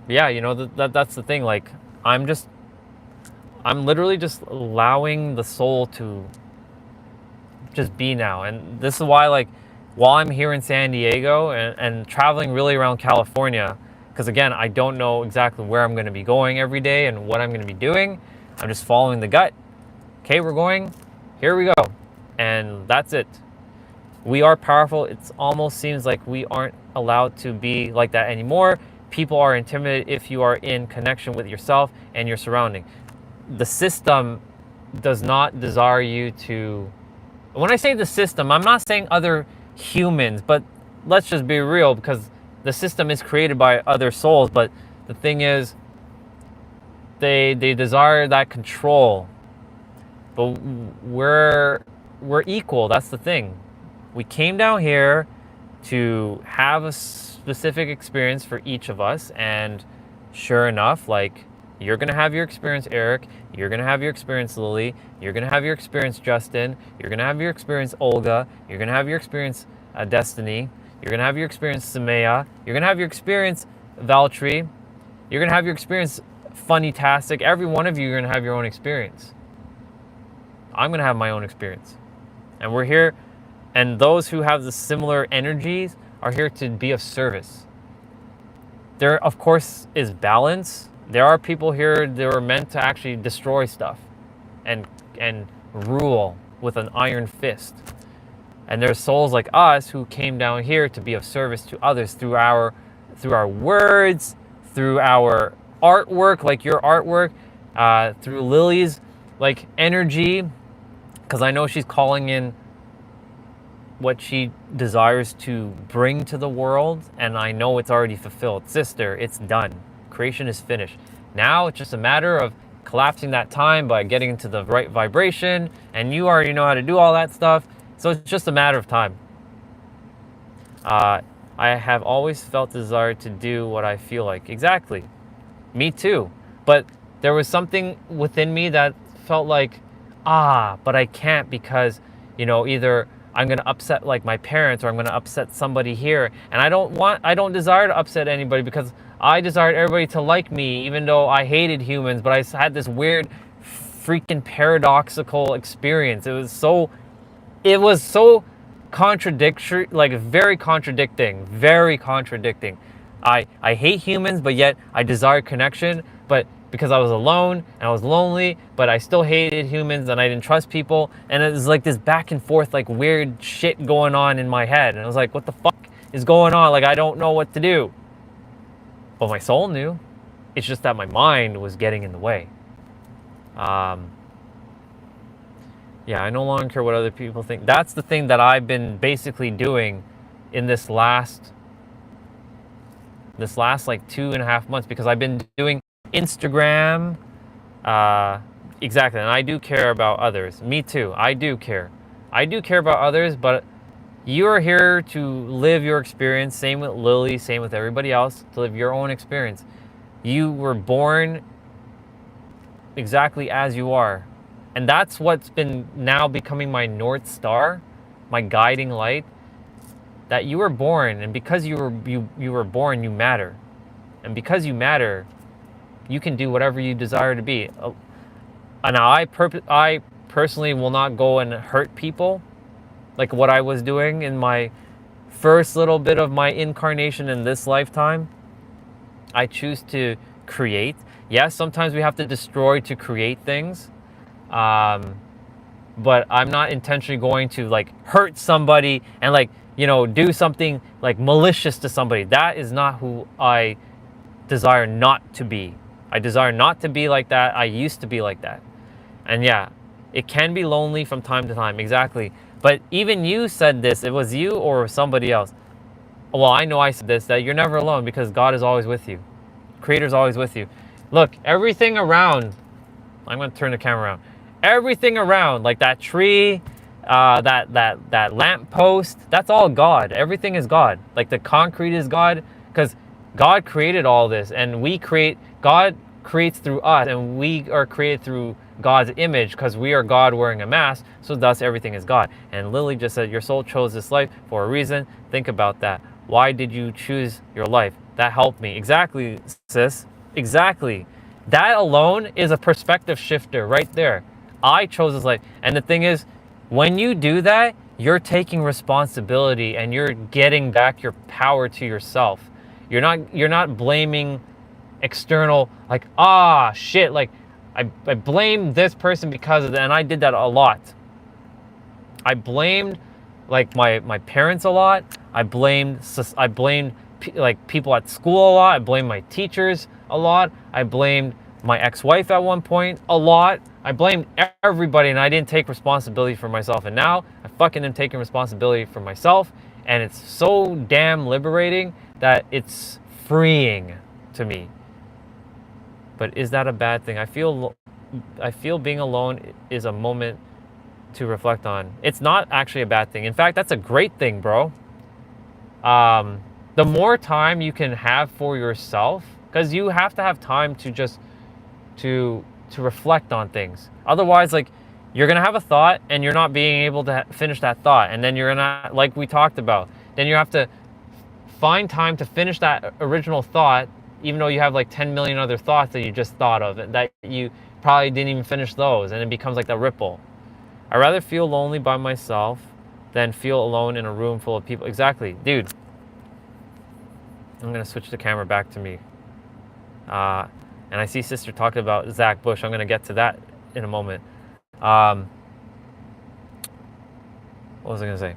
Yeah, that's the thing. Like, I'm literally just allowing the soul to just be now. And this is why, like, while I'm here in San Diego and traveling really around California, because again, I don't know exactly where I'm going to be going every day and what I'm going to be doing. I'm just following the gut. Okay, we're going. Here we go. And that's it. We are powerful. It almost seems like we aren't allowed to be like that anymore. People are intimidated if you are in connection with yourself and your surrounding. The system does not desire you to... When I say the system, I'm not saying other humans, but let's just be real, because the system is created by other souls. But the thing is, they desire that control. But we're equal. That's the thing. We came down here to have a specific experience for each of us, and sure enough, like, you're gonna have your experience, Eric. You're gonna have your experience, Lily. You're gonna have your experience, Justin. You're gonna have your experience, Olga. You're gonna have your experience, Destiny. You're gonna have your experience, Samaya. You're gonna have your experience, Valtree, you're gonna have your experience funny-tastic. Every one of you are gonna have your own experience. I'm gonna have my own experience. And we're here, and those who have the similar energies are here to be of service. There, of course, is balance. There are people here that are meant to actually destroy stuff and rule with an iron fist. And there's souls like us who came down here to be of service to others through our words, through our artwork, like your artwork, through Lily's like energy, because I know she's calling in what she desires to bring to the world, and I know it's already fulfilled. Sister, it's done. Creation is finished. Now it's just a matter of collapsing that time by getting into the right vibration, and you already know how to do all that stuff, so it's just a matter of time. I have always felt the desire to do what I feel like. Exactly. Me too. But there was something within me that felt like, but I can't because, either I'm going to upset like my parents or I'm going to upset somebody here. And I don't desire to upset anybody because I desired everybody to like me, even though I hated humans, but I had this weird freaking paradoxical experience. It was so contradictory, like very contradicting. I hate humans, but yet I desire connection, but because I was alone and I was lonely, but I still hated humans and I didn't trust people. And it was like this back and forth, like weird shit going on in my head. And I was like, what the fuck is going on? Like, I don't know what to do. But my soul knew. It's just that my mind was getting in the way. Yeah, I no longer care what other people think. That's the thing that I've been basically doing in this last like 2.5 months, because I've been doing Instagram, exactly, and I do care about others. Me too. I do care about others, but you are here to live your experience. Same with Lily, same with everybody else, to live your own experience. You were born exactly as you are, and that's what's been now becoming my North Star, my guiding light, that you were born, and because you were born, you matter, and because you matter, you can do whatever you desire to be. Now, I personally will not go and hurt people like what I was doing in my first little bit of my incarnation in this lifetime. I choose to create. Yes, sometimes we have to destroy to create things. But I'm not intentionally going to like hurt somebody and like, do something like malicious to somebody. That is not who I desire not to be. I desire not to be like that. I used to be like that. And yeah, it can be lonely from time to time. Exactly. But even you said this. It was you or somebody else. Well, I know I said this, that you're never alone because God is always with you. Creator's always with you. Look, everything around, I'm going to turn the camera around. Everything around, like that tree, that lamp post, that's all God. Everything is God. Like the concrete is God, because God created all this, and God creates through us, and we are created through God's image because we are God wearing a mask, so thus everything is God. And Lily just said, your soul chose this life for a reason. Think about that. Why did you choose your life? That helped me. Exactly, sis. Exactly. That alone is a perspective shifter right there. I chose this life. And the thing is, when you do that, you're taking responsibility and you're getting back your power to yourself. You're not blaming external, like, shit, like I blame this person because of that, and I did that a lot. I blamed like my parents a lot. I blamed like people at school a lot. I blamed my teachers a lot. I blamed my ex-wife at one point a lot. I blamed everybody, and I didn't take responsibility for myself. And now I fucking am taking responsibility for myself, and it's so damn liberating that it's freeing to me. But is that a bad thing? I feel being alone is a moment to reflect on. It's not actually a bad thing. In fact, that's a great thing, bro. The more time you can have for yourself, because you have to have time to just to reflect on things. Otherwise, like, you're gonna have a thought and you're not being able to finish that thought, and then you're gonna, like we talked about, then you have to find time to finish that original thought, even though you have like 10 million other thoughts that you just thought of that you probably didn't even finish those, and it becomes like that ripple. I'd rather feel lonely by myself than feel alone in a room full of people. Exactly, dude. I'm gonna switch the camera back to me. And I see sister talking about Zach Bush. I'm gonna get to that in a moment. What was I gonna say?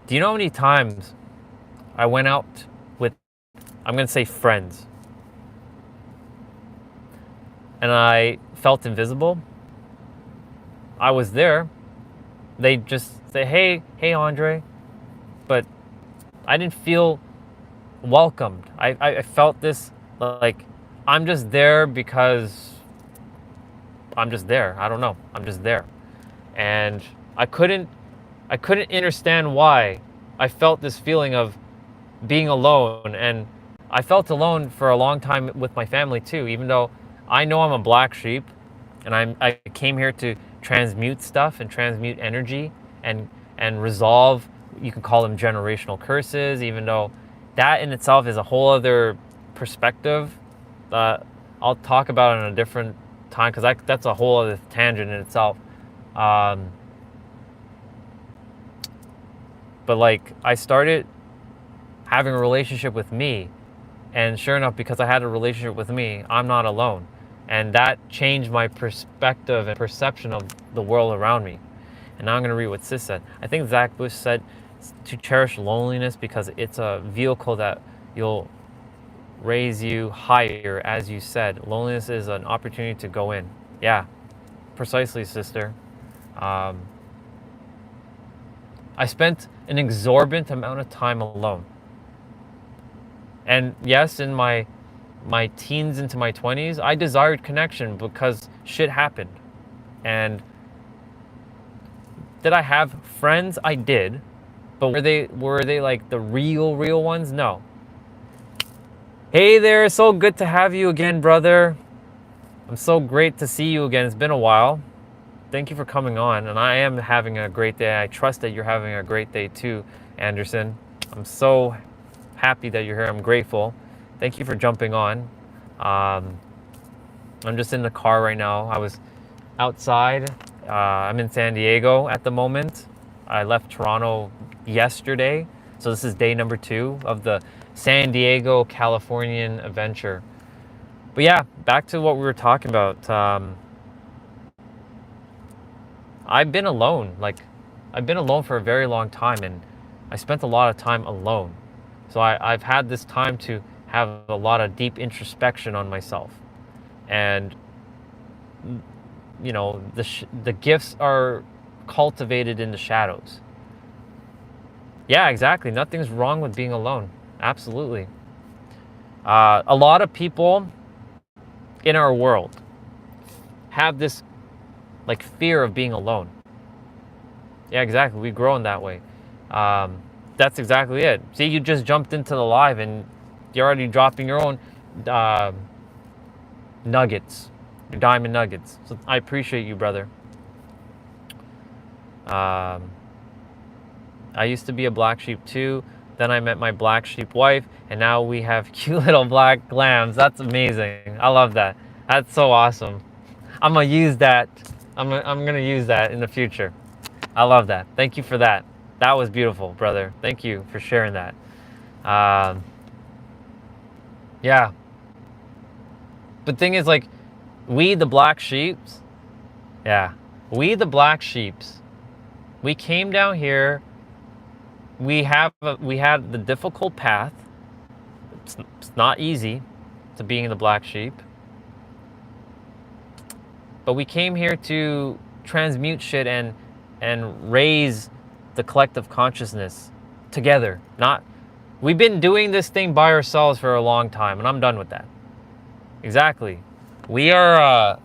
Do you know how many times I went out with, I'm gonna say friends, and I felt invisible? I was there. They just say, hey, Andre. But I didn't feel welcomed. I felt this, like, I'm just there because I'm just there. I don't know. I'm just there. And I couldn't understand why I felt this feeling of being alone. And I felt alone for a long time with my family too, even though I know I'm a black sheep, and I came here to transmute stuff and transmute energy and resolve, you can call them generational curses, even though that in itself is a whole other perspective. I'll talk about it in a different time, because that's a whole other tangent in itself. But like, I started having a relationship with me, and sure enough, because I had a relationship with me, I'm not alone. And that changed my perspective and perception of the world around me. And now I'm going to read what Sis said. I think Zach Bush said to cherish loneliness because it's a vehicle that you'll raise you higher, as you said. Loneliness is an opportunity to go in. Yeah, precisely, sister. I spent an exorbitant amount of time alone. And yes, in my teens into my 20s, I desired connection because shit happened. And did I have friends? I did. But were they like the real ones? No. Hey there, so good to have you again, brother. I'm so great to see you again. It's been a while. Thank you for coming on, and I am having a great day. I trust that you're having a great day too, Anderson. I'm so happy that you're here. I'm grateful. Thank you for jumping on. I'm just in the car right now. I was outside. I'm in San Diego at the moment. I left Toronto yesterday, so this is day number 2 of the San Diego, Californian adventure. But yeah, back to what we were talking about. I've been alone. I've been alone for a very long time, and I spent a lot of time alone. So I've had this time to have a lot of deep introspection on myself. And, you know, the gifts are cultivated in the shadows. Yeah, exactly. Nothing's wrong with being alone. Absolutely. A lot of people in our world have this like fear of being alone. Yeah, exactly. We grow in that way. That's exactly it. See, you just jumped into the live and you're already dropping your own nuggets, your diamond nuggets. So I appreciate you, brother. I used to be a black sheep too. Then I met my black sheep wife, and now we have cute little black lambs. That's amazing. I love that. That's so awesome. I'm gonna use that. I'm gonna use that in the future. I love that. Thank you for that. That was beautiful, brother. Thank you for sharing that. Yeah. But thing is, like, we the black sheeps, yeah, we the black sheeps, we came down here. We had the difficult path. It's not easy to being the black sheep. But we came here to transmute shit and raise the collective consciousness together. We've been doing this thing by ourselves for a long time, and I'm done with that. Exactly. We are,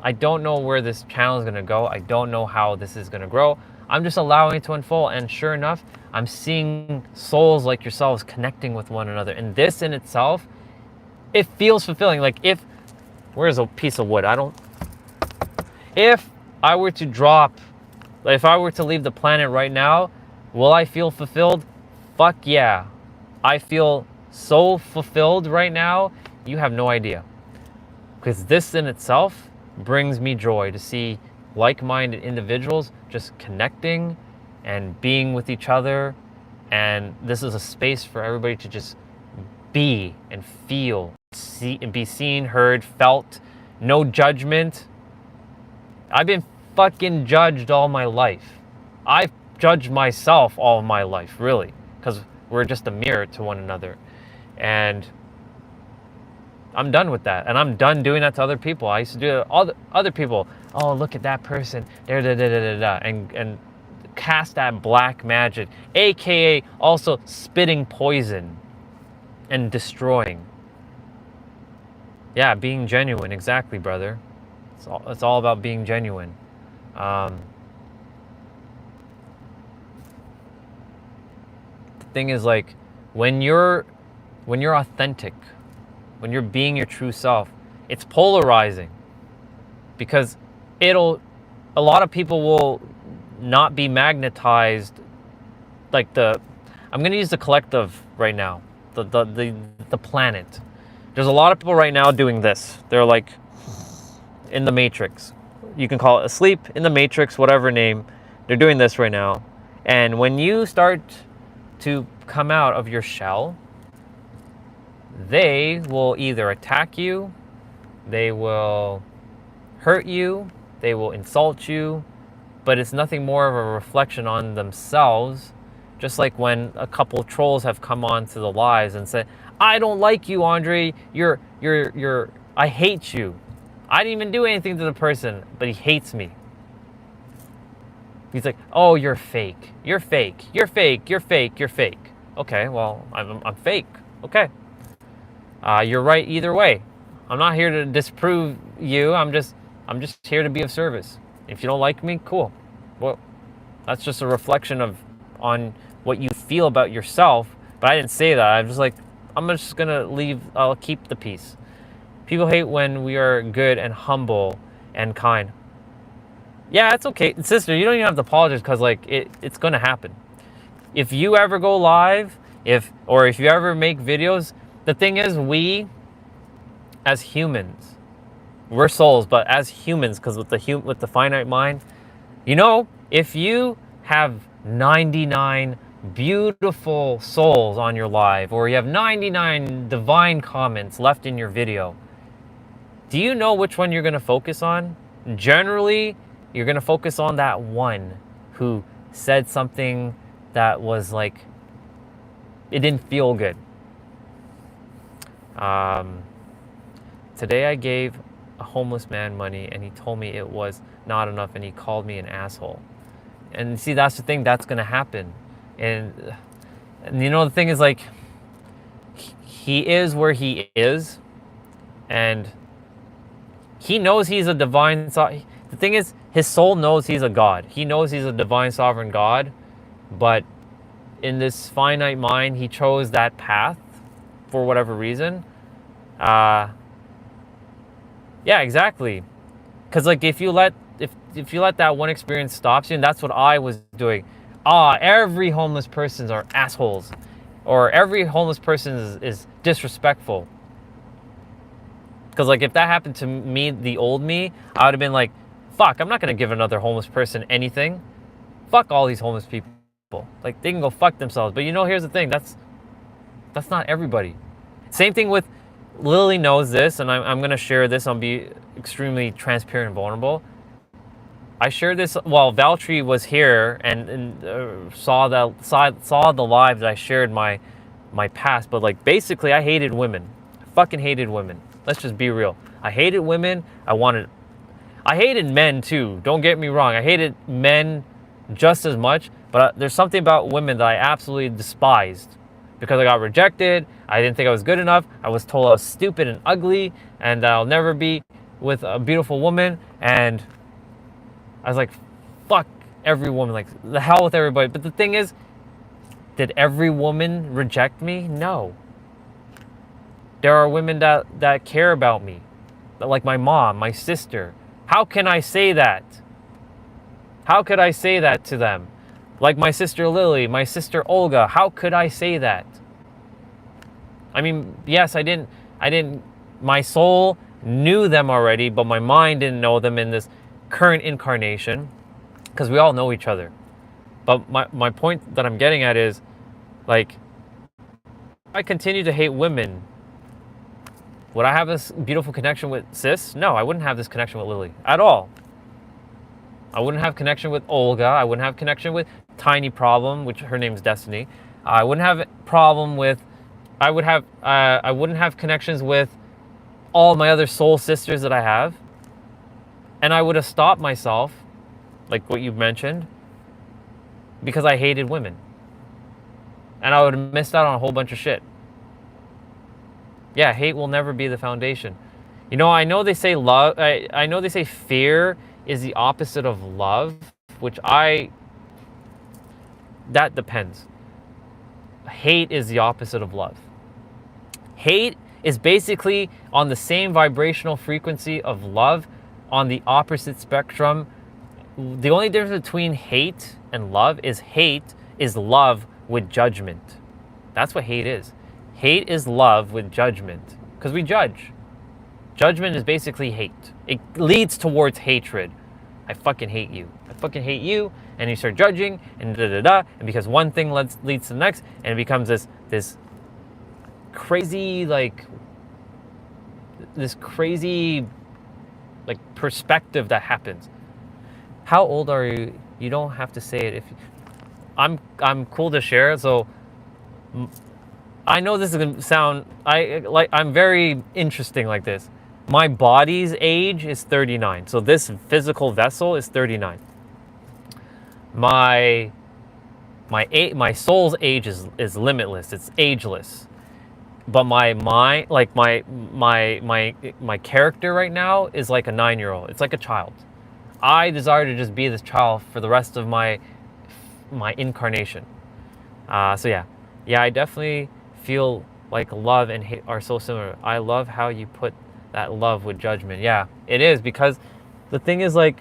I don't know where this channel is going to go. I don't know how this is going to grow. I'm just allowing it to unfold, and sure enough, I'm seeing souls like yourselves connecting with one another. And this in itself, it feels fulfilling. Like, where's a piece of wood? If I were to if I were to leave the planet right now, will I feel fulfilled? Fuck yeah. I feel so fulfilled right now, you have no idea. Because this in itself brings me joy to see like-minded individuals just connecting and being with each other. And this is a space for everybody to just be and feel, see and be seen, heard, felt, no judgment. I've been fucking judged all my life. I've judged myself all my life, really, because we're just a mirror to one another. And I'm done with that. And I'm done doing that to other people. I used to do it to other people. Oh, look at that person. And cast that black magic, aka also spitting poison and destroying. Yeah, being genuine, exactly, brother. It's all about being genuine. The thing is, like, when you're authentic, when you're being your true self, it's polarizing, because a lot of people will not be magnetized, like I'm gonna use the collective right now, the planet. There's a lot of people right now doing this. They're like in the matrix. You can call it asleep, in the matrix, whatever name. They're doing this right now. And when you start to come out of your shell, they will either attack you, they will hurt you, they will insult you, but it's nothing more of a reflection on themselves. Just like when a couple of trolls have come onto the lives and said, I don't like you, Andre, I hate you. I didn't even do anything to the person, but he hates me. He's like, oh, you're fake. You're fake. You're fake. You're fake. You're fake. Okay, well, I'm fake. Okay. You're right either way. I'm not here to disprove you. I'm just here to be of service. If you don't like me, cool. Well, that's just a reflection on what you feel about yourself. But I didn't say that. I'm just like, I'm just gonna leave. I'll keep the peace. People hate when we are good and humble and kind. Yeah, it's okay, sister. You don't even have to apologize, because like it's gonna happen. If you ever go live, if you ever make videos, the thing is, we as humans, we're souls, but as humans, because with the finite mind, if you have 99 beautiful souls on your live, or you have 99 divine comments left in your video, do you know which one you're going to focus on? Generally, you're going to focus on that one who said something that was like, it didn't feel good. Today I gave a homeless man money, and he told me it was not enough, and he called me an asshole. And see, that's the thing, that's going to happen. And the thing is, like, he is where he is, and he knows he's a divine. The thing is, his soul knows he's a God. He knows he's a divine sovereign God, but in this finite mind, he chose that path for whatever reason. Yeah, exactly. Because like, if you let that one experience stops you, and that's what I was doing. Every homeless person are assholes, or every homeless person is disrespectful. Because like, if that happened to me, the old me, I would have been like, fuck, I'm not gonna give another homeless person anything. Fuck all these homeless people. Like, they can go fuck themselves. But here's the thing, that's not everybody. Same thing with, Lily knows this, and I'm gonna share this. I'll be extremely transparent and vulnerable. I shared this while Valtteri was here and saw the live that I shared my past. But like, basically, I hated women. I fucking hated women. Let's just be real. I hated women. I hated men too. Don't get me wrong. I hated men just as much. But there's something about women that I absolutely despised, because I got rejected. I didn't think I was good enough. I was told I was stupid and ugly, and that I'll never be with a beautiful woman. And I was like, fuck every woman, like, the hell with everybody. But the thing is, did every woman reject me? No. There are women that care about me, like my mom, my sister, How can I say that? How could I say that to them? Like my sister Lily, my sister Olga, how could I say that? I mean, yes, my soul knew them already, but my mind didn't know them in this current incarnation, because we all know each other. But my point that I'm getting at is, like, I continue to hate women. Would I have this beautiful connection with sis? No, I wouldn't have this connection with Lily at all. I wouldn't have connection with Olga. I wouldn't have connection with Tiny Problem, which her name's Destiny. I wouldn't have problem with. I wouldn't have connections with all my other soul sisters that I have. And I would have stopped myself, like what you mentioned, because I hated women. And I would have missed out on a whole bunch of shit. Yeah, hate will never be the foundation. You know, I know they say love. I know they say fear is the opposite of love, which that depends. Hate is the opposite of love. Hate is basically on the same vibrational frequency of love, on the opposite spectrum. The only difference between hate and love is love with judgment. That's what hate is. Hate is love with judgment, because we judge. Judgment is basically hate. It leads towards hatred. I fucking hate you. I fucking hate you. And you start judging and da-da-da. And because one thing leads to the next, and it becomes this crazy, like perspective that happens. How old are you? You don't have to say it. If I'm cool to share. So I know this is gonna sound I'm very interesting like this. My body's age is 39. So this physical vessel is 39. My soul's age is limitless. It's ageless. But my mind, like my character right now is like a 9-year-old. It's like a child. I desire to just be this child for the rest of my incarnation. So yeah, I definitely feel like love and hate are so similar. I love how you put that love with judgment. Yeah, it is, because the thing is, like,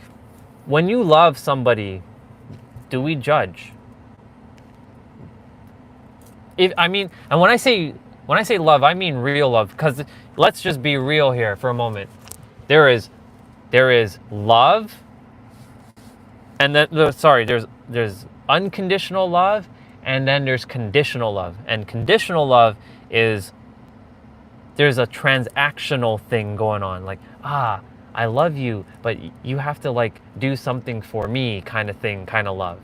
when you love somebody, do we judge? And when I say love, I mean real love, because let's just be real here for a moment. There is love, and then there's unconditional love, and then there's conditional love. And conditional love is there's a transactional thing going on, like, I love you, but you have to like do something for me, kind of thing, kind of love.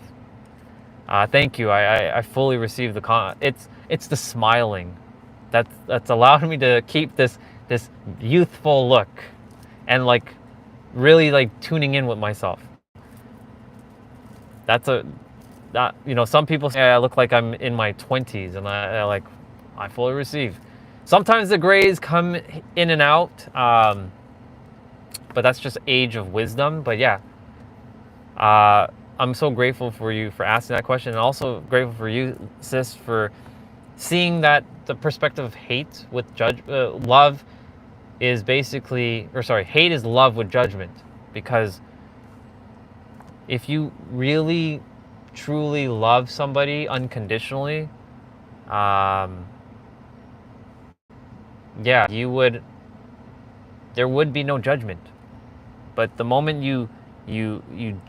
Thank you. I fully receive the it's the smiling that's allowed me to keep this youthful look and like really like tuning in with myself. Some people say I look like I'm in my 20s, and I fully receive. Sometimes the grays come in and out, but that's just age of wisdom. But yeah, I'm so grateful for you for asking that question, and also grateful for you, sis, for seeing that the perspective of hate with love is hate is love with judgment. Because if you really truly love somebody unconditionally, there would be no judgment. But the moment you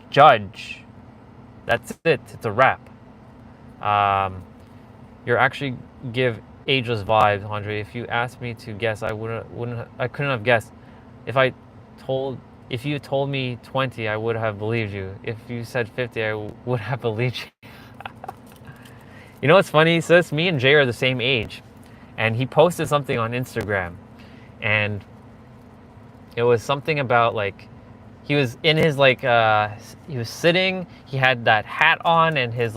judge, that's it. It's a wrap. You're actually give ageless vibes, Andre. If you asked me to guess, I couldn't have guessed. If you told me 20, I would have believed you. If you said 50, I would have believed you. You know what's funny, sis? Me and Jay are the same age. And he posted something on Instagram. And it was something about, like, he was in his, like, he was sitting, he had that hat on, and his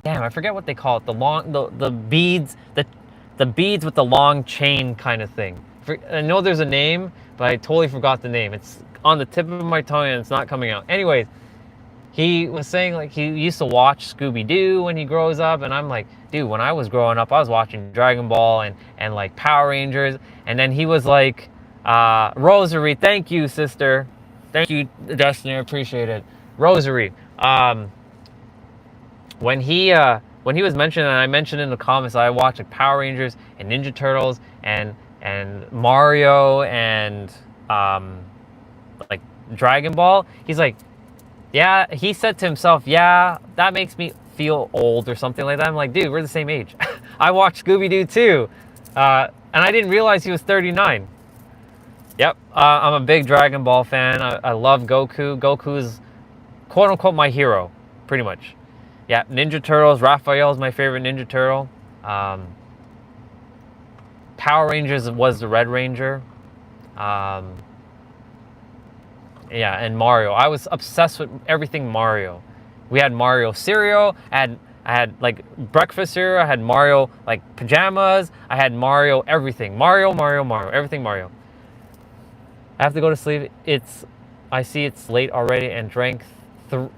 damn, I forget what they call it, the beads, the beads with the long chain kind of thing. I know there's a name, but I totally forgot the name. It's on the tip of my tongue and it's not coming out. Anyways, he was saying, like, he used to watch Scooby-Doo when he grows up, and I'm like, dude, when I was growing up, I was watching Dragon Ball and like Power Rangers, and then he was like, Rosary, thank you, sister. Thank you, Destiny. I appreciate it. Rosary. When he was mentioned, and I mentioned in the comments, I watched like Power Rangers and Ninja Turtles and Mario and like Dragon Ball. He's like, yeah. He said to himself, yeah, that makes me feel old or something like that. I'm like, dude, we're the same age. I watched Scooby Doo too, and I didn't realize he was 39. Yep, I'm a big Dragon Ball fan. I love Goku. Goku is quote unquote my hero, pretty much. Yeah, Ninja Turtles. Raphael is my favorite Ninja Turtle. Power Rangers was the Red Ranger. Yeah, and Mario. I was obsessed with everything Mario. We had Mario cereal. I had like breakfast cereal. I had Mario like pajamas. I had Mario everything. Mario, everything Mario. I have to go to sleep. I see it's late already, and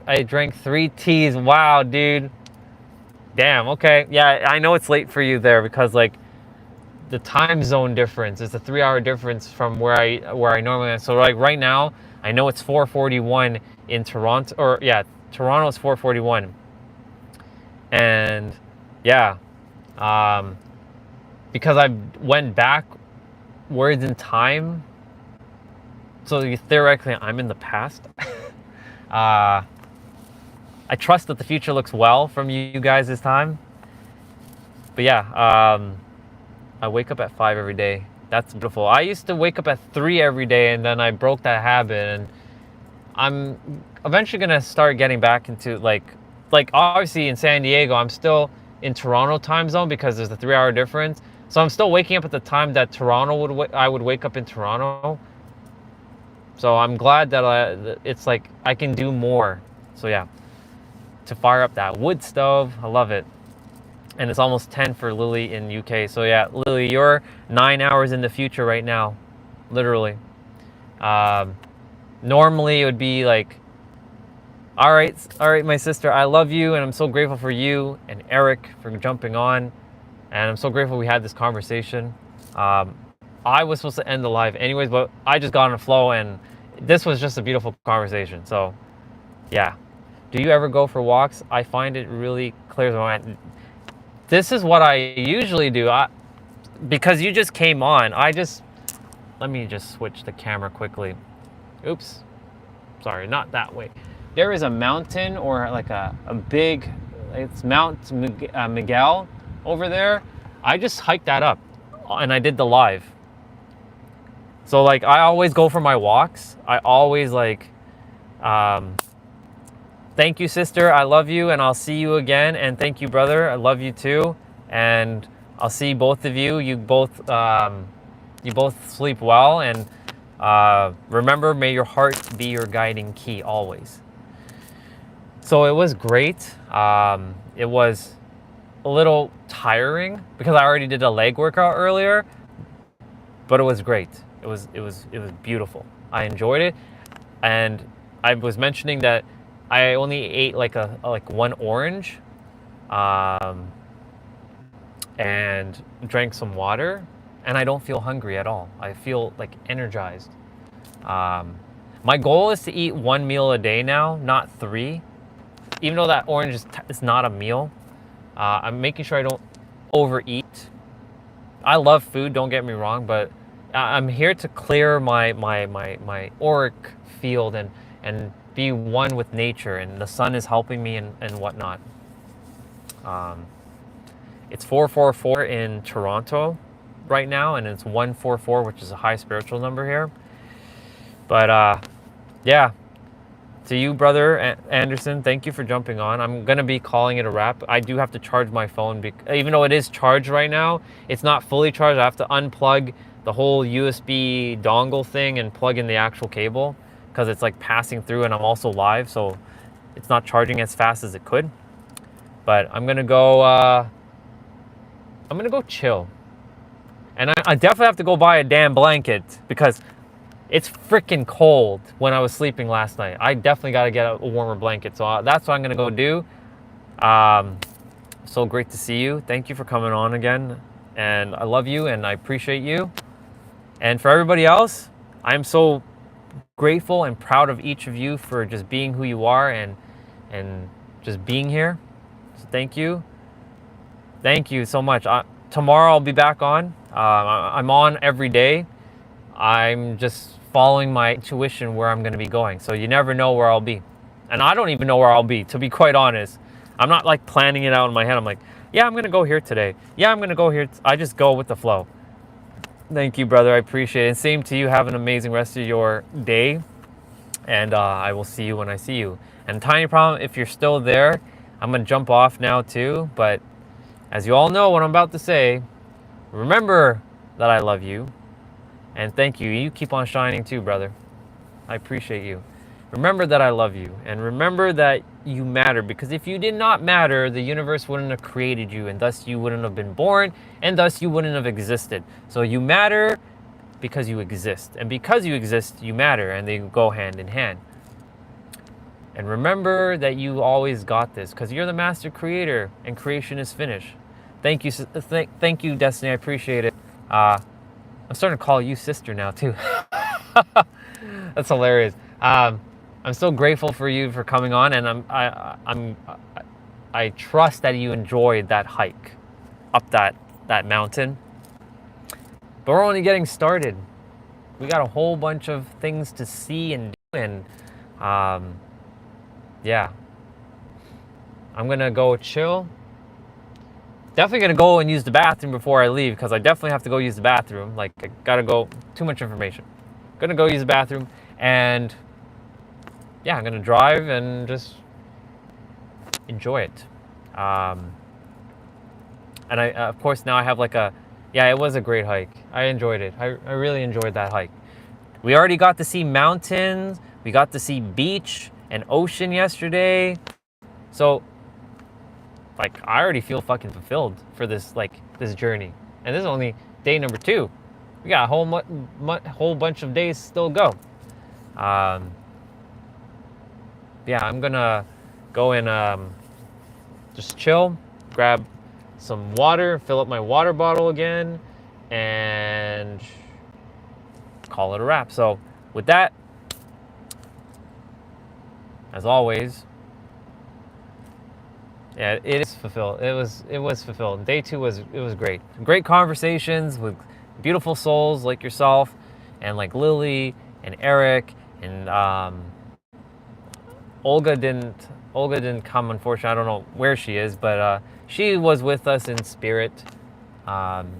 I drank 3 teas. Wow, dude. Damn. Okay. Yeah, I know it's late for you there because like the time zone difference. It's a 3-hour difference from where I normally am. So like right now, I know it's 4:41 in Toronto, or yeah, Toronto's 4:41, and yeah, because I went backwards in time. So theoretically, I'm in the past. I trust that the future looks well from you guys this time. But yeah, I wake up at 5 every day. That's beautiful. I used to wake up at 3 every day, and then I broke that habit. And I'm eventually gonna start getting back into like obviously in San Diego, I'm still in Toronto time zone because there's a 3-hour difference. So I'm still waking up at the time that I would wake up in Toronto. So I'm glad that it's like I can do more. So yeah, to fire up that wood stove, I love it. And it's almost 10 for Lily in UK. So yeah, Lily, you're 9 hours in the future right now, literally. Normally it would be like, all right, my sister, I love you, and I'm so grateful for you and Eric for jumping on, and I'm so grateful we had this conversation. I was supposed to end the live anyways, but I just got on a flow, and this was just a beautiful conversation. So yeah, do you ever go for walks? I find it really clears my mind. This is what I usually do. Because you just came on, let me just switch the camera quickly. Oops, sorry, not that way. There is a mountain, or like a big, it's Mount Miguel over there. I just hiked that up and I did the live. So like I always go for my walks. I always like, thank you, sister. I love you, and I'll see you again. And thank you, brother. I love you too. And I'll see both of you. You both sleep well. And remember, may your heart be your guiding key always. So it was great. It was a little tiring because I already did a leg workout earlier, but it was great. It was beautiful. I enjoyed it, and I was mentioning that I only ate like one orange, and drank some water, and I don't feel hungry at all. I feel like energized. My goal is to eat 1 meal a day now, not 3. Even though that orange is not a meal, I'm making sure I don't overeat. I love food, don't get me wrong, but I'm here to clear my auric field and be one with nature, and the sun is helping me and whatnot. It's 444 in Toronto right now, and it's 144, which is a high spiritual number here. But yeah, to you, brother Anderson, thank you for jumping on. I'm gonna be calling it a wrap. I do have to charge my phone, even though it is charged right now, it's not fully charged. I have to unplug the whole USB dongle thing and plug in the actual cable, because it's like passing through, and I'm also live, so it's not charging as fast as it could. But I'm gonna go chill, and I definitely have to go buy a damn blanket because it's freaking cold when I was sleeping last night. I definitely got to get a warmer blanket, so that's what I'm gonna go do. So great to see you. Thank you for coming on again, and I love you and I appreciate you. And for everybody else, I'm so grateful and proud of each of you for just being who you are and just being here. So thank you. Thank you so much. Tomorrow I'll be back on. I'm on every day. I'm just following my intuition where I'm going to be going. So you never know where I'll be. And I don't even know where I'll be, to be quite honest. I'm not like planning it out in my head. I'm like, yeah, I'm going to go here today. Yeah, I'm going to go here. I just go with the flow. Thank you, brother. I appreciate it. And same to you. Have an amazing rest of your day. And I will see you when I see you. And Tiny Problem, if you're still there, I'm going to jump off now too. But as you all know what I'm about to say, remember that I love you. And thank you. You keep on shining too, brother. I appreciate you. Remember that I love you. And remember that you matter. Because if you did not matter, the universe wouldn't have created you. And thus you wouldn't have been born. And thus you wouldn't have existed. So you matter because you exist. And because you exist, you matter. And they go hand in hand. And remember that you always got this. Because you're the master creator. And creation is finished. Thank you. Thank you, Destiny. I appreciate it. I'm starting to call you sister now too. That's hilarious. I'm so grateful for you for coming on, and I trust that you enjoyed that hike up that mountain. But we're only getting started. We got a whole bunch of things to see and do, and yeah. I'm gonna go chill. Definitely gonna go and use the bathroom before I leave, because I definitely have to go use the bathroom. Like, I gotta go, too much information. Gonna go use the bathroom, and yeah, I'm gonna drive and just enjoy it. And I, of course, now I have like yeah, it was a great hike. I enjoyed it. I really enjoyed that hike. We already got to see mountains, we got to see beach and ocean yesterday. So, like, I already feel fucking fulfilled for this journey. And this is only day number 2. We got a whole bunch of days still go. Yeah, I'm gonna go and just chill, grab some water, fill up my water bottle again, and call it a wrap. So with that, as always, yeah, it is fulfilled. It was fulfilled. Day 2 was great. Great conversations with beautiful souls like yourself, and like Lily and Eric, and Olga didn't come, unfortunately. I don't know where she is, but she was with us in spirit. And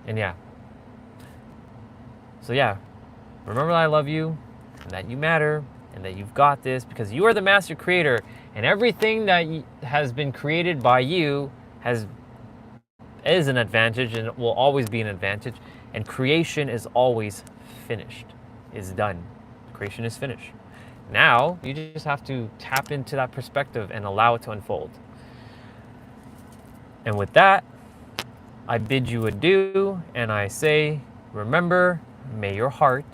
yeah. So yeah, remember that I love you, and that you matter, and that you've got this, because you are the master creator, and everything that has been created by you is an advantage, and will always be an advantage. And creation is always finished, is done. Creation is finished. Now you just have to tap into that perspective and allow it to unfold. And with that, I bid you adieu, and I say, remember, may your heart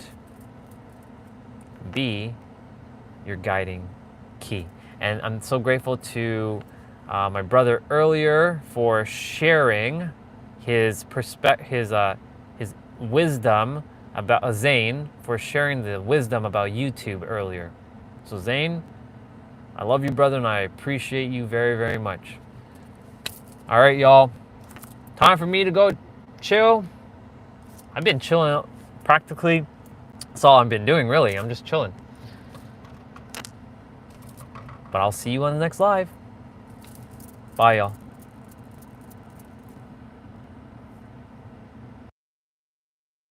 be your guiding key. And I'm so grateful to my brother earlier for sharing his wisdom about Zane, for sharing the wisdom about YouTube earlier. So Zane, I love you, brother, and I appreciate you very, very much. All right, y'all. Time for me to go chill. I've been chilling practically. That's all I've been doing, really. I'm just chilling. But I'll see you on the next live. Bye, y'all.